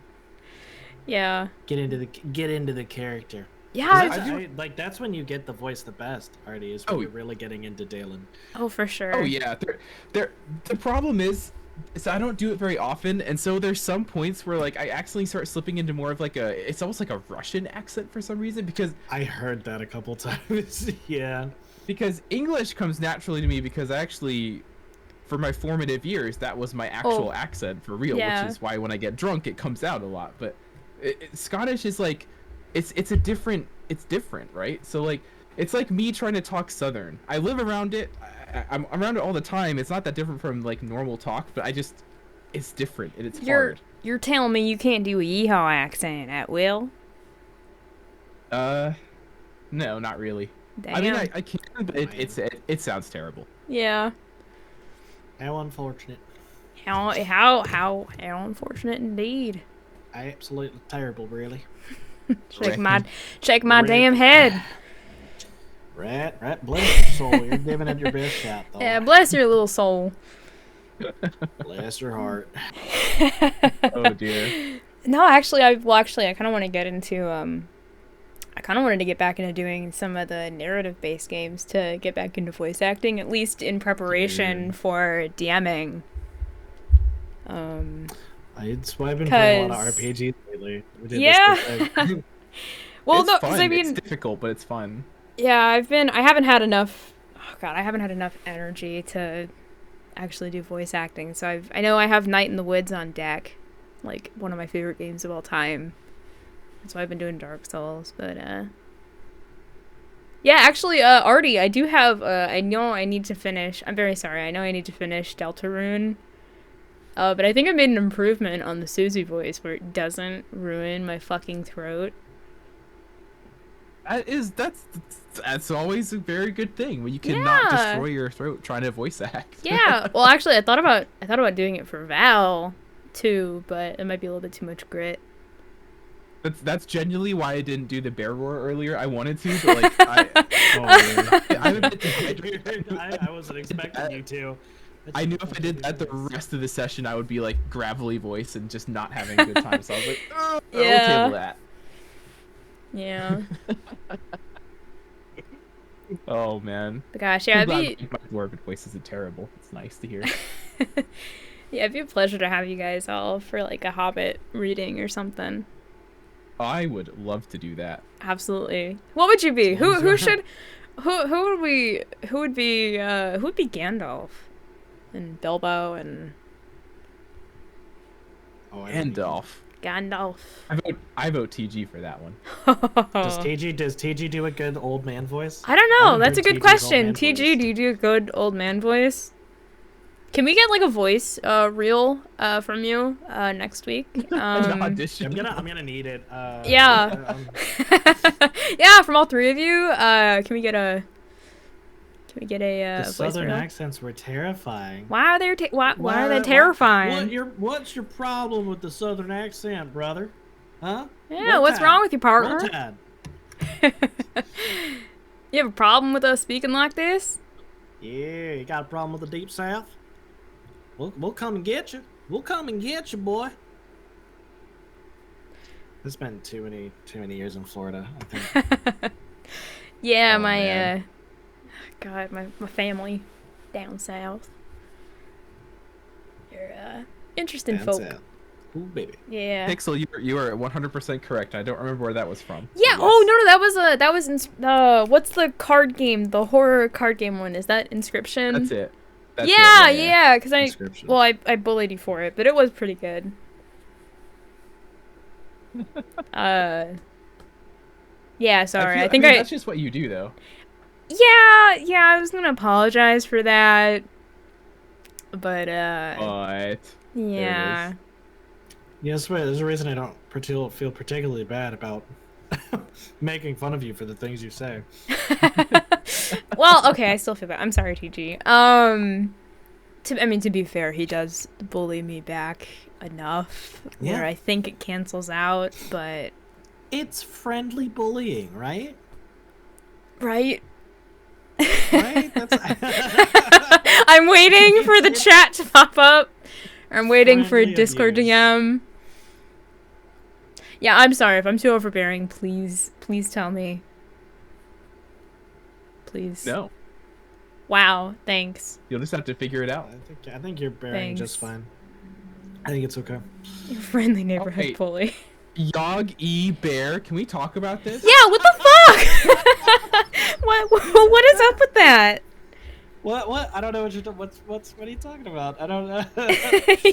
Yeah. Get into the character. Yeah. That's when you get the voice the best, Artie, is when you're really getting into Daelin. Oh, for sure. Oh yeah, the problem is I don't do it very often, and so there's some points where like I accidentally start slipping into more of like it's almost like a Russian accent for some reason, because I heard that a couple times. Yeah. Because English comes naturally to me, because I actually, for my formative years, that was my actual accent for real, Yeah. which is why when I get drunk it comes out a lot. But Scottish is like it's different, right? So like it's like me trying to talk Southern. I live around it. I'm around it all the time. It's not that different from like normal talk, but it's different and it's hard. You're telling me you can't do a yeehaw accent at will? No, not really. Damn. I mean, I can, but it sounds terrible. Yeah. How unfortunate. How unfortunate indeed. Absolutely terrible, really. Shake my damn head. Right. Bless your soul. You're giving it your best shot, though. Yeah, bless your little soul. Bless your heart. Oh dear. No, actually, I kind of want to get into I kind of wanted to get back into doing some of the narrative-based games to get back into voice acting, at least in preparation for DMing. That's why I've been playing a lot of RPGs lately. Yeah. Well, it's no, fun. because I mean, It's difficult, but it's fun. yeah, I haven't had enough. Oh God, I haven't had enough energy to actually do voice acting. So I know I have Night in the Woods on deck, like one of my favorite games of all time. That's why I've been doing Dark Souls, but yeah, actually, Artie, I do have I know I need to finish. I'm very sorry. I know I need to finish Deltarune. But I think I made an improvement on the Susie voice where it doesn't ruin my fucking throat. That's always a very good thing when you cannot destroy your throat trying to voice act. Yeah. Well, actually, I thought about doing it for Val too, but it might be a little bit too much grit. That's genuinely why I didn't do the bear roar earlier. I wanted to, but like I wasn't expecting you to. I knew if I did that the rest of the session, I would be like gravelly voice and just not having a good time. So I was like, I'll table that. Yeah. Oh man. But gosh, yeah, my dwarven voice isn't terrible. It's nice to hear. Yeah, it'd be a pleasure to have you guys all for like a Hobbit reading or something. I would love to do that. Absolutely. What would you be? Who would be Gandalf and Bilbo and Gandalf. I vote TG for that one. Does TG do a good old man voice? I don't know. I That's a haven't good heard TG's old question. man TG, voice. do you do a good old man voice? Can we get like a voice reel from you next week? An audition. I'm gonna need it. Yeah. Yeah, from all three of you. Can we get a The voice southern reel? accents were terrifying. Why are they why are they terrifying? What's your problem with the southern accent, brother? Huh? Yeah, what's wrong with you, partner? Tide. You have a problem with us speaking like this? Yeah, you got a problem with the deep south? We'll come and get you. We'll come and get you, boy. It's been too many years in Florida, I think. Yeah, Oh, my man. God, my family down south. You're interesting That's folk. it. Ooh, baby. Yeah. Pixel, you are 100% correct. I don't remember where that was from. Yeah. Yes. Oh no, that was what's the card game? The horror card game one. Is that Inscription? That's it. Yeah. Because Inscription. I bullied you for it, but it was pretty good. Yeah. Sorry. I think that's just what you do, though. Yeah. I was gonna apologize for that, but But yeah. Yes, there's a reason I don't feel particularly bad about making fun of you for the things you say. Well, okay, I still feel bad. I'm sorry, TG. To be fair, he does bully me back enough where I think it cancels out, but It's friendly bullying, right? right? Right? That's... I'm waiting for the chat to pop up. I'm waiting for Friendly Discord abuse. DM. Yeah, I'm sorry if I'm too overbearing. Please tell me. Please. No, Wow, thanks. you'll just have to figure it out. I think you're bearing just Thanks. fine. I think it's okay. Your friendly neighborhood Okay. bully. Yog E Beare, can we talk about this? Yeah, what the fuck? what is up with that? What? I don't know what you're. What are you talking about? I don't know.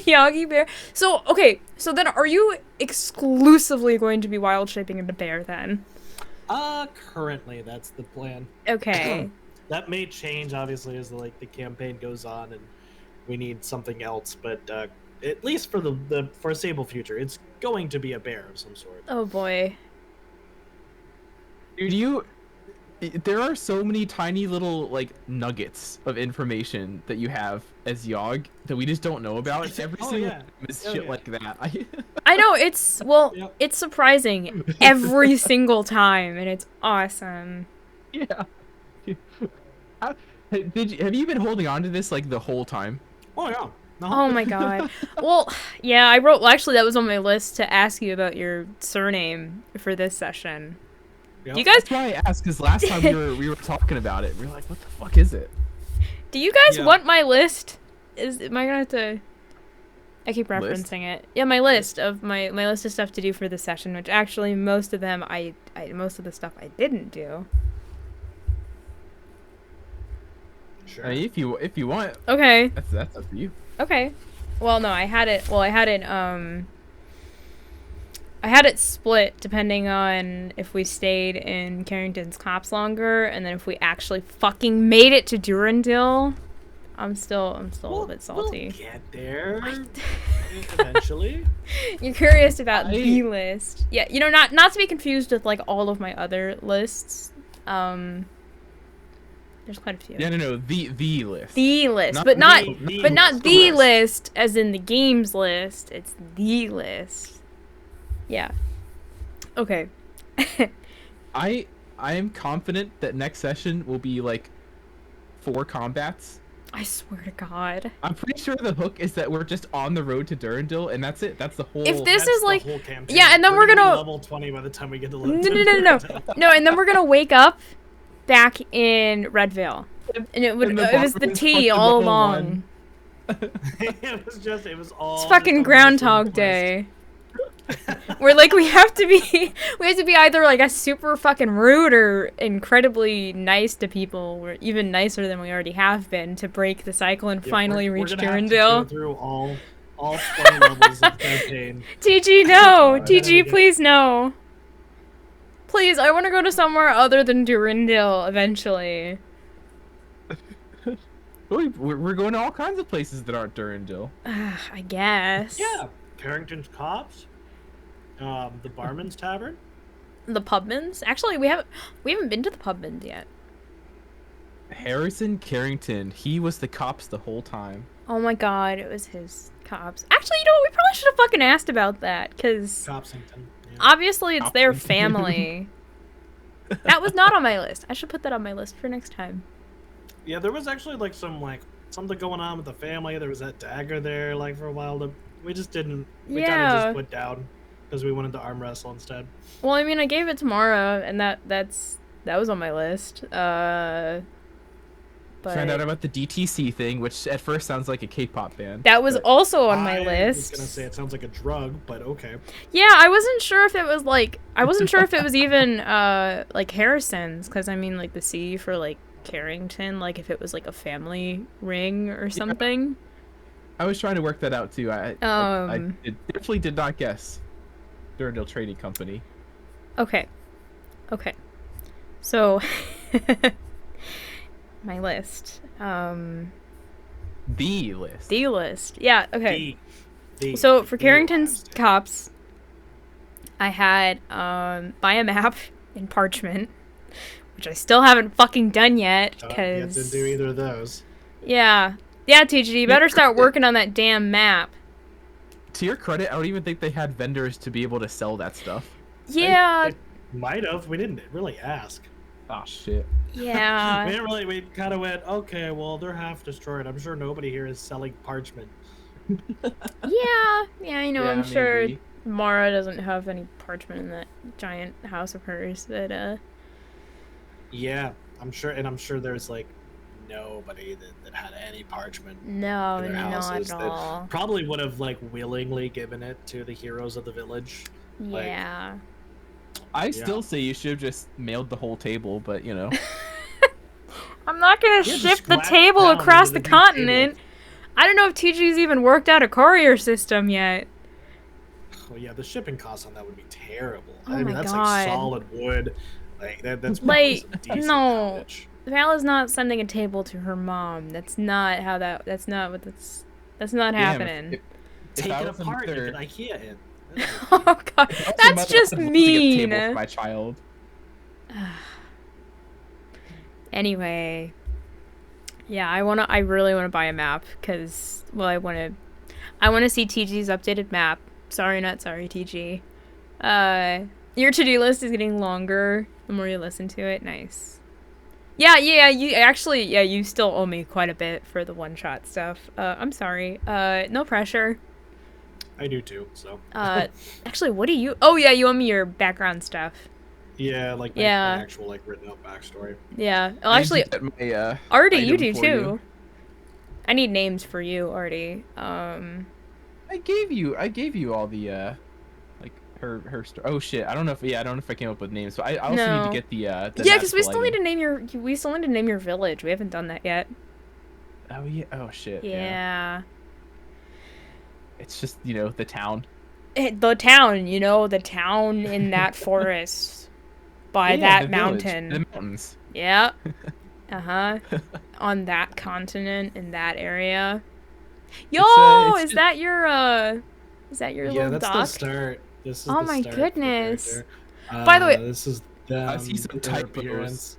Yog E Beare. So, okay, so then are you exclusively going to be wild shaping into bear then? Currently that's the plan. Okay. That may change obviously as the campaign goes on and we need something else, but at least for the foreseeable future, it's going to be a bear of some sort. Oh boy. Dude, there are so many tiny little nuggets of information that you have as Yog that we just don't know about. Every Oh, single yeah. time is Oh, shit yeah. like that. I know, it's Yep. it's surprising every single time, and it's awesome. Yeah. Have you been holding on to this the whole time? Oh yeah. No. Oh my god. Well, yeah, well, actually that was on my list to ask you about your surname for this session. Yep. Do you guys That's why I asked, because last time we were talking about it, we were like, what the fuck is it? Yeah. want my list? Am I gonna have to? I keep List? referencing it. Yeah, my list of my list of stuff to do for the session, which actually most of them most of the stuff I didn't do. Sure. I mean, if you want, Okay. that's up to you. Okay. Well, no, I had it I had it split depending on if we stayed in Carrington's Copse longer, and then if we actually fucking made it to Durandil. I'm still a little bit salty. We'll get there eventually. You're curious about I- the list. Yeah, not to be confused with all of my other lists. There's quite a few. Yeah, no, the list. The list, Not but not the but not list. the list as in the games list. It's the list. Yeah. Okay. I am confident that next session will be 4 combats. I swear to God. I'm pretty sure the hook is that we're just on the road to Durandil, and that's it. That's the whole. If this That's is the like, whole campaign. yeah, and then we're be gonna level 20 by the time we get to no, level. no, and then we're gonna wake up back in Redvale, and it was the barbarians tea fucking all level along. 1. it was all. It's just fucking on the Groundhog same Day. Where we have to be either a super fucking rude or incredibly nice to people, or even nicer than we already have been to break the cycle and Yeah, finally we're reach gonna have to go Durandil. through all 20 levels of campaign. TG, no! I TG, get- please, no! Please, I want to go to somewhere other than Durandil eventually. We're going to all kinds of places that aren't Durandil. I guess. Yeah, Carrington's Copse, the Barman's Tavern. The Pubmans? Actually, we haven't been to the Pubmans yet. Harrison Carrington, he was the cops the whole time. Oh my god, it was his cops. Actually, we probably should have fucking asked about that, because Copsington. Yeah. obviously it's their Copsington. family. That was not on my list. I should put that on my list for next time. Yeah, there was actually something going on with the family. There was that dagger there for a while. We just didn't. We kind of Yeah. just put down because we wanted to arm wrestle instead. Well, I mean, I gave it to Mara, and that was on my list. But Found out about the DTC thing, which at first sounds like a K-pop band. that was but- also on my I list. was gonna say it sounds like a drug, but okay. Yeah, I wasn't sure if it was even Harrison's, because I mean the C for Carrington, if it was a family ring or something. I was trying to work that out too. I definitely did not guess Durandil Trading Company. Okay. So my list. The list. The list. Yeah, okay. The So for the Carrington's last. Copse, I had buy a map in parchment, which I still haven't fucking done yet, Yet because didn't do either of those. yeah, Yeah, TG, you better start working on that damn map. To your credit, I don't even think they had vendors to be able to sell that stuff. Yeah. They might have. We didn't really ask. Oh shit. Yeah. We didn't really. We kind of went, okay, well, they're half destroyed. I'm sure nobody here is selling parchment. Yeah, you know, Yeah, I'm sure maybe. Mara doesn't have any parchment in that giant house of hers, but Yeah, I'm sure, and I'm sure there's like nobody that had any parchment no, in their not houses at that all. probably would have like willingly given it to the heroes of the village. Like, Yeah. I still say you should have just mailed the whole table, but you know. I'm not gonna Yeah, just ship the whack table down across into the the big continent. I don't know if TG's even worked out a courier system yet. oh yeah, the shipping costs on that would be terrible. Oh I mean, my that's God. like solid wood. Like that's probably Like, some decent no. poundage. Val is not sending a table to her mom. That's not how that's not what that's not Damn, happening. if Take I it was a apart and mother- put IKEA in. Oh god, if I was a that's mother, just I'd love to get a mean. table for my child. Anyway, yeah, I really wanna buy a map because well, I wanna see TG's updated map. Sorry, not sorry, TG. Your to-do list is getting longer the more you listen to it. Nice. Yeah, you actually, yeah, you still owe me quite a bit for the one-shot stuff. I'm sorry. No pressure. I do too. So. Actually, what do you? Oh yeah, you owe me your background stuff. Yeah, like my actual like written out backstory. Yeah. Oh, I actually, did get my, Artie, you item do for too. you. I need names for you, Artie. I gave you all the like her oh shit. I don't know if I came up with names. So I also need No. to get the Yeah, because we magical still need item. to name your village. We haven't done that yet. Oh yeah. Oh shit. Yeah. It's just, you know, the town. The town, you know, the town in that forest by Yeah, that the village, mountain. the mountains. Yeah. Uh-huh. On that continent, in that area. Yo, it's is just- that your Yeah, little that's the doc? start. This is Oh the my start for the goodness. character. By the way- this is I see some their typos. appearance.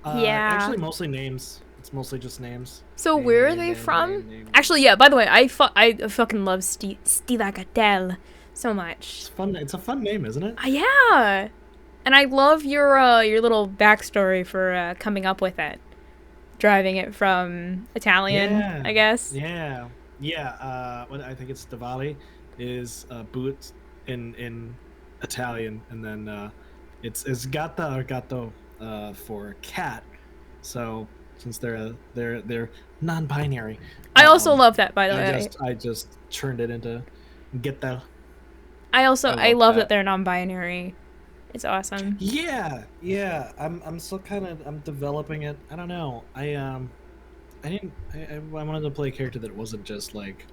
Yeah. Actually, mostly names. It's mostly just names. So Name, where are name, they name, from? name, name. Actually, yeah, by the way, I fucking love Stilagatel so It's much. fun. It's a fun name, isn't it? Yeah. And I love your little backstory for coming up with it. Driving it from Italian, Yeah. I guess. Yeah, yeah. What I think it's Diwali is boot in Italian, and then it's gatto for cat. So since they're non-binary, I also love that, by the way. I just turned it into getta. I love love that. that they're non-binary. It's awesome. Yeah. I'm still I'm developing it. I don't know. I wanted to play a character that wasn't just like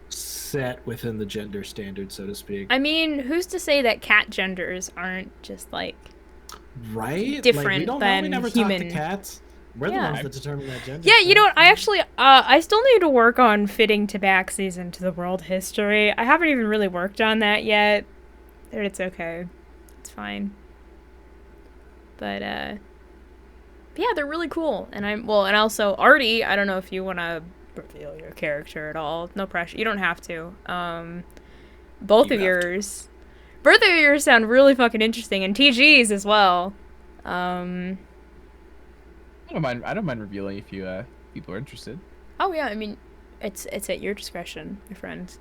set within the gender standard, so to speak. I mean, who's to say that cat genders aren't just like Right? Like, different we don't know. We than never human. talk to cats. We're the Yeah. ones that determine that gender. Yeah, you know what? I actually, I still need to work on fitting tabaxis into the world history. I haven't even really worked on that yet. But it's okay. It's fine. But yeah, they're really cool. And and also, Artie, I don't know if you want to reveal your character at all. No pressure. You don't have to. Both You of have to. yours. Both of yours sound really fucking interesting. And TG's as well. I don't mind revealing if you people are interested. Oh yeah, I mean, it's at your discretion, my friend.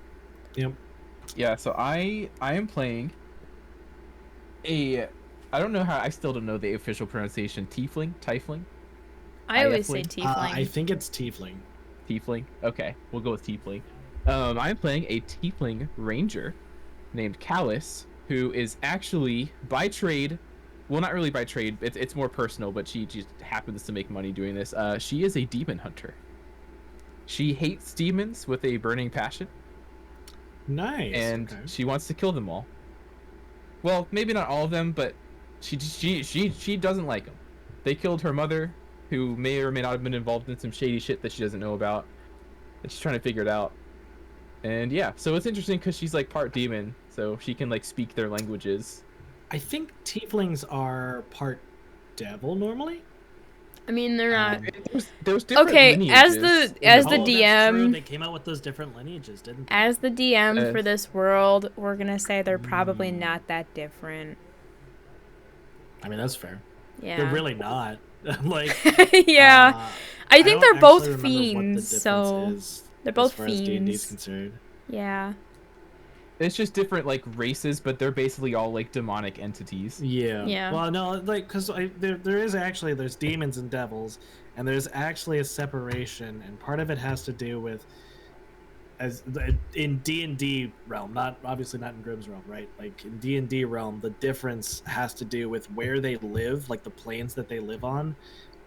Yep. Yeah, so I am playing I don't know I still don't know the official pronunciation. Tiefling? I always say Tiefling? tiefling. I think it's tiefling. Tiefling? Okay, we'll go with Tiefling. I'm playing a Tiefling Ranger named Callus, who is actually by trade, well, not really by trade, it's more personal, but she just happens to make money doing this. She is a demon hunter. She hates demons with a burning passion, Nice. and okay. she wants to kill them all. Well, maybe not all of them, but she doesn't like them. They killed her mother, who may or may not have been involved in some shady shit that she doesn't know about, and she's trying to figure it out. And yeah, so it's interesting because she's like part demon, so she can like speak their languages. I think tieflings are part devil normally. I mean, they're not. There's different Okay, as lineages. the as Oh, the that's true. DM, They came out with those different lineages, didn't they? as the DM for Yes. this world, we're gonna say they're probably not that different. I mean, that's fair. Yeah. They're really not. Like, yeah. I think don't they're both actually remember what the fiends, difference so is they're both as far as D&D is fiends. concerned. Yeah. It's just different like races, but they're basically all like demonic entities. Yeah. Yeah. Well, no, like, because there's demons and devils, and there's actually a separation, and part of it has to do with, in D&D realm, obviously not in Grimm's realm, right? Like in D&D realm, the difference has to do with where they live, like the planes that they live on,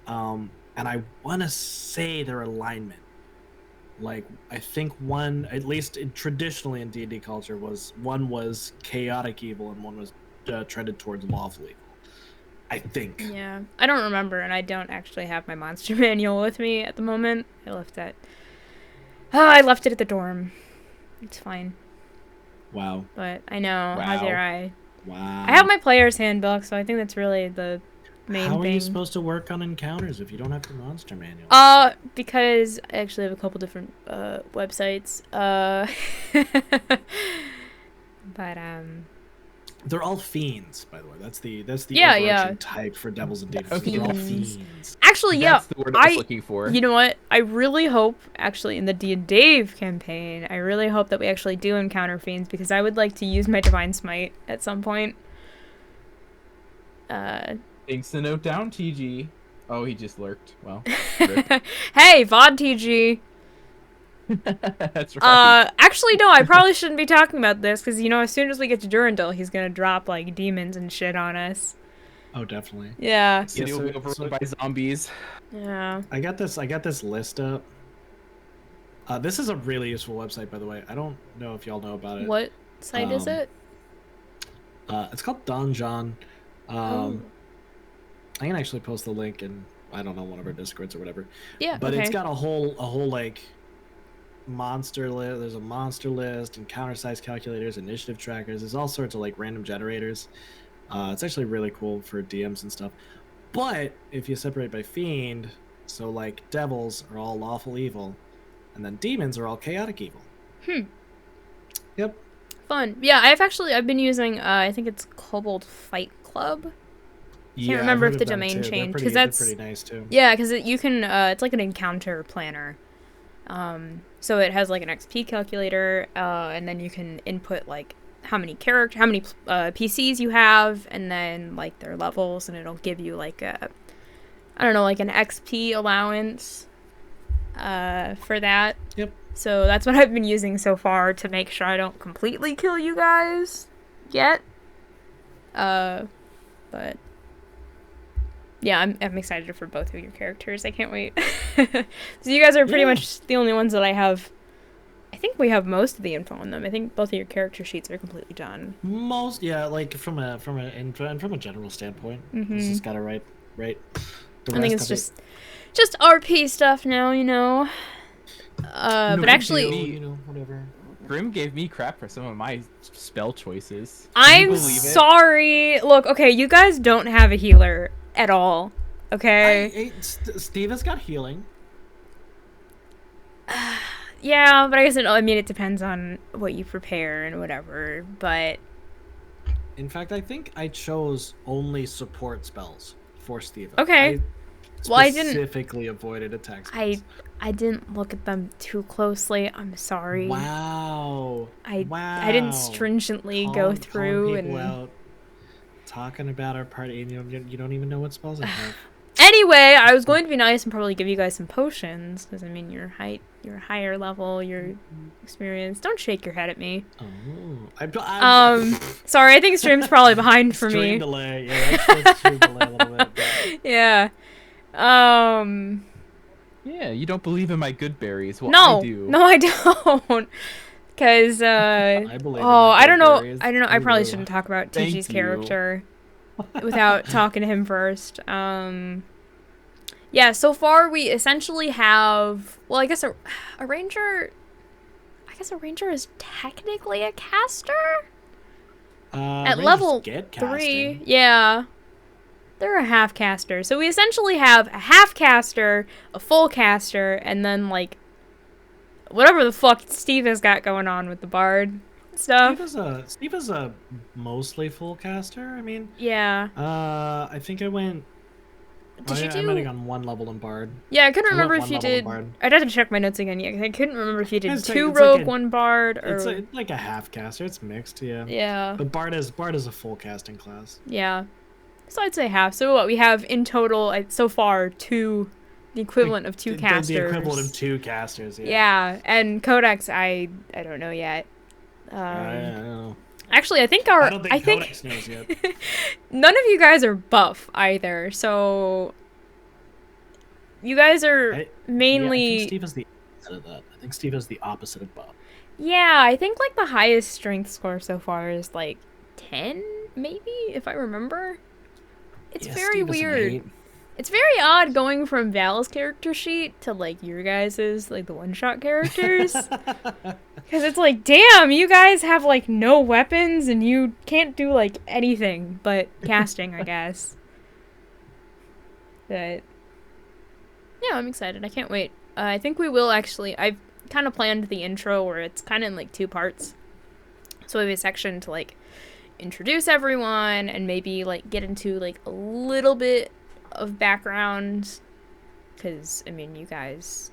and I want to say their alignment. Like, I think one, at least traditionally in D&D culture, one was chaotic evil and one was trended towards lawful evil. I think. Yeah. I don't remember, and I don't actually have my monster manual with me at the moment. I left it at the dorm. It's fine. Wow. But I know. How Wow. dare I? Wow. I have my player's handbook, so I think that's really the main How are thing. you supposed to work on encounters if you don't have your monster manual? Because I actually have a couple different websites. But They're all fiends, by the way. That's the Yeah, overarching yeah. type for devils and demons. Okay. They're all Fiends. fiends. actually, yeah, That's the word I was looking for. you know what? I really hope, actually, in the D&Dave campaign, I really hope that we actually do encounter fiends, because I would like to use my Divine Smite at some point. Thanks to note down, TG. Oh, he just lurked. Well, Hey, VOD TG! that's right. Actually, no, I probably shouldn't be talking about this, because, you know, as soon as we get to Durandal, he's gonna drop, like, demons and shit on us. Oh, definitely. Yeah. City will be overrun by zombies. Yeah. I got this list up. This is a really useful website, by the way. I don't know if y'all know about it. What site is it? It's called Donjon. Oh. I can actually post the link in, I don't know, one of our Discords or whatever. Yeah, But okay. it's got a whole like monster list. There's a monster list, encounter size calculators, initiative trackers. There's all sorts of like random generators. It's actually really cool for DMs and stuff. But if you separate by fiend, so like devils are all lawful evil, and then demons are all chaotic evil. Yep. Fun. Yeah, I've been using, I think it's Kobold Fight Club. Yeah, I've remember heard if the of them domain too. changed, They're 'cause they're that's- pretty nice too. Yeah, because you can, it's like an encounter planner. So it has like an XP calculator, and then you can input like how many PCs you have, and then like their levels, and it'll give you like I don't know, like an XP allowance, for that. Yep. So that's what I've been using so far to make sure I don't completely kill you guys yet. But yeah, I'm excited for both of your characters. I can't wait. So you guys are pretty much the only ones that I have. I think we have most of the info on them. I think both of your character sheets are completely done. Most, yeah, like from a general standpoint, it's just gotta write. I think it's just RP stuff now, you know. But actually, you know, whatever. Grim gave me crap for some of my spell choices. Can you I'm believe it? sorry. Look, okay, you guys don't have a healer at all. Okay. Steve has got healing. Yeah, but I guess it depends on what you prepare and whatever. But In fact, I think I chose only support spells for Steve. Okay. Well, I didn't- specifically avoided attack spells. I didn't look at them too closely. I'm sorry. Wow. I didn't stringently go through people and. out, talking about our party, and you don't even know what spells I have. Anyway, I was going to be nice and probably give you guys some potions because you're higher level, you're experienced. Don't shake your head at me. I'm Sorry, I think stream's probably behind for stream me. delay. Yeah, that's stream delay a little bit. But... Yeah. Yeah, you don't believe in my good berries. Well, No, I do. no, I don't. Because I believe. in oh, your I don't know. berries. I don't know. I probably Ooh. shouldn't talk about Thank TG's you. character without talking to him first. Yeah. So far, we essentially have. Well, I guess a ranger. I guess a ranger is technically a caster at Rangers level get 3. casting. Yeah. They're a half caster. So we essentially have a half caster, a full caster, and then like whatever the fuck Steve has got going on with the bard stuff. Steve is a mostly full caster. I mean, Yeah. I think I went. I might have gone one level in bard. Yeah, I couldn't I went remember if one you level in did. bard. I'd have to check my notes again. Yeah, 'cause I couldn't remember if you did It's two like- it's like rogue, a- one bard, or It's like a half caster. It's mixed, yeah. yeah, But bard is a full casting class. yeah. So I'd say half. So what we have in total so far the equivalent of two casters. The equivalent of two casters. Yeah. Yeah, and Codex, I don't know yet. I don't know. Actually, I think I don't think Codex knows yet. none of you guys are buff either. So you guys are mainly. I think Steve is the opposite of that. I think Steve is the opposite of buff. Yeah, I think like the highest strength score so far is like 10, maybe, if I remember. It's Yeah, very Steve is an weird. 8. It's very odd going from Val's character sheet to like your guys's, like the one-shot characters. Because it's like, damn, you guys have like no weapons and you can't do like anything but casting, I guess. But yeah, I'm excited. I can't wait. I think we will actually. I've kind of planned the intro where it's kind of in like two parts. So we have a section to like introduce everyone and maybe like get into like a little bit of background, because I mean, you guys,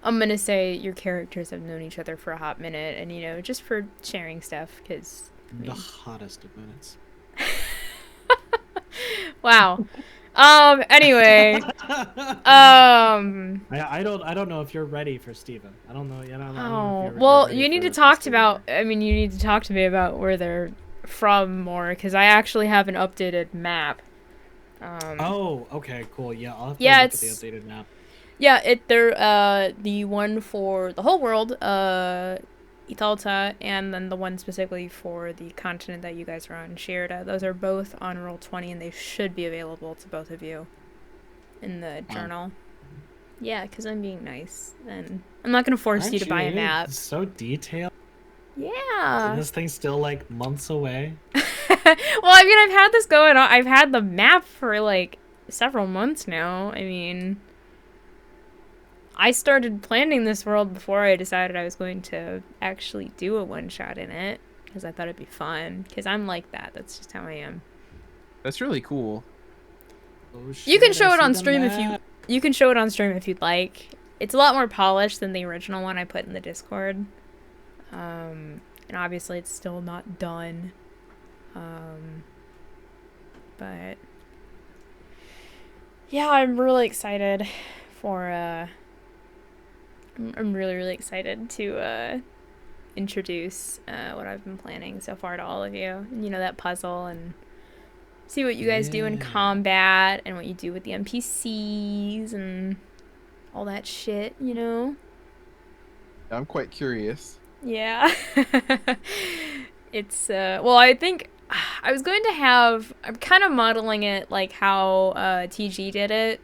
I'm gonna say your characters have known each other for a hot minute, and you know, just for sharing stuff, because The hottest of minutes. wow. Anyway, I don't know if you're ready for Steven. I don't know. I don't know if you're well, ready you need to for talk Steven. about. I mean, you need to talk to me about where they're from more, because I actually have an updated map. Oh, okay, cool. Yeah, I'll have to Yeah, look at the it's- updated map. Yeah, they're the one for the whole world, Italta, and then the one specifically for the continent that you guys are on, Shirda. Those are both on Roll20, and they should be available to both of you in the journal. Yeah, because I'm being nice, and I'm not gonna force you to buy a map. It's so detailed. Yeah. And this thing's still like months away. Well, I mean, I've had this going on. I've had the map for like several months now. I mean, I started planning this world before I decided I was going to actually do a one-shot in it, because I thought it'd be fun, because I'm like that. That's just how I am. That's really cool. Oh, You can shit, show I it on see the stream if map. you can show it on stream if you'd like. It's a lot more polished than the original one I put in the Discord. And obviously it's still not done. But yeah, I'm really excited for I'm really, really excited to introduce what I've been planning so far to all of you. And, you know, that puzzle, and see what you guys do in Yeah. combat, and what you do with the NPCs and all that shit, you know? I'm quite curious. Yeah. It's well, I think I was going to have, I'm kind of modeling it like how TG did it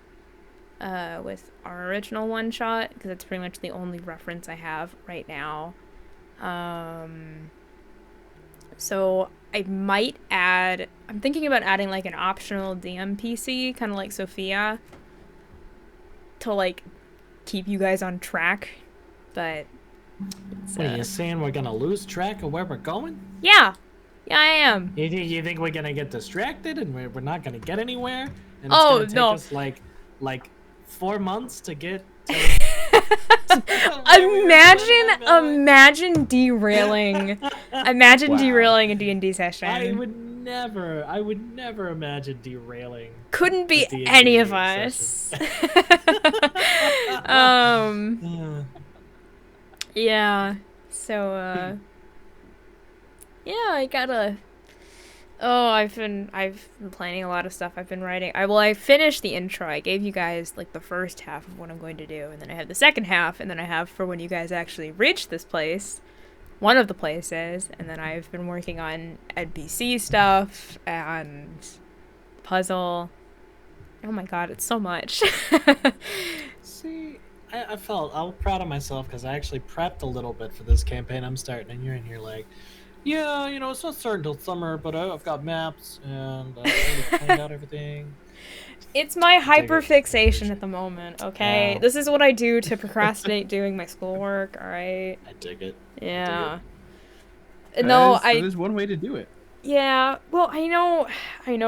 with our original one shot, because it's pretty much the only reference I have right now. So I might add, I'm thinking about adding like an optional DMPC, kind of like Sophia, to like keep you guys on track. But it's, What are you saying? We're gonna lose track of where we're going? yeah, I am. You think we're gonna get distracted and we're not gonna get anywhere? And it's Oh, gonna take no. us like 4 months to get. Imagine derailing. Imagine Wow. derailing a D&D session. I would never imagine derailing. Couldn't be a D&D any of session. us. Yeah. So yeah, I gotta. Oh, I've been planning a lot of stuff. I've been writing. I finished the intro. I gave you guys like the first half of what I'm going to do, and then I have the second half, and then I have for when you guys actually reach this place, one of the places, and then I've been working on NPC stuff and puzzle. Oh my god, it's so much. See, I'm proud of myself because I actually prepped a little bit for this campaign I'm starting, and you're in here like, Yeah, it's not starting till summer, but I've got maps and I already planned out everything. It's my Take it. hyperfixation at the moment, okay? Yeah. This is what I do to procrastinate doing my schoolwork, alright? I dig it. Yeah. That is one way to do it. Yeah, well, I know,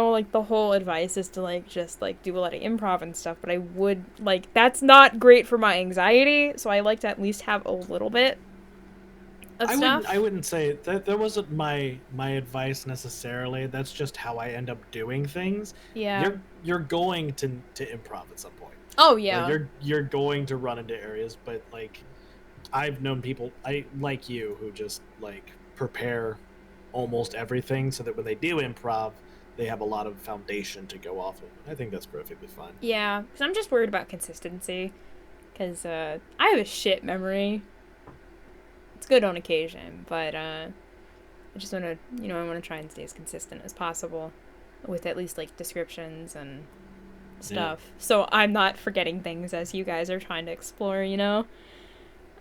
like, the whole advice is to, like, just, like, do a lot of improv and stuff, but I would, like, that's not great for my anxiety, so I like to at least have a little bit of stuff. I wouldn't say that wasn't my advice necessarily. That's just how I end up doing things. Yeah. You're going to improv at some point. Oh, yeah. Like, you're going to run into areas, but, like, I've known people like you who just, like, prepare almost everything so that when they do improv, they have a lot of foundation to go off of. I think that's perfectly fine. Yeah, because I'm just worried about consistency, because I have a shit memory. It's good on occasion, but I just want to, I want to try and stay as consistent as possible with at least, like, descriptions and stuff. Yeah. So I'm not forgetting things as you guys are trying to explore,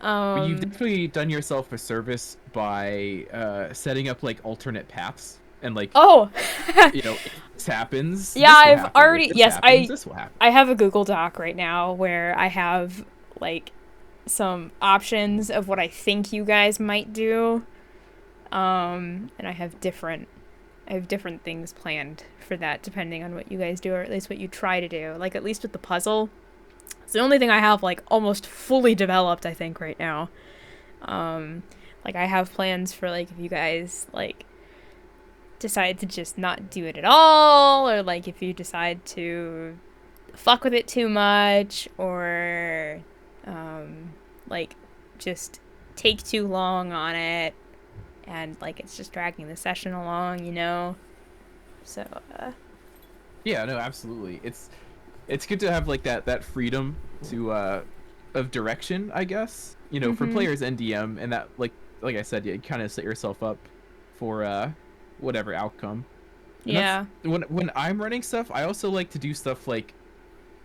You've definitely done yourself a service by setting up, like, alternate paths and, like, if this happens. Yeah, I've already, this will happen. I have a Google Doc right now where I have, like, some options of what I think you guys might do, and I have different things planned for that depending on what you guys do, or at least what you try to do. Like, at least with the puzzle, it's the only thing I have, like, almost fully developed, I think, right now. Like, I have plans for, like, if you guys, like, decide to just not do it at all, or, like, if you decide to fuck with it too much, or like, just take too long on it, and, like, it's just dragging the session along, so yeah, no, absolutely. It's good to have, like, that freedom to of direction, I guess, for players and DM, and that, like I said, you kind of set yourself up for whatever outcome. And yeah, when I'm running stuff, I also like to do stuff like,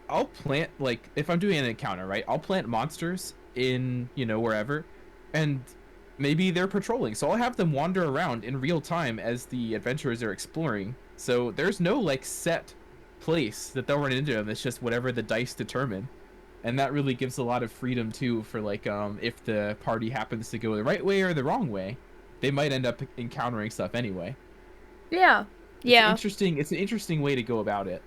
I'll plant, like, if I'm doing an encounter, right, I'll plant monsters in, wherever, and maybe they're patrolling, so I'll have them wander around in real time as the adventurers are exploring, so there's no, like, set place that they'll run into them. It's just whatever the dice determine, and that really gives a lot of freedom too for, like, if the party happens to go the right way or the wrong way, they might end up encountering stuff anyway. Yeah. It's an interesting way to go about it.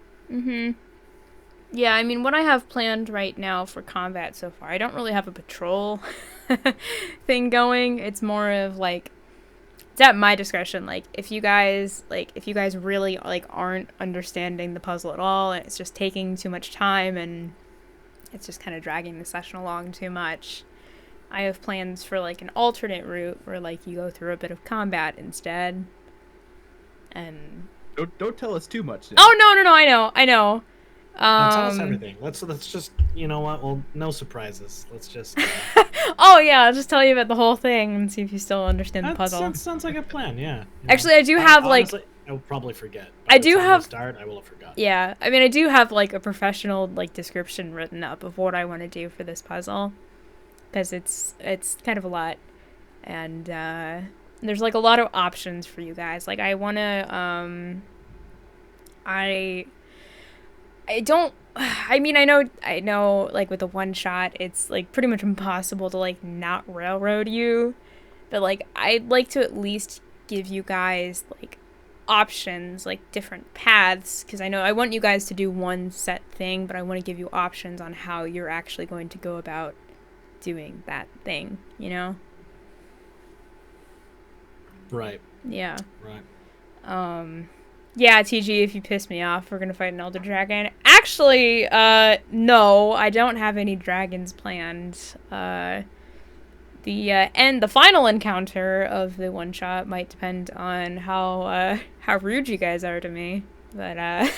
Yeah, I mean, what I have planned right now for combat so far, I don't really have a patrol thing going. It's more of, like, it's at my discretion. Like, if you guys really, like, aren't understanding the puzzle at all, and it's just taking too much time, and it's just kind of dragging the session along too much, I have plans for, like, an alternate route where, like, you go through a bit of combat instead. And don't tell us too much now. Oh, no, I know. Tell us everything. Let's just, you know what? Well, no surprises. Let's just. Oh yeah, I'll just tell you about the whole thing and see if you still understand the puzzle. That sounds like a plan. Yeah. Actually, I do have, honestly, I will probably forget. I do have. Start. I will have forgotten. Yeah, I mean, I do have, like, a professional, like, description written up of what I want to do for this puzzle, because it's kind of a lot, and there's, like, a lot of options for you guys. Like, I want to I know, like, with the one shot, it's, like, pretty much impossible to, like, not railroad you, but, like, I'd like to at least give you guys, like, options, like, different paths, because I want you guys to do one set thing, but I want to give you options on how you're actually going to go about doing that thing, Right. Yeah. Right. Yeah, TG, if you piss me off, we're gonna fight an Elder Dragon. Actually, no, I don't have any dragons planned. The final encounter of the one-shot might depend on how rude you guys are to me, but,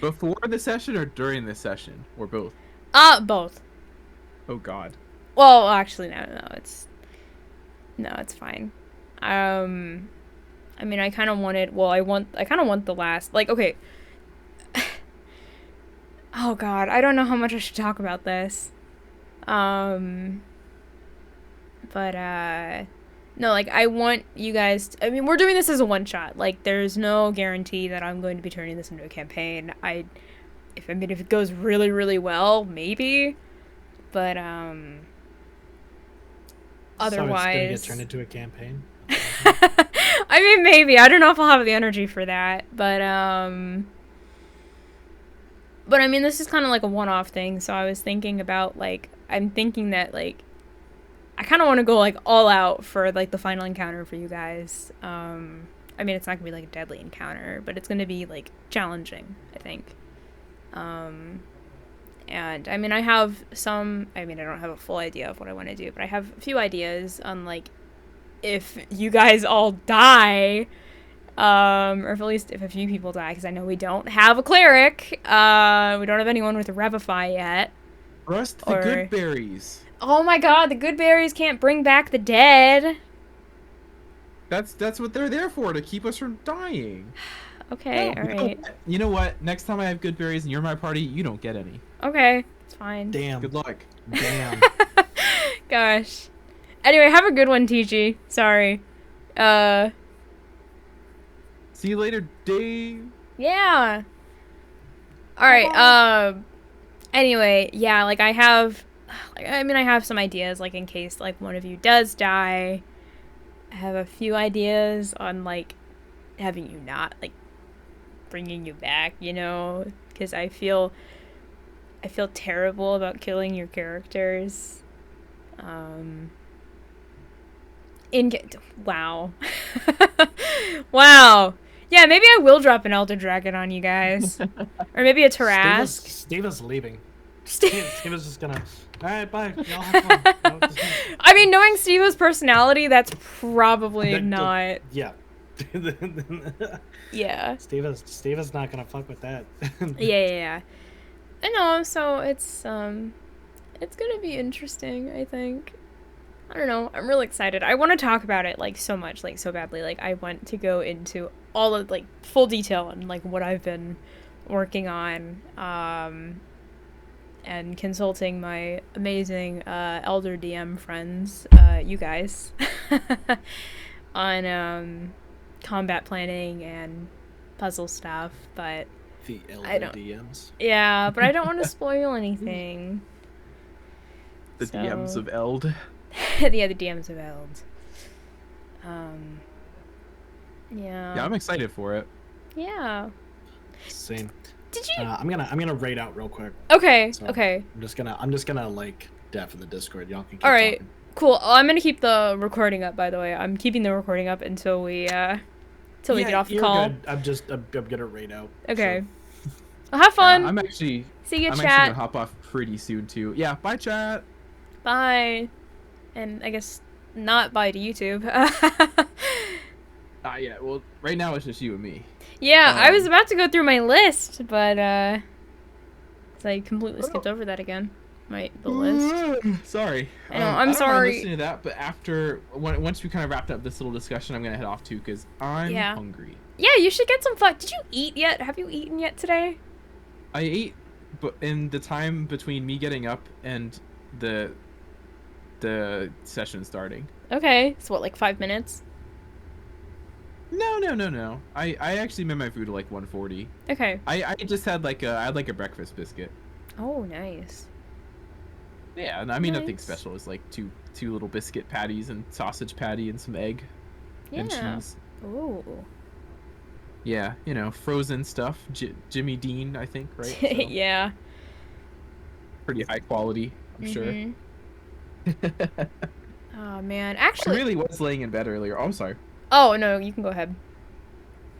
Before the session or during the session? Or both? Both. Oh, God. Well, actually, no, it's fine. I mean, I kind of want the last, like, okay. Oh, God, I don't know how much I should talk about this. But, No, like, I want you guys I mean, we're doing this as a one-shot. Like, there's no guarantee that I'm going to be turning this into a campaign. If it goes really, really well, maybe. But, otherwise... So it's gonna get turned into a campaign? I mean, maybe. I don't know if I'll have the energy for that. But, I mean, this is kind of like a one-off thing, so I was thinking about, like... I'm thinking that, like... I kind of want to go, like, all out for, like, the final encounter for you guys. I mean, it's not going to be, like, a deadly encounter, but it's going to be, like, challenging, I think. And, I mean, I have some... I mean, I don't have a full idea of what I want to do, but I have a few ideas on, like, if you guys all die, or if at least if a few people die, because I know we don't have a cleric. We don't have anyone with a Revivify yet. Rust the good berries. Oh my god, the good berries can't bring back the dead. That's what they're there for, to keep us from dying. Okay, alright. You know what? Next time I have good berries and you're my party, you don't get any. Okay, it's fine. Damn. Good luck. Damn. Gosh. Anyway, have a good one, TG. Sorry. See you later, Dave. Yeah. Alright, anyway, yeah, like, I have some ideas, like, in case, like, one of you does die. I have a few ideas on, like, having you not, like, bringing you back, you know? Because I feel terrible about killing your characters. Wow. Wow. Yeah, maybe I will drop an Elder Dragon on you guys. Or maybe a Tarask. Steve is leaving. Steve is just gonna... Alright, bye. Y'all have fun. I mean, knowing Steve's personality, that's probably not... Yeah. Yeah. Steve is not gonna fuck with that. Yeah. I know, so it's gonna be interesting, I think. I don't know, I'm really excited. I want to talk about it, like, so much, like, so badly. Like, I want to go into all of, like, full detail on, like, what I've been working on, and consulting my amazing, elder DM friends, you guys, on, combat planning and puzzle stuff, but... The elder DMs? Yeah, but I don't want to spoil anything. The DMs of Eld. Yeah, the DMs of Eld. Yeah. Yeah, I'm excited for it. Yeah. Same. Did you? I'm gonna raid out real quick. Okay. So Okay. I'm just gonna like def in the Discord. Y'all can keep All right. talking. Cool. Oh, I'm gonna keep the recording up. By the way, I'm keeping the recording up until we get off the you're call. Good. I'm gonna raid out. Okay. So. Well, have fun. I'm actually. See you, I'm chat. actually gonna hop off pretty soon too. Yeah. Bye, chat. Bye. And I guess not bye to YouTube. Yeah. Well, right now it's just you and me. Yeah, I was about to go through my list, but so I completely skipped over that again. The list. Sorry. I know, I I'm don't sorry. mind listening to that, but once we kind of wrapped up this little discussion, I'm gonna head off too because I'm hungry. Yeah, you should get some fun. Did you eat yet? Have you eaten yet today? I ate, but in the time between me getting up and the session starting. Okay, so what, like 5 minutes? No. I actually made my food at like 1:40. Okay. I just had I had a breakfast biscuit. Oh, nice. Yeah, and I mean Nice. nothing special. It's like two little biscuit patties and sausage patty and some egg and Yeah. cheese. Ooh. Yeah, frozen stuff. Jimmy Dean, I think, right? So, Yeah. pretty high quality, I'm sure. Mhm. Oh man, I actually. really was laying in bed earlier. Oh, I'm sorry. Oh no, you can go ahead.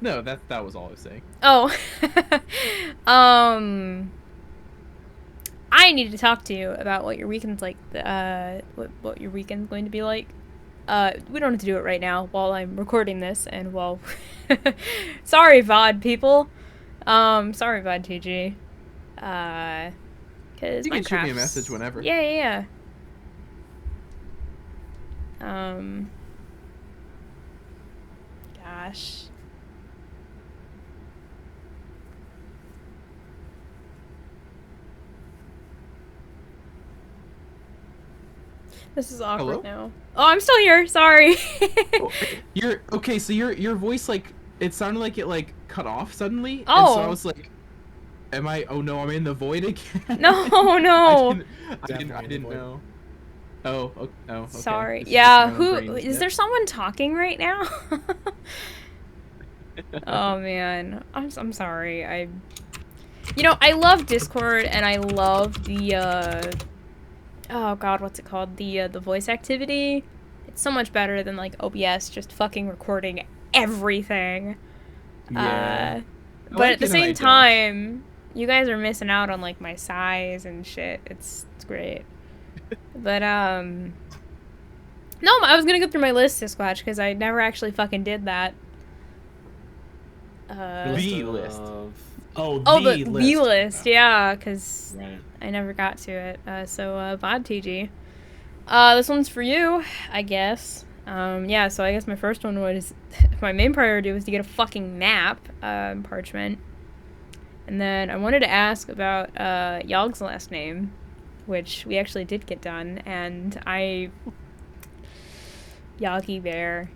No, that was all I was saying. Oh. I needed to talk to you about what your weekend's like. What your weekend's going to be like. We don't have to do it right now while I'm recording this, and while. Sorry, VOD people. Sorry, VOD TG. Cause You can shoot me a Minecraft's- message whenever. Yeah. Gosh. This is awkward Hello? now. Oh, I'm still here. Sorry. Oh, you're okay. So your voice like it sounded like it like cut off suddenly. And so I Oh. was like, am I? Oh no, I'm in the void again. No, no. I didn't know. Oh, okay. Sorry. This is Yeah. just my own Who brain. is there? Someone talking right now? Oh man, I'm sorry. I love Discord and I love the oh god, what's it called? The voice activity. It's so much better than like OBS just fucking recording everything. Yeah. But like at the it and I same don't. time, you guys are missing out on like my size and shit. It's great. But no, I was gonna go through my list, Siskquatch, because I never actually fucking did that. The list. Oh, the the list. list, yeah, because Right. I never got to it. So, VOD TG. This one's for you, I guess. Yeah, so I guess my first one was, my main priority was to get a fucking map, parchment. And then I wanted to ask about, Yog's last name, which we actually did get done, and Yog E Beare.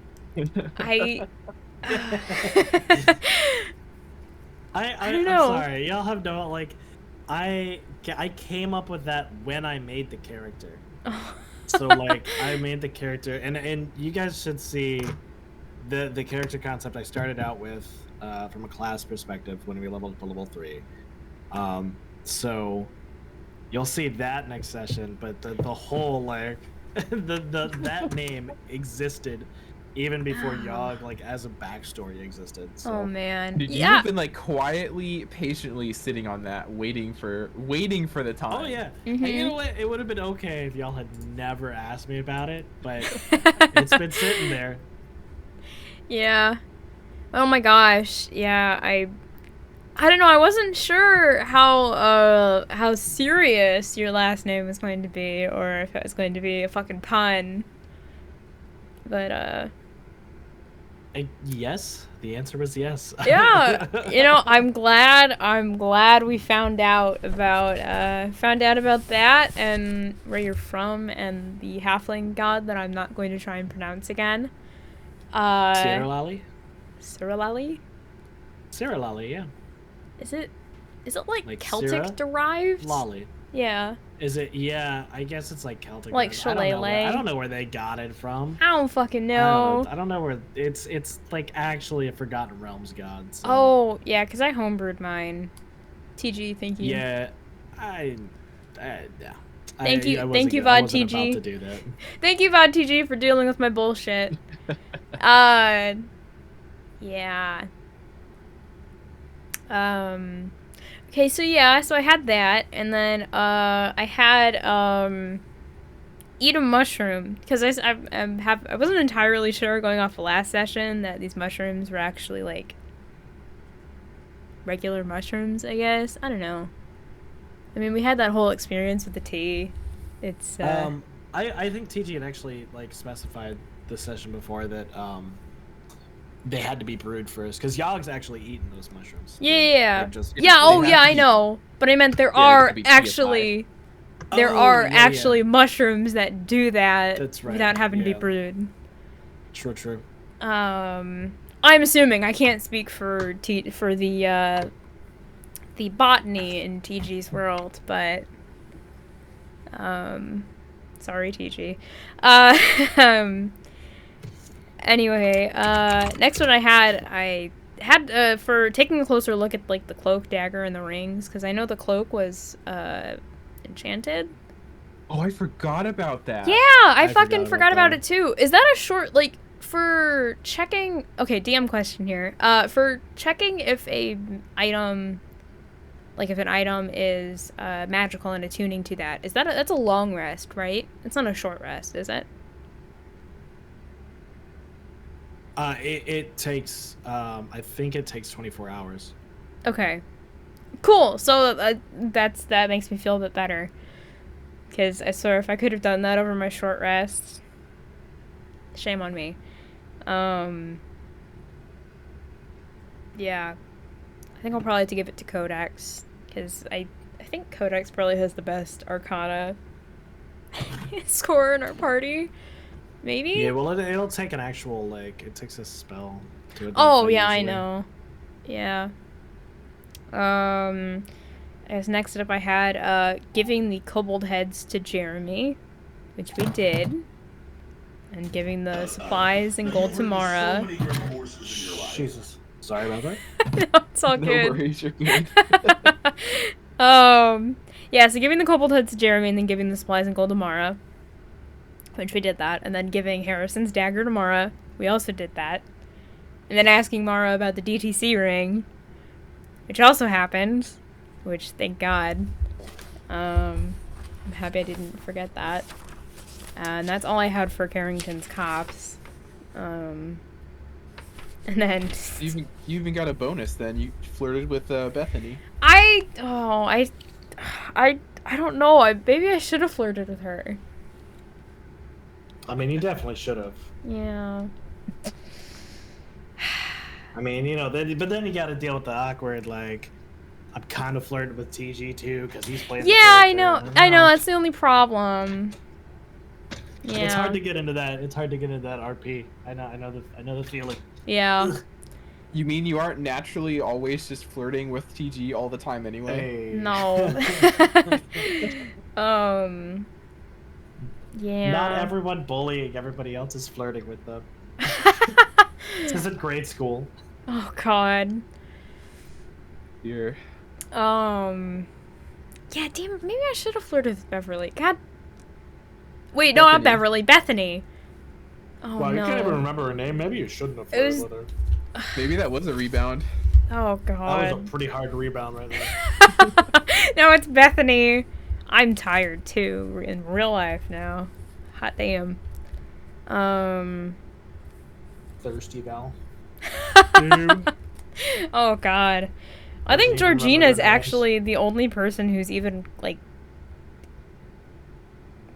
I don't know. I'm sorry. Y'all have no like. I came up with that when I made the character. So like I made the character, and you guys should see the character concept I started out with from a class perspective when we leveled up to level 3. So you'll see that next session. But the whole like that name existed even before Yog like as a backstory existed. So. Oh man. Dude, Yeah. you've been like quietly, patiently sitting on that, waiting for the time. Oh yeah. Mhm. And you know what? It would have been okay if y'all had never asked me about it, but it's been sitting there. Yeah. Oh my gosh. Yeah, I don't know. I wasn't sure how serious your last name was going to be, or if it was going to be a fucking pun. But Yes, the answer was yes. yeah, I'm glad we found out about that and where you're from and the halfling god that I'm not going to try and pronounce again. Siralali? Siralali? Siralali, yeah. Is it like Celtic Syrah? derived? Lolly. Yeah. Is it? Yeah, I guess it's like Celtic. Like I don't know where they got it from. I don't fucking know. I don't know where it's like actually a Forgotten Realms god. So. Oh, yeah, because I homebrewed mine. TG, thank you. Yeah, yeah. Thank you, I wasn't thank you, I VOD wasn't TG. about to do that. Thank you, VOD TG, for dealing with my bullshit. Yeah. Okay, so yeah, so I had that, and then, I had, eat a mushroom, because I wasn't entirely sure going off the last session that these mushrooms were actually, like, regular mushrooms, I guess. I don't know. I mean, we had that whole experience with the tea. It's, I think TG had actually, like, specified the session before that, they had to be brewed first, because Yog's actually eaten those mushrooms. yeah. They're just- Yeah, oh have yeah, to I be- know. But I meant there Yeah, are to be actually there Oh, are yeah, actually yeah. mushrooms that do that That's right, without having to be yeah. brewed. True. I'm assuming I can't speak for the botany in TG's world, but sorry TG. Anyway, next one I had for taking a closer look at like the cloak, dagger, and the rings, because I know the cloak was enchanted. Oh, I forgot about that. Yeah, I fucking forgot forgot about about that. it too. Is that a short, like, for checking? Okay, DM question here. For checking if an item is magical and attuning to that, that's a long rest, right? It's not a short rest, is it? It takes, I think it takes 24 hours. Okay. Cool. So that makes me feel a bit better. Because I swear if I could have done that over my short rest, shame on me. Yeah. I think I'll probably have to give it to Codex. Because I think Codex probably has the best Arcana score in our party. Maybe? Yeah, well, it'll take an actual, like, it takes a spell to identify Oh, yeah, I usually. know. Yeah. I guess next up I had giving the kobold heads to Jeremy, which we did, and giving the supplies and gold to Mara. Jesus. Sorry about that. No, it's all No good. worries, you're good. Yeah, so giving the kobold heads to Jeremy and then giving the supplies and gold to Mara, which we did that, and then giving Harrison's dagger to Mara, we also did that, and then asking Mara about the DTC ring, which also happened, which thank God. I'm happy I didn't forget that. And that's all I had for Carrington's Copse. And then You even got a bonus then. You flirted with Bethany. I don't know. Maybe I should have flirted with her. I mean, you definitely should have. Yeah. I mean, you know, but then you got to deal with the awkward, like, I'm kind of flirting with TG too because he's playing. Yeah, the I character. know. I know. That's the only problem. Yeah. It's hard to get into that. It's hard to get into that RP. I know the feeling. Yeah. You mean you aren't naturally always just flirting with TG all the time anyway? Hey. No. Yeah. Not everyone bullying everybody else is flirting with them. This isn't grade school. Oh God. Here. Yeah, damn it. Maybe I should have flirted with Beverly. God. Wait, no, not Bethany. Beverly. Bethany. Oh Wow, no. you can't even remember her name. Maybe you shouldn't have It flirted was- with her. Maybe that was a rebound. Oh That was a God. pretty hard rebound right there. No, it's Bethany. I'm tired too in real life now. Hot damn. Thirsty Val. Oh God. I I think can't remember Georgina's their names. actually the only person who's even like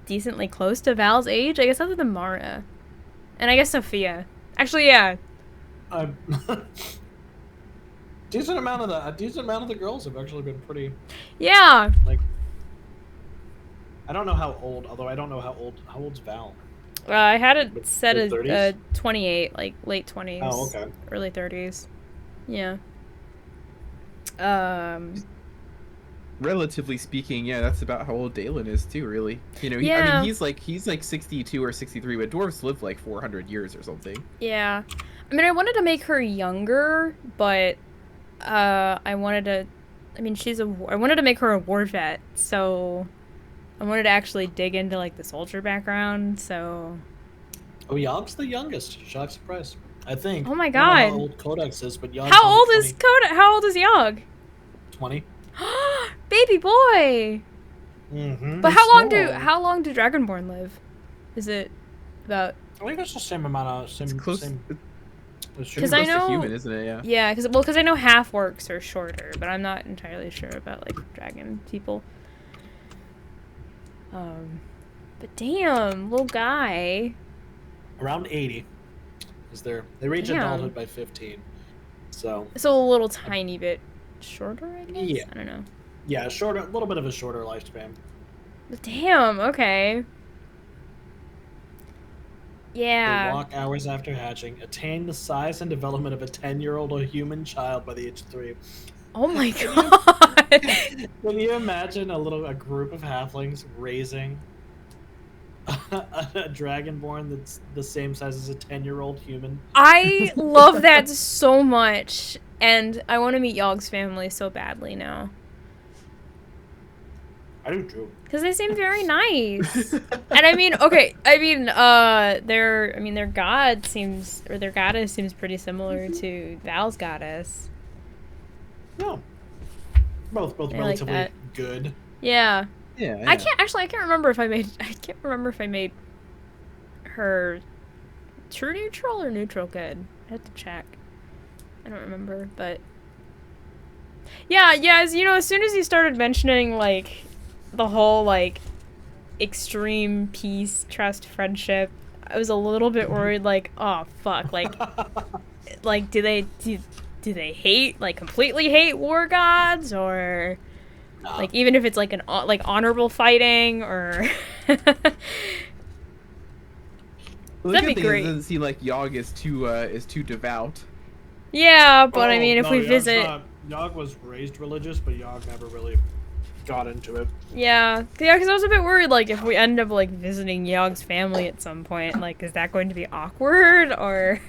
decently close to Val's age. I guess other than Mara, and I guess Sophia. Actually, yeah. Decent amount of the girls have actually been pretty. Yeah. Like, I don't know how old. Although I don't know how old's Val. I had it Mid- set as mid-30s? 28, like late 20s. Oh, okay. Early 30s. Yeah. Relatively speaking, yeah, that's about how old Daelin is too, really. You know, I Yeah. mean, he's like 62 or 63, but dwarves live like 400 years or something. Yeah. I mean, I wanted to make her younger, but I wanted to. I mean, I wanted to make her a war vet, so I wanted to actually dig into like the soldier background. So. Oh, Yog's the youngest. Shock surprise. I think. Oh my I don't know God. how old Codex is, but Yog's How only old is 20. Coda? How old is Yog? 20. Baby boy. Mm-hmm. But how long do Dragonborn live? Is it about? I think it's the same amount of It's close. Same, It's Because close I know- to human, isn't it? Yeah. Yeah, because I know half orcs are shorter, but I'm not entirely sure about like dragon people. But damn, little guy. around 80 is there. They reach Damn. adulthood by 15. So So a little tiny bit shorter, I guess. Yeah. I don't know. yeah, a little bit of a shorter lifespan. But damn. Okay. They Yeah. walk hours after hatching, attain the size and development of a 10-year-old or human child by the age of 3. Oh my god. Can you imagine a group of halflings raising a dragonborn that's the same size as a 10-year-old human? I love that so much, and I want to meet Yog's family so badly now. I do too. Because they seem very nice. And I mean, okay, their god seems, or their goddess seems pretty similar to Val's goddess. No. Both I like relatively that. good. Yeah. Yeah. I can't remember if I made her true neutral or neutral good. I have to check. I don't remember, but yeah, as you know, as soon as you started mentioning like the whole like extreme peace, trust, friendship, I was a little bit worried like, oh fuck, like do they hate, like completely hate war gods, or Like even if it's like like honorable fighting or. Well, the That'd good be thing is great. it doesn't seem like Yog is too devout. Yeah, but I Oh, mean, if no, we Yog's visit, not- Yog was raised religious, but Yog never really got into it. yeah, because I was a bit worried, like if we end up like visiting Yog's family at some point, like is that going to be awkward or?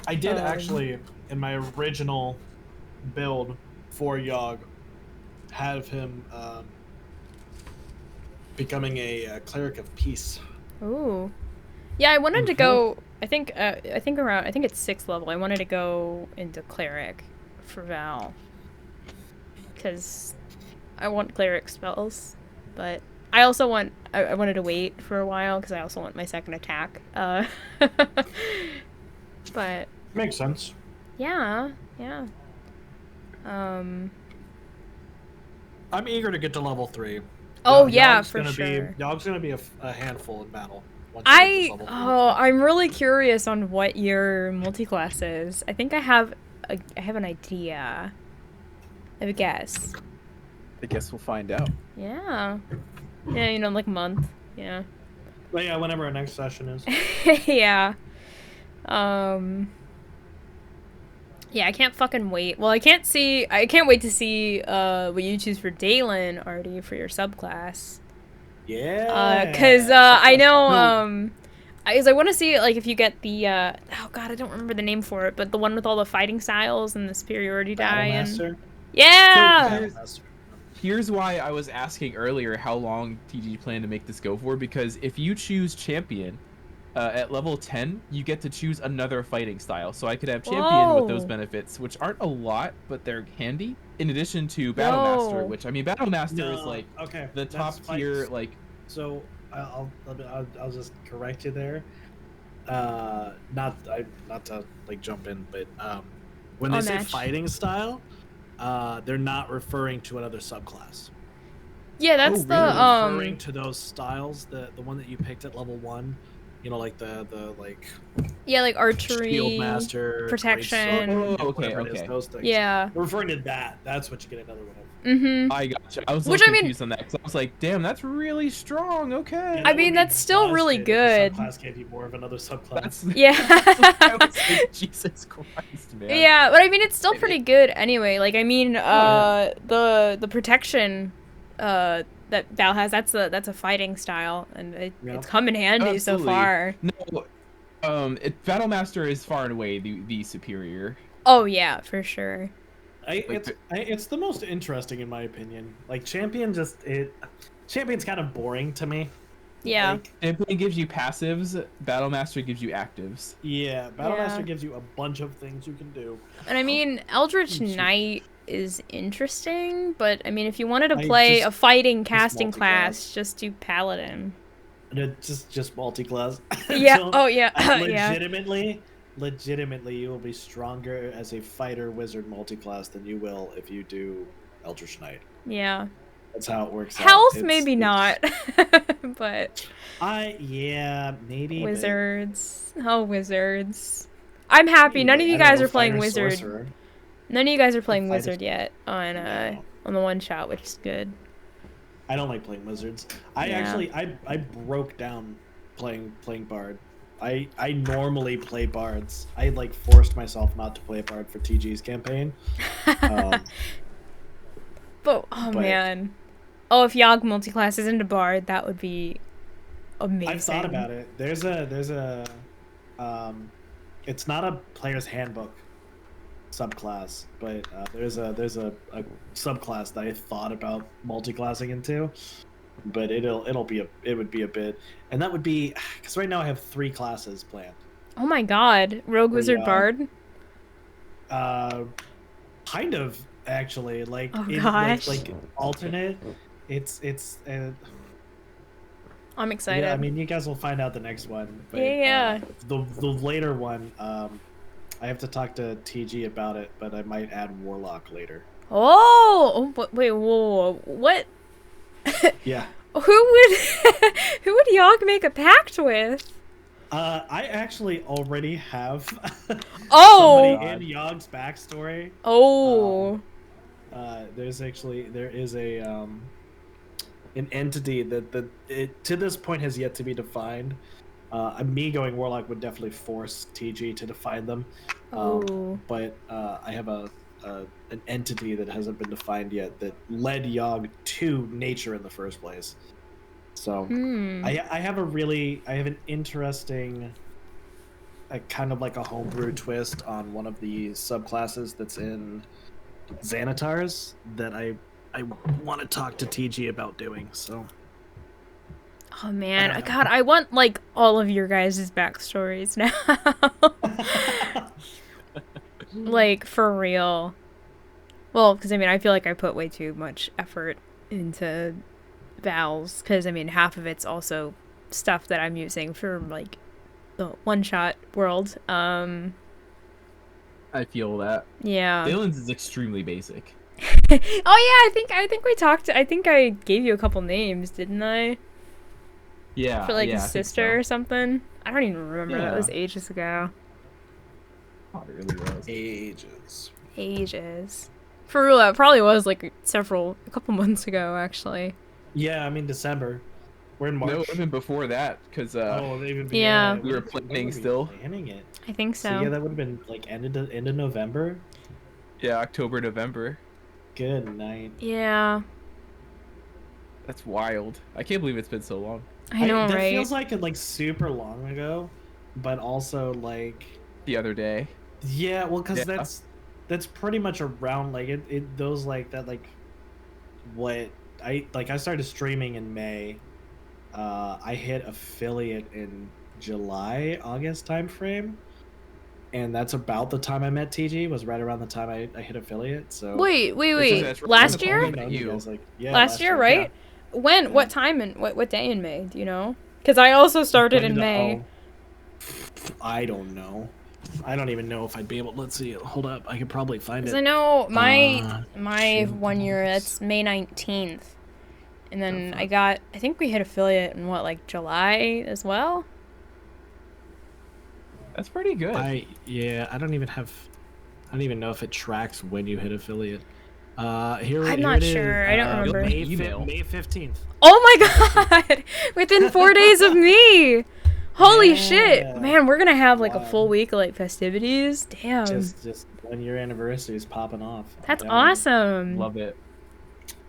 I did Um, actually, in my original build for Yog, have him becoming a cleric of peace. Ooh, yeah, I wanted to go. I think it's 6th level. I wanted to go into cleric for Val, because I want cleric spells, but I also want. I wanted to wait for a while because I also want my second attack. But Makes sense. yeah. I'm eager to get to level 3. Oh Yog's yeah, for gonna sure. Yog's gonna be a handful in battle. once you get to level 3. I'm really curious on what your multi-class is. I think I have an idea. I have a guess. I guess we'll find out. Yeah. Yeah, like month. Yeah. But yeah, whenever our next session is. Yeah. Yeah, I can't fucking wait. Well, I can't wait to see what you choose for Daelin, Artie, for your subclass. Yeah. Cause I know I want to see like if you get the oh god, I don't remember the name for it, but the one with all the fighting styles and the superiority die and Battlemaster. yeah. Battlemaster. Here's why I was asking earlier how long TG planned to make this go for, because if you choose champion at level 10, you get to choose another fighting style. So I could have champion with those Whoa. benefits, which aren't a lot, but they're handy. In addition to Battlemaster, Whoa. which I mean, Battlemaster is No, like okay, the that's top tier. fine. Like, So I'll just correct you there. Not to like jump in, but when they I'll say match. fighting style, they're not referring to another subclass. Yeah, that's Oh, the really? Referring to those styles, the one that you picked at level 1, like the like yeah, like archery, Shield Master, protection. Oh, okay, whatever it is, okay. those things. Yeah. We're referring to that. That's what you get another one of. Mm-hmm. I gotcha. I was a Which, little I mean- confused on that because I was like, damn, that's really strong. Okay. I mean, that's still really good. Subclass gave you more of another subclass. That's Yeah. I was like, Jesus Christ, man. Yeah, but I mean, it's still pretty good anyway. Like, I mean, the protection, that Val has, that's a fighting style, and Yeah. it's come in handy so Absolutely. far. No, Battlemaster is far and away the superior. Oh yeah, for sure. It's the most interesting in my opinion. Like champion's kind of boring to me. Yeah. Like, Champion gives you passives. Battlemaster gives you actives. yeah, Battlemaster Yeah. gives you a bunch of things you can do. And I mean, Eldritch Sure. Knight is interesting, but I mean, if you wanted to I play just- a fighting just casting multi-class. class, just do Paladin. And it's just multi-class. Yeah. So, Oh yeah. like, Yeah. legitimately, you will be stronger as a fighter wizard multi-class than you will if you do Eldritch Knight. Yeah. That's how it works out. Health, maybe not, but Yeah, maybe. but- wizards. Oh, wizards. I'm happy. None of you I don't guys know, are playing fighter, wizard. sorcerer. None of you guys are playing Fighters. wizard yet on No. the one shot, which is good. I don't like playing wizards. I Yeah. actually I broke down playing bard. I normally play bards. I like forced myself not to play a bard for TG's campaign. But but- man, oh, if Yog multiclass is into bard, that would be amazing. I've thought about it. There's a it's not a player's handbook subclass, but there's a subclass that I thought about multiclassing into, but it would be a bit, and that would be because right now I have 3 classes planned. Oh my god, rogue, wizard, Yog. bard. Kind of actually like Oh, in, gosh. like alternate. It's I'm excited. yeah. I mean, you guys will find out the next one. But, Yeah. the later one, I have to talk to TG about it, but I might add Warlock later. Wait, whoa, what? Yeah. Who would Yog make a pact with? I actually already have Oh! somebody in Yog's backstory. Oh. There is a an entity that it to this point has yet to be defined. Me going warlock would definitely force TG to define them. Oh. But I have an entity that hasn't been defined yet that led Yog to nature in the first place. So I have an interesting, kind of like a homebrew twist on one of the subclasses that's in Xanatars that I want to talk to TG about doing. So. Oh man, God, I want like all of your guys' backstories now. Like for real. Well, because I mean, I feel like I put way too much effort into Val's, because I mean, half of it's also stuff that I'm using for like the one-shot world. I feel that. Yeah. Daelin's is extremely basic. Oh yeah, I think we talked. I think I gave you a couple names, didn't I? Yeah. For like yeah, his sister or something. I don't even remember. That Yeah. was ages ago. Oh, it really was. Ages. For real, it probably was like a couple months ago, actually. Yeah, I mean December. We're in March. No, even before that, because Yeah. we were planning still. Planning it. I think so. So yeah, that would have been like end of November. Yeah, October, November. Good night. Yeah. That's wild. I can't believe it's been so long. I know, that right? feels like it like super long ago, but also like The other day. yeah, well, because Yeah. that's pretty much around like it those like that like what I started streaming in May. I hit affiliate in July, August timeframe, and that's about the time I met TG. Was right around the time I hit affiliate. So Wait. That's right. Last That's year? when I met you. Last year, right? When? Yeah. What time and what day in May? Do you know? Because I also started in May. I don't know. I don't even know if I'd be able. Let's see. Hold up. I could probably find Because it. I know my shoot, 1 year. Codex. That's May 19th, and then I think we hit affiliate in what, like July as well. That's pretty good. I don't even know if it tracks when you hit affiliate. I'm not sure. I don't remember. May 15th. Oh my god! Within 4 days of me. Holy shit, Yeah. man! We're gonna have like a Wow. full week of like festivities. Damn, Just 1 year anniversary is popping off. that's Yeah. awesome. Love it.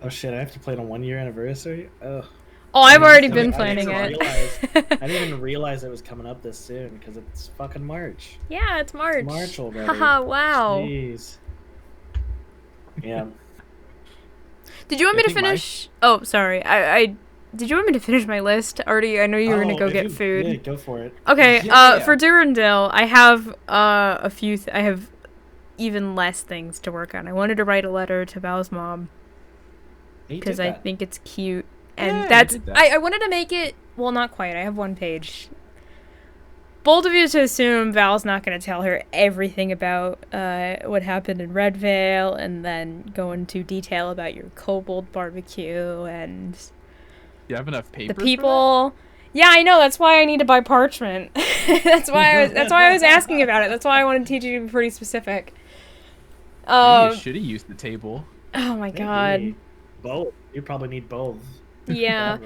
Oh shit! I have to play it on 1 year anniversary. Ugh. Oh, I've already I been didn't planning even it. I didn't even realize it was coming up this soon because it's fucking March. Yeah, it's March. March already. Haha, wow. Jeez. Yeah. Did you want me I to think my- finish? Oh, sorry. I did you want me to finish my list? Already, I know you were gonna go if get you- food. Yeah, go for it. Okay, Yeah. for Durandale, I have a few. I have even less things to work on. I wanted to write a letter to Val's mom because I think it's cute, and Yeah, you that's did that. I wanted to make it. Well, not quite. I have one page. Bold of you to assume Val's not going to tell her everything about what happened in Red Vale, and then go into detail about your kobold barbecue and You have enough paper. the people. Yeah, I know. That's why I need to buy parchment. That's why I was asking about it. That's why I wanted to teach you to be pretty specific. Maybe you should have used the table. Oh my god. Maybe. Both. You probably need both. Yeah.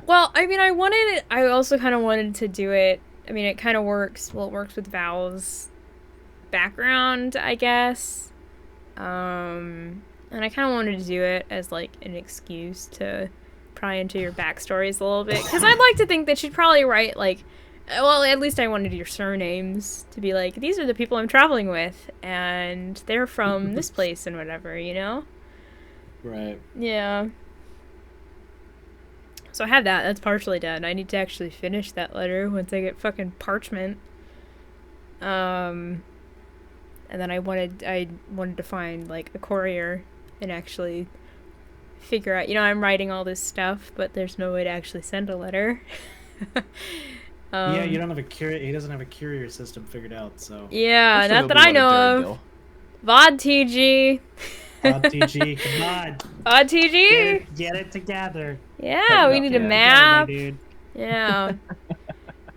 Well, I mean, I also kind of wanted to do it. I mean, it kind of works. Well, it works with Val's background, I guess. And I kind of wanted to do it as like an excuse to pry into your backstories a little bit, because I'd like to think that she'd probably write like, well, at least I wanted your surnames to be like, these are the people I'm traveling with, and they're from this place and whatever, you know? Right. Yeah. So I have that. That's partially done. I need to actually finish that letter once I get fucking parchment. And then I wanted to find like a courier and actually figure out, I'm writing all this stuff, but there's no way to actually send a letter. Yeah, you don't have he doesn't have a courier system figured out, so. Yeah, I'm sure not that there'll I be one at know of. Durandale. VOD TG. TG, come on. VOD TG. Get it together. Yeah, we need a Yeah. map. Dude. Yeah.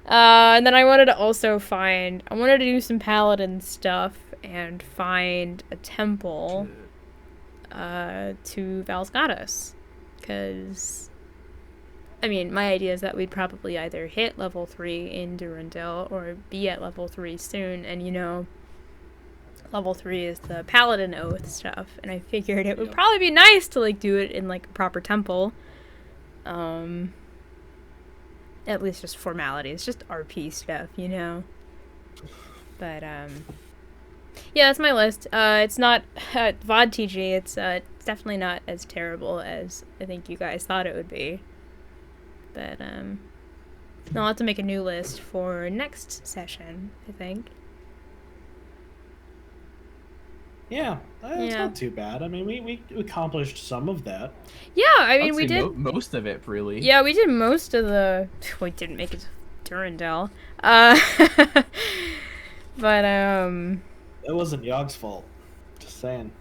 And then I wanted to also I wanted to do some paladin stuff and find a temple. to Valsgatus. Because, I mean, my idea is that we'd probably either hit level 3 in Durandal or be at level 3 soon, and, you know, level 3 is the Paladin Oath stuff, and I figured it would probably be nice to, like, do it in, like, a proper temple. At least just formalities, just RP stuff, you know? But, yeah, that's my list. It's not, VOD TG, it's definitely not as terrible as I think you guys thought it would be. But, I'll have to make a new list for next session, I think. Yeah, it's not too bad. I mean, we accomplished some of that. Yeah, I mean, we did most of it, really. Yeah, we did most of the. We didn't make it to Durandal. But It wasn't Yog's fault. Just saying.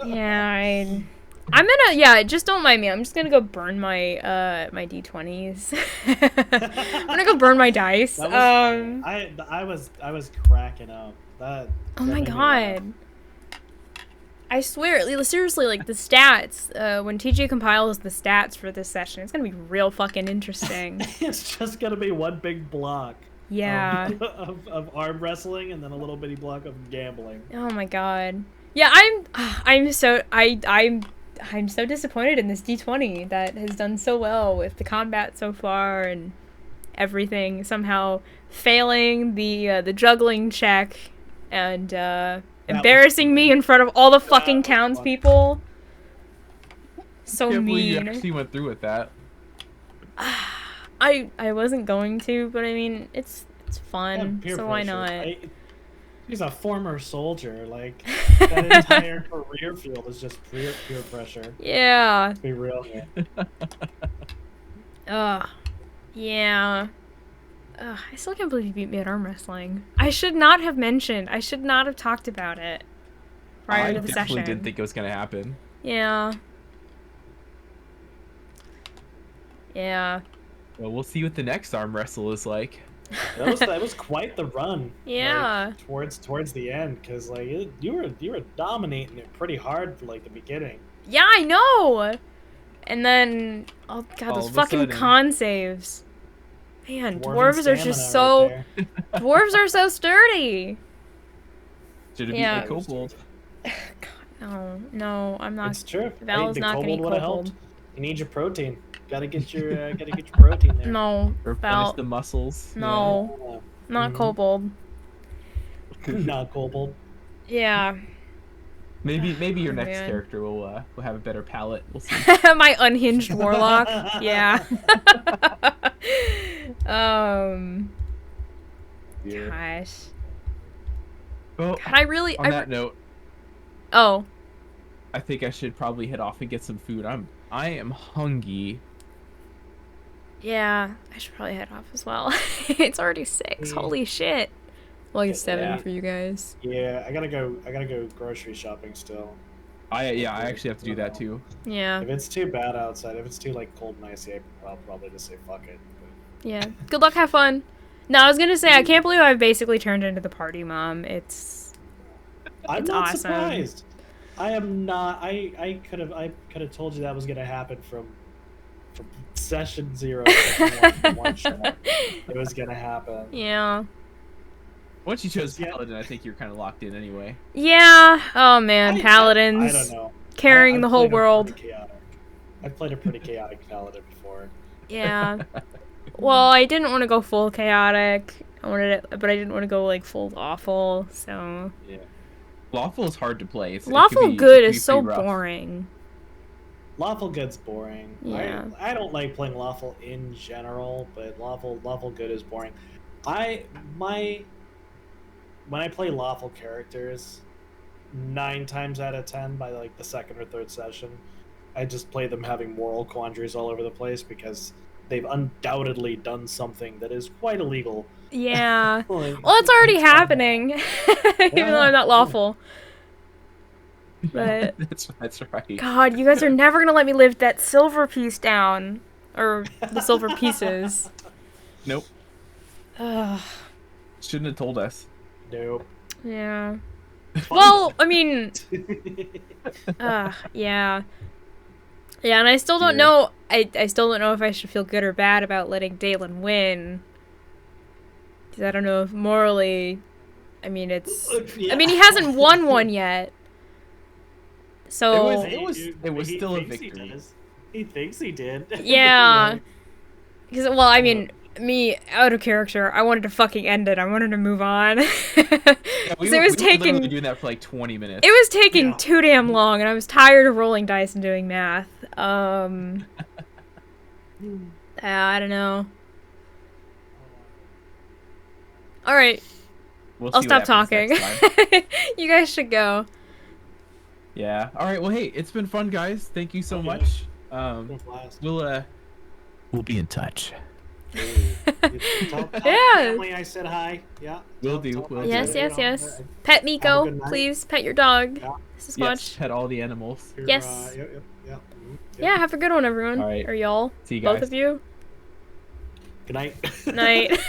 Yeah, I'm gonna just don't mind me. I'm just gonna go burn my my D20s. I'm gonna go burn my dice. I was cracking up. Oh my god. I swear, seriously, like the stats, when TJ compiles the stats for this session, it's gonna be real fucking interesting. It's just gonna be one big block. Yeah. Of arm wrestling and then a little bitty block of gambling. Oh my god. Yeah, I'm so disappointed in this D20 that has done so well with the combat so far and everything, somehow failing the juggling check and embarrassing me in front of all the fucking townspeople. So Can't believe mean. you actually went through with that. I wasn't going to, but I mean it's fun, Yeah, so why not? He's a former soldier. Like that entire career field is just peer pressure. Yeah. Let's be real here. Yeah. I still can't believe you beat me at arm wrestling. I should not have talked about it prior to the session. I definitely didn't think it was gonna happen. Yeah. Yeah. Well, we'll see what the next arm wrestle is like. That was quite the run. Yeah. Like, towards the end, because like you were dominating it pretty hard for like the beginning. Yeah, I know. And then oh god, those fucking con saves. Man, dwarves are just so dwarves are so sturdy. Should have beat the kobold. God, no, I'm not. It's true. Val's not gonna eat kobold. You need your protein. Gotta get your protein there. No, Replenish the muscles. No, not kobold. Not kobold. Yeah. Maybe your next character will have a better palate. We'll see. My unhinged warlock. Yeah. Gosh. Well, God, on that note. Oh. I think I should probably head off and get some food. I am hungry. Yeah, I should probably head off as well. It's already 6. Holy shit. Well, it's 7 for you guys. Yeah, I gotta go grocery shopping still. I actually have to do that too. Yeah. If it's too bad outside, if it's too like cold and icy, I'll probably just say fuck it. But... Yeah. Good luck, have fun. No, I was gonna say I can't believe I've basically turned into the party mom. I'm not awesome. surprised. I am not. I could have told you that was gonna happen from session 0. One shot. It was gonna happen. Yeah. Once you chose Paladin, I think you're kind of locked in anyway. Yeah. Oh man, Paladins. I don't know. Carrying the whole world. I've played a pretty chaotic Paladin before. Yeah. Well, I didn't want to go full chaotic. But I didn't want to go like full lawful. So. Yeah. Lawful is hard to play. Lawful good is so boring. Lawful good's boring. Yeah. I don't like playing lawful in general, but lawful good is boring. When I play lawful characters, 9 times out of 10 by like the 2nd or 3rd session, I just play them having moral quandaries all over the place because they've undoubtedly done something that is quite illegal. Yeah. Well, it's already happening, even though I'm not lawful. But that's right. God, you guys are never gonna let me live that silver piece down, or the silver pieces. Nope. Shouldn't have told us. Nope. Yeah. Well, I mean, yeah. Yeah, and I still don't know. I still don't know if I should feel good or bad about letting Daelin win. Because I don't know if morally. I mean, it's. Yeah. I mean, he hasn't won one yet. So. It was He still a thinks he victory. does. He thinks he did. Yeah. Because, well, I mean, me, out of character, I wanted to fucking end it. I wanted to move on. Yeah, Because it was we were literally taking. doing that for like 20 minutes. It was taking Yeah. too damn long, and I was tired of rolling dice and doing math. I don't know. Alright, We'll I'll see what stop happens talking. next time. You guys should go. Yeah. All right. Well, hey, it's been fun, guys. Thank you so Okay. much. Blast. We'll be in touch. Tell Yeah. family I said hi. Yeah. Will do, Tell will family, Yes, do. you yes, know, yes. Pet Have a Miko, good night. please. Pet your dog. Yeah. Siskquatch. Yes. Pet all the animals. you're, Yes. Yep. Yep. Yeah, have a good one, everyone. All right. Or y'all. See you Both guys. of you. Good night. Night.